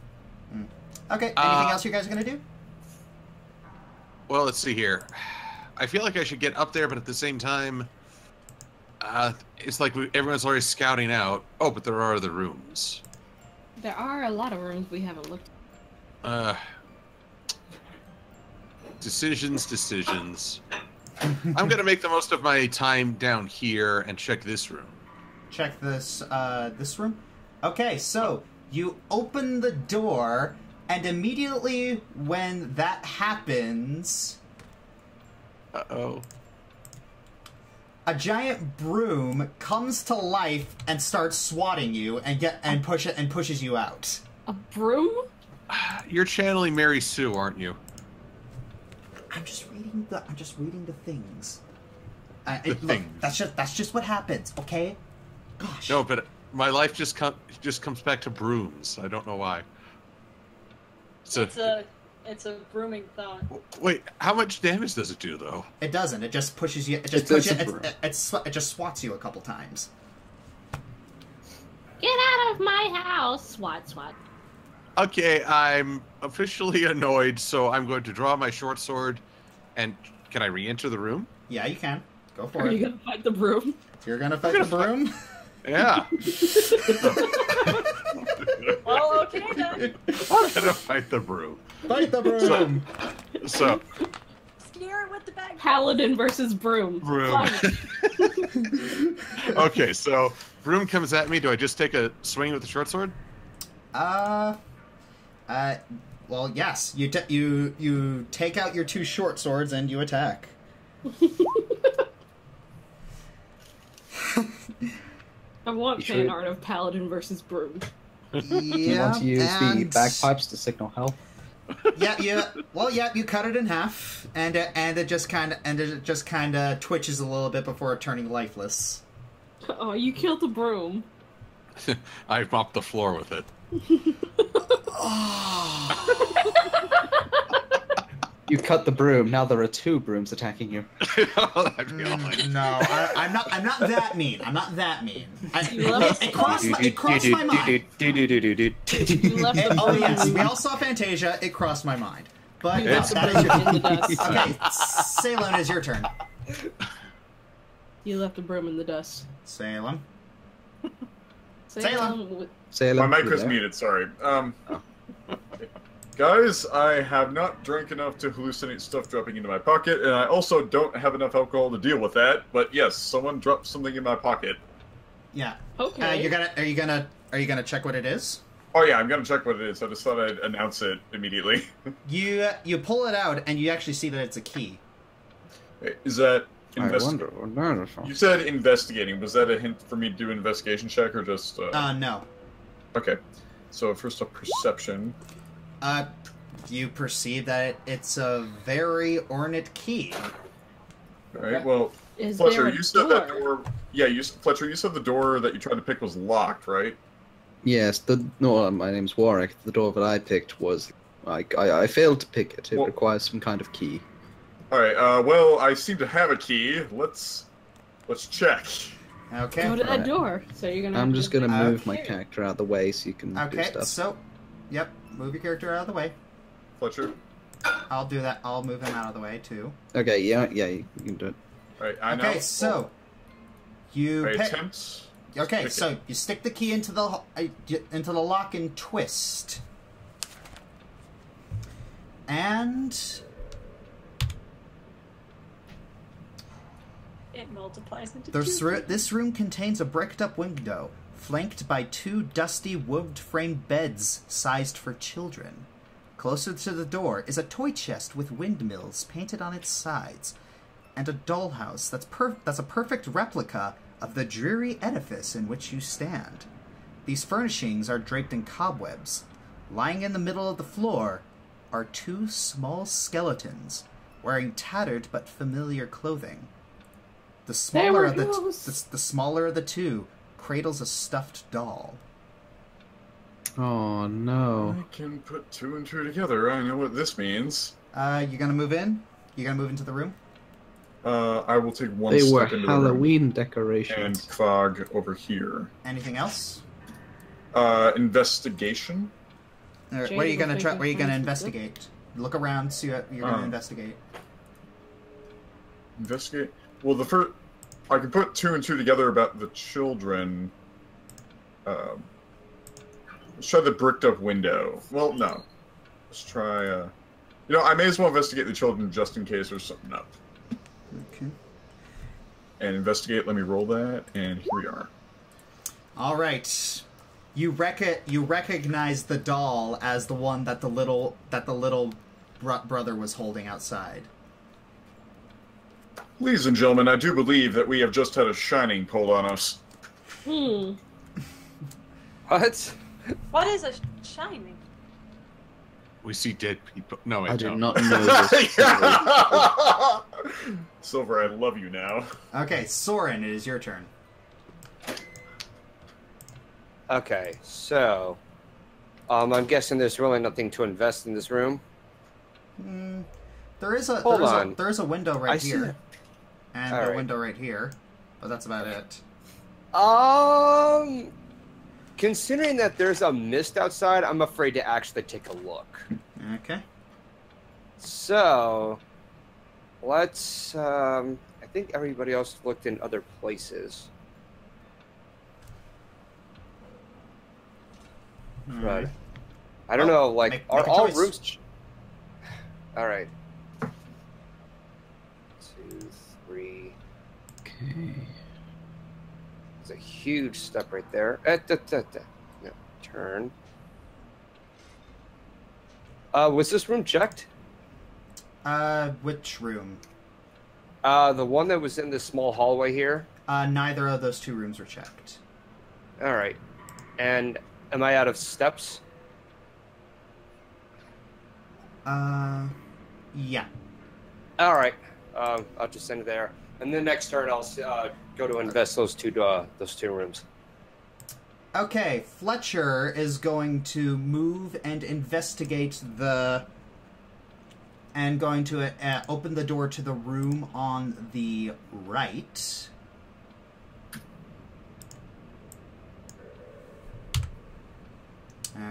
S1: Okay. Anything else you guys are gonna do?
S6: Well, let's see here. I feel like I should get up there, but at the same time, it's like everyone's already scouting out. Oh, but there are other rooms.
S3: There are a lot of rooms we haven't looked at. Decisions. I'm gonna make the most of my time down here and check this room.
S1: Check this room? Okay, so you open the door, and immediately when that happens...
S6: Uh-oh.
S1: A giant broom comes to life and starts swatting you and pushes you out.
S3: A broom?
S6: You're channeling Mary Sue, aren't you?
S1: I'm just reading the things.
S6: Things.
S1: That's just what happens, okay? Gosh.
S6: No, but my life just comes back to brooms. I don't know why.
S11: It's a brooming thought.
S6: Wait, how much damage does it do, though?
S1: It doesn't. It just pushes you. It just swats you a couple times.
S3: Get out of my house, swat.
S6: Okay, I'm officially annoyed, so I'm going to draw my short sword. And can I re-enter the room?
S1: Yeah, you can. Go for it.
S3: Are you gonna fight the broom?
S1: You're gonna fight the broom?
S6: Yeah.
S11: Well, okay then.
S6: I'm gonna fight the broom.
S1: Fight the broom.
S6: So.
S11: Scare with the bag.
S3: Paladin versus broom.
S6: Okay, so broom comes at me. Do I just take a swing with the short sword?
S1: Well, yes. You take out your 2 short swords and you attack.
S3: I want fan art of Paladin versus broom.
S1: Yeah,
S13: do you want to use the bagpipes to signal help?
S1: Yeah. Well, you cut it in half, and it just kind of twitches a little bit before turning lifeless.
S3: Oh, you killed the broom.
S6: I mopped the floor with it.
S13: You cut the broom. Now there are 2 brooms attacking you.
S1: No, I'm not that mean. I'm not that mean. It crossed my mind. Oh yes, we all saw Fantasia. It crossed my mind. But no, that is your turn. Okay, Salem, is your turn.
S3: You left a broom in the dust.
S1: Salem.
S3: Salem.
S5: My mic was muted. Sorry. Guys, I have not drank enough to hallucinate stuff dropping into my pocket, and I also don't have enough alcohol to deal with that. But yes, someone dropped something in my pocket.
S1: Yeah.
S3: Okay.
S1: Are you gonna check what it is?
S5: Oh yeah, I'm gonna check what it is. I just thought I'd announce it immediately.
S1: You pull it out, and you actually see that it's a key.
S5: Is that?
S13: You
S5: said investigating. Was that a hint for me to do an investigation check, or just?
S1: No.
S5: Okay. So first up, perception.
S1: you perceive that it's a very ornate key.
S5: All right. Well,
S3: Is
S5: Fletcher,
S3: there a
S5: you said that
S3: door?
S5: door. Yeah, Fletcher, you said the door that you tried to pick was locked, right?
S13: Yes, my name's Warwick. The door that I picked was... I failed to pick it. It requires some kind of key.
S5: All right. Well, I seem to have a key. Let's check.
S1: Okay.
S3: Go to that door. So you're gonna.
S13: I'm just gonna move my
S1: Okay.
S13: character out of the way so you can do
S1: Okay,
S13: stuff.
S1: so, yep, move your character out of the way.
S5: Fletcher.
S1: I'll do that. I'll move him out of the way too.
S13: Okay, yeah, you can do it.
S5: All right. I know.
S1: Okay, so you
S5: I
S1: pick.
S5: attempt.
S1: Okay,
S5: Pick
S1: so you stick the key into the lock and twist, and
S11: It multiplies into
S1: this room contains a bricked-up window, flanked by 2 dusty wood-framed beds sized for children. Closer to the door is a toy chest with windmills painted on its sides, and a dollhouse that's a perfect replica of the dreary edifice in which you stand. These furnishings are draped in cobwebs. Lying in the middle of the floor are 2 small skeletons, wearing tattered but familiar clothing. The smaller of the smaller of the 2 cradles a stuffed doll.
S13: Oh no.
S5: I can put 2 and 2 together. I know what this means.
S1: You gonna move in? You gonna move into the room?
S5: I will take 1
S13: They
S5: step
S13: were
S5: into
S13: Halloween
S5: the room.
S13: decorations.
S5: And Kvog over here.
S1: Anything else?
S5: Investigation.
S1: What are you gonna try? What are you gonna investigate? Look around. See what you're gonna investigate.
S5: Investigate. Well, the first I can put 2 and 2 together about the children. Let's try the bricked up window. Well, no. Let's try. You know, I may as well investigate the children just in case there's something up.
S1: Okay.
S5: And investigate. Let me roll that, and here we are.
S1: All right. You recognize the doll as the one that the little brother was holding outside.
S5: Ladies and gentlemen, I do believe that we have just had a shining pulled on us.
S3: Hmm.
S7: What?
S11: What is a shining?
S6: We see dead people. No,
S13: I do not know this.
S5: Silver, I love you now.
S1: Okay, Soren, it is your turn.
S7: Okay, so I'm guessing there's really nothing to invest in this room.
S1: There is a window right here, and a window right here, but that's about it.
S7: Considering that there's a mist outside, I'm afraid to actually take a look.
S1: Okay.
S7: So, let's. I think everybody else looked in other places. Right. I don't know. Like,
S1: make
S7: are
S1: a
S7: all
S1: choice.
S7: rooms? All right. 2, 3.
S13: Okay.
S7: There's a huge step right there. No, turn. Was this room checked?
S1: Which room?
S7: The one that was in this small hallway here.
S1: Neither of those 2 rooms were checked.
S7: All right. And am I out of steps?
S1: Yeah.
S7: All right. I'll just send it there. And the next turn, I'll go to invest those two rooms.
S1: Okay, Fletcher is going to move and investigate and going to open the door to the room on the right.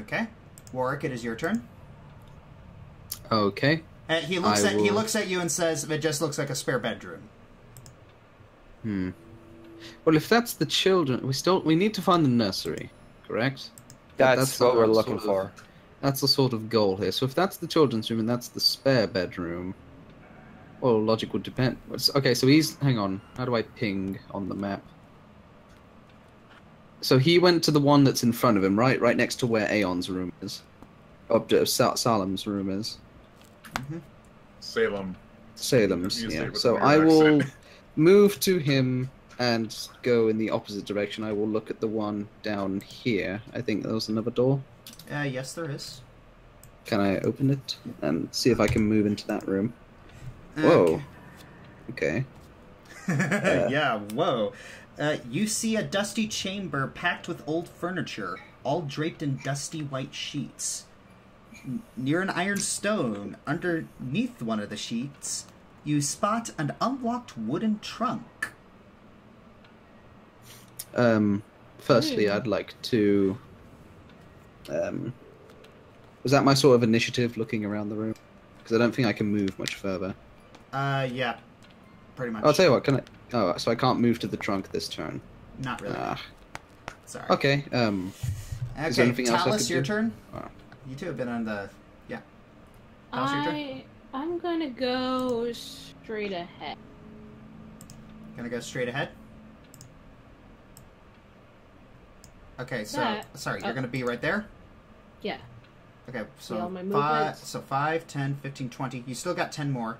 S1: Okay, Warwick, it is your turn.
S13: Okay.
S1: He looks at you and says, "It just looks like a spare bedroom."
S13: Well, if that's the children, we need to find the nursery, correct?
S7: That's what we're
S13: our
S7: looking
S13: sort of-
S7: for.
S13: That's the sort of goal here. So if that's the children's room and that's the spare bedroom, well, logic would depend. Okay, so hang on. How do I ping on the map? So he went to the one that's in front of him, right? Right next to where Aeon's room is. Salem's room is.
S1: Mm-hmm.
S13: Salem's, yeah. So I will move to him and go in the opposite direction. I will look at the one down here. I think there was another door.
S1: Yes, there is.
S13: Can I open it and see if I can move into that room? Whoa. Okay.
S1: Yeah, whoa. You see a dusty chamber packed with old furniture, all draped in dusty white sheets. Near an iron stone, underneath one of the sheets, you spot an unlocked wooden trunk.
S13: Firstly, I'd like to... was that my sort of initiative, looking around the room? Because I don't think I can move much further.
S1: Yeah. Pretty much.
S13: I'll tell you what, can I... Oh, so I can't move to the trunk this turn.
S1: Not really. Sorry.
S13: Okay, is there
S1: Okay,
S13: anything else I
S1: Talus,
S13: could
S1: your
S13: do?
S1: turn.
S13: Oh.
S1: You two have been on the... Yeah. Talus, your turn.
S3: I'm gonna go straight ahead.
S1: Gonna go straight ahead? Okay, so...
S3: That-
S1: Sorry, you're gonna be right there?
S3: Yeah.
S1: Okay,
S3: See all
S1: so
S3: my
S1: 5,
S3: movements?
S1: so 5, 10, 15, 20. You still got 10 more.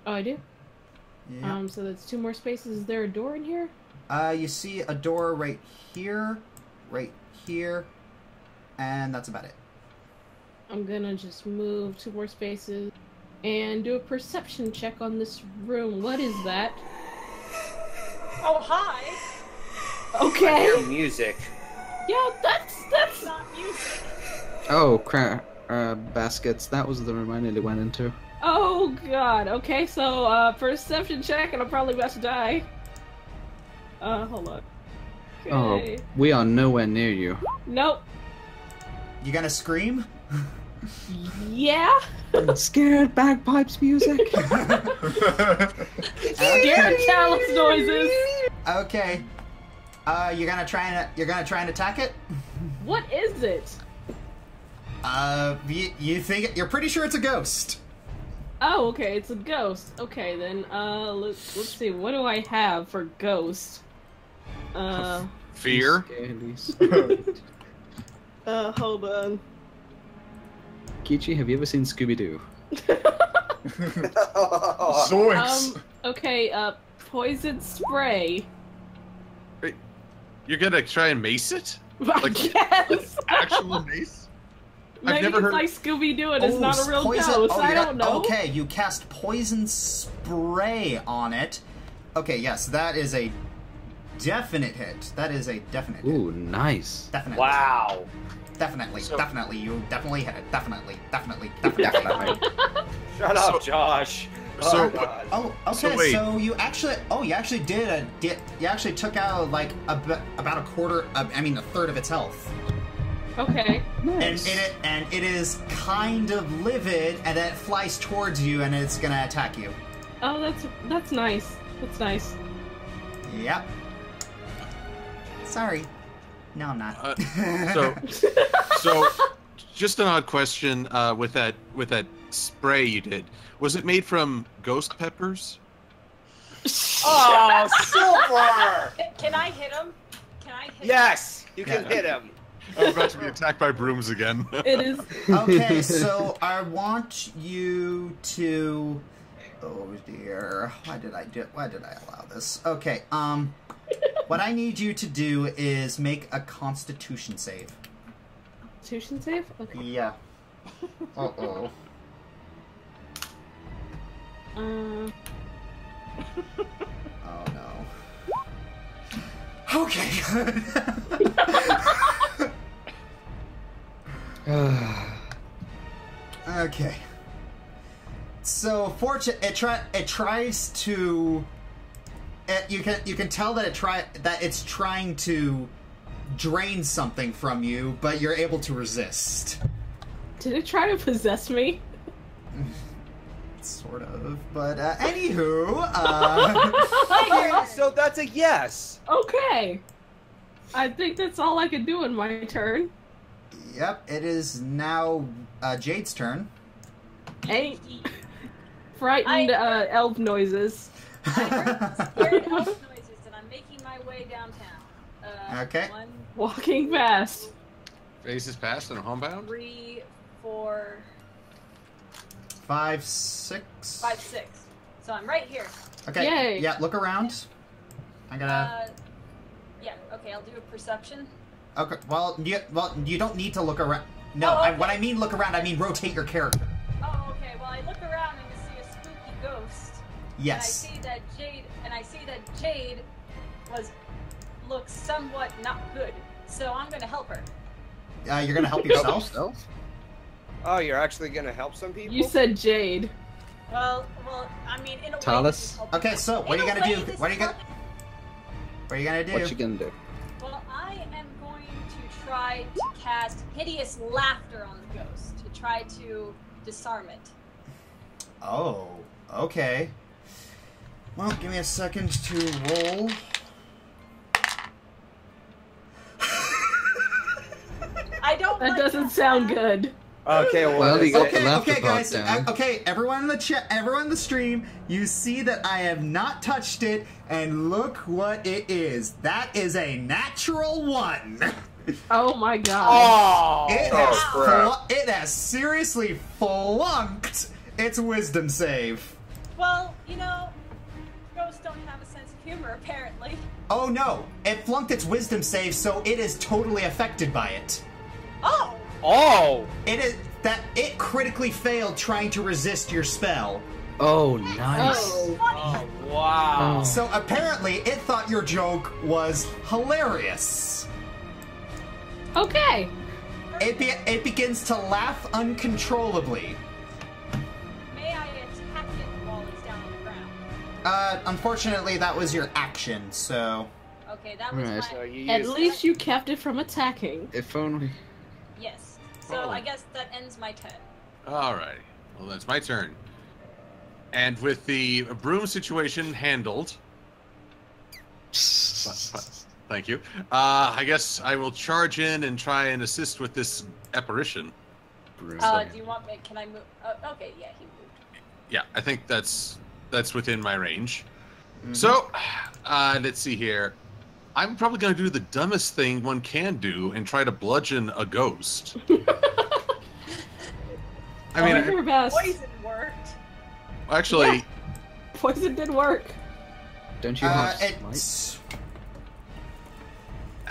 S3: Oh, I do?
S1: Yeah.
S3: So that's 2 more spaces. Is there a door in here?
S1: You see a door right here, and that's about it.
S3: I'm gonna just move 2 more spaces and do a perception check on this room. What is that?
S11: Oh, hi.
S3: Okay.
S7: I hear music.
S3: Yeah, that's
S11: not music.
S13: Oh, crap. Baskets. That was the room I nearly went into.
S3: Oh god. Okay, so perception check, and I'm probably about to die. Hold on. Okay.
S13: Oh, we are nowhere near you.
S3: Nope.
S1: You gonna scream?
S3: Yeah.
S13: Scared bagpipes music.
S3: Scared Talus noises.
S1: Okay. You're gonna try and attack it?
S3: What is it?
S1: You think you're pretty sure it's a ghost.
S3: Oh, okay, it's a ghost. Okay, then, let's see, what do I have for ghost?
S6: Fear?
S3: Hold on.
S13: Kichi, have you ever seen Scooby-Doo?
S5: Zoinks!
S3: Okay, poison spray.
S6: Wait, you're gonna try and mace it?
S3: Like, yes!
S6: Actual mace?
S3: Maybe
S6: I've never
S3: it's
S6: heard...
S3: like Scooby-Doo and it's not a real ghost, I don't know.
S1: Okay, you cast poison spray on it. Okay, yes, that is a definite hit. That is a definite hit.
S13: Ooh, nice.
S1: Definitely.
S7: Wow.
S1: Definitely, definitely. You definitely hit it. Definitely.
S7: Shut up, Josh.
S6: So,
S7: God.
S1: Oh, okay.
S6: wait.
S1: So you actually, you actually took out like about a quarter. A third of its health.
S3: Okay.
S13: Nice.
S1: And it is kind of livid, and then it flies towards you, and it's gonna attack you.
S3: Oh, that's nice. That's nice.
S1: Yep. Sorry. No, I'm not.
S6: So, just an odd question. With that spray you did, was it made from ghost peppers?
S7: Oh, Silver!
S11: Can I hit him? Can I hit
S7: Yes, you can hit him.
S6: I'm about to be attacked by brooms again.
S3: It is.
S1: Okay, so I want you to. Oh dear, why did I allow this? Okay, what I need you to do is make a Constitution save.
S3: Constitution save? Okay.
S1: Yeah. Uh-oh. Oh no. Okay, good. Okay. So it tries to. You can tell that it's trying to drain something from you, but you're able to resist.
S3: Did it try to possess me?
S1: Sort of, but anywho.
S7: So that's a yes.
S3: Okay. I think that's all I can do in my turn.
S1: Yep, it is now Jade's turn.
S3: Ain't frightened elf noises.
S11: I heard scared elf noises, and I'm making my way downtown.
S1: Okay.
S11: 1,
S3: Walking fast.
S6: Faces past and homebound?
S11: 3, 4,
S1: 5, 6.
S11: 5, 6. So I'm right here.
S1: Okay.
S3: Yay.
S1: Yeah, look around. I'm gonna.
S11: Yeah. Okay, I'll do a perception.
S1: Okay. Well, you don't need to look around. No,
S11: Oh, okay.
S1: when I mean look around, I mean rotate your character.
S11: Oh, okay. Well, I look around and I see a spooky ghost.
S1: Yes.
S11: And I see that Jade looks somewhat not good. So I'm gonna help her.
S1: You're gonna help yourself?
S7: Oh, you're actually gonna help some people?
S3: You said Jade.
S11: Well, I mean, in a
S13: Talus?
S11: way.
S1: Okay, so what are you gonna do? What are you gonna do?
S13: What you gonna do?
S11: Well, I am going to try to cast hideous laughter on the ghost to try to disarm it.
S1: Oh, okay. Well, give me a second to roll.
S11: I don't.
S3: That doesn't sound good.
S7: Okay,
S13: Well, you got the
S1: Okay,
S13: laughter
S1: okay,
S13: part
S1: guys.
S13: down.
S1: Okay, everyone in the chat, everyone in the stream, you see that I have not touched it, and look what it is. That is a natural 1.
S3: Oh my god.
S1: It has seriously flunked its wisdom save.
S11: Well, you know, ghosts don't have a sense of humor, apparently.
S1: Oh no, it flunked its wisdom save, so it is totally affected by it.
S11: Oh!
S7: Oh!
S1: It critically failed trying to resist your spell.
S13: Oh, nice.
S7: Oh, wow.
S13: Oh.
S1: So apparently it thought your joke was hilarious.
S3: Okay.
S1: It begins to laugh uncontrollably.
S11: May I attack it while it's down on the ground?
S1: Unfortunately that was your action, so...
S11: Okay, that was
S13: Right.
S11: my...
S7: So you
S3: At
S7: use
S3: least you kept it from attacking.
S13: If only.
S11: Yes. So I guess that ends my turn.
S6: Alright. Well, that's my turn. And with the broom situation handled... Thank you. I guess I will charge in and try and assist with this apparition.
S11: Do you want me... Can I move... okay, yeah, he moved.
S6: Yeah, I think that's within my range. So, let's see here. I'm probably going to do the dumbest thing one can do and try to bludgeon a ghost. I mean,
S3: your best.
S11: Poison worked.
S6: actually,
S3: Yeah. Poison did work.
S13: Don't you have
S1: it's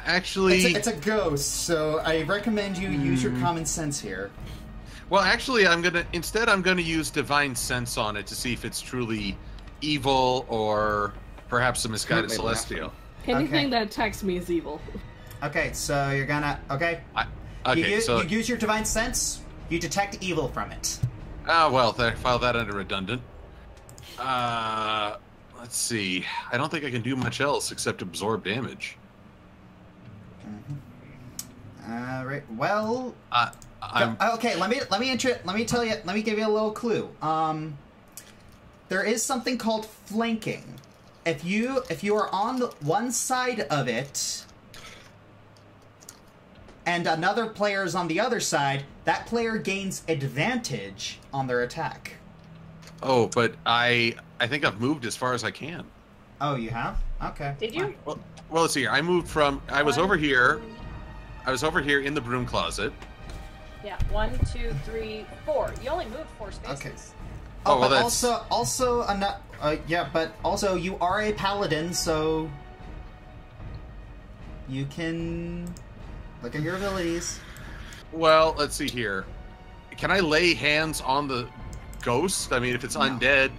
S6: it's
S1: a ghost, so I recommend you use your common sense here.
S6: Well, actually, I'm gonna use divine sense on it to see if it's truly evil or perhaps a misguided
S13: Currently
S6: celestial.
S3: Anything that attacks me is evil.
S1: Okay, so you're gonna... Okay.
S6: Okay,
S1: you use your divine sense, you detect evil from it.
S6: Well, file that under redundant. Let's see. I don't think I can do much else except absorb damage.
S1: Right. Well...
S6: I'm...
S1: Okay, let me tell you, let me give you a little clue. There is something called flanking. If you are on one side of it and another player is on the other side, that player gains advantage on their attack.
S6: Oh, but I think I've moved as far as I can.
S1: Oh, you have? Okay.
S11: Did you?
S6: Well, let's see. I moved from... I was over here in the broom closet.
S11: Yeah, 1, 2, 3, 4. You only moved 4 spaces.
S1: Okay.
S6: Oh, well,
S1: but
S6: that's...
S1: also, yeah, but also you are a paladin, so you can look at your abilities.
S6: Well, let's see here. Can I lay hands on the ghost? I mean, if it's undead.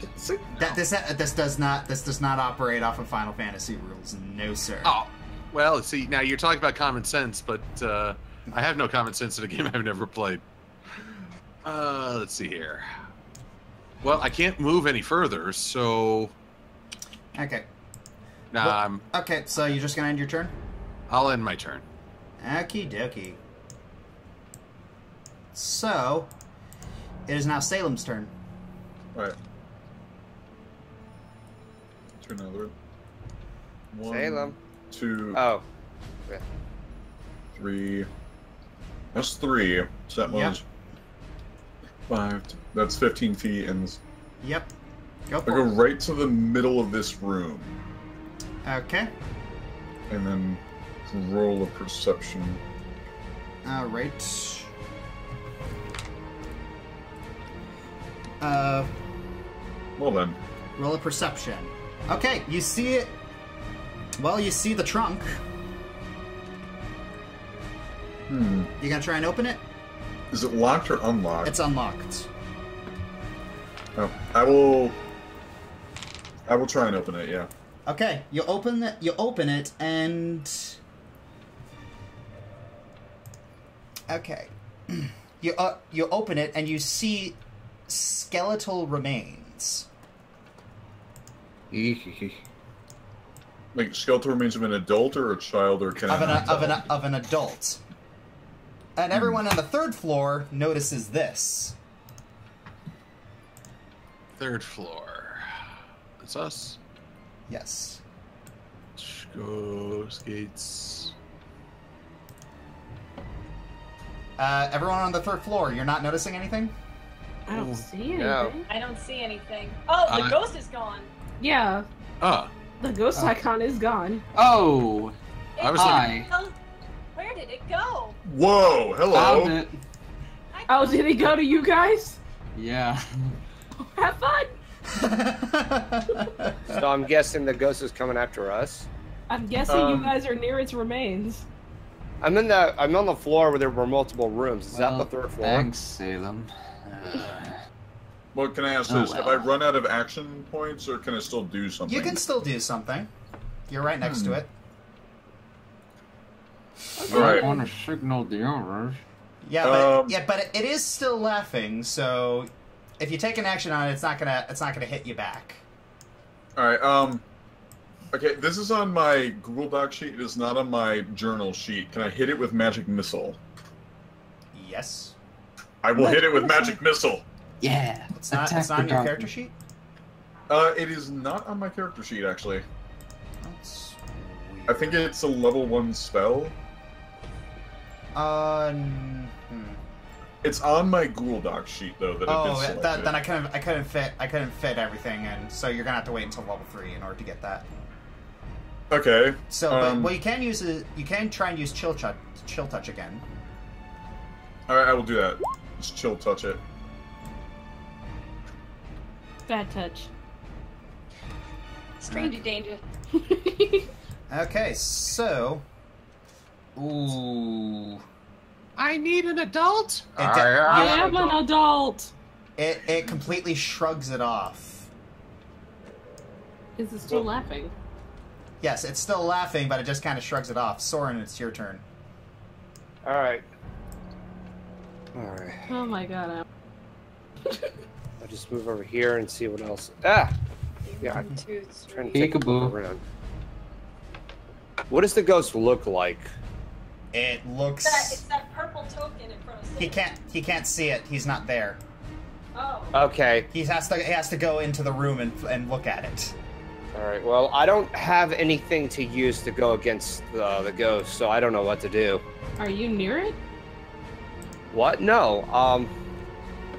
S1: This does not operate off of Final Fantasy rules. No, sir.
S6: Oh, well, see, now you're talking about common sense, but I have no common sense in a game I've never played. Let's see here. Well, I can't move any further, so...
S1: Okay.
S6: Nah,
S1: okay, so you're just gonna end your turn?
S6: I'll end my turn.
S1: Okie dokie. So, it is now Salem's turn.
S5: Alright. Turn another. 1,
S7: Salem.
S5: 2,
S7: Oh. Okay.
S5: 3. That's 3. So that was 5. That's 15 feet, and
S1: Yep. Go
S5: I
S1: for
S5: go
S1: it.
S5: right to the middle of this room,
S1: Okay.
S5: and then roll a perception.
S1: Alright.
S5: Well then.
S1: Roll a perception. Okay, you see it. Well, you see the trunk. You gonna try and open it?
S5: Is it locked or unlocked?
S1: It's unlocked.
S5: Oh, I will try and open it. Yeah.
S1: Okay, you open it, and okay, you open it, and you see skeletal remains.
S5: Like skeletal remains of an adult or a child, or can
S1: of an adult. And everyone on the third floor notices this.
S6: Third floor. It's us.
S1: Yes.
S6: Go skates.
S1: Everyone on the third floor, you're not noticing anything?
S3: I don't see anything.
S7: No.
S11: I don't see anything. Oh, the ghost is gone.
S3: Yeah.
S6: Ah.
S3: The ghost icon is gone.
S13: Oh!
S6: I was
S13: Hi.
S11: Where did it go?
S5: Whoa! Hello.
S13: Found it.
S3: Oh, did he go to you guys?
S13: Yeah.
S3: Have fun!
S7: So I'm guessing the ghost is coming after us.
S3: I'm guessing you guys are near its remains.
S7: I'm on the floor where there were multiple rooms. Is that the third floor?
S13: Thanks, Salem.
S5: Well, can I ask this? Have I run out of action points, or can I still do something?
S1: You can still do something. You're right next to it.
S13: I don't want to signal the owners.
S1: Yeah, but it is still laughing. So if you take an action on it, it's not gonna hit you back.
S5: All right. Okay, this is on my Google Doc sheet. It is not on my journal sheet. Can I hit it with magic missile?
S1: Yes.
S5: I will hit it with magic missile.
S13: Yeah.
S1: It's not on your character sheet?
S5: It is not on my character sheet, actually.
S1: That's weird.
S5: I think it's a level 1 spell. It's on my Google Doc sheet though that it did select it.
S1: Then I couldn't fit everything in, so you're gonna have to wait until level 3 in order to get that.
S5: Okay.
S1: So, but what you can try and use chill touch again.
S5: All right, I will do that. Just chill touch it.
S3: Bad touch.
S11: Stranger danger.
S1: Okay, so. Ooh.
S6: I need an adult.
S3: I am an adult.
S1: It completely shrugs it off.
S3: Is it still laughing?
S1: Yes, it's still laughing, but it just kind of shrugs it off. Soren, it's your turn.
S7: All right.
S3: Oh my god.
S7: I'll just move over here and see what else. Ah! Yeah, I'm trying to take a look around. What does the ghost look like?
S1: It looks.
S11: It's that purple token in front of Sam.
S1: He can't see it. He's not there.
S11: Oh.
S7: Okay.
S1: He has to go into the room and look at it.
S7: All right. Well, I don't have anything to use to go against the ghost, so I don't know what to do.
S3: Are you near it?
S7: What? No.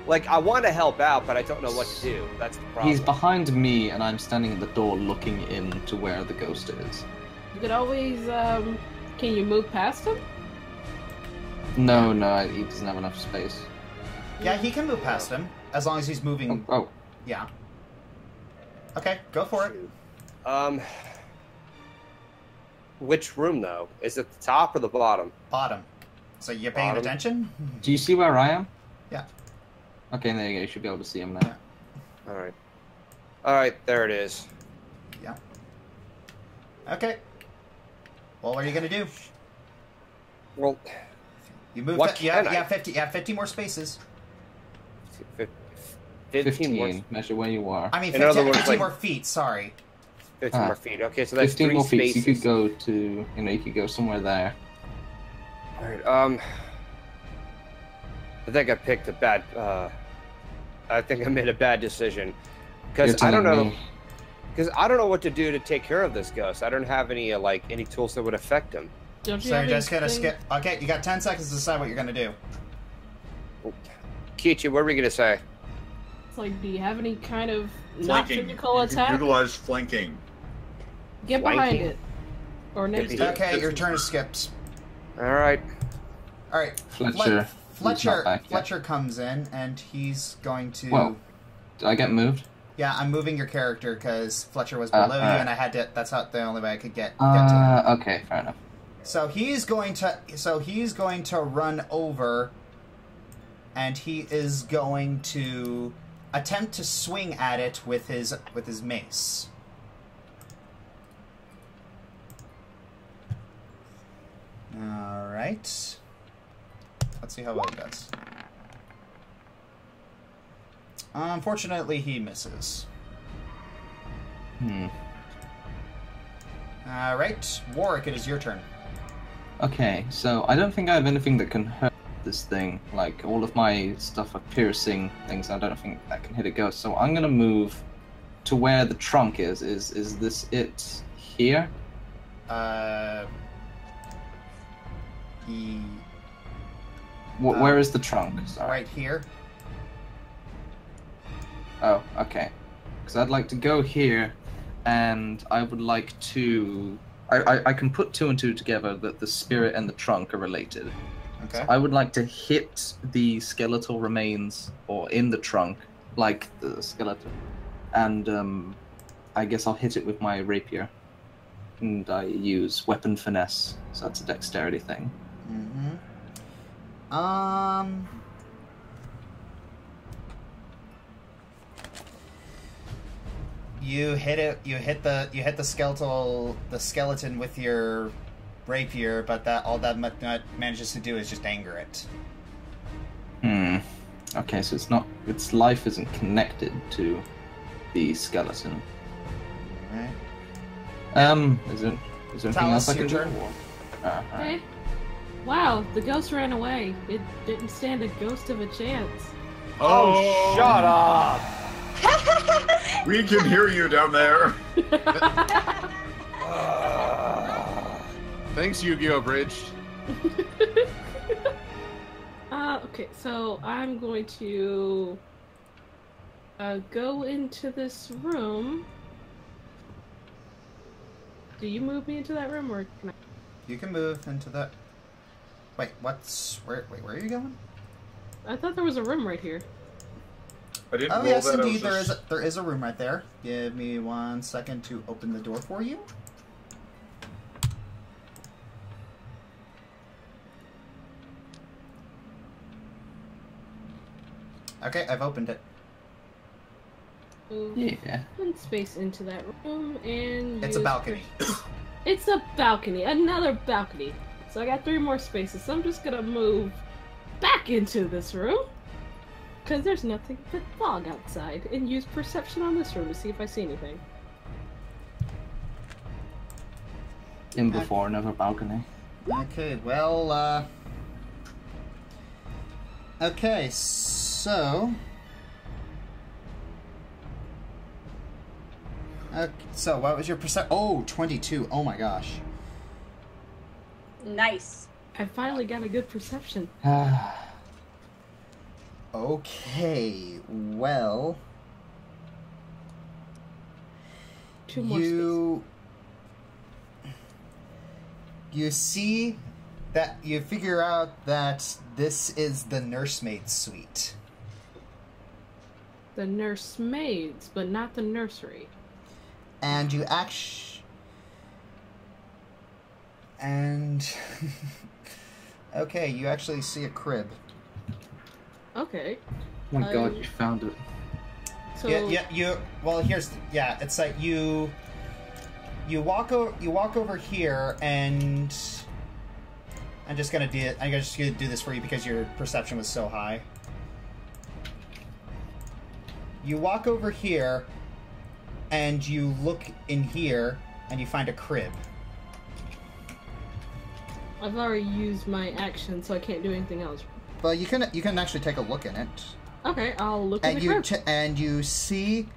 S7: Like I want to help out, but I don't know what to do. That's the problem.
S13: He's behind me, and I'm standing at the door looking in to where the ghost is.
S3: You could always, can you move past him?
S13: No, he doesn't have enough space.
S1: Yeah, he can move past him, as long as he's moving.
S13: Oh.
S1: Yeah. Okay, go for it.
S7: Which room, though? Is it the top or the bottom?
S1: Bottom. So you're paying attention?
S13: Do you see where I am?
S1: Yeah.
S13: Okay, there you go. You should be able to see him now.
S1: Yeah.
S7: All right. All right, there it is.
S1: Yeah. Okay. Well, what are you gonna do?
S7: Well,
S1: you move.
S7: What
S1: You
S7: can
S1: have
S7: I?
S1: 50. You have 50 more spaces.
S7: 15 more.
S13: Measure where you are.
S1: I mean,
S7: In
S1: 15,
S7: other words,
S1: 15
S7: like-
S1: more feet. Sorry.
S7: 15 more feet. Okay, so that's
S13: 15
S7: 3
S13: more feet.
S7: spaces.
S13: You could go to, you could go somewhere there.
S7: All right. I think I picked a bad. I think I made a bad decision because I don't know. Because I don't know what to do to take care of this ghost. I don't have any any tools that would affect him.
S3: Don't you
S1: So
S3: have
S1: you're just gonna
S3: anything-
S1: skip. Okay, you got 10 seconds to decide what you're gonna do.
S7: Keichi, what were we gonna say?
S3: It's like, do you have any kind of not
S5: Flanking.
S3: physical
S5: You can
S3: attack?
S5: utilize flanking.
S3: Get behind
S7: Flanking?
S3: it. Or next to it.
S1: Okay, your turn is skipped.
S7: All right.
S1: All right.
S13: Fletcher. He's not back yet.
S1: Fletcher comes in and he's going to.
S13: Whoa. Did I get moved?
S1: Yeah, I'm moving your character because Fletcher was below you,
S13: alright.
S1: and I had to. That's the only way I could get to him.
S13: Okay, fair enough.
S1: So he's going to run over and he is going to attempt to swing at it with his mace. All right. Let's see how well he does. Unfortunately, he misses. All right, Warwick, it is your turn.
S2: Okay, so I don't think I have anything that can hurt this thing. Like, all of my stuff are piercing things. I don't think that can hit a ghost. So I'm gonna move to where the trunk is. Is this it here? Where is the trunk? Sorry.
S1: Right here.
S2: Oh, okay. Because I'd like to go here, and I would like to... I can put two and two together that the spirit and the trunk are related.
S1: Okay.
S2: So I would like to hit the skeletal remains, or in the trunk, like the skeleton. And I guess I'll hit it with my rapier. And I use weapon finesse, so that's a dexterity thing.
S1: You hit it. You hit the skeleton with your rapier, but all that manages to do is just anger it.
S2: Okay, so its life isn't connected to the skeleton.
S1: Alright.
S2: Is there anything else I can do?
S3: Okay. Wow, the ghost ran away. It didn't stand a ghost of a chance.
S7: Oh, shut up!
S5: We can hear you down there.
S6: Thanks, Yu-Gi-Oh! Bridge.
S3: Okay, so I'm going to go into this room. Do you move me into that room, or can I?
S1: You can move into that. Wait, where are you going?
S3: I thought there was a room right here.
S5: I didn't roll
S1: yes,
S5: that.
S1: indeed, there is a room right there. Give me 1 second to open the door for you. Okay, I've opened it.
S2: Yeah.
S3: One space into that room, and
S1: it's a balcony.
S3: It's a balcony, another balcony. So I got 3 more spaces. So I'm just gonna move back into this room, because there's nothing but fog outside, and use perception on this room to see if I see anything.
S2: In before another balcony.
S1: Okay, well, okay, so... so what was your percent? Oh, 22. Oh my gosh.
S11: Nice.
S3: I finally got a good perception.
S1: Okay, well...
S3: 2 more spaces.
S1: You see that you figure out that this is the nursemaid's suite.
S3: The nursemaids, but not the nursery.
S1: And you okay, you actually see a crib.
S3: Okay.
S2: Oh my god, you found it.
S3: So...
S1: Yeah, it's like you walk over here, and I'm just gonna do this for you because your perception was so high. You walk over here, and you look in here, and you find a crib.
S3: I've already used my action, so I can't do anything else.
S1: Well, you can actually take a look in it.
S3: Okay, I'll look in the crib.
S1: And you see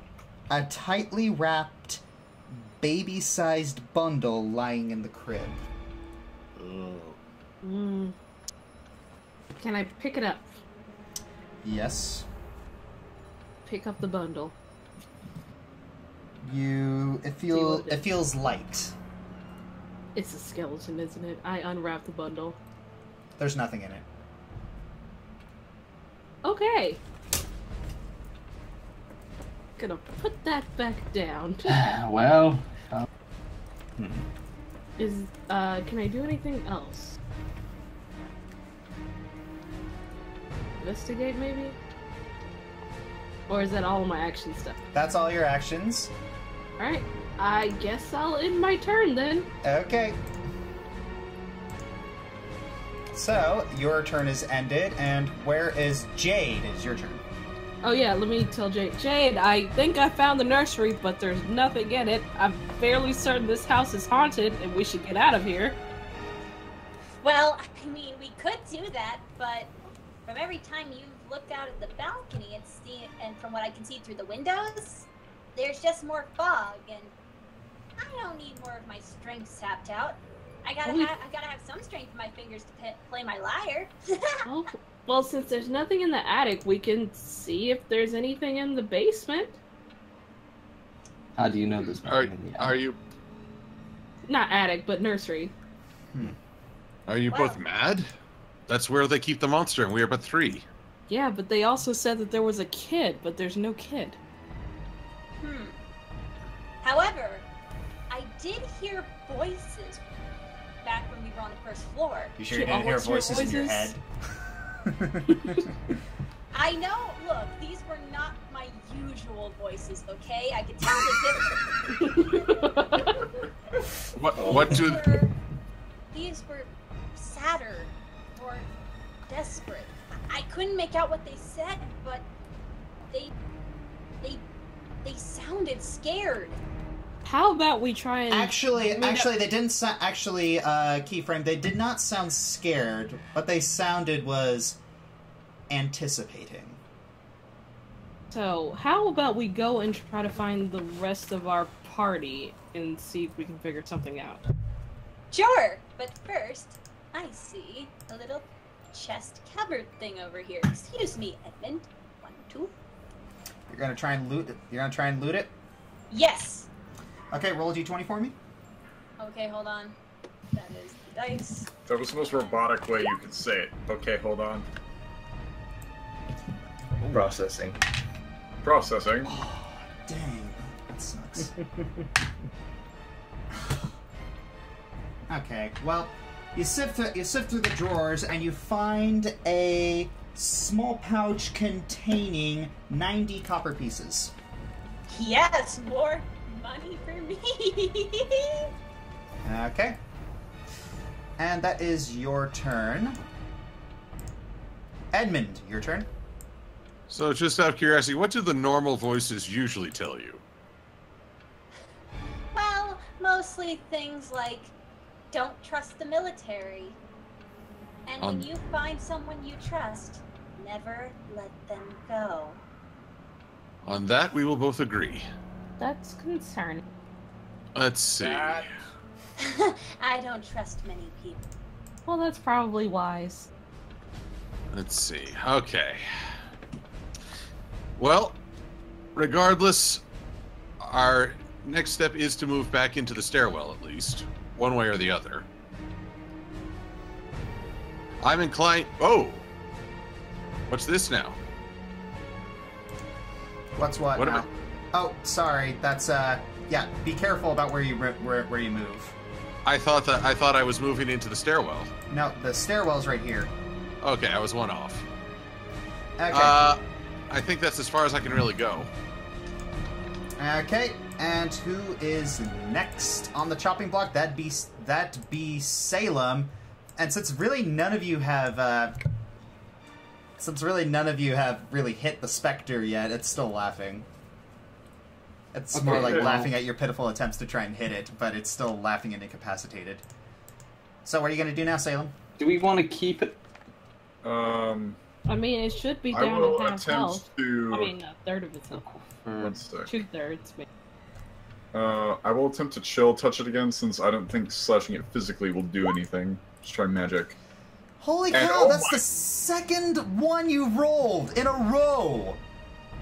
S1: a tightly wrapped, baby-sized bundle lying in the crib.
S3: Can I pick it up?
S1: Yes.
S3: Pick up the bundle.
S1: It feels light.
S3: It's a skeleton, isn't it? I unwrap the bundle.
S1: There's nothing in it.
S3: Okay. Gonna put that back down.
S2: Well.
S3: Can I do anything else? investigate, maybe? Or is that all of my action stuff?
S1: That's all your actions.
S3: Alright, I guess I'll end my turn then.
S1: Okay. So, your turn is ended, and where is Jade? It's your turn.
S3: Oh yeah, let me tell Jade. Jade, I think I found the nursery, but there's nothing in it. I'm fairly certain this house is haunted, and we should get out of here.
S11: Well, I mean, we could do that, but from every time you've looked out at the balcony and from what I can see through the windows, there's just more fog, and I don't need more of my strength tapped out. I gotta have some strength in my fingers to play my lyre.
S3: Oh, well, since there's nothing in the attic, we can see if there's anything in the basement.
S13: How do you know this?
S6: Are you?
S3: Not attic, but nursery.
S6: Are you both mad? That's where they keep the monster, and we are but 3.
S3: Yeah, but they also said that there was a kid, but there's no kid.
S11: However, I did hear voices back when we were on the first floor.
S1: You sure you didn't hear voices in your head?
S11: I know, look, these were not my usual voices, okay? I could tell the difference.
S6: What do...
S11: These were sadder or desperate. I couldn't make out what they said, but they sounded scared.
S3: How about we try and...
S1: Actually, they didn't sound... KeyFrame, they did not sound scared. What they sounded was anticipating.
S3: So, how about we go and try to find the rest of our party and see if we can figure something out?
S11: Sure, but first, I see a little chest cupboard thing over here. Excuse me, Edmund. 1, 2.
S1: You're gonna try and loot it? You're gonna try and loot it?
S11: Yes!
S1: Okay, roll a d20 for me.
S11: Okay, hold on. That is the dice.
S5: That was the most robotic way you could say it. Okay, hold on.
S14: Processing.
S5: Processing.
S1: Oh, dang. That sucks. Okay, well, you sift through the drawers and you find a small pouch containing 90 copper pieces.
S11: Yes, more money for me.
S1: Okay. And that is your turn. Edmund, your turn.
S6: So, just out of curiosity, what do the normal voices usually tell you?
S11: Well, mostly things like, don't trust the military. And when you find someone you trust, never let them go.
S6: On that, we will both agree.
S3: That's concerning.
S6: Let's see.
S11: I don't trust many people.
S3: Well, that's probably wise.
S6: Let's see. Okay. Well, regardless, our next step is to move back into the stairwell, at least. One way or the other. I'm inclined... Oh! What's this now?
S1: What's what?
S6: What
S1: now?
S6: am
S1: Oh, sorry. That's yeah. Be careful about where you move.
S6: I thought I was moving into the stairwell.
S1: No, the stairwell's right here.
S6: Okay, I was one off.
S1: Okay.
S6: I think that's as far as I can really go.
S1: Okay, and who is next on the chopping block? That'd be Salem. And since really none of you have really hit the specter yet, it's still laughing. It's more like laughing at your pitiful attempts to try and hit it, but it's still laughing and incapacitated. So what are you going to do now, Salem?
S13: Do we want to keep it?
S3: I mean, it should be
S5: I
S3: down
S5: will
S3: to half health.
S5: to...
S3: I mean, a third of its health.
S5: 1 sec.
S3: 2/3, maybe.
S5: I will attempt to chill touch it again, since I don't think slashing it physically will do anything. Just try magic.
S1: Holy
S5: And-
S1: cow, that's the second one you rolled in a row!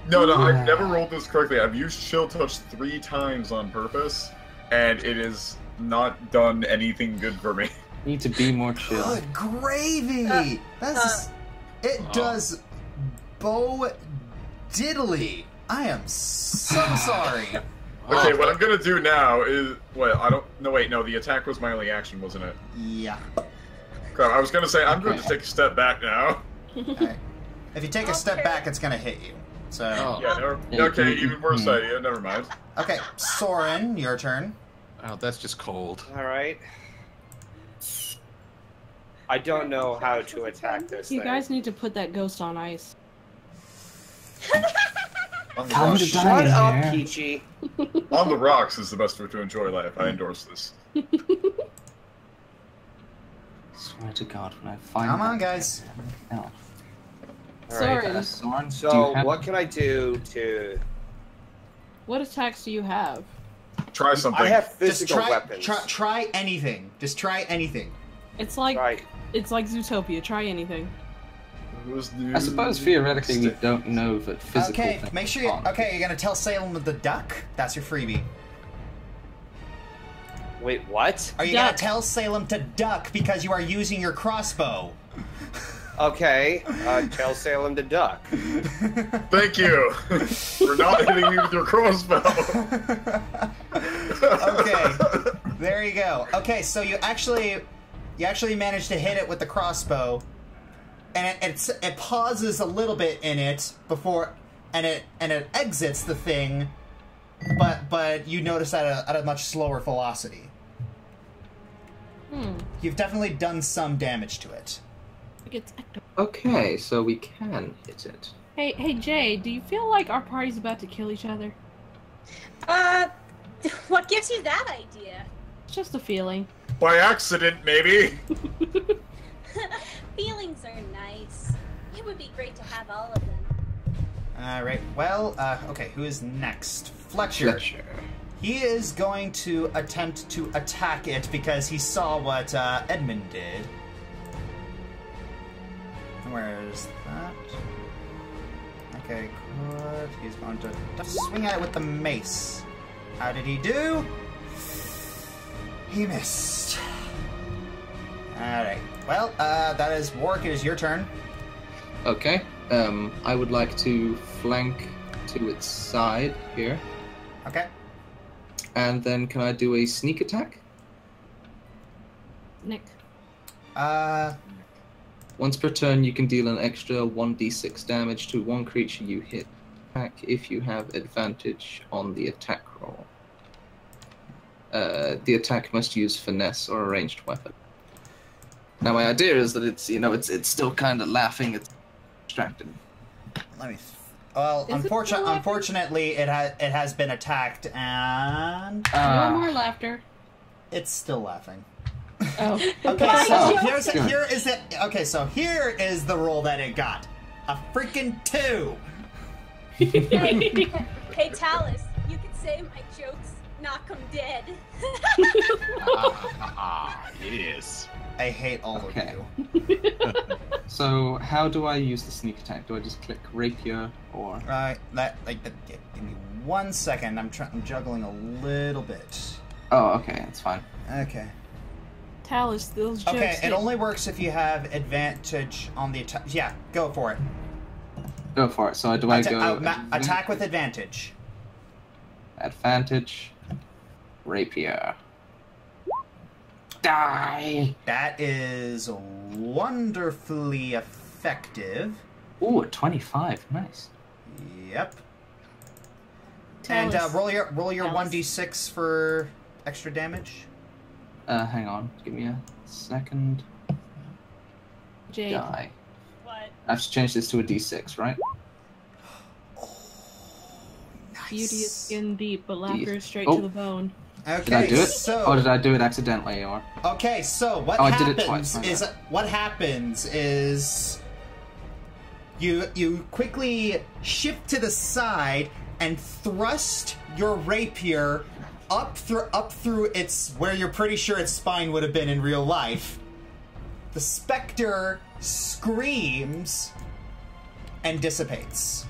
S5: No, I've never rolled this correctly. I've used chill touch 3 times on purpose, and it has not done anything good for me.
S13: Need to be more chill.
S1: Good gravy! It does Bo diddly. I am so sorry.
S5: Okay, what I'm gonna do now is... Well, I don't... No, wait, no, the attack was my only action, wasn't it?
S1: Yeah.
S5: Crap, I was gonna say, I'm going to take a step back now.
S1: Okay. If you take a step back, it's gonna hit you. So.
S5: Yeah, okay, even worse idea. Never mind.
S1: Okay, Soren, your turn.
S6: Oh, that's just cold.
S7: All right. I don't know how to attack this
S3: You
S7: thing.
S3: guys need to put that ghost on ice.
S7: Shut up, Keychi.
S5: On the rocks is the best way to enjoy life. I endorse this.
S13: Swear to God, when I find.
S1: Come on, guys.
S13: No.
S7: Alright,
S13: Soren,
S7: so what can I do to...
S3: What attacks do you have?
S5: Try something.
S7: I have physical
S1: Just
S7: weapons.
S1: Try anything. Just try anything.
S3: It's like Zootopia. Try anything.
S13: I suppose theoretically we don't know that physical.
S1: Okay,
S13: things
S1: make sure you.
S13: aren't.
S1: Okay, you're gonna tell Salem the duck. That's your freebie.
S7: Wait, what?
S1: Are you gonna tell Salem to duck because you are using your crossbow?
S7: Okay, tell Salem to duck.
S5: Thank you for not hitting me with your crossbow.
S1: Okay, there you go. Okay, so you actually managed to hit it with the crossbow, and it pauses a little bit in it before, and it exits the thing, but you notice at a much slower velocity. You've definitely done some damage to it.
S13: Okay, so we can hit it.
S3: Hey, Jay, do you feel like our party's about to kill each other?
S11: What gives you that idea?
S3: It's just a feeling.
S5: By accident, maybe.
S11: Feelings are nice. It would be great to have all of them.
S1: Alright, well, okay, who is next? Fletcher. He is going to attempt to attack it because he saw what Edmund did. Where's that? Okay, good. He's going to swing at it with the mace. How did he do? He missed. Alright. Well, that is Warwick. It is your turn.
S13: Okay. I would like to flank to its side here.
S1: Okay.
S13: And then can I do a sneak attack?
S3: Nick.
S13: Once per turn, you can deal an extra 1d6 damage to one creature you hit. Attack if you have advantage on the attack roll. The attack must use finesse or a ranged weapon. Now, my idea is that it's still kind of laughing. It's distracted.
S1: Let me. Well, unfortunately, it has been attacked, and
S3: no more laughter.
S1: It's still laughing.
S3: Oh.
S1: Okay, so here is the roll that it got. A freaking 2.
S11: Hey, Talus, you can say my jokes knock 'em dead.
S6: Yes.
S1: I hate all of you.
S13: So, how do I use the sneak attack? Do I just click rapier or?
S1: Give me 1 second. I'm juggling a little bit.
S13: Oh, okay, that's fine.
S1: Okay.
S3: Talus, those jokes.
S1: Okay, it only works if you have advantage on the attack. Yeah, go for it.
S13: Go for it. So do I go
S1: attack with advantage?
S13: Advantage. Rapier. Die.
S1: That is wonderfully effective.
S13: Ooh, a 25. Nice.
S1: Yep. And roll your 1d6 for extra damage.
S13: Hang on. Give me a second.
S3: Jade.
S13: Die.
S11: What?
S13: I have to change this to a d6, right?
S1: Nice.
S3: Beauty is skin deep, but laughter is straight to the bone.
S1: Okay,
S13: did I do it?
S1: So...
S13: Or did I do it accidentally? Or
S1: okay, so what happens is you quickly shift to the side and thrust your rapier up through its where you're pretty sure its spine would have been in real life. The specter screams and dissipates.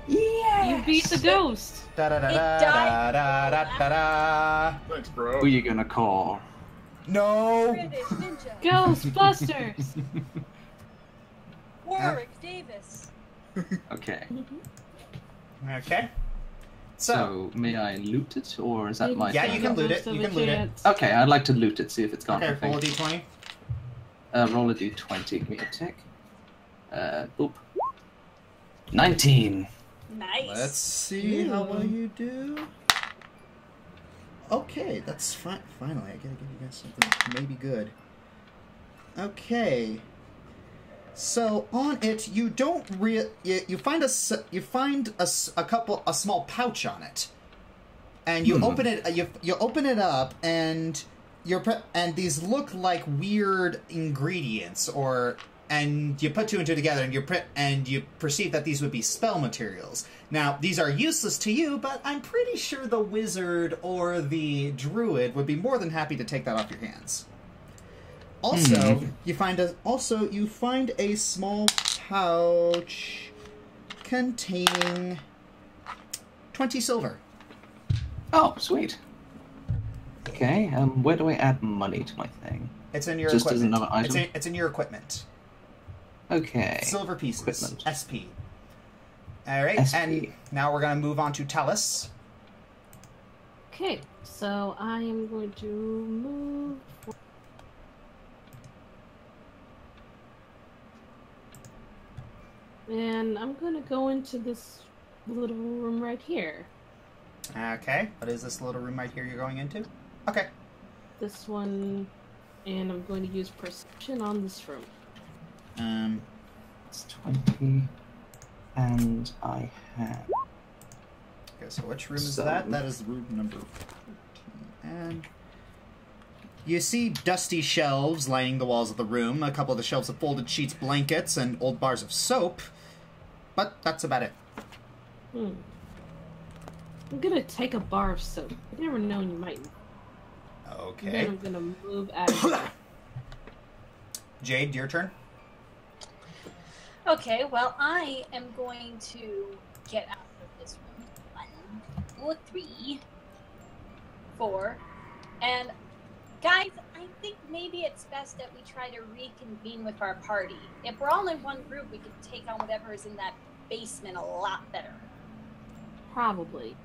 S3: Yeah, you beat the ghost.
S5: Thanks, bro.
S13: Who are you gonna call?
S1: No.
S11: BritishNinja.
S3: Ghostbusters.
S11: Warwick Davis.
S13: Okay.
S1: Okay.
S13: So, may I loot it, or is that my?
S1: Yeah, you can loot it. You can loot it.
S13: Okay, I'd like to loot it. See if it's gone.
S1: Okay, roll a d20.
S13: Roll a d20. Give me a tick. Boop.
S2: 19.
S11: Nice.
S1: Let's see how well you do. Okay, that's fine. Finally, I gotta give you guys something maybe good. Okay. So on it, you don't you find a small pouch on it, and you open it. You open it up, and and these look like weird ingredients, and you put two and two together, and you perceive that these would be spell materials. Now, these are useless to you, but I'm pretty sure the wizard or the druid would be more than happy to take that off your hands. Also, you find a small pouch containing 20 silver.
S2: Oh, sweet. Okay, where do I add money to my thing?
S1: It's in your
S2: Just
S1: equipment.
S2: as another item?
S1: It's in your equipment.
S2: Okay.
S1: Silver pieces.
S2: Equipment.
S1: SP. Alright,
S2: SP.
S1: and now we're going to move on to Talus.
S3: Okay, so I am going to move. And I'm going to go into this little room right here.
S1: Okay, what is this little room right here you're going into? Okay.
S3: This one, and I'm going to use perception on this room.
S2: It's 20, and I have...
S1: Okay, so which room is that? That is room number 14. And you see dusty shelves lining the walls of the room, a couple of the shelves of folded sheets, blankets, and old bars of soap. But that's about it.
S3: I'm gonna take a bar of soap. You never know, you might.
S1: Okay.
S3: And then I'm gonna move out of here.
S1: Jade, your turn.
S11: Okay, well, I am going to get out of this room. 1, 2, 3, 4. And, guys, I think maybe it's best that we try to reconvene with our party. If we're all in one group, we can take on whatever is in that basement a lot better.
S3: Probably.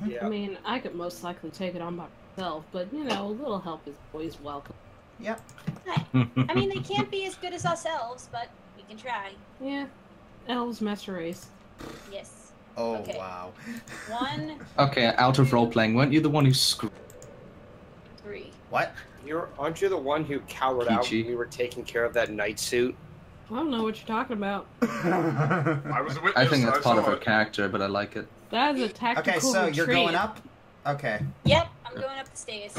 S7: Yeah.
S3: I mean, I could most likely take it on by myself, but, you know, a little help is always welcome.
S1: Yep.
S11: I mean, they can't be as good as us elves, but we can try.
S3: Yeah. Elves mess race.
S11: Yes.
S1: Oh,
S11: Okay.
S1: wow.
S11: 1,
S2: Okay, out of role-playing, weren't you the one who screwed?
S11: 3.
S1: What?
S7: Aren't you the one who cowered out
S2: Keychi.
S7: when we were taking care of that night suit?
S3: I don't know what you're talking about.
S5: I was a witness.
S2: I think that's part of
S5: saw
S2: her
S5: it.
S2: character, but I like it.
S3: That is a tactical
S1: Okay, so you're
S3: retreat.
S1: going up? Okay.
S11: Yep, I'm going up the stairs.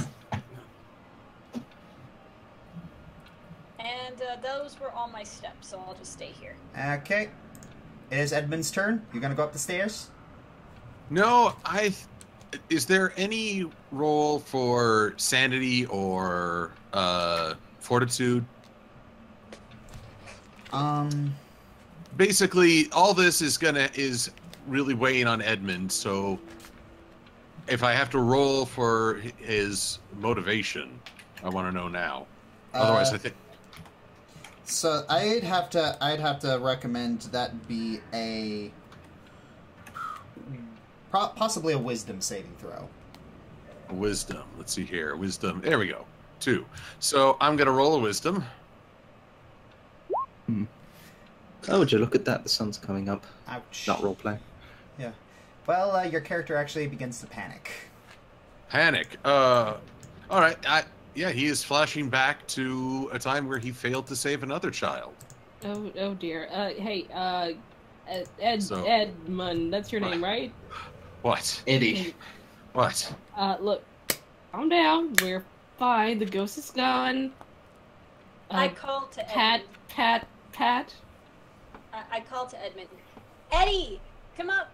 S11: And those were all my steps, so I'll just stay here.
S1: Okay. It is Edmund's turn. You gonna go up the stairs?
S6: No, is there any role for sanity or fortitude? Basically, all this is really weighing on Edmund. So, if I have to roll for his motivation, I want to know now. Otherwise, I think.
S1: So I'd have to recommend that be a possibly a wisdom saving throw.
S6: Wisdom. Let's see here. Wisdom. There we go. 2. So I'm gonna roll a wisdom.
S2: Oh, would you look at that? The sun's coming up.
S1: Ouch.
S2: Not roleplay.
S1: Yeah. Well, your character actually begins to panic.
S6: Panic. All right. Yeah, he is flashing back to a time where he failed to save another child.
S3: Oh dear. Hey,
S6: So-
S3: Edmund, that's your name, right?
S6: What?
S2: Eddie.
S6: What?
S3: Look, calm down. We're fine. The ghost is gone.
S11: I called to
S3: Pat.
S11: I called to Edmund. Eddie, come up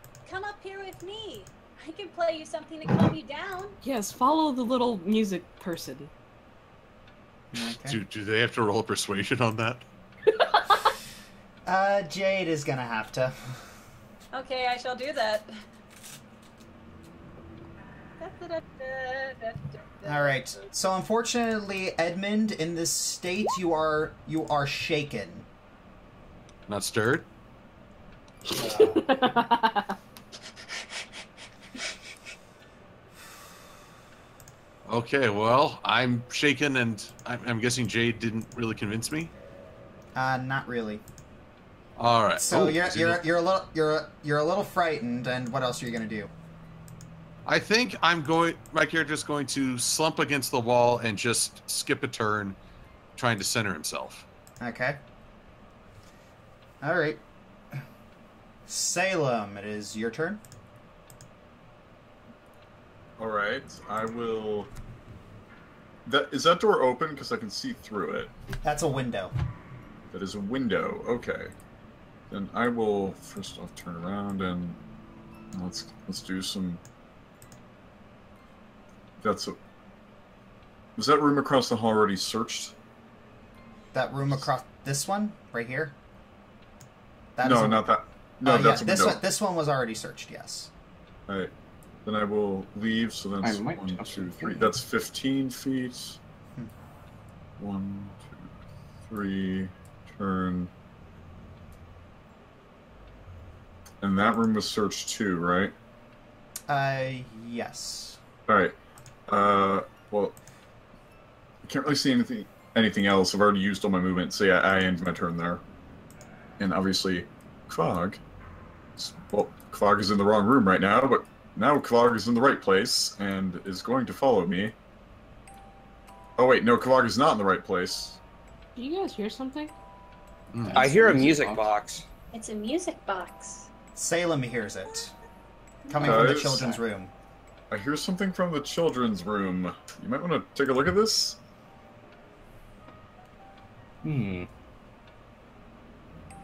S11: here with me. I can play you something to calm you down.
S3: Yes, follow the little music person.
S1: Okay.
S6: Do they have to roll persuasion on that?
S1: Jade is gonna have to.
S11: Okay, I shall do that.
S1: All right. So unfortunately, Edmund, in this state, you are shaken.
S6: Not stirred? Okay, well, I'm shaken, and I'm guessing Jade didn't really convince me.
S1: Not really.
S6: All right.
S1: So
S6: Oh,
S1: you're a little frightened, and what else are you gonna do?
S6: I think my character's going to slump against the wall and just skip a turn, trying to center himself.
S1: Okay. All right. Salem, it is your turn.
S5: All right, I will. Is that door open? Because I can see through it.
S1: That's a window.
S5: That is a window. Okay. Then I will first off turn around and let's do some. Was that room across the hall already searched?
S1: That room across this one right here.
S5: No, not that. No, that's a window.
S1: This one was already searched. Yes.
S5: All right. Then I will leave. So that's 1, 2, 3. That's 15 feet. 1, 2, 3. Turn. And that room was searched too, right?
S1: Yes.
S5: All right. Well, I can't really see anything else. I've already used all my movement, so yeah, I end my turn there. And obviously, Kvog. Well, Kvog is in the wrong room right now, but now Kvog is in the right place and is going to follow me. Oh wait, no, Kvog is not in the right place.
S3: Do you guys hear something?
S7: I hear a music box.
S11: It's a music box.
S1: Salem hears it. Coming from the children's room.
S5: I hear something from the children's room. You might want to take a look at this.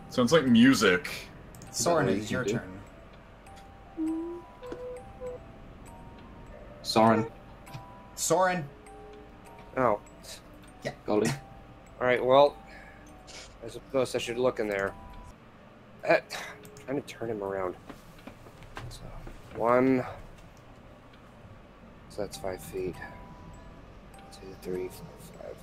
S5: Sounds like music.
S1: Soren, it is your turn.
S13: Soren.
S7: Oh.
S1: Yeah.
S13: Goldie.
S7: Alright, well, I suppose I should look in there. Trying to turn him around. So, 1. So that's 5 feet. 2, 3, 4, 5.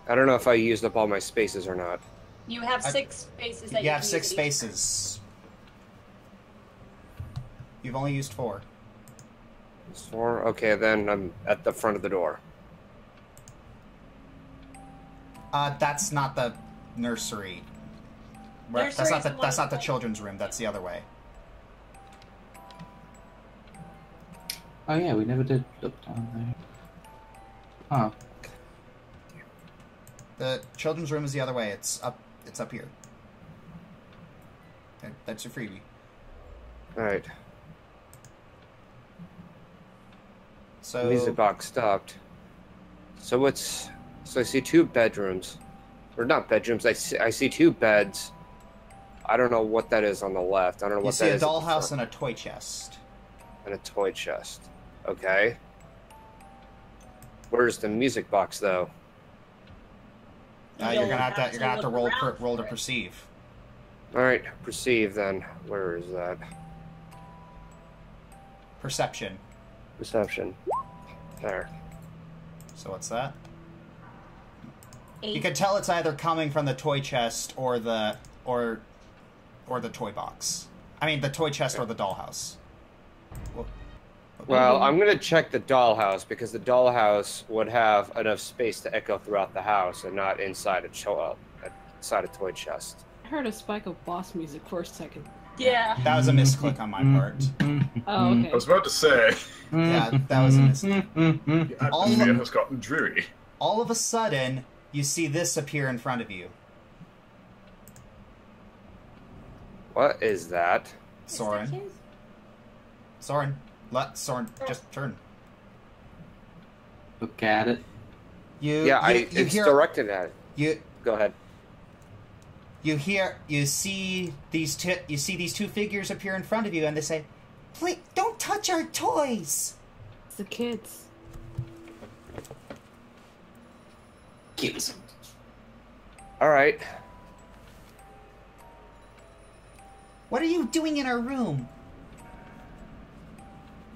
S7: I don't know if I used up all my spaces or not.
S11: You have 6 spaces that
S1: you have 6 spaces. You've only used 4.
S7: 4? Okay, then I'm at the front of the door.
S1: That's not the nursery. That's not the children's room. That's the other way.
S13: Oh yeah, we never did look down there. Huh.
S1: The children's room is the other way. It's up here. Okay, that's your freebie.
S7: Alright.
S1: So
S7: the music box stopped. So I see 2 bedrooms. Or not bedrooms, I see 2 beds. I don't know what that is on the left. I don't know what that is.
S1: You see a dollhouse and a toy chest.
S7: And a toy chest. Okay. Where's the music box though?
S1: You're gonna have to roll to perceive.
S7: Alright, perceive then. Where is that?
S1: Perception.
S7: Perception. There.
S1: So what's that?
S11: 8.
S1: You can tell it's either coming from the toy chest or the toy box. I mean, the toy chest or the dollhouse.
S7: Well, I'm going to check the dollhouse because the dollhouse would have enough space to echo throughout the house and not inside a toy chest.
S3: I heard a spike of boss music for a second.
S11: Yeah.
S1: That was a misclick on my part.
S3: Oh, okay.
S5: I was about to say.
S1: Yeah, that was a misclick.
S5: The atmosphere has gotten dreary.
S1: All of a sudden, you see this appear in front of you.
S7: What is that?
S1: Soren. Soren. Let Soren just turn.
S13: Look at it.
S7: It's directed at it. Go ahead.
S1: You see these 2 figures appear in front of you, and they say, "Please, don't touch our toys."
S3: It's the kids.
S13: Kids.
S7: All right.
S1: What are you doing in our room?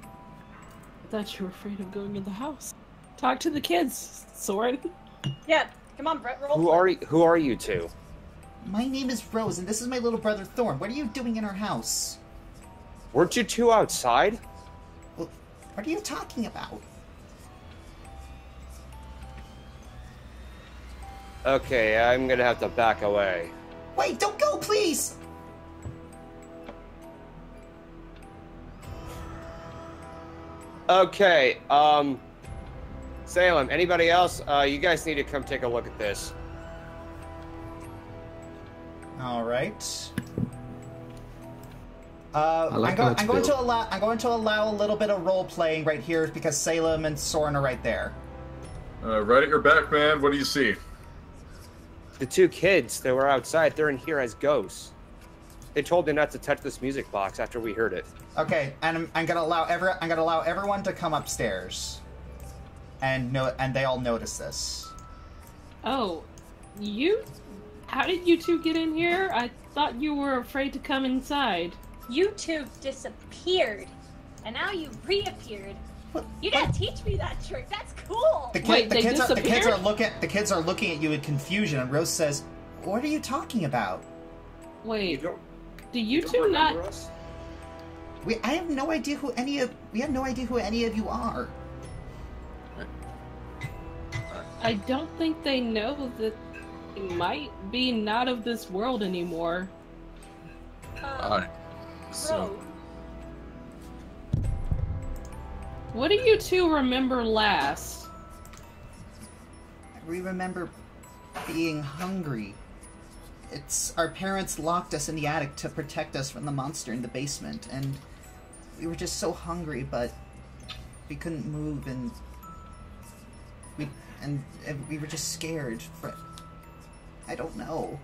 S3: I thought you were afraid of going in the house. Talk to the kids, Soren.
S11: Yeah, come on, Brett, roll.
S7: Who are you two?
S1: My name is Rose, and this is my little brother Thorn. What are you doing in our house?
S7: Weren't you 2 outside?
S1: Well, what are you talking about?
S7: Okay, I'm gonna have to back away.
S1: Wait, don't go, please!
S7: Okay, Salem, anybody else? You guys need to come take a look at this.
S1: All right.
S13: like
S1: I'm going to allow a little bit of role playing right here because Salem and Soren are right there.
S5: Right at your back, man. What do you see?
S7: The two kids that were outside, they're in here as ghosts. They told me not to touch this music box after we heard it.
S1: Okay, and I'm gonna allow everyone to come upstairs, and they all notice this.
S3: Oh, you? How did you two get in here? I thought you were afraid to come inside.
S11: You two disappeared, and now you reappeared. You didn't teach me that trick. That's cool.
S1: The kids are looking at you in confusion, and Rose says, "What are you talking about?"
S3: Wait, do you two not?
S1: We have no idea who any of you are.
S3: I don't think they know that they might be not of this world anymore.
S6: Alright. So.
S3: What do you two remember last?
S1: We remember being hungry. Our parents locked us in the attic to protect us from the monster in the basement, and we were just so hungry, but we couldn't move, and we were just scared. But I don't know.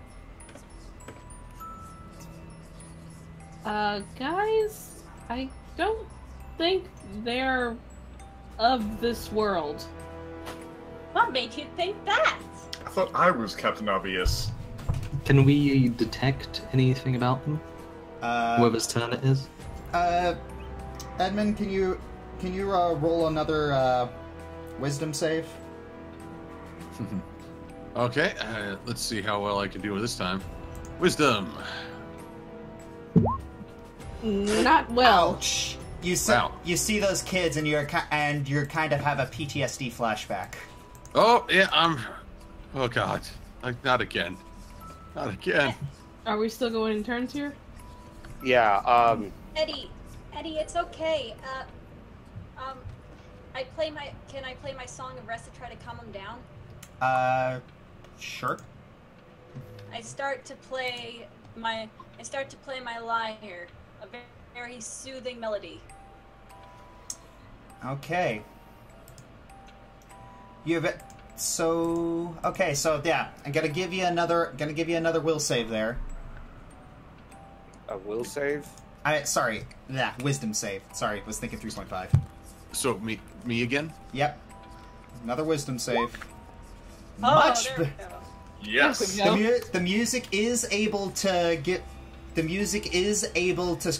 S3: Guys, I don't think they're of this world.
S11: What made you think that?
S5: I thought I was Captain Obvious.
S2: Can we detect anything about them? Whoever's turn it is.
S1: Edmund, can you roll another wisdom save?
S6: Okay, let's see how well I can do it this time. Wisdom.
S3: Not well.
S1: Ouch. You see those kids, and you're kind of have a PTSD flashback.
S6: Oh yeah, oh god, not again, not again.
S3: Are we still going in turns here?
S7: Yeah.
S11: Eddie, it's okay. Can I play my Song of Rest to try to calm him down?
S1: Sure.
S11: I start to play my lyre, a very soothing melody.
S1: Okay. You have it. So yeah, I'm gonna give you another will save there.
S7: A will save?
S1: Wisdom save. Sorry, was thinking 3.5.
S6: So me again?
S1: Yep. Another wisdom save.
S11: Oh,
S1: Much.
S11: there we go.
S6: Yes.
S1: The music is able to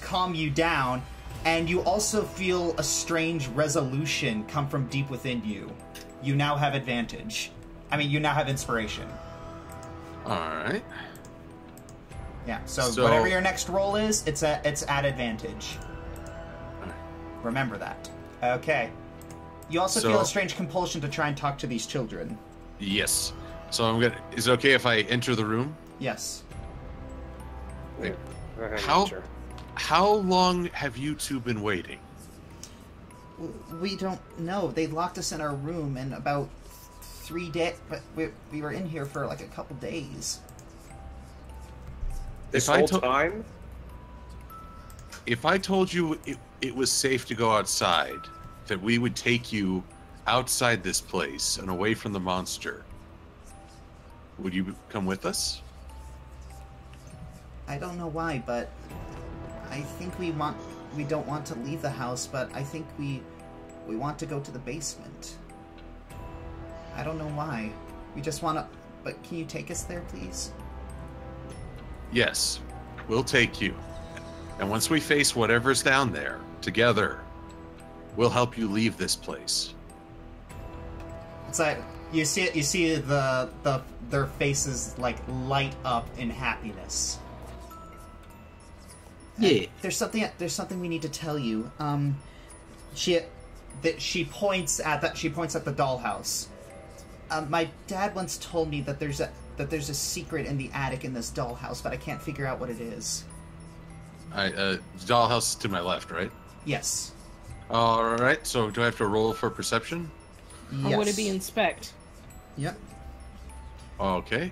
S1: calm you down, and you also feel a strange resolution come from deep within you. You now have advantage. I mean, you now have inspiration.
S6: Alright.
S1: Yeah, so whatever your next roll is, it's at advantage. Remember that. Okay. You also feel a strange compulsion to try and talk to these children.
S6: Yes. So is it okay if I enter the room?
S1: Yes.
S6: Wait, how long have you two been waiting?
S1: We don't know. They locked us in our room in about 3 days, but we were in here for like a couple days.
S7: This whole time?
S6: If I told you it was safe to go outside, that we would take you outside this place and away from the monster, would you come with us?
S1: I don't know why, but I think we don't want to leave the house, but I think we want to go to the basement. I don't know why. We just want to... But can you take us there, please?
S6: Yes, we'll take you. And once we face whatever's down there, together, we'll help you leave this place.
S1: It's like, you see their faces, like, light up in happiness.
S13: Yeah.
S1: There's something we need to tell you. She points at the dollhouse. My dad once told me that there's a secret in the attic in this dollhouse, but I can't figure out what it is.
S6: Dollhouse is to my left, right?
S1: Yes.
S6: Alright, so do I have to roll for perception?
S1: Yes.
S3: Or would it be inspect?
S1: Yep.
S6: Okay.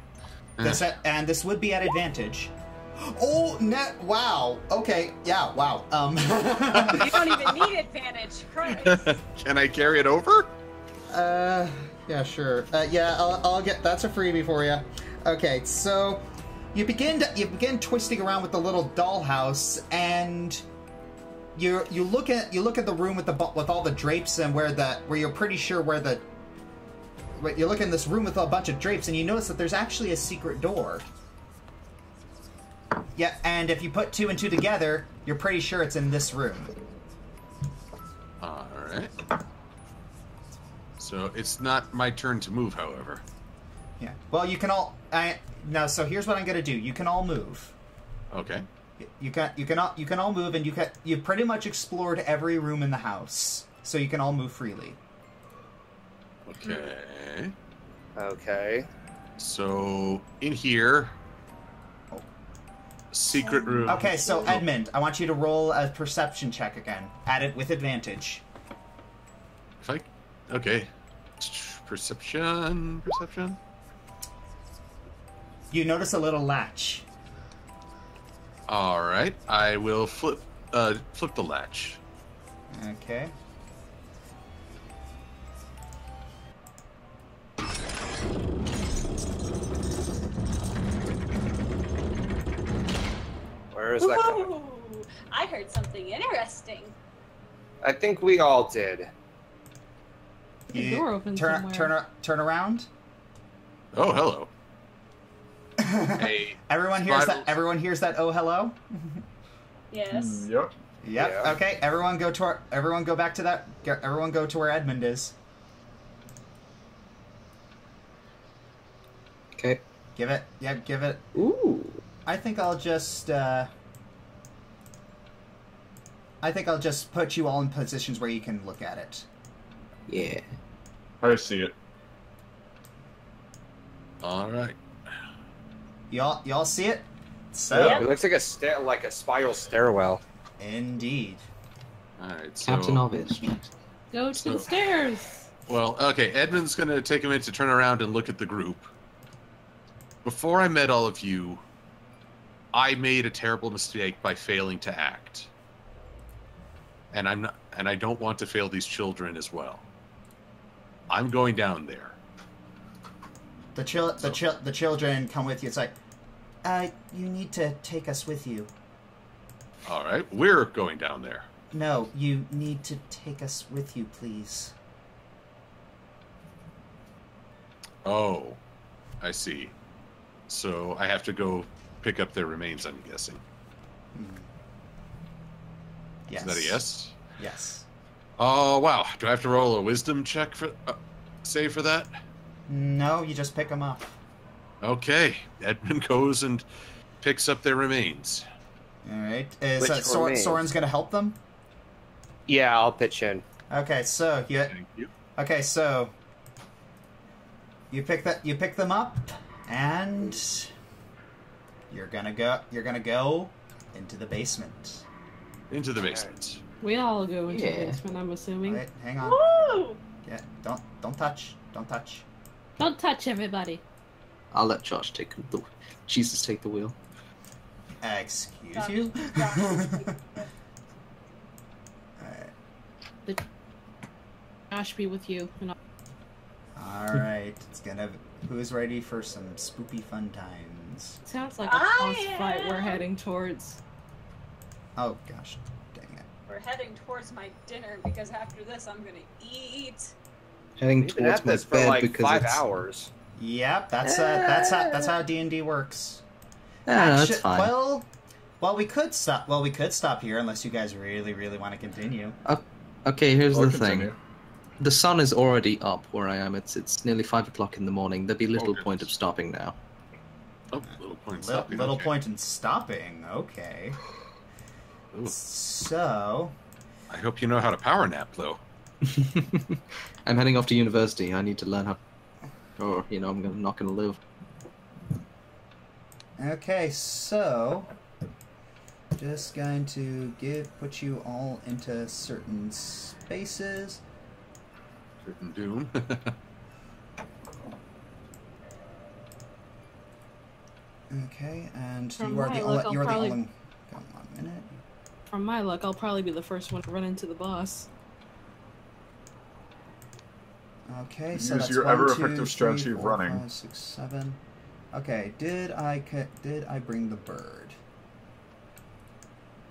S1: And this would be at advantage. Oh, wow. Okay, yeah, wow.
S11: You don't even need advantage. Christ.
S6: Can I carry it over?
S1: Yeah, sure. Yeah, I'll get. That's a freebie for you. Okay, so you begin twisting around with the little dollhouse, and you look at the room with all the drapes and where you're pretty sure where you look in this room with a bunch of drapes, and you notice that there's actually a secret door. Yeah, and if you put 2 and 2 together, you're pretty sure it's in this room.
S6: Alright. So it's not my turn to move, however.
S1: Yeah. Well, you can all... Now, so here's what I'm going to do. You can all move.
S6: Okay.
S1: You can all move, and you've pretty much explored every room in the house. So you can all move freely.
S6: Okay.
S7: Okay.
S6: So, in here... Secret room.
S1: Okay, so Edmund, I want you to roll a perception check again. Add it with advantage.
S6: Okay. Perception.
S1: You notice a little latch.
S6: All right, I will flip the latch.
S1: Okay.
S7: Where is that coming?
S11: Ooh, I heard something interesting.
S7: I think we all did.
S3: The door opens
S1: Turn around.
S6: Oh, hello. Hey,
S1: Everyone hears that. Oh, hello.
S11: Yes.
S5: Yep.
S1: Yep.
S7: Yeah.
S1: Okay. Everyone go back to that. Everyone go to where Edmund is.
S13: Okay.
S1: Give it. Yeah. Give it.
S13: Ooh.
S1: I think I'll just put you all in positions where you can look at it.
S13: Yeah.
S5: I see it.
S6: all right.
S1: Y'all see it? So
S7: It looks like a spiral stairwell.
S1: Indeed.
S6: All right. So,
S13: Captain Obvious.
S3: Go to the stairs.
S6: well, okay. Edmund's gonna take a minute to turn around and look at the group. Before I met all of you, I made a terrible mistake by failing to act. And I don't want to fail these children as well. I'm going down there.
S1: The children come with you. It's like, you need to take us with you.
S6: All right, we're going down there.
S1: No, you need to take us with you, please.
S6: Oh, I see. So I have to go pick up their remains, I'm guessing.
S1: Yes.
S6: Is that a yes?
S1: Yes.
S6: Oh, wow. Do I have to roll a wisdom check for save for that?
S1: No, you just pick them up.
S6: Okay. Edmund goes and picks up their remains.
S1: All right. Is
S7: Which
S1: Soren's going to help them?
S7: Yeah, I'll pitch in.
S1: Okay, so
S6: Thank you.
S1: Okay, so you pick them up, and you're gonna go into the basement.
S6: Into the basement.
S3: We all go into the basement, I'm assuming.
S1: Wait, hang on.
S11: Woo!
S1: Yeah, don't touch. Don't touch.
S3: Don't touch everybody.
S13: I'll let Josh take the wheel.
S1: Excuse you?
S3: Josh be with you. And
S1: Alright, who's ready for some spoopy fun times?
S3: sounds like a boss fight we're heading towards.
S1: Oh gosh, dang it.
S11: We're heading towards my dinner because after this I'm gonna eat.
S13: Heading
S7: We've been
S13: towards
S7: at
S13: my
S7: this for
S13: bed
S7: like
S13: because
S7: 5
S13: it's...
S7: hours.
S1: Yep, that's how D&D works.
S13: that's fine.
S1: Well, we could stop here unless you guys really, really want to continue.
S13: Okay, here's
S5: Or
S13: the
S5: continue.
S13: thing. The sun is already up where I am. It's nearly 5 o'clock in the morning. There'd be little point of stopping now.
S6: Oh, little point in stopping.
S1: Little
S6: okay.
S1: point in stopping. Okay.
S6: Ooh.
S1: So,
S6: I hope you know how to power nap, though.
S13: I'm heading off to university. I need to learn how.
S2: or I'm not gonna live.
S1: Okay, so just going to put you all into certain spaces.
S6: Certain doom.
S1: Okay, and
S3: From
S1: you are
S3: my
S1: the
S3: luck,
S1: only. You're
S3: probably-
S1: the only. Come on, a minute.
S3: From my luck, I'll probably be the first one to run into the boss.
S1: Okay, so
S5: Use
S1: that's
S5: your
S1: 1,
S5: ever-effective
S1: 2,
S5: strategy
S1: 3,
S5: of
S1: 4,
S5: running.
S1: 5, 6, 7. Okay, did I bring the bird?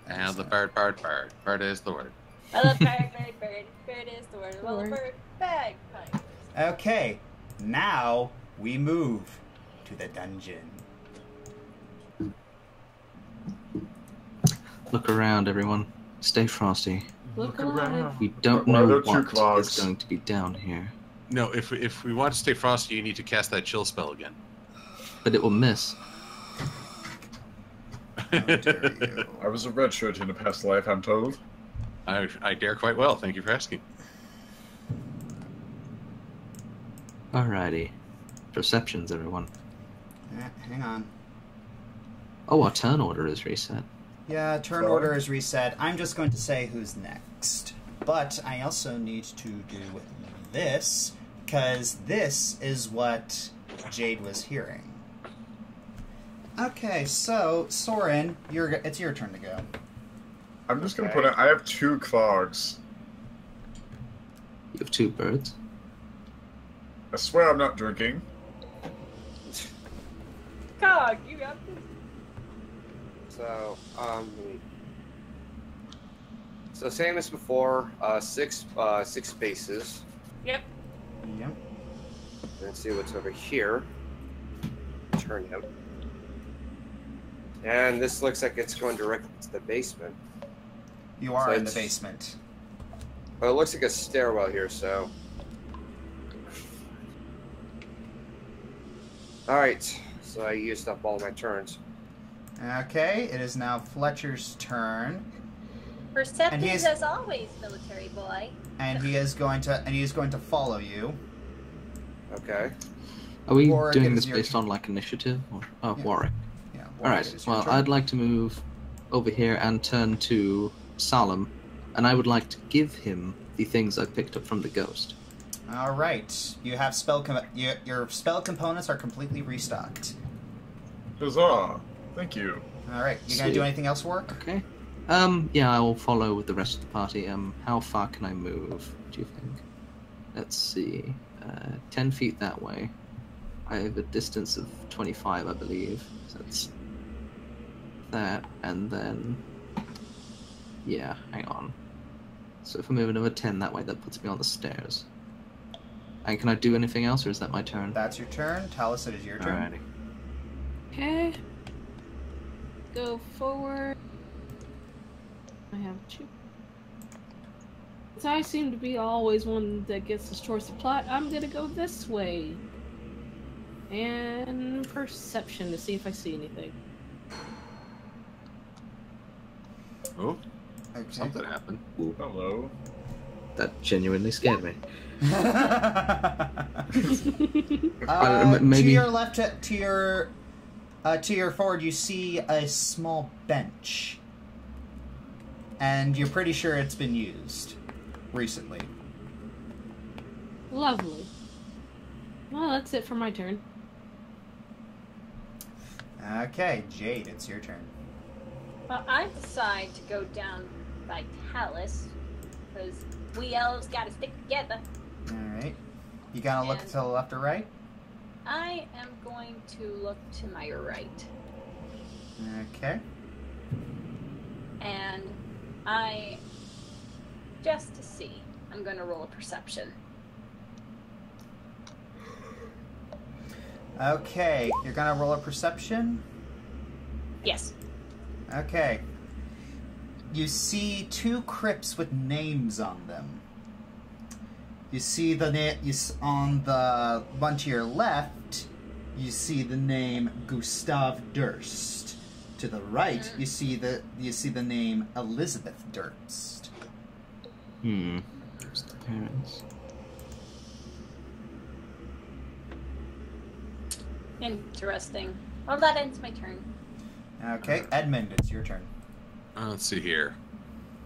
S6: And the bird. Bird is the word.
S11: I love bird. Bird is the word. Well, bird, bag, pipe.
S1: Okay, now we move to the dungeon.
S2: Look around, everyone. Stay frosty.
S3: Look around.
S2: We don't
S5: Why are
S2: know
S5: there two
S2: what
S5: clogs?
S2: is going to be down here,
S6: No, if we want to stay frosty, you need to cast that chill spell again.
S2: but it will miss.
S1: How dare you.
S5: I was a red shirt in a past life, I'm told.
S6: I dare quite well. Thank you for asking.
S2: Alrighty. Perceptions, everyone.
S1: Hang on.
S2: Oh, our turn order is reset.
S1: Yeah, turn order is reset. I'm just going to say who's next. But I also need to do this, because this is what Jade was hearing. Okay, so, Soren, it's your turn to go.
S5: I'm just gonna put it. I have 2 clogs.
S2: You have 2 birds.
S5: I swear I'm not drinking.
S11: Cog, you got this.
S7: So, so same as before, 6 spaces.
S11: Yep.
S1: Yep.
S7: Let's see what's over here. Turn him. And this looks like it's going directly to the basement.
S1: You are
S7: So
S1: in the
S7: it's-
S1: basement.
S7: But it looks like a stairwell here, so. Alright, so I used up all my turns.
S1: Okay, it is now Fletcher's turn,
S11: Perceptive
S1: he's-
S11: as always, military boy.
S1: and he is going to follow you.
S7: Okay.
S2: Are we
S1: Warwick, it
S2: doing
S1: is
S2: this
S1: your
S2: based
S1: turn.
S2: on like initiative? Or, oh,
S1: Yeah.
S2: Warwick.
S1: Yeah. Warwick,
S2: Alright,
S1: it is your
S2: well,
S1: turn.
S2: I'd like to move over here and turn to Salem, and I would like to give him the things I picked up from the ghost.
S1: All right, you have your spell components are completely restocked.
S5: Huzzah! Thank you.
S1: All right, you gonna
S2: Sweet.
S1: do anything else, Warwick?
S2: Okay. Yeah, I will follow with the rest of the party. How far can I move, do you think? Let's see. 10 feet that way. I have a distance of 25, I believe. So that's that, and then... Yeah, hang on. So if I move another 10 that way, that puts me on the stairs. And can I do anything else, or is that my turn?
S1: That's your turn. Talus, it is your turn.
S2: Alrighty.
S3: Okay. Go forward. I have 2. Since I seem to be always one that gets the short supply, I'm gonna go this way. And perception to see if I see anything.
S6: Oh,
S1: Okay.
S6: something happened.
S5: Hello.
S2: That genuinely scared me.
S1: To
S2: maybe-
S1: your left, to your forward, you see a small bench, and you're pretty sure it's been used recently.
S3: Lovely. Well, that's it for my turn.
S1: Okay, Jade, it's your turn.
S11: Well, I decide to go down by Talus, because we elves gotta stick together.
S1: All right, you gonna look
S11: And-
S1: to the left or right?
S11: I am going to look to my right,
S1: Okay.
S11: and just to see, I'm going to roll a perception.
S1: Okay, you're gonna roll a perception.
S11: Yes.
S1: Okay. You see 2 crypts with names on them. You see on the one to your left, you see the name Gustav Durst. To the right, you see the name Elizabeth Durst.
S2: There's the parents.
S11: Interesting. Well, that ends my turn.
S1: Okay, Edmund, it's your turn.
S6: Let's see here.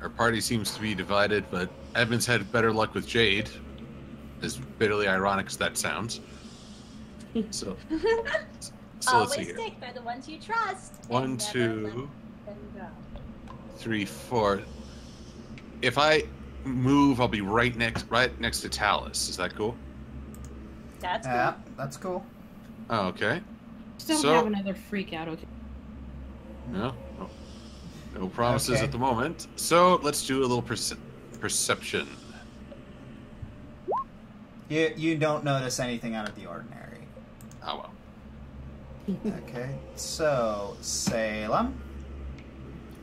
S6: Our party seems to be divided, but Edmund's had better luck with Jade, as bitterly ironic as that sounds. So let's
S11: Always
S6: see here.
S11: stick by the ones you trust.
S6: 1,
S11: and never
S6: 2,
S11: let them go.
S6: 3, 4. If I move, I'll be right next to Talus. Is that cool?
S11: That's cool.
S1: Yeah, that's cool.
S6: Oh, okay.
S3: Just don't
S6: So-
S3: have another freak out, okay?
S6: No promises
S1: Okay.
S6: at the moment. So let's do a little perception.
S1: You don't notice anything out of the ordinary.
S6: Oh well.
S1: Okay, so Salem.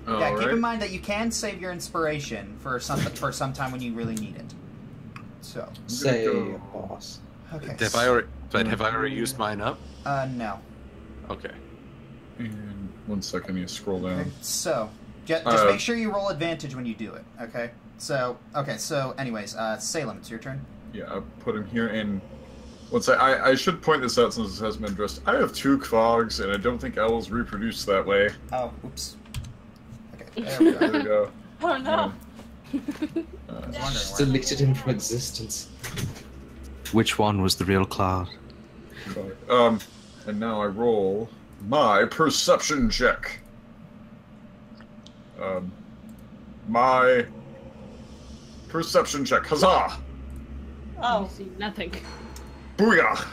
S1: Yeah, keep in mind that you can save your inspiration for some time when you really need it. So
S13: Say, boss.
S1: okay.
S6: Have I already used mine up?
S1: No.
S6: Okay.
S5: And 1 second, you scroll down.
S1: Okay, so just make sure you roll advantage when you do it. Okay. So anyways, Salem, it's your turn.
S5: Yeah, I put him here, and I should point this out since this hasn't been addressed. I have 2 clogs, and I don't think owls reproduce that way.
S1: Oh, oops. Okay, there we go.
S5: There we go.
S11: Oh no.
S13: Just deleted him from existence. Which one was the real Cloud?
S5: And now I roll my perception check. My perception check. Huzzah!
S11: Oh.
S3: You see nothing.
S5: Booyah!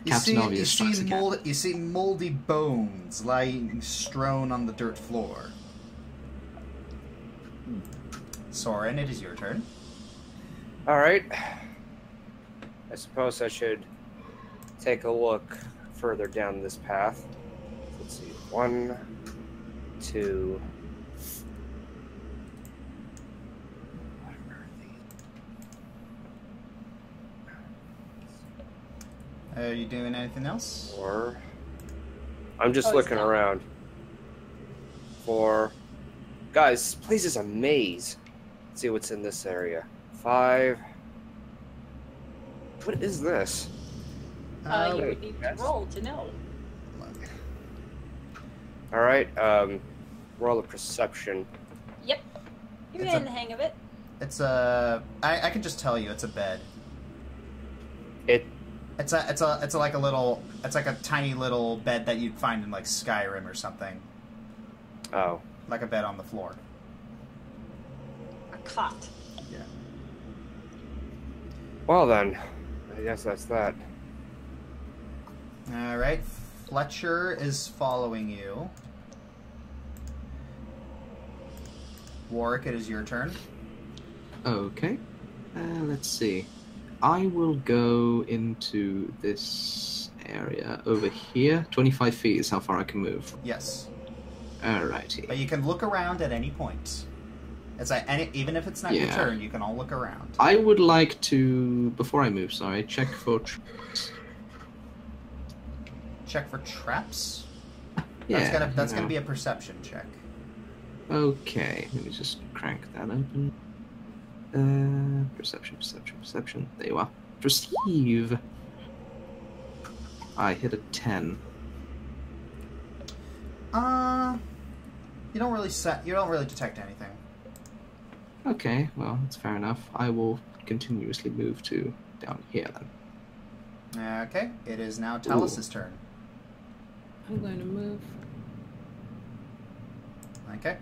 S1: You see moldy bones lying strewn on the dirt floor. Soren, it is your turn.
S7: Alright. I suppose I should take a look further down this path. Let's see. 1, 2.
S1: Are you doing anything else?
S7: 4. I'm just looking around for... Guys, this place is a maze. Let's see what's in this area. 5. What is this?
S11: You would need to roll to know.
S7: Alright, roll a perception.
S11: Yep. You're getting the hang of it.
S1: It's a... I can just tell you, it's a bed. It's like a tiny little bed that you'd find in like Skyrim or something.
S7: Oh.
S1: Like a bed on the floor.
S11: A cot.
S1: Yeah.
S7: Well then, I guess that's that.
S1: Alright, Fletcher is following you. Warwick, it is your turn.
S13: Okay. Let's see. I will go into this area over here. 25 feet is how far I can move.
S1: Yes.
S13: Alrighty.
S1: But you can look around at any point. It's like even if it's not your turn, you can all look around.
S13: I would like to, before I move, check for traps.
S1: Check for traps?
S13: Yeah.
S1: That's gonna be a perception check.
S13: Okay, let me just crank that open. Perception. There you are. Perceive. I hit a 10.
S1: You don't really detect anything.
S13: Okay, well, that's fair enough. I will continuously move to down here then.
S1: Okay, it is now Talus's turn.
S3: I'm going to move.
S1: Okay,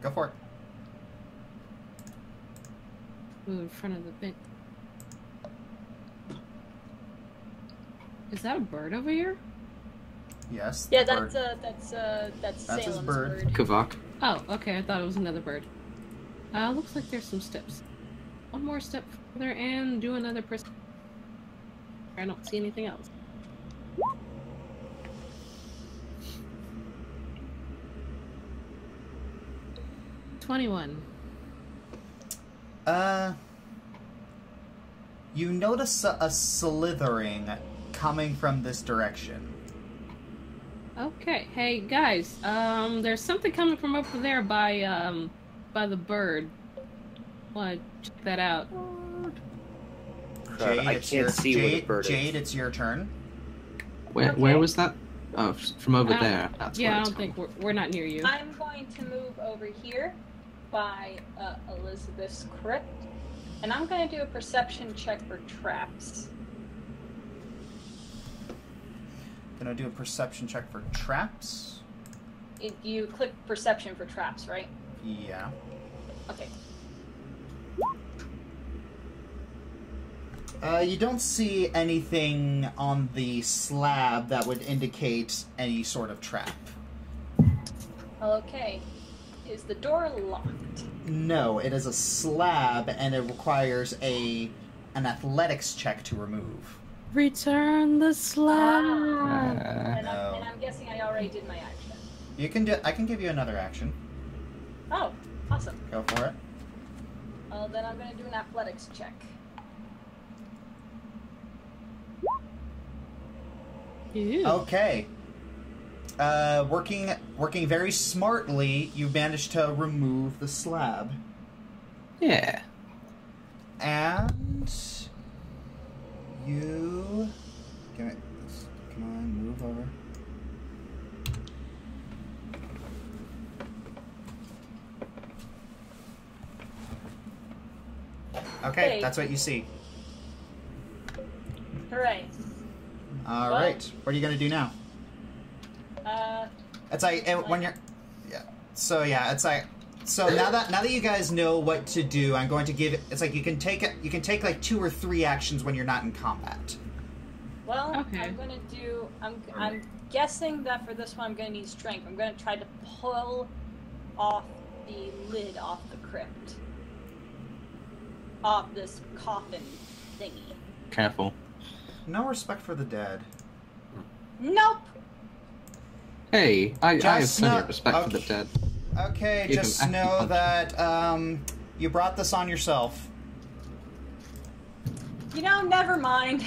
S1: go for it.
S3: Move in front of the bit. Is that a bird over here?
S1: Yes.
S11: Yeah, that's Salem's
S1: his bird.
S13: Kavak.
S3: Oh, okay. I thought it was another bird. Looks like there's some steps. One more step further and do another perception. I don't see anything else. $21.
S1: You notice a slithering coming from this direction.
S3: Okay. Hey guys, there's something coming from over there by the bird. Want to check that out?
S1: Jade,
S7: I can't see where the bird is.
S1: Jade, it's your turn.
S2: Where was that? Oh, from over there. That's
S3: yeah,
S2: where
S3: I
S2: it's
S3: don't think
S2: from.
S3: we're not near you.
S11: I'm going to move over here by Elizabeth's crypt, and I'm going to do a perception check for traps.
S1: Gonna do a perception check for traps.
S11: You click perception for traps, right?
S1: Yeah.
S11: Okay.
S1: You don't see anything on the slab that would indicate any sort of trap.
S11: Okay. Is the door locked?
S1: No, it is a slab, and it requires an athletics check to remove.
S3: Return the slab.
S11: And I'm guessing I already did my action.
S1: You can do. I can give you another action.
S11: Oh, awesome.
S1: Go for it.
S11: Then I'm going to do an athletics check.
S3: Ew.
S1: Okay. Working very smartly, you managed to remove the slab.
S2: Yeah.
S1: And you come on, move over. Okay,
S11: Hey.
S1: that's what you see.
S11: Hooray.
S1: All right, what are you gonna do now? It's like when you're, yeah. So yeah, it's like so now that you guys know what to do, I'm going to give it. It's like you can take like 2 or 3 actions when you're not in combat.
S11: Well,
S3: Okay.
S11: I'm going to do... I'm guessing that for this one I'm going to need strength. I'm going to try to pull off the lid off the crypt. Off this coffin thingy.
S2: Careful.
S1: No respect for the dead.
S11: Nope!
S2: Hey, I have
S1: Just
S2: plenty
S1: know-
S2: of respect for the dead.
S1: Okay,
S2: Give
S1: just
S2: him
S1: know
S2: acupuncture.
S1: that you brought this on yourself.
S11: You know, never mind.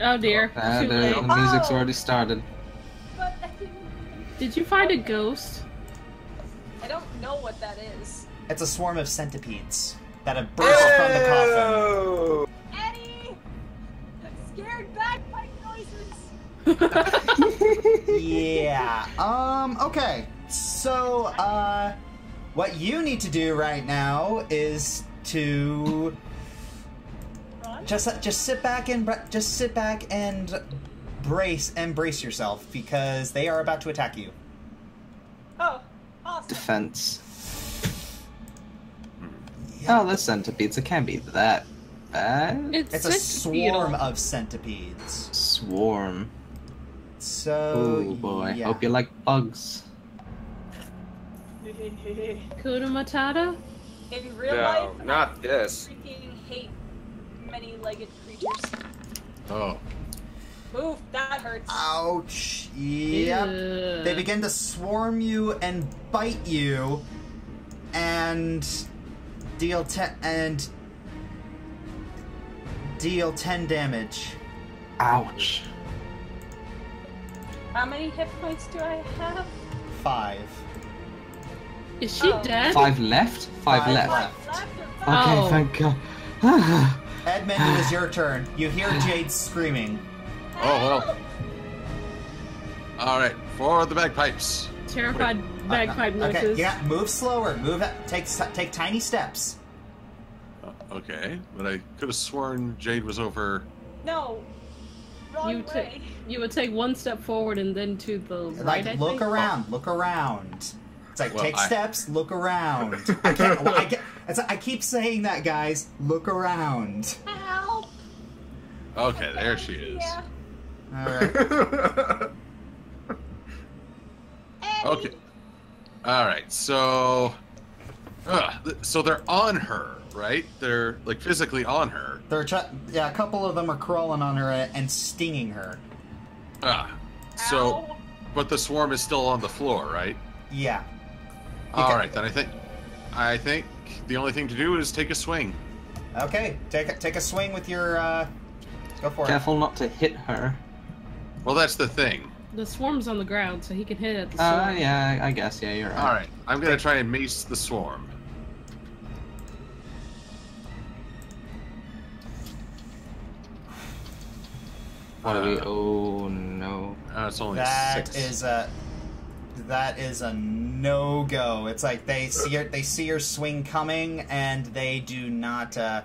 S3: Oh dear.
S2: And
S3: Too late.
S2: the music's already started.
S11: But I didn't...
S3: Did you find a ghost?
S11: I don't know what that is.
S1: It's a swarm of centipedes that have burst from the coffin.
S11: Eddie! I'm scared bagpipe noises!
S1: Yeah. Okay. So, what you need to do right now is to just sit back and brace yourself because they are about to attack you.
S11: Oh, awesome.
S2: Defense. Oh, the centipedes. It can't be that bad.
S1: It's a swarm of centipedes.
S2: Swarm.
S1: So,
S2: Oh boy.
S1: yeah.
S2: Hope you like bugs.
S3: Kuna Matata?
S11: In real
S7: No,
S11: life,
S7: not this.
S11: I freaking hate many-legged creatures.
S6: Oh.
S11: Oof, that hurts.
S1: Ouch. Yep.
S3: Ew.
S1: They begin to swarm you and bite you and deal 10 damage.
S2: Ouch.
S11: How many hit points do I have?
S1: 5.
S3: Is she
S11: Oh.
S3: dead?
S2: 5 left? 5 left.
S11: Left or
S2: Okay,
S11: five?
S3: Oh.
S2: thank God.
S1: Edmund, it is your turn. You hear Jade screaming.
S6: Oh, well. Alright, for the bagpipes.
S3: Terrified bagpipe noises.
S1: Okay, yeah, move slower. Take tiny steps.
S6: Okay, but I could have sworn Jade was over.
S11: No. Wrong way.
S3: You would take 1 step forward and then to the right.
S1: Like,
S3: I
S1: look
S3: think?
S1: around. Look around. It's like,
S6: Well,
S1: take
S6: I-
S1: steps, look around. I keep saying that, guys. Look around.
S11: Help!
S6: Okay, there she is.
S11: Yeah.
S1: Alright.
S6: Okay. Alright, so. So they're on her, right? They're, like, physically on her.
S1: Yeah, a couple of them are crawling on her and stinging her.
S6: So.
S11: Ow.
S6: But the swarm is still on the floor, right?
S1: Yeah.
S6: Alright, then I think the only thing to do is take a swing.
S1: Okay, take a swing with your, go for it.
S2: Careful not to hit her.
S6: Well, that's the thing.
S3: The swarm's on the ground, so he can hit it at the swarm.
S2: Yeah, I guess, yeah, you're right.
S6: Alright, I'm gonna try and mace the swarm.
S2: What are we? Oh no.
S6: It's only
S1: That
S6: 6.
S1: That is a no-go. It's like they see your swing coming, and they do not do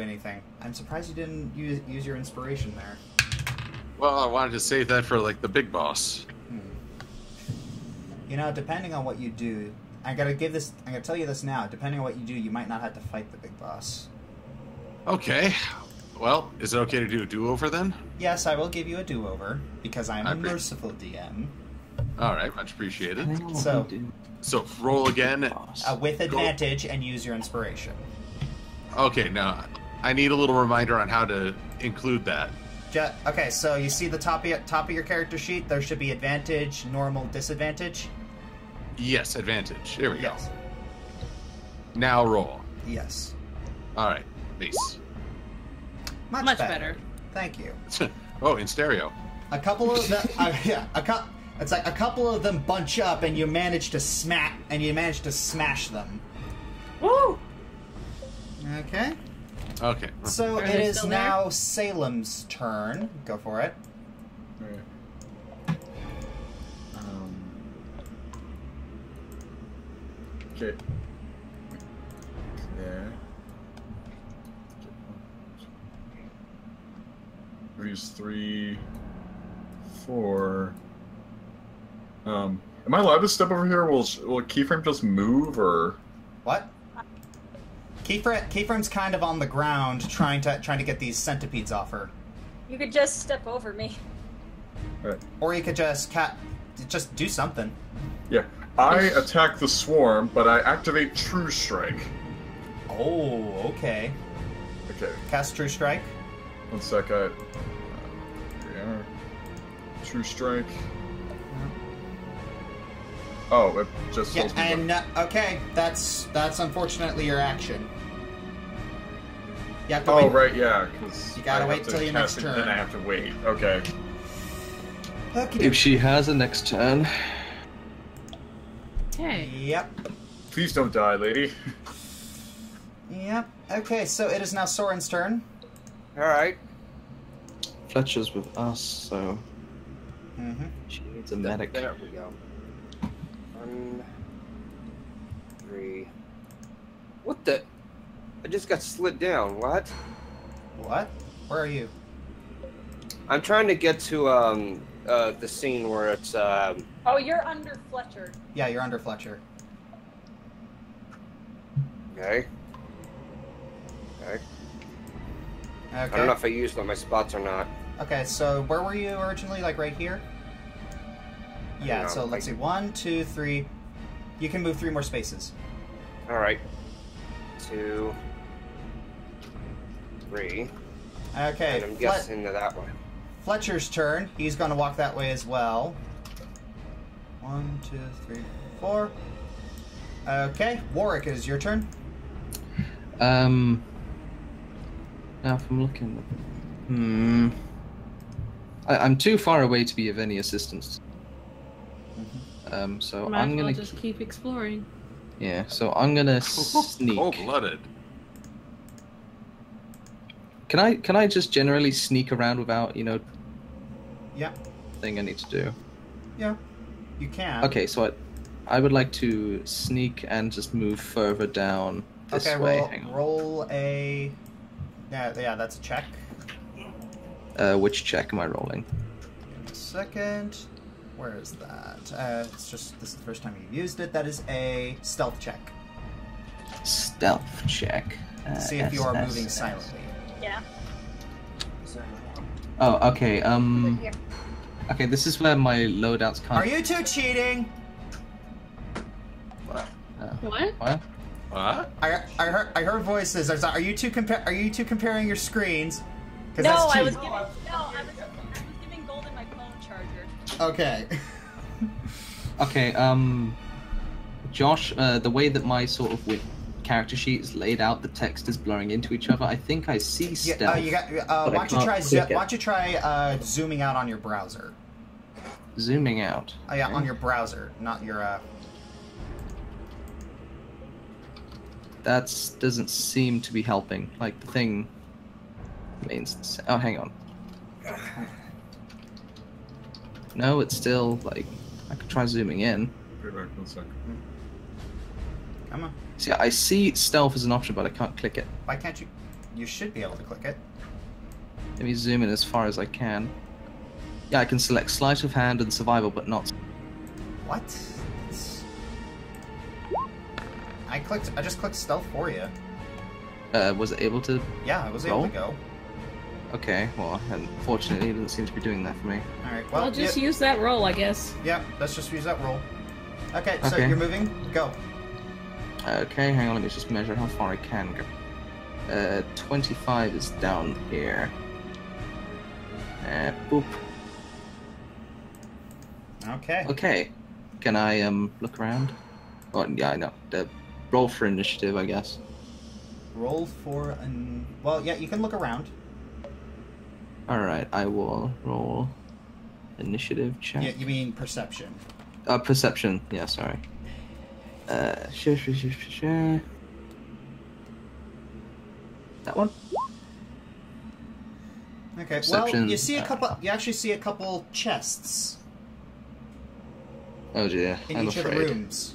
S1: anything. I'm surprised you didn't use your inspiration there.
S6: Well, I wanted to save that for like the big boss.
S1: You know, depending on what you do, I'm gonna tell you this now. Depending on what you do, you might not have to fight the big boss.
S6: Okay. Well, is it okay to do a do-over then?
S1: Yes, I will give you a do-over because I'm a merciful DM.
S6: All right, much appreciated.
S1: So
S6: roll again
S1: with advantage and use your inspiration.
S6: Okay, now I need a little reminder on how to include that.
S1: Okay, so you see the top of your character sheet. There should be advantage, normal, disadvantage.
S6: Yes, advantage. There we
S1: go.
S6: Now roll.
S1: Yes.
S6: All right, base.
S1: Much better. Thank you.
S6: Oh, in stereo.
S1: A couple of them, it's like a couple of them bunch up, and you manage to smash them.
S11: Woo!
S1: Okay.
S6: Okay.
S1: So it is now Salem's turn. Go for it.
S5: Okay. There. These 3, 4. Am I allowed to step over here? Will KeyFrame just move, or
S1: what? KeyFrame's kind of on the ground, trying to get these centipedes off her.
S11: You could just step over me.
S5: Right.
S1: Or you could just do something.
S5: Yeah, I attack the swarm, but I activate True Strike.
S1: Oh, okay.
S5: Okay.
S1: Cast True Strike.
S5: 1 sec. Here we are. True Strike. Oh, it just tells me.
S1: And okay, that's unfortunately your action. You have to wait.
S5: Right, yeah, because
S1: you gotta wait till your next turn.
S5: Then I have to wait. Okay.
S2: If she has a next turn.
S3: Okay.
S1: Yep.
S5: Please don't die, lady.
S1: Yep. Okay, so it is now Soren's turn.
S7: All right.
S2: Fletcher's with us, so she needs a medic.
S7: There we go. 1, 3. What the? I just got slid down. What?
S1: What? Where are you?
S7: I'm trying to get to the scene where it's
S11: Oh, you're under Fletcher.
S1: Yeah, you're under Fletcher.
S7: Okay. Okay.
S1: Okay.
S7: I don't know if I used all my spots or not.
S1: Okay, so where were you originally? Like right here? Yeah,
S7: No,
S1: so let's see. 1, 2, 3. You can move 3 more spaces.
S7: All right. 2, 3.
S1: Okay.
S7: And I'm guessing that one.
S1: Fletcher's turn. He's going to walk that way as well. 1, 2, 3, 4. Okay, Warwick, it is your turn.
S2: Now if I'm looking... I'm too far away to be of any assistance. So
S3: Might
S2: I'm
S3: as well
S2: gonna
S3: just keep exploring.
S2: Yeah, so I'm gonna sneak.
S6: Cold-blooded.
S2: Can I just generally sneak around without, you know,
S1: Yeah.
S2: thing I need to do?
S1: Yeah. You can.
S2: Okay, so I would like to sneak and just move further down this way. Hang on.
S1: Roll a... Yeah, that's a check.
S2: Which check am I rolling?
S1: Give me a second. Where is that? It's just, this is the first time you've used it. That is a stealth check.
S2: Stealth check.
S1: See if you are moving silently.
S11: Yeah.
S2: Oh, okay, okay, this is where my loadouts can't...
S1: Are you two cheating?
S3: What?
S2: What?
S6: What?
S1: I heard voices. Are you two comparing your screens?
S11: No, I was giving Golden my phone charger.
S1: Okay.
S2: Okay, Josh, the way that my sort of character sheet is laid out, the text is blurring into each other. I think I see stealth.
S1: Why don't you try zooming out on your browser?
S2: Zooming out.
S1: Oh yeah, on your browser, not your.
S2: That doesn't seem to be helping. Like the thing. Remains. Oh, hang on. No, it's still like I could try zooming in.
S5: Be back in a second.
S1: Come on.
S2: See, I see stealth as an option, but I can't click it.
S1: Why can't you? You should be able to click it.
S2: Let me zoom in as far as I can. Yeah, I can select sleight of hand and survival, but not.
S1: What? I just clicked stealth for you.
S2: Was it able to?
S1: Yeah, I was
S2: roll?
S1: able to go.
S2: Okay, well, unfortunately, it doesn't seem to be doing that for me.
S1: All right. Well,
S3: I'll just use that roll, I guess.
S1: Yeah, let's just use that roll. Okay, so
S2: Okay.
S1: you're moving. Go.
S2: Okay, hang on, let me just measure how far I can go. 25 is down here. Boop.
S1: Okay.
S2: Okay. Can I look around? Oh, yeah, I know. Roll for initiative, I guess.
S1: Roll for an. Well, yeah, you can look around.
S2: Alright, I will roll initiative check.
S1: Yeah, you mean perception.
S2: Perception, yeah, sorry. Sure. That one?
S1: Okay.
S2: Perception,
S1: Well, you see a couple. You actually see a couple chests
S2: Oh dear,
S1: in
S2: I'm
S1: each
S2: afraid.
S1: of the rooms.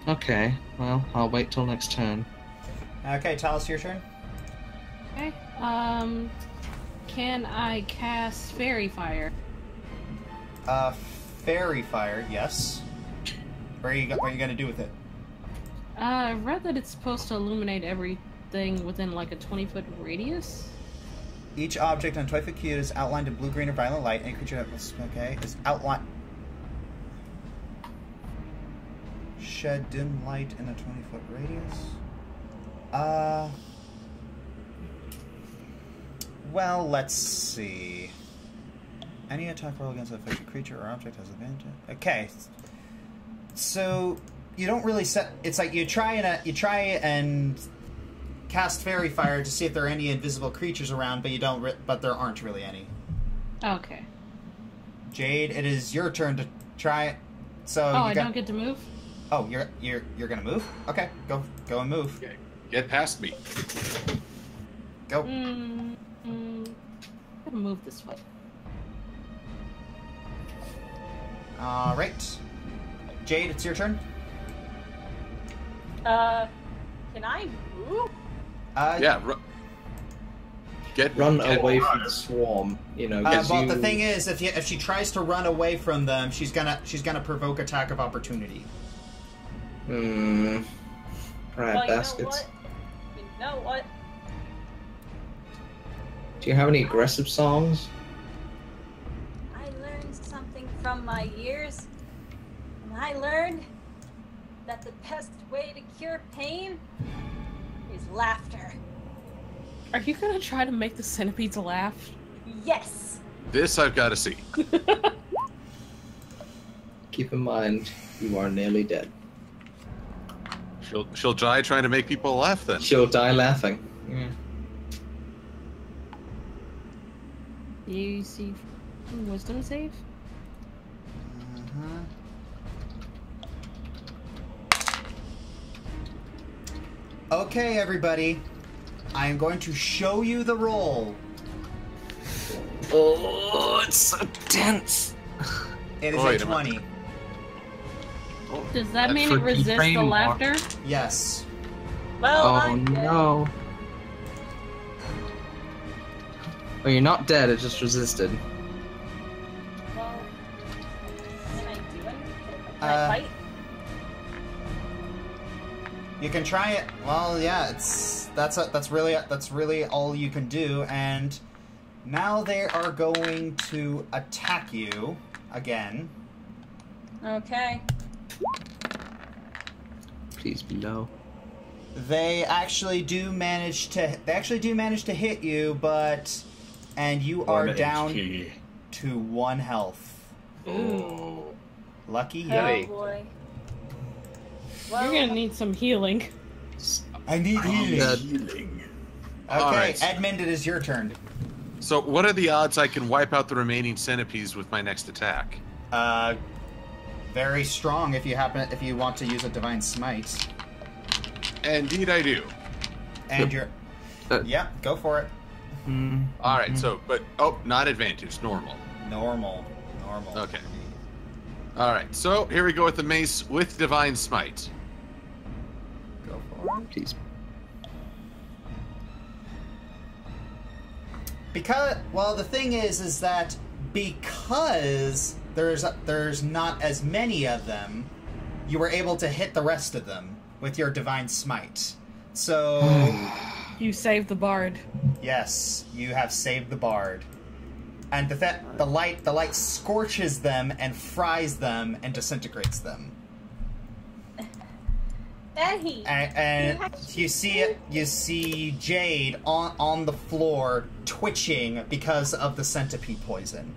S2: Okay, well, I'll wait till next turn.
S1: Okay, Talis, your turn.
S3: Okay. Can I cast Fairy Fire?
S1: Fairy fire. Yes. What are you gonna do with it?
S3: I read that it's supposed to illuminate everything within like a 20-foot radius.
S1: Each object on 20-foot cube is outlined in blue, green, or violet light. Any creature that was is outlined. Shed dim light in a 20-foot radius. Well, let's see. Any attack roll against an affected creature or object has advantage. Okay. So you don't really set. It's like you try and cast Fairy Fire to see if there are any invisible creatures around, but you don't. But there aren't really any.
S3: Okay.
S1: Jade, it is your turn to try it. So
S3: I don't get to move?
S1: Oh, you're gonna move? Okay, go and move.
S6: Okay. Get past me.
S1: Go.
S3: I'm gonna move this way.
S1: All right. Jade, it's your turn.
S11: Can I move?
S2: Yeah,
S6: Get
S2: run away from the swarm. You know,
S1: well, the thing is, if she tries to run away from them, she's gonna provoke attack of opportunity.
S2: Right,
S11: Well,
S2: baskets.
S11: You know what?
S2: Do you have any aggressive songs?
S11: I learned something from my years. And I learned that the best way to cure pain is laughter.
S3: Are you gonna try to make the centipedes laugh?
S11: Yes!
S6: This I've got to see.
S2: Keep in mind, you are nearly dead.
S6: She'll die trying to make people laugh then.
S2: She'll die laughing. Yeah.
S3: You see wisdom save?
S1: Okay, everybody. I am going to show you the roll.
S2: Oh, it's so tense.
S1: It is
S6: Wait
S1: a
S6: a minute.
S1: 20.
S3: Does that mean
S2: for
S3: it resists
S2: keyframe
S3: the
S2: or-
S3: laughter?
S1: Yes.
S11: Well,
S2: Oh
S11: I'm dead.
S2: no. Well, you're not dead, it just resisted.
S11: Well, can I do anything? Can I
S1: Uh,
S11: fight?
S1: You can try it. Well, yeah, that's really all you can do. And now they are going to attack you again.
S11: Okay.
S2: Please be low.
S1: They actually do manage to hit you, and you are
S5: One
S1: down
S5: HP.
S1: to 1 health.
S6: Oh.
S1: Lucky you.
S11: Oh boy. Well,
S3: You're gonna need some healing.
S1: I need healing.
S5: Healing.
S1: Okay,
S6: Alright.
S1: Edmund, it is your turn.
S6: So, what are the odds I can wipe out the remaining centipedes with my next attack?
S1: Very strong if you want to use a divine smite.
S6: Indeed, I do.
S1: And you're... yeah, go for it.
S6: All right, so, but, not advantage, normal.
S1: Normal.
S6: Okay. All right, so here we go with the mace with Divine Smite.
S1: Go for it.
S2: Please.
S1: Because, well, the thing is that because there's not as many of them, you were able to hit the rest of them with your Divine Smite. So...
S3: You saved the bard.
S1: Yes, you have saved the bard. And the light scorches them and fries them and disintegrates them.
S11: Eddie,
S1: And you see Jade on the floor twitching because of the centipede poison.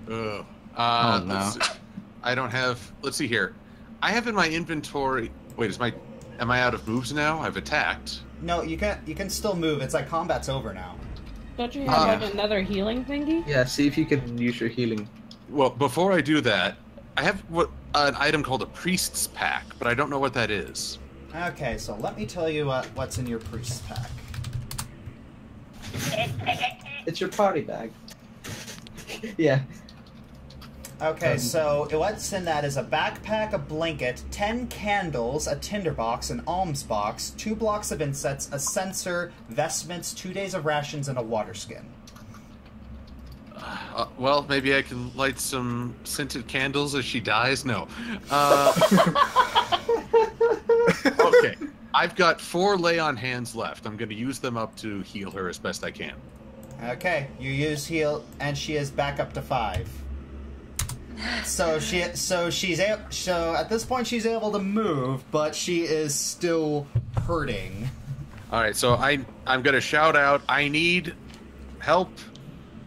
S6: Ugh.
S2: Oh, no.
S6: Let's see. I don't have. Let's see here. I have in my inventory. Wait, am I out of moves now? I've attacked.
S1: No, you can still move. It's like combat's over now.
S3: Don't you have another healing thingy?
S2: Yeah, see if you can use your healing.
S6: Well, before I do that, I have an item called a Priest's Pack, but I don't know what that is.
S1: Okay, so let me tell you what's in your Priest's Pack.
S2: It's your party bag. Yeah.
S1: Okay, so what's in that is a backpack, a blanket, 10 candles, a tinderbox, an alms box, 2 blocks of incense, a censer, vestments, 2 days of rations, and a water skin.
S6: Well, maybe I can light some scented candles as she dies? No. Okay. I've got 4 lay on hands left. I'm going to use them up to heal her as best I can.
S1: Okay, you use heal, and she is back up to 5. So at this point she's able to move, but she is still hurting.
S6: All right, so I'm going to shout out, I need help.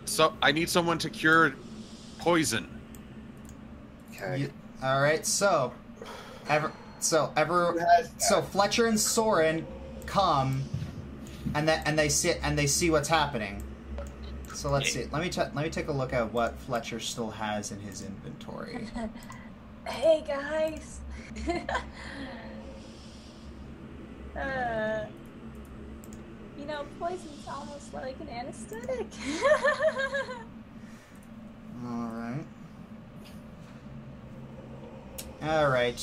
S6: So I need someone to cure poison.
S7: Okay.
S1: All right, so Fletcher and Soren come, and they see what's happening. So let's see. Let me take a look at what Fletcher still has in his inventory.
S11: Hey guys. You know, poison's almost like an anesthetic.
S1: All right.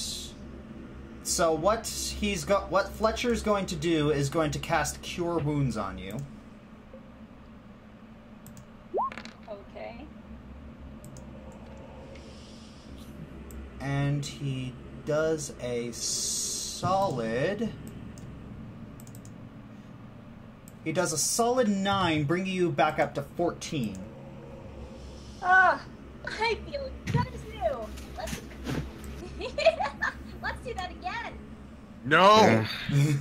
S1: So what Fletcher's going to do is going to cast Cure Wounds on you.
S11: Okay.
S1: And he does a solid... He does a solid 9, bringing you back up to 14.
S11: Ah, I feel good as new. Let's do that again.
S6: No!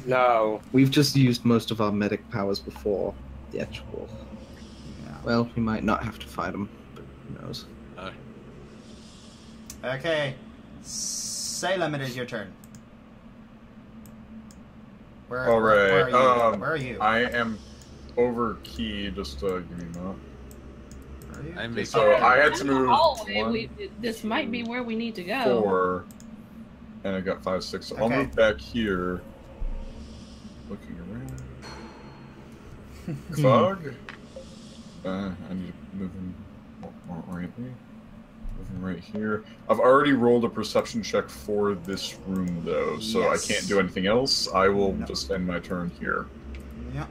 S7: No.
S2: We've just used most of our medic powers before the actual...
S1: Yeah.
S2: Well, we might not have to fight them, but who knows.
S1: Okay. Salem, it is your turn. Where are you?
S5: I am over key, just give me a minute. So I had to move
S3: this might be where we need to go.
S5: 4, and I got 5, 6. So I'll move back here. Looking around. Fog. I need to move him more orientally. Moving right here. I've already rolled a perception check for this room, though, so
S1: Yes.
S5: I can't do anything else. I will just end my turn here.
S1: Yeah.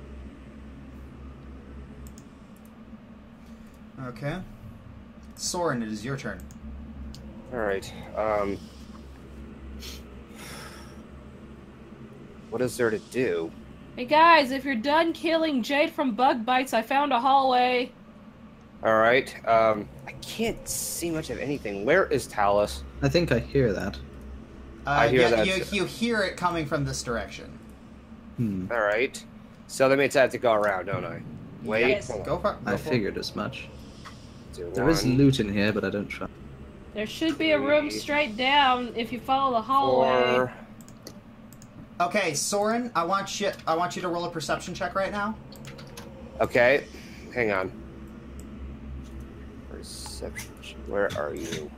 S1: Okay. Soren, it is your turn.
S7: Alright, what is there to do?
S3: Hey guys, if you're done killing Jade from bug bites, I found a hallway.
S7: Alright, I can't see much of anything. Where is Talus?
S2: I think I hear that.
S7: I hear that.
S1: You hear it coming from this direction.
S7: Alright. So that means I have to go around, don't I? Wait.
S1: Yes. Go for it.
S2: I figured as much.
S7: Do
S2: There is
S7: 1,
S2: loot in here, but I don't trust.
S3: There should be a room
S7: 3,
S3: straight down if you follow the hallway.
S7: 4.
S1: Okay, Soren, I want you to roll a perception check right now.
S7: Okay, hang on. Perception. Where are you?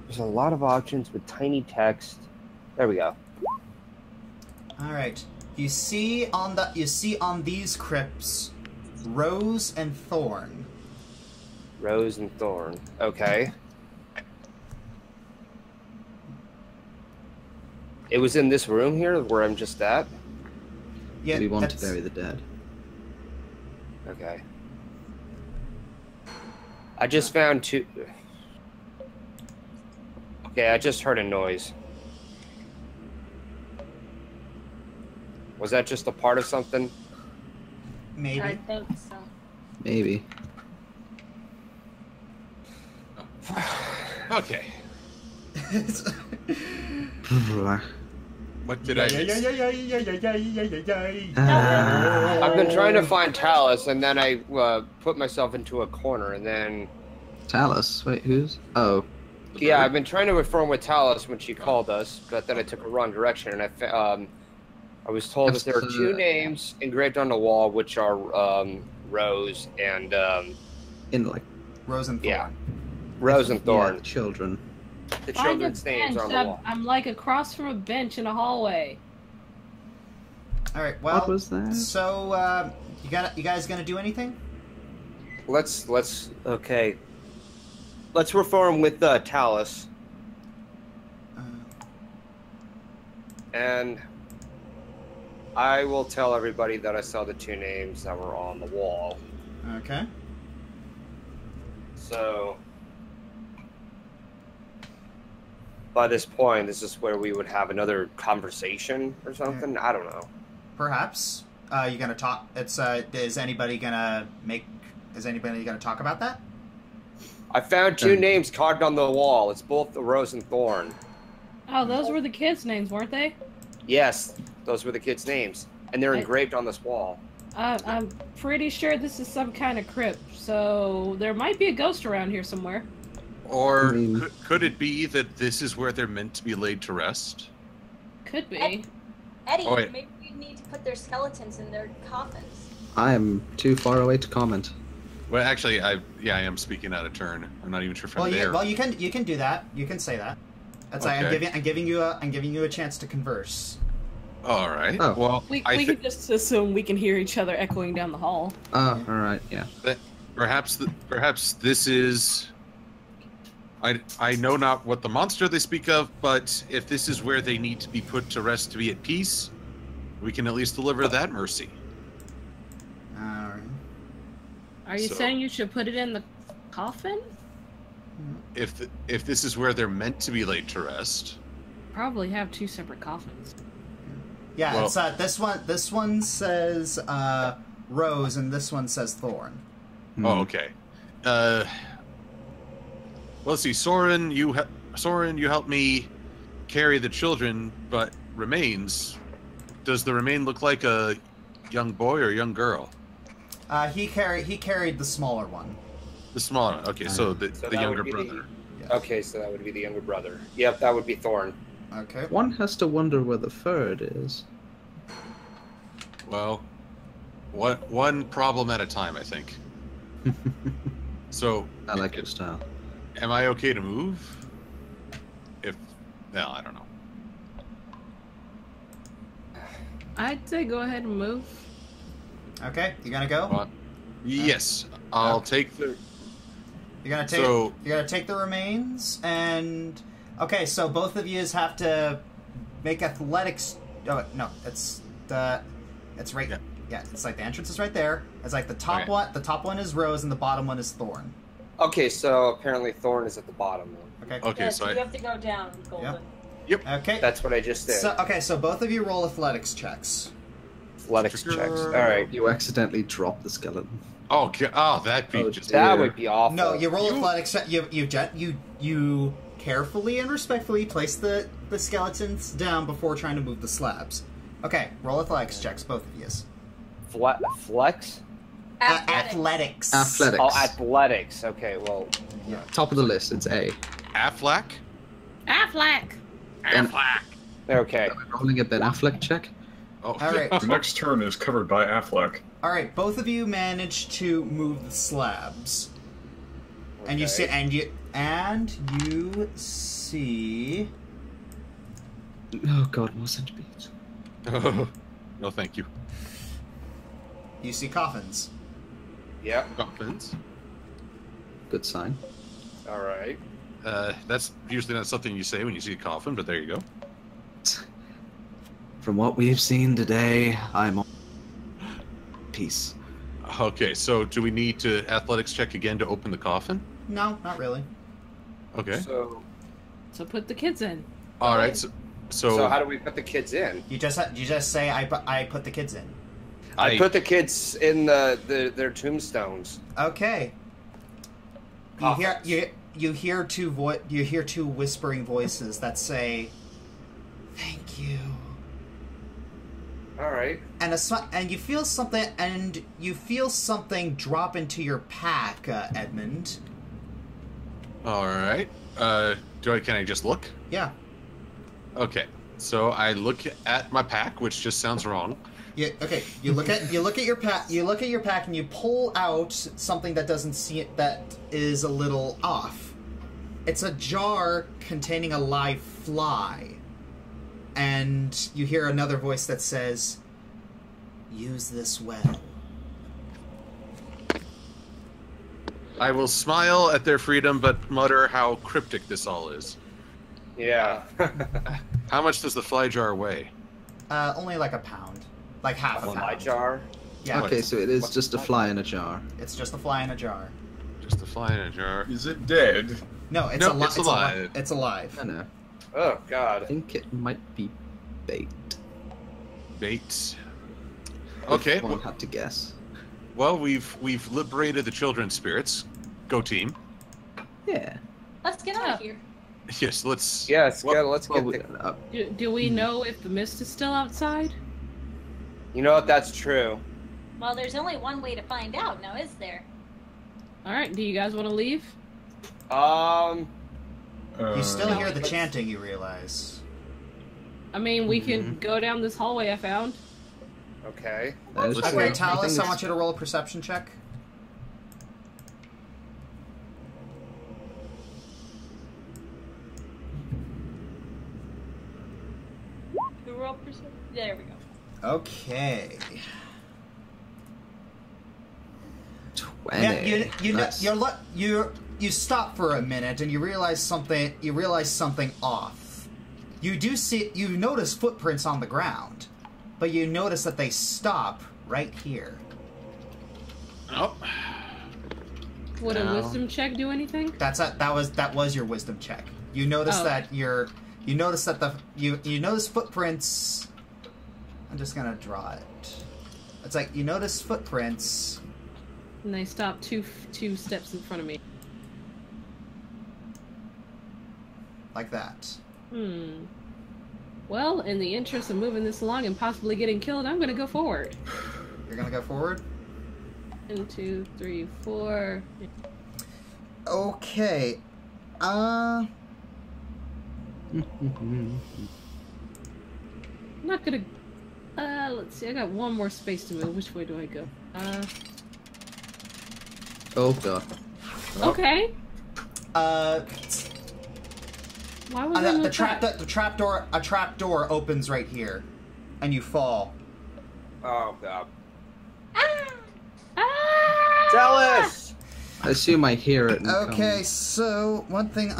S7: There's a lot of options with tiny text. There we go.
S1: All right. You see on these crypts, Rose and Thorn.
S7: Rose and Thorn. Okay. It was in this room here where I'm just at?
S1: Yeah,
S2: we want to bury the dead.
S7: Okay. I just found two... Okay, I just heard a noise. Was that just a part of something?
S1: Maybe.
S11: I think so.
S2: Maybe.
S6: Okay. What did I miss?
S7: I've been trying to find Talus, and then I put myself into a corner, and then...
S2: Talus? Wait, whose? Oh.
S7: Yeah, I've been trying to inform with Talus when she called us, but then I took a wrong direction, and I was told that there are two names engraved on the wall, which are Rose and...
S1: Rose and Thorn.
S7: Yeah. Rose and Thorn.
S2: Yeah, the children.
S7: The
S3: Find
S7: children's
S3: a
S7: names
S3: bench.
S7: are on the wall.
S3: I'm like across from a bench in a hallway.
S1: All right. Well,
S2: What was that?
S1: So, you guys gonna do anything?
S7: Okay. Let's reform with Talus. And I will tell everybody that I saw the two names that were on the wall.
S1: Okay.
S7: So, by this point, this is where we would have another conversation or something. I don't know.
S1: Perhaps. You gonna talk? Is anybody gonna talk about that?
S7: I found two names carved on the wall. It's both the Rose and Thorn.
S3: Oh, those were the kids' names, weren't they?
S7: Yes, those were the kids' names, and they're engraved on this wall.
S3: I'm pretty sure this is some kind of crypt, so there might be a ghost around here somewhere.
S6: Or could it be that this is where they're meant to be laid to rest?
S3: Could be.
S11: Eddie,
S6: Oh, wait.
S11: maybe we need to put their skeletons in their coffins.
S2: I am too far away to comment.
S6: Well, actually, I am speaking out of turn. I'm not even sure if I'm there.
S1: Well, you can do that. You can say that. That's
S6: Okay.
S1: I'm giving you a chance to converse.
S6: All right.
S2: Oh.
S6: Well,
S3: We could just assume we can hear each other echoing down the hall.
S2: Oh, all right, yeah.
S6: Perhaps this is. I know not what the monster they speak of, but if this is where they need to be put to rest to be at peace, we can at least deliver that mercy.
S3: Are you saying you should put it in the coffin?
S6: If this is where they're meant to be laid to rest,
S3: Probably have two separate coffins.
S1: Yeah,
S6: Well-
S1: it's this one says Rose and this one says Thorn.
S6: Oh, okay. Well, let's see. Soren, you helped me carry the children, but remains. Does the remain look like a young boy or a young girl?
S1: He carried the smaller one.
S6: The smaller one. Okay, so the
S7: that
S6: younger
S7: would be
S6: brother.
S7: Okay, so that would be the younger brother. Yep, that would be Thorn.
S1: Okay.
S2: One has to wonder where the third is.
S6: Well, one problem at a time, I think. So
S2: I like your style.
S6: am I okay to move? No, I don't know.
S3: I'd say go ahead and move.
S1: Okay, you gonna go?
S6: Well, yes, I'll take the.
S1: You're gonna take the remains, and okay, so both of you have to make athletics. Oh no, it's right. Yeah, it's like the entrance is right there. It's like the top
S7: Okay.
S1: one. The top one is Rose, and the bottom one is Thorn.
S7: Okay, so apparently Thorn is at the bottom.
S1: Okay.
S11: Yeah, so you have to go down, Golden.
S6: Yep.
S1: Okay.
S7: That's what I just did.
S1: So both of you roll athletics checks.
S7: Athletics checks. All right.
S2: You accidentally drop the skeleton.
S6: Oh, that'd be just.
S7: That would be awful.
S1: No, you roll athletics. You carefully and respectfully place the skeletons down before trying to move the slabs. Okay, roll athletics checks, both of you.
S7: Flex?
S1: Athletics.
S2: Athletics.
S7: Oh, athletics. Okay, well.
S1: Yeah.
S2: Top of the list, it's A.
S6: Affleck?
S3: Affleck!
S7: Okay.
S2: Am I rolling a Ben Affleck check?
S6: Oh.
S1: All right.
S5: The next turn is covered by Affleck.
S1: All right, both of you managed to move the slabs, and you see, and you see.
S2: Oh God, wasn't beat.
S6: No, thank you.
S1: You see coffins.
S7: Yep.
S6: Coffins.
S2: Good sign.
S7: All right.
S6: That's usually not something you say when you see a coffin, but there you go.
S2: From what we've seen today, I'm on peace.
S6: Okay, so do we need to athletics check again to open the coffin?
S1: No, not really.
S6: Okay.
S7: So
S3: put the kids in.
S6: All right. So
S7: how do we put the kids in?
S1: You just say I put the kids in.
S7: I put the kids in their tombstones.
S1: Okay. You hear two whispering voices that say, "Thank you."
S7: All right.
S1: And you feel something drop into your pack, Edmund.
S6: All right. Can I just look?
S1: Yeah.
S6: Okay. So I look at my pack, which just sounds wrong.
S1: Yeah. Okay. You look at your pack. You look at your pack, and you pull out something that that is a little off. It's a jar containing a live fly, and you hear another voice that says, "Use this well."
S6: I will smile at their freedom, but mutter how cryptic this all is.
S7: Yeah.
S6: How much does the fly jar weigh?
S1: Only like a pound. Like half a pound.
S7: Fly jar?
S1: Yeah.
S2: Okay, so it is just a fly in a jar.
S1: It's just a fly in a jar.
S6: Just a fly in a jar.
S5: Is it dead?
S1: No, it's
S6: it's
S1: alive. It's alive.
S2: I know.
S7: Oh, God.
S2: I think it might be bait.
S6: Bait. Okay.
S2: If one had to guess.
S6: Well, we've liberated the children's spirits. Go team.
S2: Yeah.
S11: Let's get out of here.
S6: Yes, let's.
S7: Yes, let's
S2: Well,
S7: get
S3: Do we know if the mist is still outside?
S7: You know what? That's true.
S11: Well, there's only one way to find out now, is there?
S3: Alright, do you guys want to leave?
S1: You still hear the chanting, you realize.
S3: I mean, we can go down this hallway I found.
S7: Okay.
S1: Okay, Talus, I want you to roll a perception check.
S11: Who rolled perception? There we go.
S1: Okay.
S2: 20.
S1: Yeah, you stop for a minute and you realize something off. You notice footprints on the ground, but you notice that they stop right here.
S6: Oh.
S3: Would a wisdom check do anything?
S1: That was your wisdom check. You notice you notice footprints. I'm just gonna draw it. It's like you notice footprints.
S3: And they stop two steps in front of me.
S1: Like that.
S3: Well, in the interest of moving this along and possibly getting killed, I'm gonna go forward.
S1: You're gonna go forward?
S3: 1, 2, 3, 4.
S1: Okay.
S3: I'm not gonna... let's see, I got one more space to move. Which way do I go?
S2: Oh, God.
S3: Okay. Why was I
S1: the trap door opens right here, and you fall.
S7: Oh, God.
S3: Tell
S7: us!
S2: I assume I hear it.
S1: Okay, so one thing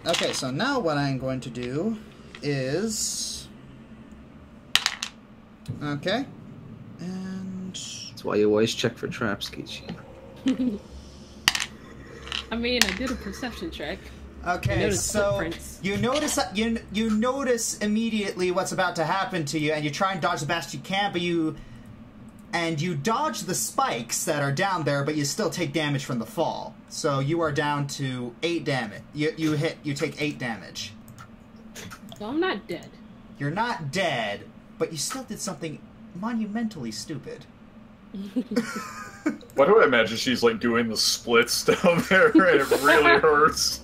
S1: okay, so now what I'm going to do is... Okay. And...
S2: That's why you always check for traps, Keichi.
S3: I mean, I did a perception check.
S1: Okay, so you notice that you notice immediately what's about to happen to you, and you try and dodge the best you can, but you dodge the spikes that are down there, but you still take damage from the fall. So you are down to 8 damage. You take 8 damage.
S3: Well, I'm not dead.
S1: You're not dead, but you still did something monumentally stupid.
S5: Why do I imagine she's like doing the splits down there and it really hurts?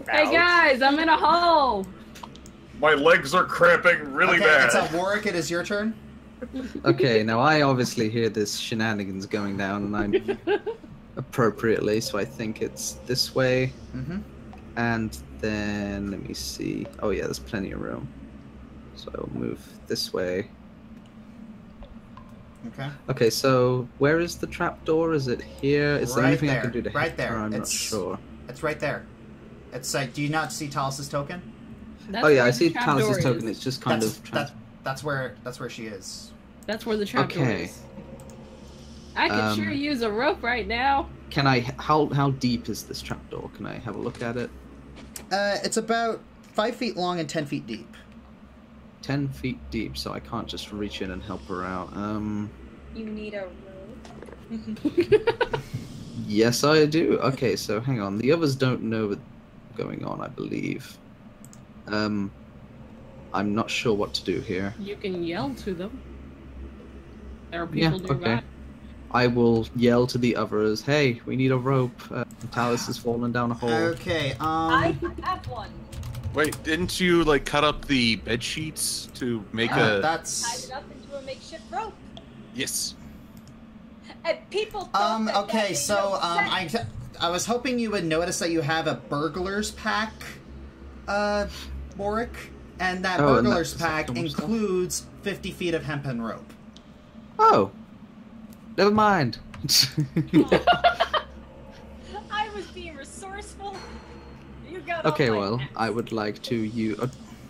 S3: Hey guys, I'm in a hole!
S5: My legs are cramping really bad.
S1: It's up, Warwick, it is your turn.
S2: Okay, now I obviously hear this shenanigans going down, and I'm appropriately, so I think it's this way. And then, let me see. Oh yeah, there's plenty of room. So I'll move this way.
S1: Okay.
S2: Okay, so where is the trapdoor? Is it here? Is there
S1: Right
S2: anything I
S1: there.
S2: can do to
S1: Right
S2: hit
S1: there.
S2: her? I'm not
S1: It's-
S2: sure.
S1: It's right there. It's like, do you not see Talus's token?
S3: That's
S2: Oh yeah,
S3: where
S2: I
S3: the
S2: see
S3: trapdoor
S2: Talus's
S3: is.
S2: token. It's just kind
S1: That's,
S2: of.
S1: that's where she is.
S3: That's where the trapdoor
S2: Okay.
S3: is. I could sure use a rope right now.
S2: Can I? How deep is this trapdoor? Can I have a look at it?
S1: It's about 5 feet long and 10 feet deep.
S2: 10 feet deep, so I can't just reach in and help her out.
S11: You need a rope.
S2: Yes, I do. Okay, so hang on. The others don't know what's going on, I believe. I'm not sure what to do here.
S3: You can yell to them. There are
S2: Yeah,
S3: people nearby.
S2: okay. I will yell to the others, hey, we need a rope. Talus has fallen down a hole.
S1: Okay,
S11: I have one.
S6: Wait, didn't you like cut up the bed sheets to make a?
S11: Tied
S1: That's...
S11: it up into a makeshift rope.
S6: Yes.
S11: And people thought that
S1: okay,
S11: made
S1: so,
S11: no sense.
S1: I was hoping you would notice that you have a burglar's pack, Boric, and that
S2: Oh, and
S1: burglar's
S2: that's
S1: pack
S2: some stuff?
S1: includes 50 feet of hempen rope.
S2: Oh, never mind.
S11: I was being resourceful. You got
S2: Okay,
S11: all my
S2: well,
S11: ass.
S2: I would like to use.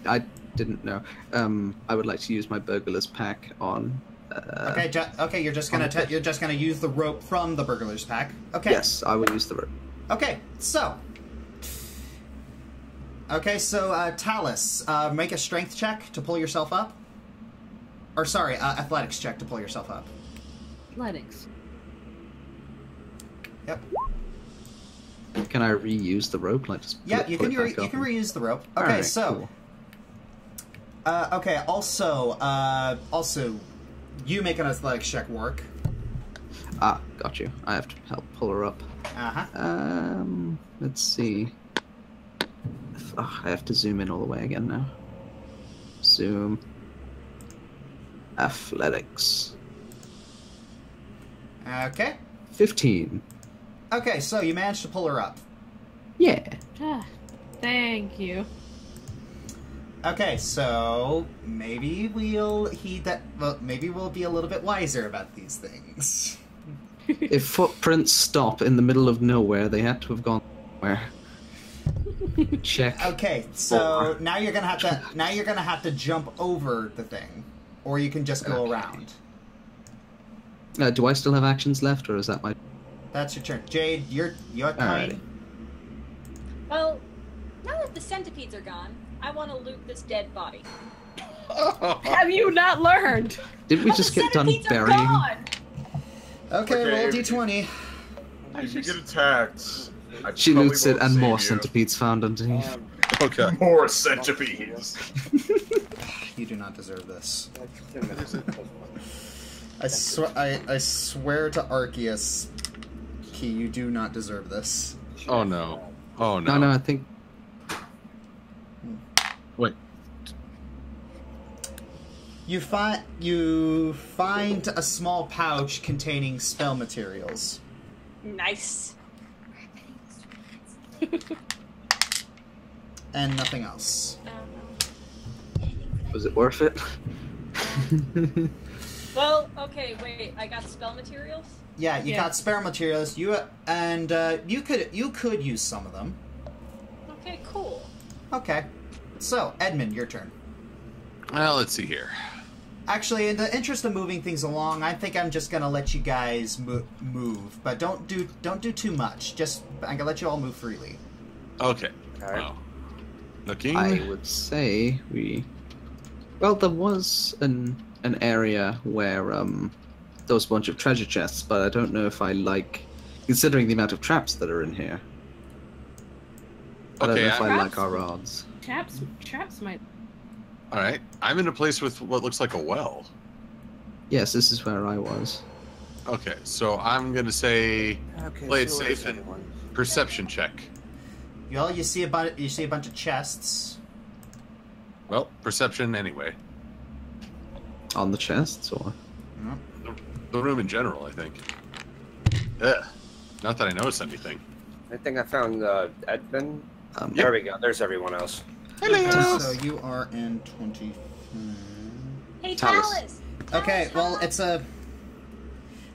S2: I didn't know. I would like to use my burglar's pack on.
S1: Okay, okay, you're just gonna use the rope from the burglar's pack. Okay.
S2: Yes, I will use the rope.
S1: Okay, so. Okay, so Talus, make a strength check to pull yourself up. Or sorry, athletics check to pull yourself up.
S3: Athletics.
S1: Yep.
S2: Can I reuse the rope? Like just
S1: Yeah, you can
S2: pull it back up?
S1: reuse the rope. Okay,
S2: Alright,
S1: so.
S2: cool.
S1: Okay. Also, you make an athletics check work.
S2: Ah, got you. I have to help pull her up.
S1: Uh-huh.
S2: Let's see. I have to zoom in all the way again now. Zoom. Athletics.
S1: Okay.
S2: 15.
S1: Okay, so you managed to pull her up.
S2: Yeah.
S3: Ah, thank you.
S1: Okay, so maybe we'll heed that. Well, maybe we'll be a little bit wiser about these things.
S2: If footprints stop in the middle of nowhere, they had to have gone somewhere. Check.
S1: Okay, so now you're gonna have to jump over the thing, or you can just go around.
S2: Do I still have actions left, or is that my?
S1: That's your turn, Jade. Your
S2: Alrighty.
S1: turn.
S11: Well, now that the centipedes are gone, I want to loot this dead body.
S3: Have you not learned?
S2: Did we just get done
S11: Centipedes are
S2: burying?
S11: gone!
S1: Okay,
S5: Okay,
S1: roll
S5: if-
S1: d20.
S5: If you get attacked, I'd
S2: She
S5: probably
S2: loots it,
S5: won't
S2: and
S5: save
S2: more
S5: you.
S2: centipedes found underneath.
S6: Okay.
S5: More centipedes.
S1: You do not deserve this. I swear to Arceus, Key, you do not deserve this.
S6: Oh no. Oh no.
S2: No, I think.
S6: Wait.
S1: You find a small pouch containing spell materials.
S11: Nice.
S1: And nothing else.
S2: Was it worth it?
S11: Well, okay, wait. I got spell materials.
S1: Yeah, you got spare materials. You could use some of them.
S11: Okay, cool.
S1: Okay. So, Edmund, your turn.
S6: Well, let's see here.
S1: Actually, in the interest of moving things along, I think I'm just gonna let you guys move, but don't do too much. Just I'm gonna let you all move freely.
S6: Okay.
S7: Alright.
S6: Wow. Looking.
S2: I would say we. Well, there was an area where there was a bunch of treasure chests, but I don't know if I like, considering the amount of traps that are in here. I don't know if I like our odds.
S3: Traps might.
S6: All right. I'm in a place with what looks like a well.
S2: Yes, this is where I was.
S6: Okay, so I'm gonna say play it
S7: so
S6: safe and perception check.
S1: You see a bunch of chests.
S6: Well, perception anyway.
S2: On the chests, or?
S6: The room in general, I think. Ugh. Not that I noticed anything.
S7: I think I found Edmund.
S2: Yep.
S7: There we go. There's everyone else.
S6: Hello.
S1: So you are in 20.
S11: Hey,
S2: Talus.
S11: Talus.
S1: Okay, well it's a.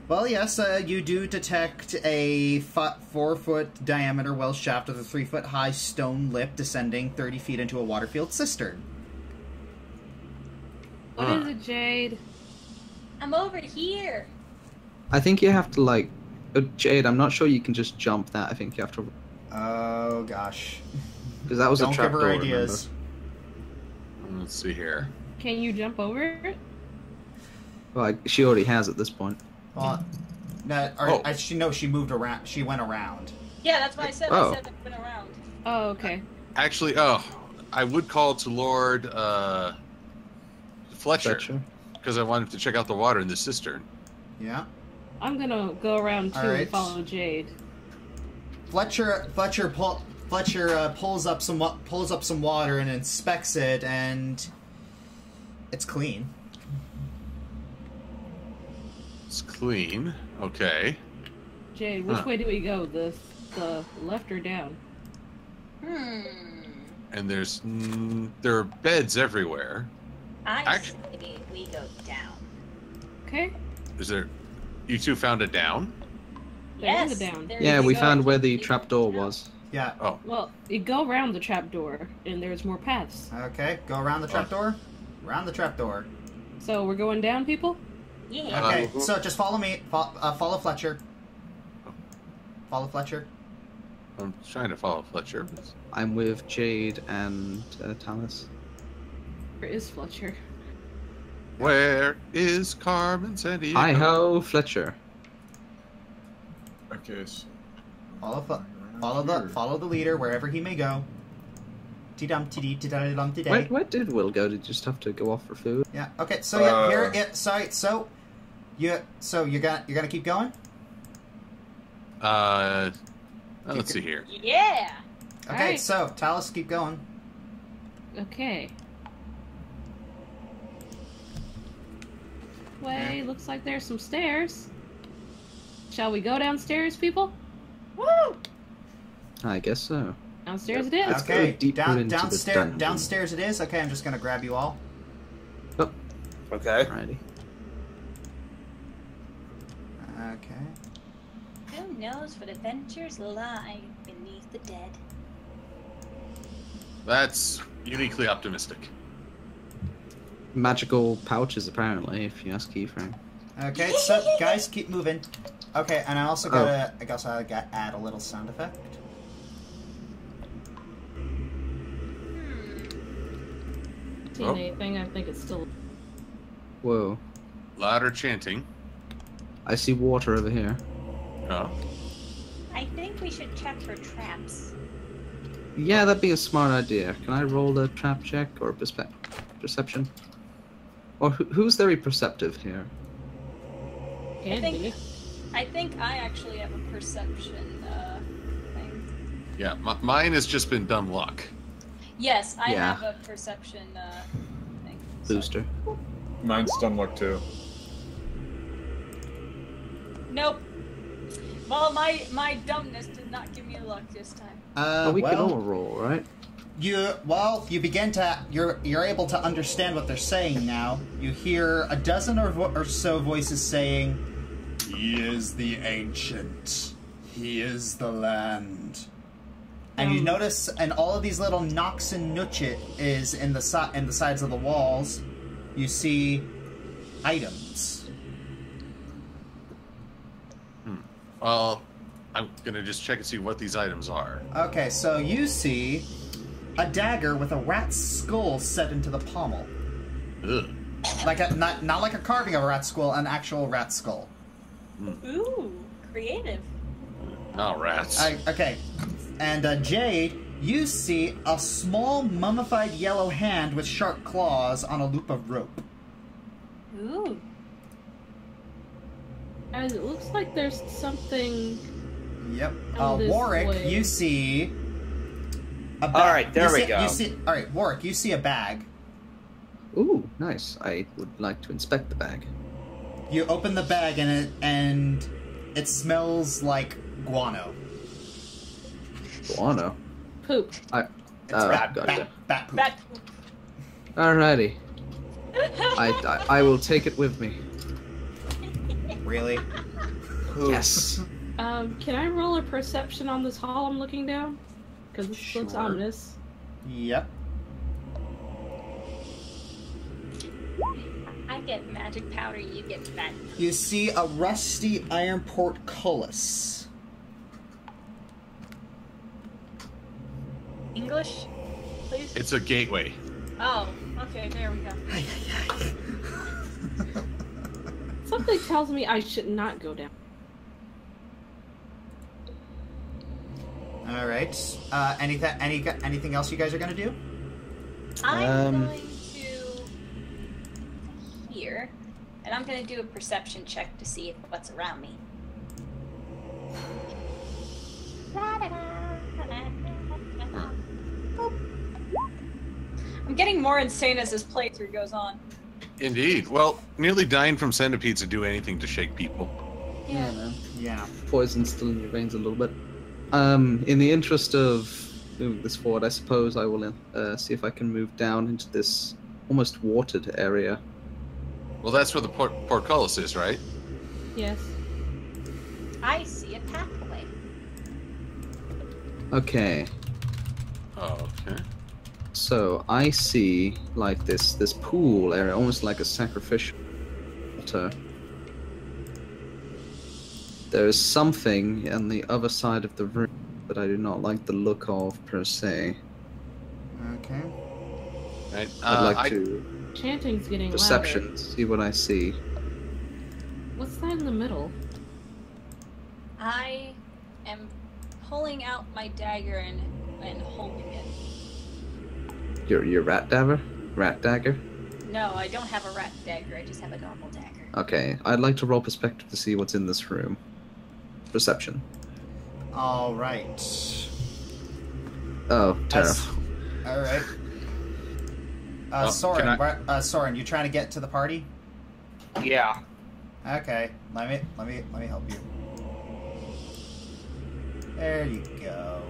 S1: Well, yes, you do detect a 4-foot diameter well shaft with a 3-foot high stone lip descending 30 feet into a water-filled cistern.
S3: What is it, Jade?
S11: I'm over here.
S2: I think you have to, like... Jade, I'm not sure you can just jump that. I think you have to...
S1: Oh, gosh.
S2: Because that was
S1: Don't
S2: a
S1: give
S2: trapdoor,
S1: her ideas.
S6: Let's see here.
S3: Can you jump over it?
S2: Well, she already has at this point.
S1: Well, no, she moved around. She went around.
S11: Yeah, that's what I said.
S2: Oh.
S11: I said that went around.
S3: Oh, okay.
S6: Actually, I would call to Lord Fletcher because I wanted to check out the water in the cistern.
S1: Yeah.
S3: I'm gonna go around too
S1: Alright.
S3: and follow Jade.
S1: Fletcher pulls up some water and inspects it, and it's clean.
S6: It's clean. Okay.
S3: Jade, which way do we go? The left or down?
S6: And there are beds everywhere.
S11: I say we go down.
S3: Okay.
S6: Is there? You two found a down?
S3: There is a down.
S2: Yeah, we found where the trapdoor was.
S1: Yeah.
S6: Oh.
S3: Well, you go around the trapdoor, and there's more paths.
S1: Okay, go around the trapdoor. Around the trapdoor.
S3: So we're going down, people?
S11: Yeah.
S1: Okay, so just follow me. Follow Fletcher. Follow Fletcher.
S6: I'm trying to follow Fletcher.
S2: I'm with Jade and Talus.
S3: Where is Fletcher?
S6: Where is Carmen Sandiego?
S2: Hi ho, Fletcher.
S5: Okay, so
S1: Follow the leader wherever he may go.
S2: Where did Will go? Did you just have to go off for food?
S1: Yeah. Okay. So yeah, you're gonna keep going.
S6: Let's see here.
S11: Yeah.
S1: Okay.
S3: Alright.
S1: So Talus, keep going.
S3: Okay. Way, looks like there's some stairs. Shall we go downstairs, people?
S11: Woo!
S2: I guess so.
S3: Downstairs it is.
S2: Let's go
S1: Okay.
S2: deeper into the dungeon.
S1: Downstairs it is. Okay, I'm just gonna grab you all.
S2: Oh.
S7: Okay.
S2: Alrighty.
S1: Okay.
S11: Who knows what adventures lie beneath the dead?
S6: That's uniquely optimistic.
S2: Magical pouches, apparently, if you ask KeyframeProductions.
S1: Okay. So guys, keep moving. Okay, and I also gotta. I guess I gotta add a little sound effect.
S3: Seen anything? I think it's still.
S2: Whoa.
S6: Louder chanting.
S2: I see water over here.
S6: Oh.
S11: I think we should check for traps.
S2: Yeah, that'd be a smart idea. Can I roll a trap check or perception? Or who's very perceptive here?
S11: I think I actually have a perception thing.
S6: Yeah, mine has just been dumb luck.
S11: Yes, I
S2: Yeah.
S11: have a perception thing.
S2: Booster.
S5: Mine's dumb luck too.
S11: Nope. Well, my dumbness did not give me luck this time.
S2: Well, we can all roll, right?
S1: You begin to you're able to understand what they're saying now. You hear a dozen or so voices saying, "He is the ancient. He is the land." And you notice, and all of these little knocks and nooches is in the sides of the walls. You see items.
S6: Well, I'm gonna just check and see what these items are.
S1: Okay, so you see a dagger with a rat's skull set into the pommel.
S6: Ugh.
S1: Like not like a carving of a rat skull, an actual rat skull.
S11: Ooh, creative.
S6: Oh, rats.
S1: Okay, and Jade, you see a small mummified yellow hand with sharp claws on a loop of rope.
S11: Ooh.
S3: Guys, it looks like there's something.
S1: Yep.
S3: This
S1: Warwick,
S3: way.
S1: you see a bag.
S7: All right, there we go.
S1: All right, Warwick, you see a bag.
S2: Ooh, nice. I would like to inspect the bag.
S1: You open the bag and it smells like guano.
S2: Guano.
S3: Poop.
S1: It's bat poop.
S11: Bat poop.
S2: Alrighty. I will take it with me.
S1: Really?
S2: Yes.
S3: Can I roll a perception on this hall I'm looking down? Because this looks
S2: Sure.
S3: ominous.
S1: Yep.
S11: I get magic powder, you get fat.
S1: You see a rusty iron portcullis.
S11: English, please?
S6: It's a gateway.
S11: Oh, okay, there we go.
S3: Something tells me I should not go down.
S1: All right. Anything else you guys are gonna do?
S11: I'm going to here, and I'm going to do a perception check to see what's around me. I'm getting more insane as this playthrough goes on.
S6: Indeed. Well, nearly dying from centipedes would do anything to shake people.
S11: Yeah.
S2: man.
S1: Yeah.
S2: Poison's still in your veins a little bit. In the interest of moving this forward, I suppose I will see if I can move down into this almost watered area.
S6: Well, that's where the portcullis is, right?
S3: Yes.
S11: I see a pathway.
S2: Okay.
S6: Okay.
S2: So I see like this pool area, almost like a sacrificial altar. There is something on the other side of the room that I do not like the look of per se.
S1: Okay.
S6: Right.
S2: I'd like to
S3: Chanting's getting
S2: perception,
S3: louder.
S2: see what I see.
S3: What's that in the middle?
S11: I am pulling out my dagger and holding it.
S2: Your rat dagger? Rat dagger?
S11: No, I don't have a rat dagger. I just have a normal dagger.
S2: Okay, I'd like to roll perspective to see what's in this room. Perception.
S1: All right.
S2: Oh, terrible.
S1: All right. Soren, Soren, you trying to get to the party?
S7: Yeah.
S1: Okay. Let me help you. There you go.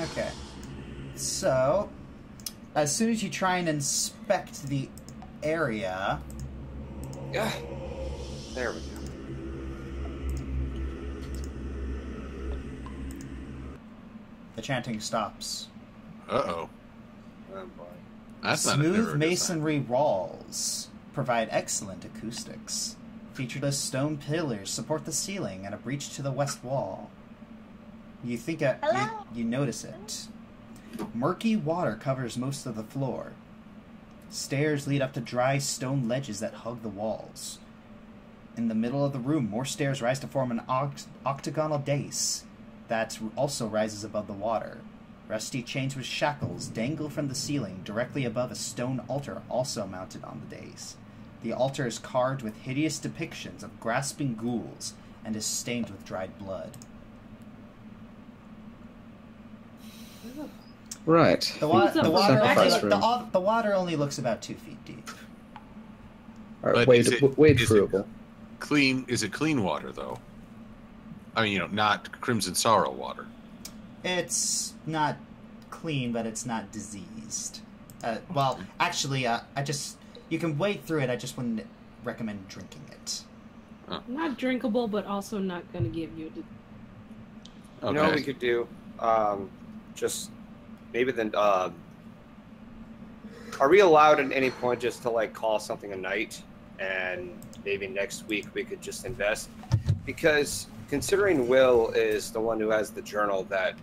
S1: Okay. So, as soon as you try and inspect the area,
S7: Yeah. There we go.
S1: the chanting stops.
S6: Uh-oh.
S7: Oh boy.
S6: That's not a never a
S1: Smooth
S6: good sign.
S1: masonry walls provide excellent acoustics. Featureless stone pillars support the ceiling and a breach to the west wall. You think you notice it. Murky water covers most of the floor. Stairs lead up to dry stone ledges that hug the walls. In the middle of the room, more stairs rise to form an octagonal dais that also rises above the water. Rusty chains with shackles dangle from the ceiling directly above a stone altar also mounted on the dais. The altar is carved with hideous depictions of grasping ghouls and is stained with dried blood.
S2: Right.
S1: The water only looks about 2 feet deep.
S2: Alright,
S6: But is it
S2: wadeable.
S6: clean? Is it clean water though? I mean, not Crimson Sorrow water.
S1: It's not clean, but it's not diseased. Well, actually, you can wade through it. I just wouldn't recommend drinking it.
S3: Not drinkable, but also not going to give you.
S7: You know what we could do? Just maybe then. Are we allowed at any point just to like call something a night, and maybe next week we could just invest? Because considering Will is the one who has the journal that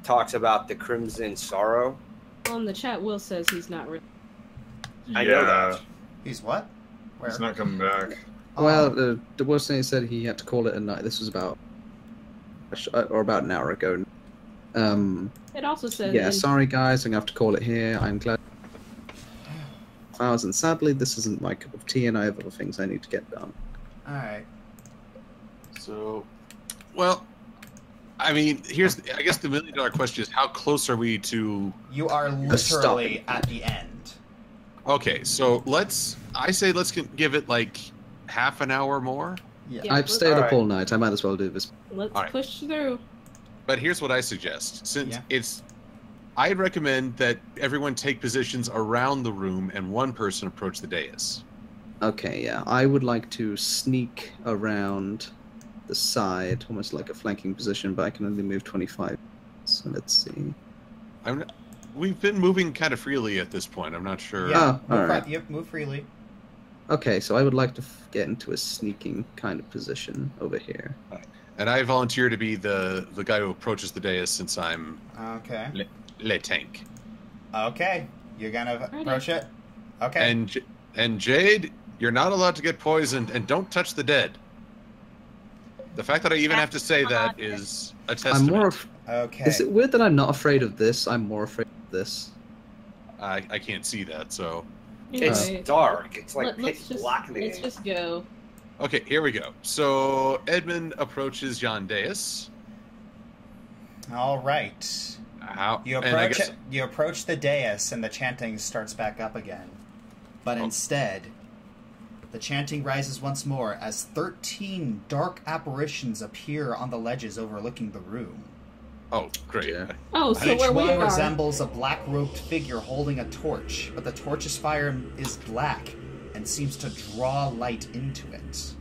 S7: talks about the Crimson Sorrow.
S3: Well, in the chat, Will says he's not ready.
S7: I know that.
S1: He's what? Where?
S5: He's not coming back.
S2: Well, the DaWillstanator said he had to call it a night. This was about an hour ago.
S3: It also says.
S2: Yeah, sorry guys, I'm gonna have to call it here. I'm glad. And sadly, this isn't my cup of tea, and I have other things I need to get done.
S1: All right.
S6: So, well, I mean, I guess the $1 million question is, how close are we to?
S1: You are literally at the end.
S6: Okay, so let's give it like half an hour more.
S1: Yeah.
S2: I've stayed up all night. I might as well do this.
S3: Let's
S6: All right.
S3: push through.
S6: But here's what I suggest. Since I'd recommend that everyone take positions around the room and one person approach the dais.
S2: Okay, yeah. I would like to sneak around the side, almost like a flanking position, but I can only move 25. So let's see.
S6: We've been moving kind of freely at this point. I'm not sure.
S1: Yeah,
S2: alright.
S1: Yep, move freely.
S2: Okay, so I would like to get into a sneaking kind of position over here.
S6: And I volunteer to be the guy who approaches the dais since I'm
S1: Okay.
S6: le tank.
S1: Okay, you're gonna approach it. Okay.
S6: And Jade, you're not allowed to get poisoned, and don't touch the dead. The fact that I even have to say that is a testament.
S2: I'm more.
S1: Okay.
S2: Is it weird that I'm not afraid of this? I'm more afraid of this.
S6: I can't see that, so.
S7: It's dark. It's like
S3: let's
S7: pitch black in the
S3: Let's
S7: game.
S3: just go.
S6: Okay, here we go. So Edmund approaches Jan Deus.
S1: All right.
S6: How
S1: You approach it. You approach the dais, and the chanting starts back up again. But instead, the chanting rises once more as 13 dark apparitions appear on the ledges overlooking the room.
S6: Oh, great.
S3: Oh, so
S1: Each
S3: where we
S1: one
S3: are.
S1: resembles a black-robed figure holding a torch, but the torch's fire is black and seems to draw light into it.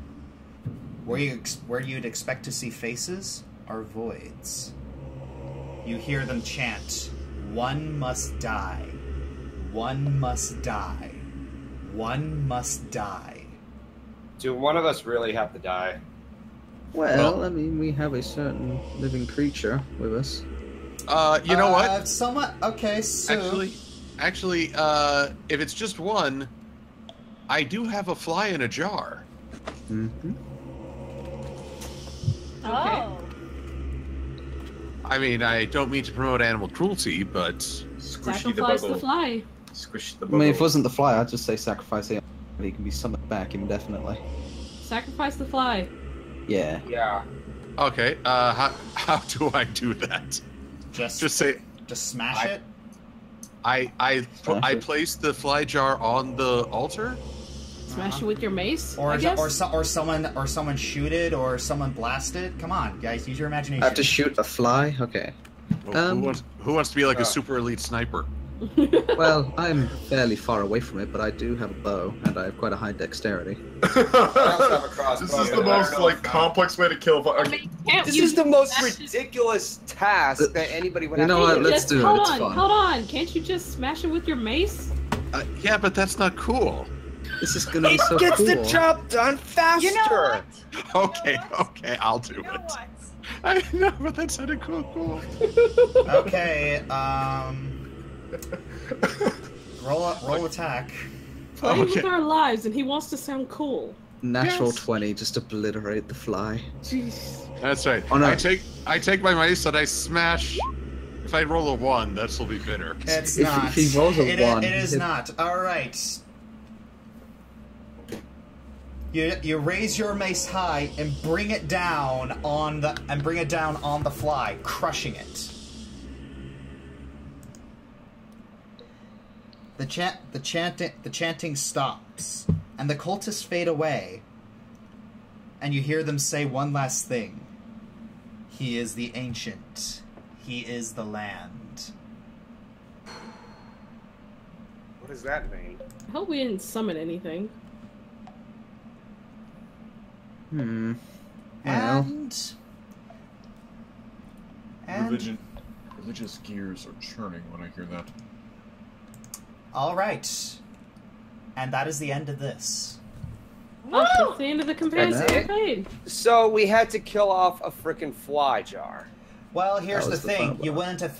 S1: Where you'd expect to see faces are voids. You hear them chant, "One must die. One must die. One must die."
S7: Do one of us really have to die?
S2: Well, I mean, we have a certain living creature with us.
S6: You know what?
S1: Somewhat. Okay, so...
S6: Actually, if it's just one, I do have a fly in a jar.
S2: Mm-hmm.
S11: Oh.
S6: I mean, I don't mean to promote animal cruelty, but...
S3: Sacrifice the fly.
S5: Squish the
S2: I mean, if it wasn't the fly, I'd just say sacrifice it. He can be summoned back indefinitely.
S3: Sacrifice the fly.
S2: Yeah.
S7: Yeah.
S6: Okay, how do I do that?
S1: Just
S6: say...
S1: Just smash it?
S6: I place the fly jar on the altar?
S3: Smash it with your mace,
S1: Or
S3: I guess?
S1: or someone shoot it, or someone blast it. Come on, guys, use your imagination.
S2: I have to shoot a fly? Okay.
S6: Well, who wants to be like a super elite sniper?
S2: Well, I'm fairly far away from it, but I do have a bow, and I have quite a high dexterity.
S5: This is the most complex way to kill.
S7: This is the most ridiculous task that anybody would have to do.
S2: You know what? Let's do it.
S3: Hold
S2: It's
S3: on,
S2: fun.
S3: hold on. Can't you just smash it with your mace?
S6: Yeah, but that's not cool.
S2: This is gonna be so
S7: Gets
S2: cool.
S7: the job done faster.
S11: You know what?
S6: Okay, I'll do it. I know, but that sounded cool.
S1: Okay, roll attack.
S3: Playing with our lives, and he wants to sound cool.
S2: Natural
S3: Yes.
S2: 20, just obliterate the fly.
S3: Jeez.
S6: That's right.
S2: Oh, no.
S6: I take my mace and I smash. If I roll a 1, this will be bitter.
S1: It's
S2: If
S1: not.
S2: he rolls a 1,
S1: it is not. All right. You raise your mace high and bring it down on the fly, crushing it. The chanting stops, and the cultists fade away. And you hear them say one last thing. He is the ancient. He is the land.
S7: What does that mean?
S3: I hope we didn't summon anything.
S2: Well.
S1: And
S5: Religious gears are churning when I hear that.
S1: all right, and that is the end of this.
S3: Oh, that's the end of the campaign.
S7: So we had to kill off a frickin' fly jar.
S1: Well, here's
S2: That
S1: the
S2: was the
S1: thing:
S2: fun
S1: you
S2: part.
S1: wouldn't have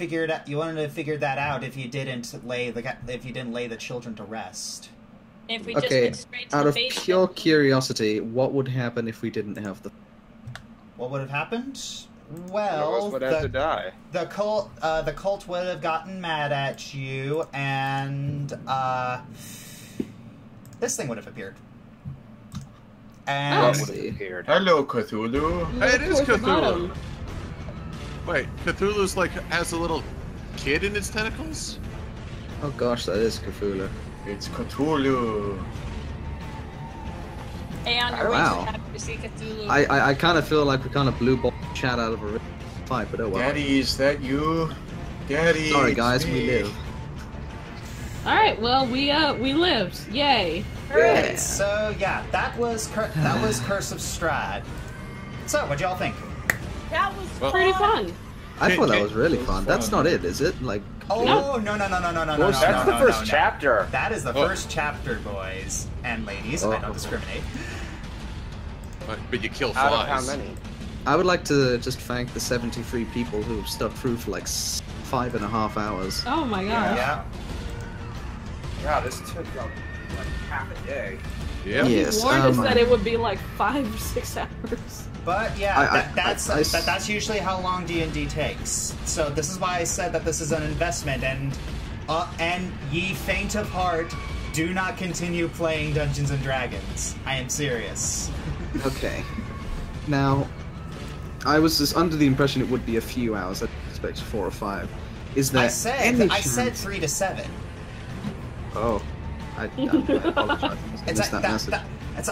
S1: figured that out if you didn't lay the children to rest.
S11: If we just
S2: Okay,
S11: went straight to
S2: out
S11: the
S2: of
S11: basement.
S2: pure curiosity, what would happen if we didn't have the...
S1: What would have happened?
S7: One of
S1: Well,
S7: us would have to die.
S1: the cult would have gotten mad at you, and this thing would have appeared. And
S7: What would have appeared?
S5: Hello, Cthulhu.
S6: Hey, it is
S3: Towards the
S6: Cthulhu.
S3: bottom.
S6: Wait, Cthulhu's like has a little kid in its tentacles?
S2: Oh gosh, that is Cthulhu.
S5: It's Cthulhu.
S11: Aeon, you're
S2: Wow.
S11: way too happy to see Cthulhu.
S2: I kind of feel like we kind of blue ball chat out of a fight, but oh well.
S5: Daddy, is that you? Daddy.
S2: Sorry
S5: it's
S2: guys, we
S5: me.
S2: live.
S3: All right. Well, we lived. Yay!
S1: Right. So yeah, that was Curse of Strahd. So, what'd y'all think?
S11: That was
S3: pretty fun.
S2: I thought that was really fun. That's not it, is it? Like.
S1: Oh no!
S7: That's the first chapter.
S1: That is the first chapter, boys and ladies. I don't discriminate.
S6: But you kill
S7: Out
S6: flies.
S7: of how many?
S2: I would like to just thank the 73 people who have stuck through for like 5.5 hours.
S3: Oh my god.
S1: Yeah.
S7: Yeah, this took like half a day.
S6: Yeah.
S2: Yes.
S3: Warned us that it would be like 5 or 6 hours.
S1: But yeah, that's usually how long D&D takes. So this is why I said that this is an investment, and ye faint of heart, do not continue playing Dungeons and Dragons. I am serious.
S2: Okay. Now, I was just under the impression it would be a few hours. I expected 4 or 5. Is there
S1: I said 3 to 7.
S2: Oh, I apologize. I missed that message.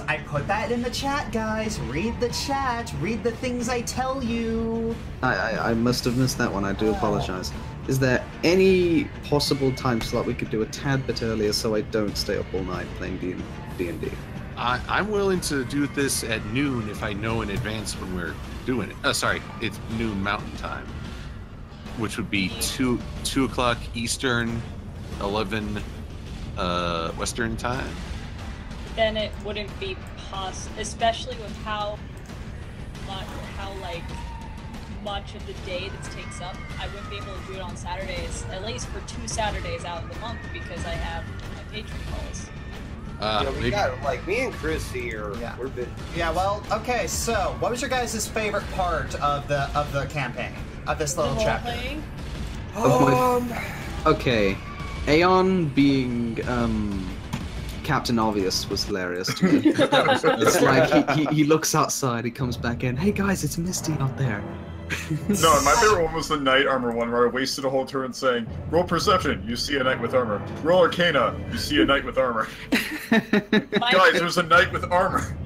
S1: I put that in the chat, guys. Read the chat. Read the things I tell you.
S2: I must have missed that one. I do apologize. Is there any possible time slot we could do a tad bit earlier so I don't stay up all night playing D&D?
S6: I'm willing to do this at noon if I know in advance when we're doing it. Sorry, it's noon Mountain Time, which would be 2 o'clock Eastern, 11 Western Time.
S11: Then it wouldn't be possible, especially with how much of the day this takes up. I wouldn't be able to do it on Saturdays, at least for 2 Saturdays out of the month, because I have my patron calls.
S7: We got, like, me and Chris here. Yeah. We're bit.
S1: Yeah. Well. Okay. So, what was your guys' favorite part of the campaign of this little chapter?
S2: Okay, Aeon being Captain Obvious was hilarious to me. It's like he looks outside, he comes back in. Hey guys, it's misty out there.
S5: No, my favorite one was the knight armor one, where I wasted a whole turn saying, "Roll perception, you see a knight with armor. Roll arcana, you see a knight with armor." Guys, there's a knight with armor.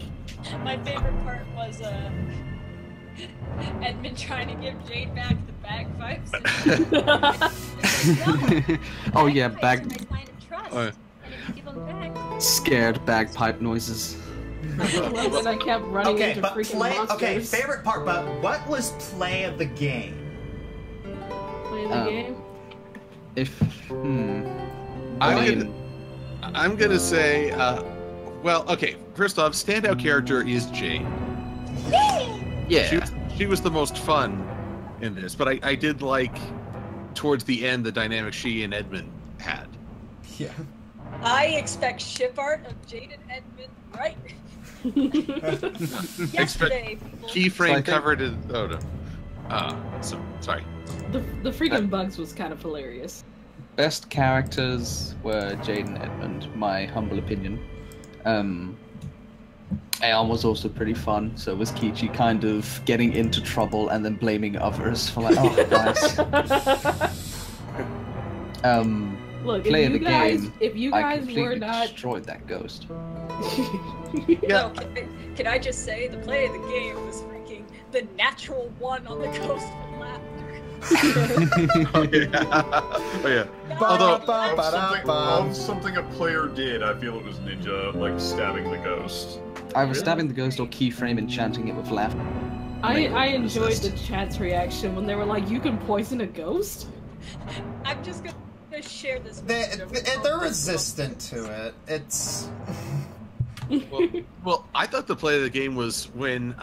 S11: My favorite part was Edmund trying to give Jade back the bagpipes.
S2: Oh yeah, bag.
S11: Give them back.
S2: Scared bagpipe noises.
S3: Then I kept running into freaking monsters.
S1: Okay, favorite part, but what was play of the game?
S3: Play of the game?
S6: I'm gonna say, well, okay. First off, standout character is Jade. Yeah, she was the most fun in this, but I did like towards the end the dynamic she and Edmund had.
S1: Yeah.
S11: I expect ship art of Jade and Edmund right yesterday.
S6: Keyframe covered in. Oh no. So sorry.
S3: The freaking bugs was kind of hilarious.
S2: Best characters were Jade and Edmund, my humble opinion. Aeon was also pretty fun, so was Keichi, kind of getting into trouble and then blaming others for like, oh guys.
S3: Look,
S2: play of the game,
S3: if you
S2: I
S3: guys
S2: completely
S3: were not
S2: destroyed that ghost.
S11: No, can I just say the play of the game was freaking the natural one on the ghost of laughter.
S5: Oh yeah. Although something a player did, I feel it was Ninja, like stabbing the ghost.
S2: Either stabbing the ghost or keyframe enchanting it with laughter.
S3: I enjoyed the chat's reaction when they were like, "You can poison a ghost."
S11: I'm just gonna share this.
S1: They're resistant to it. It's.
S6: Well, I thought the play of the game was when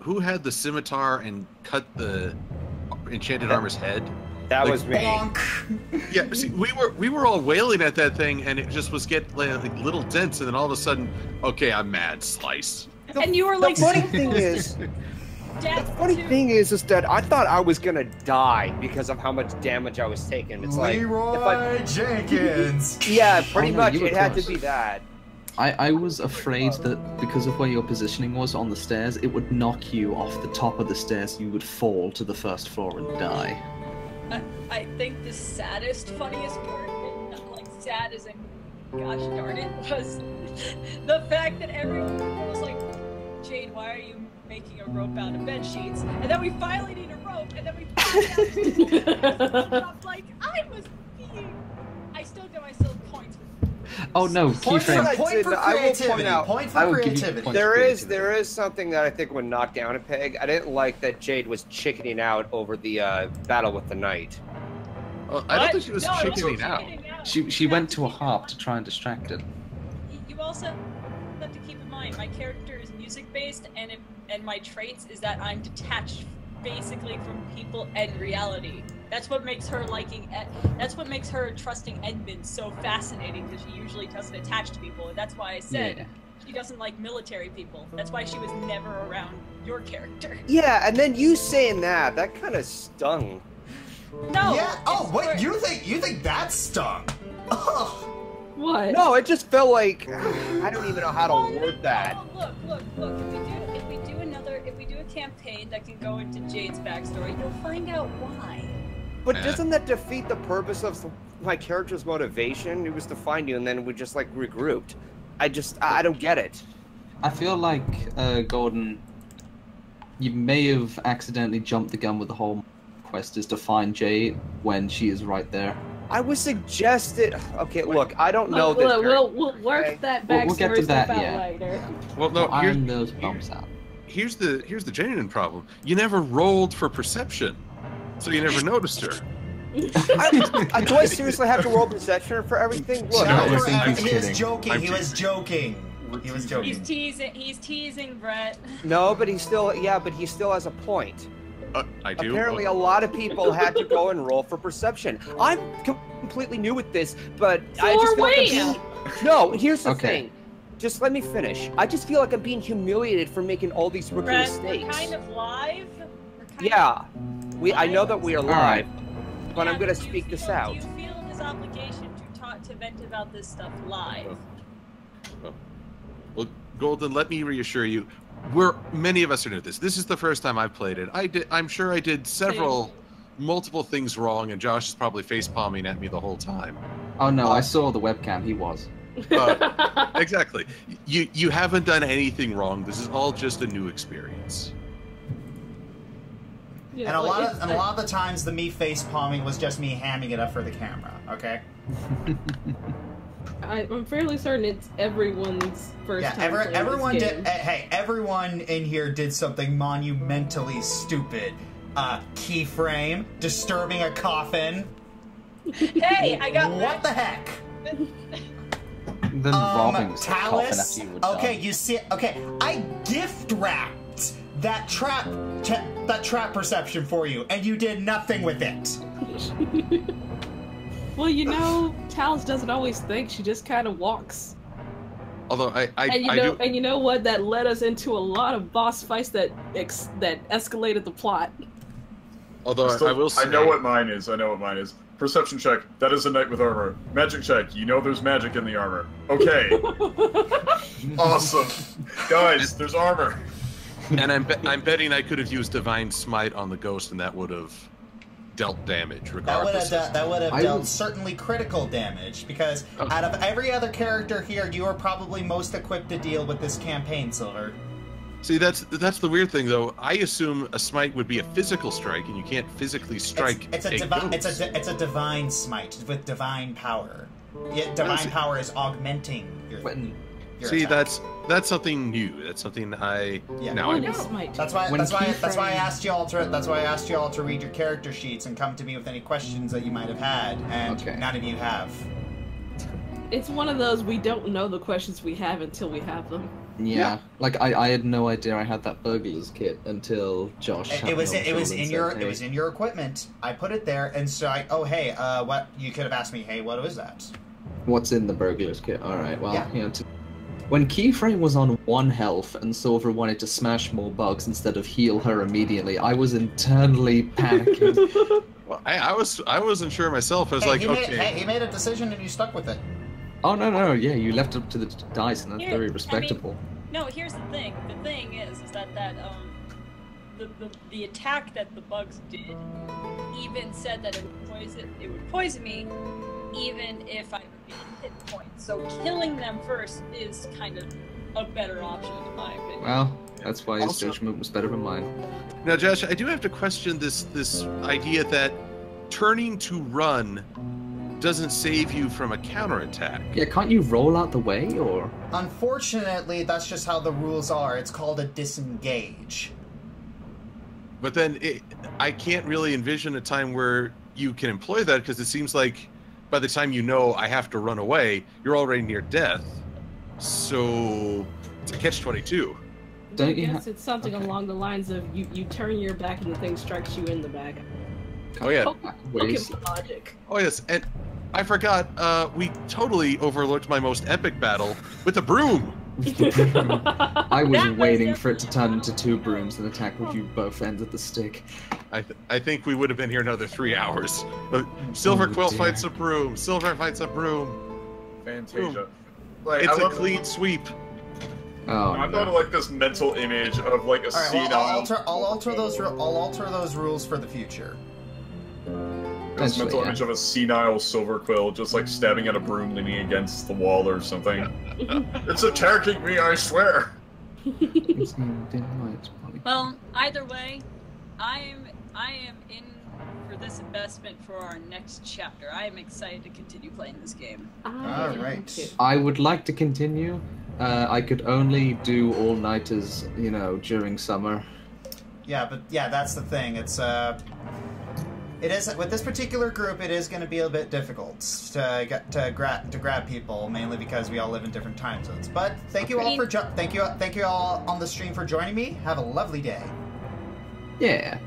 S6: who had the scimitar and cut the enchanted armor's head.
S7: That was me.
S6: Yeah, see, we were all wailing at that thing, and it just was getting like little dents, and then all of a sudden, okay, I'm mad, slice.
S11: And you were like,
S7: the funny thing is, that I thought I was gonna die because of how much damage I was taking. It's like
S1: Leroy Jenkins.
S7: Yeah, pretty much.
S2: You were
S7: It had to
S2: close.
S7: be that.
S2: I was afraid that because of where your positioning was on the stairs, it would knock you off the top of the stairs. You would fall to the first floor and die.
S11: I think the saddest, funniest part, and not like sad as in gosh darn it, was the fact that everyone was like, Jade, why are you making a rope out of bed sheets? And then we finally need a rope, and then we finally have I'm like, I still get myself caught
S2: Oh no,
S1: Point for
S2: keyframe.
S1: creativity. Point for creativity.
S7: There is something that I think would knock down a peg. I didn't like that Jade was chickening out over the battle with the knight.
S6: I don't think she was chickening out.
S2: She went to a harp to try and distract it.
S11: You also have to keep in mind my character is music based, and my traits is that I'm detached basically from people and reality. That's what makes her that's what makes her trusting Edmund so fascinating, because she usually doesn't attach to people, and that's why I said she doesn't like military people. That's why she was never around your character.
S7: Yeah, and then you saying that kind of stung.
S11: No.
S1: Yeah. Oh, wait. You think that stung? Ugh.
S3: What?
S7: No, it just felt like I don't even know how to word that.
S11: Look. If we do a campaign that can go into Jade's backstory, you'll find out why.
S7: But doesn't that defeat the purpose of my character's motivation? It was to find you, and then we just like regrouped. I don't get it.
S2: I feel like Gordon, you may have accidentally jumped the gun with the whole quest is to find Jade when she is right there.
S7: I was suggested. Okay, look, I don't know this.
S3: We'll work that backstory
S2: We'll get to that,
S3: stuff out
S2: yeah.
S3: later.
S6: Well, no,
S2: Iron those bumps out.
S6: Here's the genuine problem. You never rolled for perception, so you never noticed her.
S7: Do I seriously have to roll perception for everything? Look,
S1: He was joking. He was joking.
S11: He's teasing Brett.
S7: No, but he still has a point.
S6: I do.
S7: Apparently, a lot of people had to go and roll for perception. I'm completely new with this, but I just feel like No, here's the thing. Just let me finish. I just feel like I'm being humiliated for making all these rookie mistakes.
S11: We're kind of live.
S7: I know that we are live, but I'm gonna speak this out.
S11: Do you feel this obligation to vent about this stuff live?
S6: Well, Golden, let me reassure you. Many of us are new to this. This is the first time I've played it. I'm sure I did multiple things wrong, and Josh is probably face palming at me the whole time.
S2: Oh no, I saw the webcam. He was.
S6: Exactly. You haven't done anything wrong. This is all just a new experience.
S1: Yeah, and a lot of the times, the me face palming was just me hamming it up for the camera. Okay.
S3: I'm fairly certain it's everyone's first time.
S1: Yeah, everyone did. Hey, everyone in here did something monumentally stupid. Keyframe, disturbing a coffin.
S11: Hey, I got
S1: what the heck? Talus. Okay, you see. Okay, I gift wrapped that trap perception for you, and you did nothing with it.
S3: Well, you know, Talus doesn't always think; she just kind of walks.
S6: Although
S3: and you know what? That led us into a lot of boss fights that escalated the plot.
S6: Although I will say,
S5: I know what mine is. Perception check. That is a knight with armor. Magic check. You know there's magic in the armor. Okay. Awesome, guys. There's armor.
S6: And I'm betting I could have used Divine Smite on the ghost, and that would have dealt damage regardless.
S1: That would have dealt certainly critical damage, because out of every other character here, you are probably most equipped to deal with this campaign, Silver.
S6: See, that's the weird thing, though. I assume a smite would be a physical strike, and you can't physically strike
S1: it's a divine smite with divine power. Yet divine power is augmenting your
S6: See,
S1: attack.
S6: that's something new. That's something I now I know.
S1: That's why I asked you all to read your character sheets and come to me with any questions that you might have had, and none of you have.
S3: It's one of those we don't know the questions we have until we have them.
S2: Yeah, like I had no idea I had that burglar's kit until Josh.
S1: It was in your equipment. I put it there, and so what you could have asked me? Hey, what is that?
S2: What's in the burglar's kit? All right, well, when Keyframe was on 1 health and Silver wanted to smash more bugs instead of heal her immediately, I was internally panicking.
S6: Well, I wasn't sure myself. I was
S1: he made a decision and you stuck with it.
S2: Oh no, yeah, you left it up to the dice, and that's very respectable.
S11: No, here's the thing. The thing is that the attack that the bugs did even said that it would poison me, even if I would be hit points. So killing them first is kind of a better option in my opinion.
S2: Well, that's why his judgment was better than mine.
S6: Now, Josh, I do have to question this idea that turning to run doesn't save you from a counterattack.
S2: Yeah, can't you roll out the way, or?
S1: Unfortunately, that's just how the rules are. It's called a disengage.
S6: But then I can't really envision a time where you can employ that, because it seems like by the time you know I have to run away, you're already near death. So it's a catch-22.
S3: I guess it's something along the lines of you turn your back and the thing strikes you in the back.
S6: Oh yeah.
S3: Pokemon logic.
S6: Oh yes, and I forgot, we totally overlooked my most epic battle with the broom.
S2: I was waiting for it to turn into 2 brooms and attack with you both ends of the stick.
S6: I think we would have been here another 3 hours. Silver Quill fights a broom. Silver fights a broom.
S5: Fantasia.
S6: Like, it's a clean sweep.
S2: Oh,
S5: I thought of like this mental image of like a senile.
S1: Well, I'll alter those rules for the future.
S5: This mental image of a senile Silver Quill just like stabbing at a broom leaning against the wall or something. It's attacking me, I swear.
S11: Well, either way, I am in for this investment for our next chapter. I am excited to continue playing this game.
S1: Alright.
S2: I would like to continue. I could only do all-nighters, you know, during summer.
S1: Yeah, but yeah, that's the thing. It is with this particular group. It is going to be a bit difficult to grab people, mainly because we all live in different time zones. But thank you all for thank you all on the stream for joining me. Have a lovely day.
S2: Yeah.